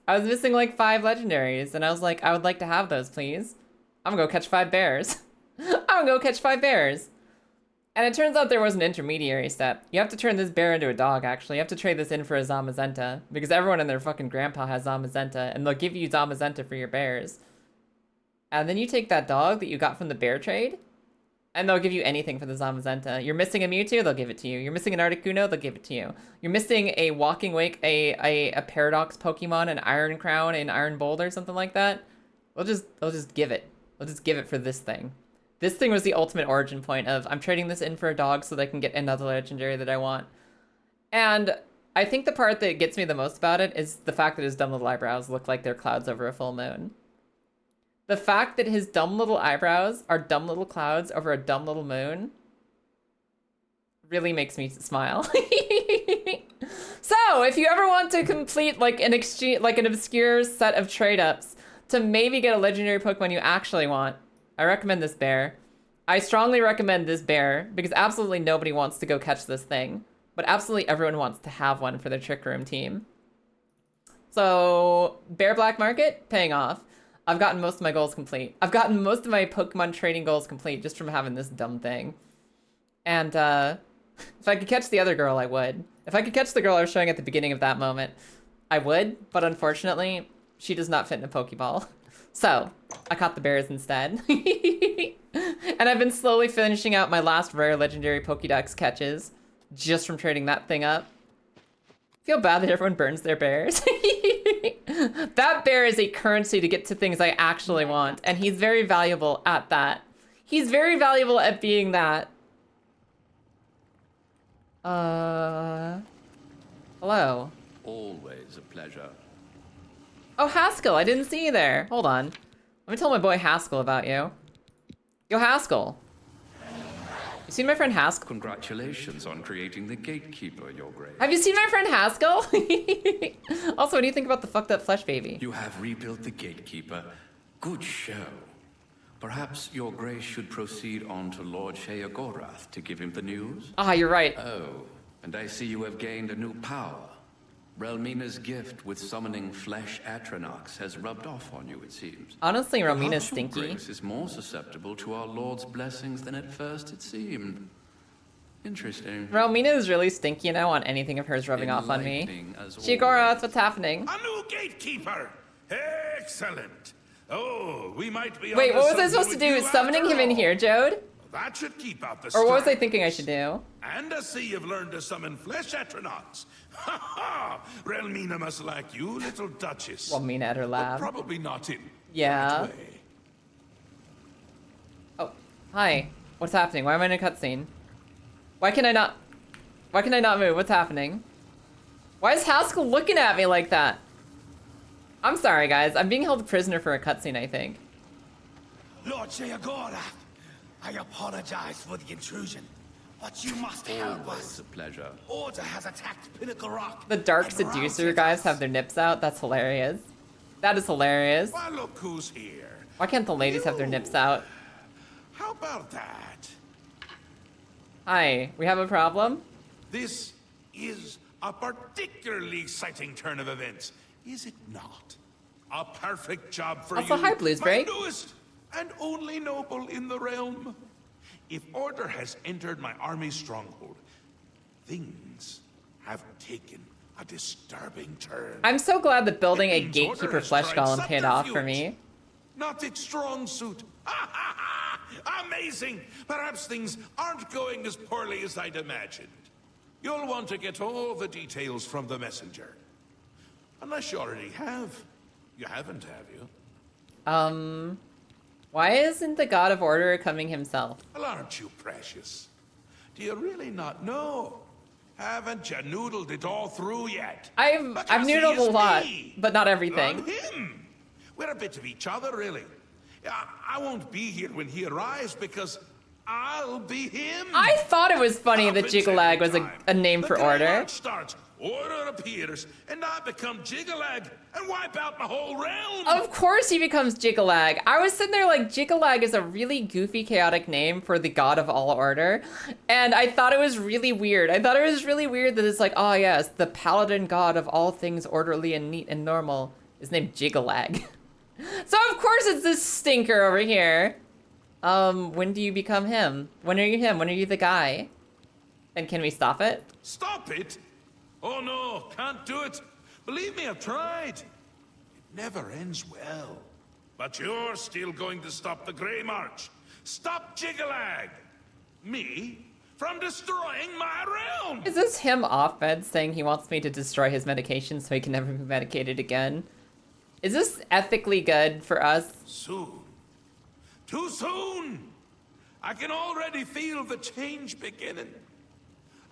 I was missing like 5 legendaries, and I was like, I would like to have those, please. I'm gonna go catch 5 bears. I'm gonna go catch 5 bears. And it turns out there was an intermediary step. You have to turn this bear into a dog, actually. You have to trade this in for a Zamazenta, because everyone and their fucking grandpa has Zamazenta, and they'll give you Zamazenta for your bears. And then you take that dog that you got from the bear trade, And they'll give you anything for the Zamazenta. You're missing a Mewtwo, they'll give it to you. You're missing an Articuno, they'll give it to you. You're missing a Walking Wake, a Paradox Pokemon, an Iron Crown, an Iron Boulder, something like that. They'll just give it. They'll just give it for this thing. This thing was the ultimate origin point of, I'm trading this in for a dog so that I can get another legendary that I want. And I think the part that gets me the most about it is the fact that his dumb little eyebrows look like they're clouds over a full moon. The fact that his dumb little eyebrows are dumb little clouds over a dumb little moon really makes me smile. So, if you ever want to complete like an obscure set of trade-ups to maybe get a legendary Pokemon you actually want, I recommend this bear. I strongly recommend this bear because absolutely nobody wants to go catch this thing, but absolutely everyone wants to have one for their Trick Room team. So, Bear Black Market, paying off. I've gotten most of my goals complete. I've gotten most of my Pokemon trading goals complete just from having this dumb thing. And if I could catch the other girl, I would. If I could catch the girl I was showing at the beginning of that moment, I would. But unfortunately, she does not fit in a Pokeball. So, I caught the bears instead. And I've been slowly finishing out my last rare legendary Pokédex catches just from trading that thing up. Feel bad that everyone burns their bears. That bear is a currency to get to things I actually want, and he's very valuable at that. He's very valuable at being that. Hello. Always a pleasure. Oh, Haskill, I didn't see you there. Hold on. Let me tell my boy Haskill about you. Yo, Haskill. You seen my friend Haskill? Congratulations on creating the Gatekeeper, Your Grace. Have you seen my friend Haskill? Also, what do you think about the fucked up flesh baby? You have rebuilt the Gatekeeper. Good show. Perhaps Your Grace should proceed on to Lord Sheogorath to give him the news? Ah, you're right. Oh, and I see you have gained a new power. Relmina's gift with summoning flesh Atronox has rubbed off on you, it seems. Honestly, Relmina's Perhaps Your stinky. Grace is more susceptible to our Lord's blessings than at first it seemed. Interesting. Relmina is really stinky and I don't want anything of hers rubbing off on me. Enlightening as Sheogorath, what's happening? A new gatekeeper! Excellent! Oh, we might be Wait, onto what was I something supposed to with do? you Summoning after him in all. here, Jode? That should keep out the Or what was I strife. thinking I should do? And I see you've learned to summon flesh Atronox. Ha ha! Relmina must like you, little Duchess. Relmina at her But lab. probably not in Yeah. that way. Oh, hi. What's happening? Why am I in a cutscene? Why can I not move? What's happening? Why is Haskill looking at me like that? I'm sorry, guys. I'm being held prisoner for a cutscene, I think. Lord Sheogorath, I apologize for the intrusion, but you must help Always us. a pleasure. Order has attacked Pinnacle Rock. The Dark and Seducer routed guys us. have their nips out. That's hilarious. That is hilarious. Why, look who's here. Why can't the ladies have their nips out? How about that? Hi, we have a problem? This is a particularly exciting turn of events, is it not? A perfect job for Also, you, hi, Bluesberry. my newest and only noble in the realm. If order has entered my army's stronghold, things have taken a disturbing turn. I'm so glad that building a It means order gatekeeper has flesh tried golem paid off for subterfuge. me. Not its strong suit. Amazing! Perhaps things aren't going as poorly as I'd imagined. You'll want to get all the details from the messenger. Unless you already have. You haven't, have you? Why isn't the God of Order coming himself? Well, aren't you precious? Do you really not know? Haven't you noodled it all through yet? I've Because he noodled is a lot, me. but not everything. I'm him. We're a bit of each other, really. I won't be here when he arrives because I'll be him. I thought it was funny that Happens Jigalag every was time. a name The for Grey Order. March starts, order appears, and I become Jigalag and wipe out my whole realm. Of course he becomes Jigalag. I was sitting there like, Jigalag is a really goofy, chaotic name for the God of all order. And I thought it was really weird. I thought it was really weird that it's like, oh yes, the paladin god of all things orderly and neat and normal is named Jigalag. So of course it's this stinker over here. When do you become him? When are you him? When are you the guy? And can we stop it? Stop it? Oh no, can't do it. Believe me, I've tried. It never ends well. But you're still going to stop the Grey March. Stop Jigalag! Me? From destroying my realm! Is this him off bed saying he wants me to destroy his medication so he can never be medicated again? Is this ethically good for us? Soon. Too soon! I can already feel the change beginning.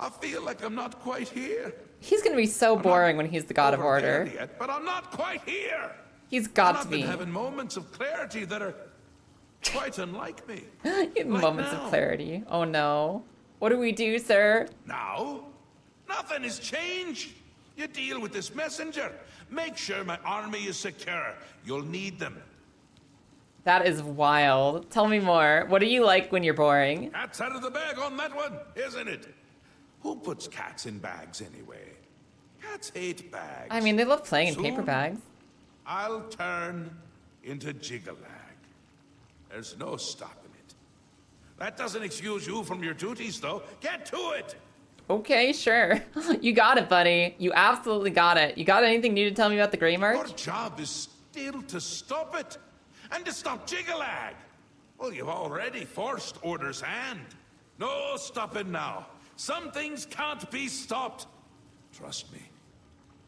I feel like I'm not quite here. He's gonna be so boring when he's the God of Order. Yet, but I'm not quite here. He's got to I've be. been having moments of clarity that are quite unlike me. Moments of clarity. Oh no. What do we do, sir? Now, nothing has changed. You deal with this messenger. Make sure my army is secure. You'll need them. That is wild. Tell me more. What do you like when you're boring? Cat's out of the bag on that one, isn't it? Who puts cats in bags anyway? Cats hate bags. I mean, they love playing in Soon, paper bags. I'll turn into Jigalag. There's no stopping it. That doesn't excuse you from your duties, though. Get to it! Okay, sure. You got it, buddy. You absolutely got it. You got anything new to tell me about the Grey March? Your job is still to stop it. And to stop Jigalag. Well, you've already forced Order's hand. No stopping now. Some things can't be stopped. Trust me.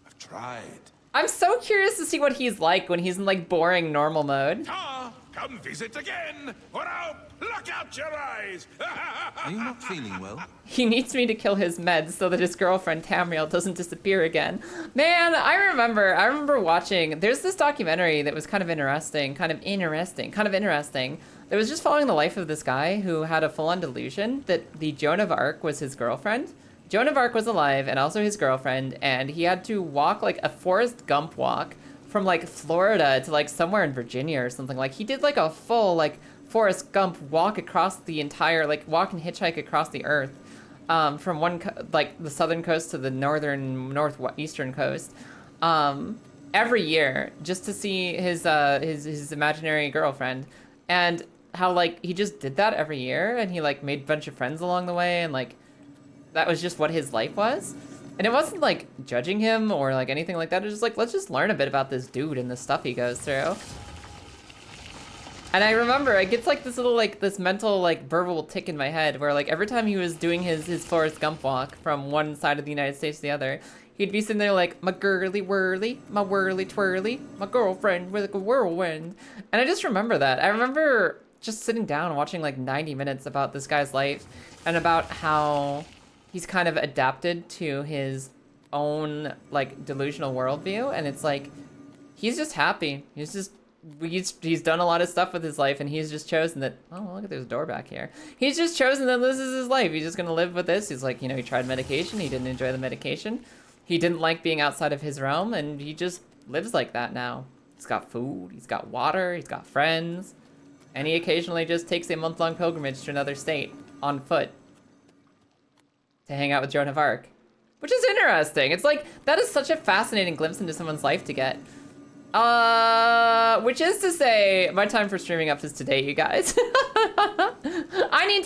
I've tried. I'm so curious to see what he's like when he's in like boring normal mode. Ah, come visit again, or I'll pluck out your eyes. Are you not feeling well? He needs me to kill his meds so that his girlfriend Tamriel doesn't disappear again. Man, I remember watching, there's this documentary that was kind of interesting. It was just following the life of this guy who had a full-on delusion that the Joan of Arc was his girlfriend. Joan of Arc was alive and also his girlfriend, and he had to walk like a Forrest Gump walk from like Florida to like somewhere in Virginia or something. Like he did like a full like Forrest Gump walk across the entire, like walk and hitchhike across the earth, from like the southern coast to the northeastern coast, every year just to see his imaginary girlfriend. And how like he just did that every year, and he like made a bunch of friends along the way, and like that was just what his life was. And it wasn't like judging him or like anything like that. It was just like, let's just learn a bit about this dude and the stuff he goes through. And I remember it gets like this little like this mental like verbal tick in my head where like every time he was doing his Forrest Gump walk from one side of the United States to the other, he'd be sitting there like, my girly whirly, my whirly twirly, my girlfriend with a whirlwind. And I just remember that. I remember just sitting down and watching like 90 minutes about this guy's life and about how he's kind of adapted to his own like delusional worldview. And it's like, he's just happy. He's done a lot of stuff with his life, and he's just chosen that, oh, look at there's a door back here. He's just chosen that this is his life. He's just gonna live with this. He's like, you know, he tried medication. He didn't enjoy the medication. He didn't like being outside of his realm, and he just lives like that now. He's got food, he's got water, he's got friends, and he occasionally just takes a month-long pilgrimage to another state on foot to hang out with Joan of Arc, which is interesting. It's like, that is such a fascinating glimpse into someone's life to get. Which is to say, my time for streaming up is today, you guys. I need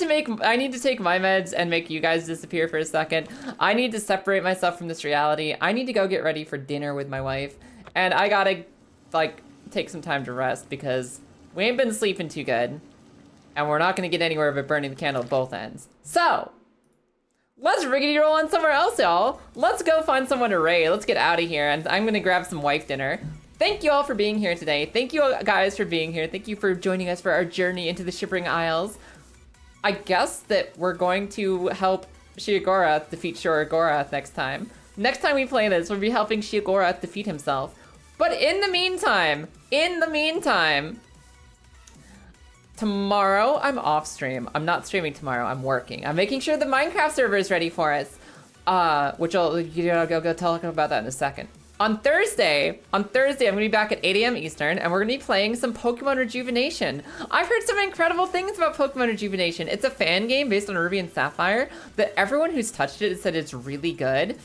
to take my meds and make you guys disappear for a second. I need to separate myself from this reality. I need to go get ready for dinner with my wife, and I gotta like take some time to rest because we ain't been sleeping too good, and we're not gonna get anywhere but burning the candle at both ends. So let's riggedy roll on somewhere else, y'all. Let's go find someone to raid. Let's get out of here, and I'm gonna grab some wife dinner. Thank you all for being here today. Thank you guys for being here. Thank you for joining us for our journey into the Shivering Isles. I guess that we're going to help Sheogorath defeat Shoragorath next time. Next time we play this, we'll be helping Sheogorath defeat himself. But in the meantime, tomorrow I'm off stream. I'm not streaming tomorrow, I'm working. I'm making sure the Minecraft server is ready for us. Which I'll go talk about that in a second. On Thursday, I'm gonna be back at 8 a.m. Eastern, and we're gonna be playing some Pokemon Rejuvenation. I've heard some incredible things about Pokemon Rejuvenation. It's a fan game based on Ruby and Sapphire that everyone who's touched it has said it's really good.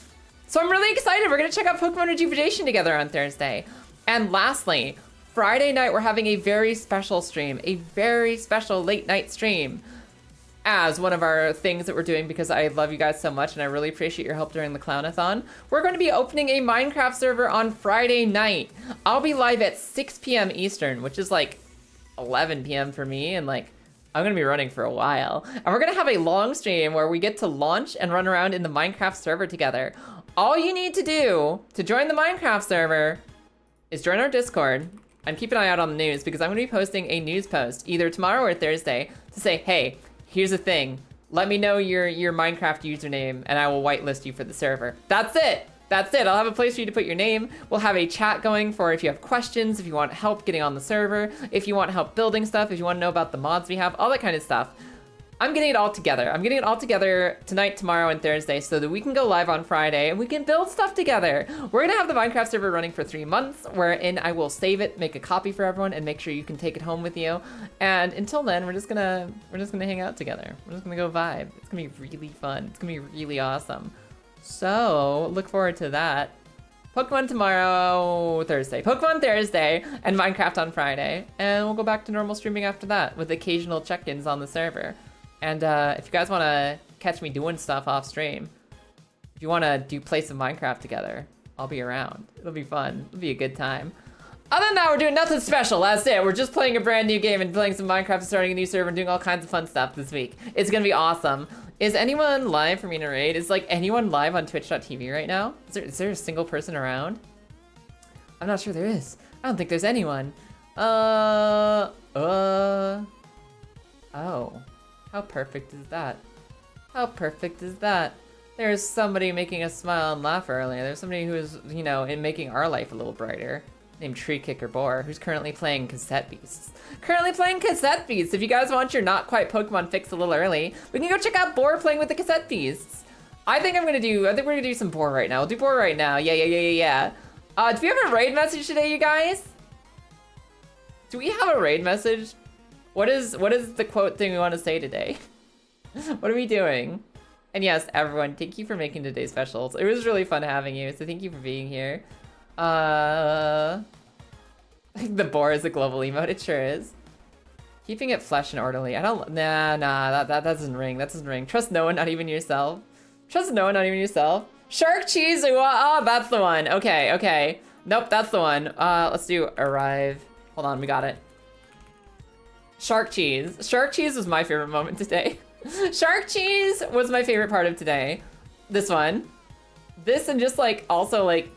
So I'm really excited. We're gonna check out Pokemon Rejuvenation together on Thursday. And lastly, Friday night, we're having a very special stream, a very special late night stream as one of our things that we're doing because I love you guys so much and I really appreciate your help during the Clownathon. We're going to be opening a Minecraft server on Friday night. I'll be live at 6 p.m. Eastern, which is like 11 p.m. for me and like I'm gonna be running for a while. And we're gonna have a long stream where we get to launch and run around in the Minecraft server together. All you need to do to join the Minecraft server is join our Discord and keep an eye out on the news, because I'm gonna be posting a news post either tomorrow or Thursday to say, hey, here's the thing. Let me know your Minecraft username and I will whitelist you for the server. That's it. That's it. I'll have a place for you to put your name. We'll have a chat going for if you have questions, if you want help getting on the server, if you want help building stuff, if you want to know about the mods we have, all that kind of stuff. I'm getting it all together. I'm getting it all together tonight, tomorrow, and Thursday so that we can go live on Friday and we can build stuff together. We're gonna have the Minecraft server running for 3 months, wherein I will save it, make a copy for everyone, and make sure you can take it home with you. And until then, we're just gonna hang out together. We're just gonna go vibe. It's gonna be really fun. It's gonna be really awesome. So, look forward to that. Pokemon tomorrow, Thursday. Pokemon Thursday, and Minecraft on Friday. And we'll go back to normal streaming after that, with occasional check-ins on the server. And if you guys want to catch me doing stuff off stream, if you want to play some Minecraft together, I'll be around. It'll be fun. It'll be a good time. Other than that, we're doing nothing special. That's it. We're just playing a brand new game and playing some Minecraft and starting a new server and doing all kinds of fun stuff this week. It's gonna be awesome. Is anyone live for me to raid? Is like anyone live on twitch.tv right now? Is there a single person around? I'm not sure there is. I don't think there's anyone. Oh. How perfect is that? How perfect is that? There's somebody making us smile and laugh earlier. There's somebody who is, you know, in making our life a little brighter. Named Tree Kicker Boar, who's currently playing Cassette Beasts. Currently playing Cassette Beasts. If you guys want your not quite Pokemon fix a little early, we can go check out Boar playing with the Cassette Beasts. I think we're gonna do some Boar right now. We'll do Boar right now. Yeah. Do we have a raid message today, you guys? Do we have a raid message? What is the quote thing we want to say today? What are we doing? And yes, everyone, thank you for making today's specials. It was really fun having you, so thank you for being here. The boar is a global emote. It sure is. Keeping it flesh and orderly. I don't. Nah. That doesn't ring. That doesn't ring. Trust no one, not even yourself. Trust no one, not even yourself. Shark cheese. Oh, that's the one. Okay. Nope, that's the one. Let's do arrive. Hold on, we got it. Shark cheese. Shark cheese was my favorite moment today. Shark cheese was my favorite part of today. This one. This and just like also like.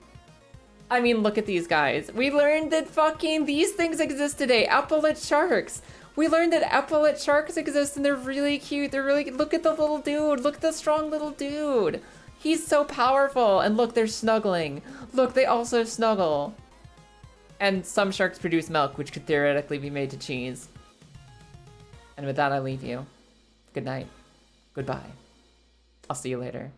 I mean, look at these guys. We learned that fucking these things exist today. Epaulet sharks. We learned that epaulet sharks exist and they're really cute. They're really, look at the little dude. Look at the strong little dude. He's so powerful. And look, they're snuggling. Look, they also snuggle. And some sharks produce milk, which could theoretically be made to cheese. And with that, I leave you. Good night. Goodbye. I'll see you later.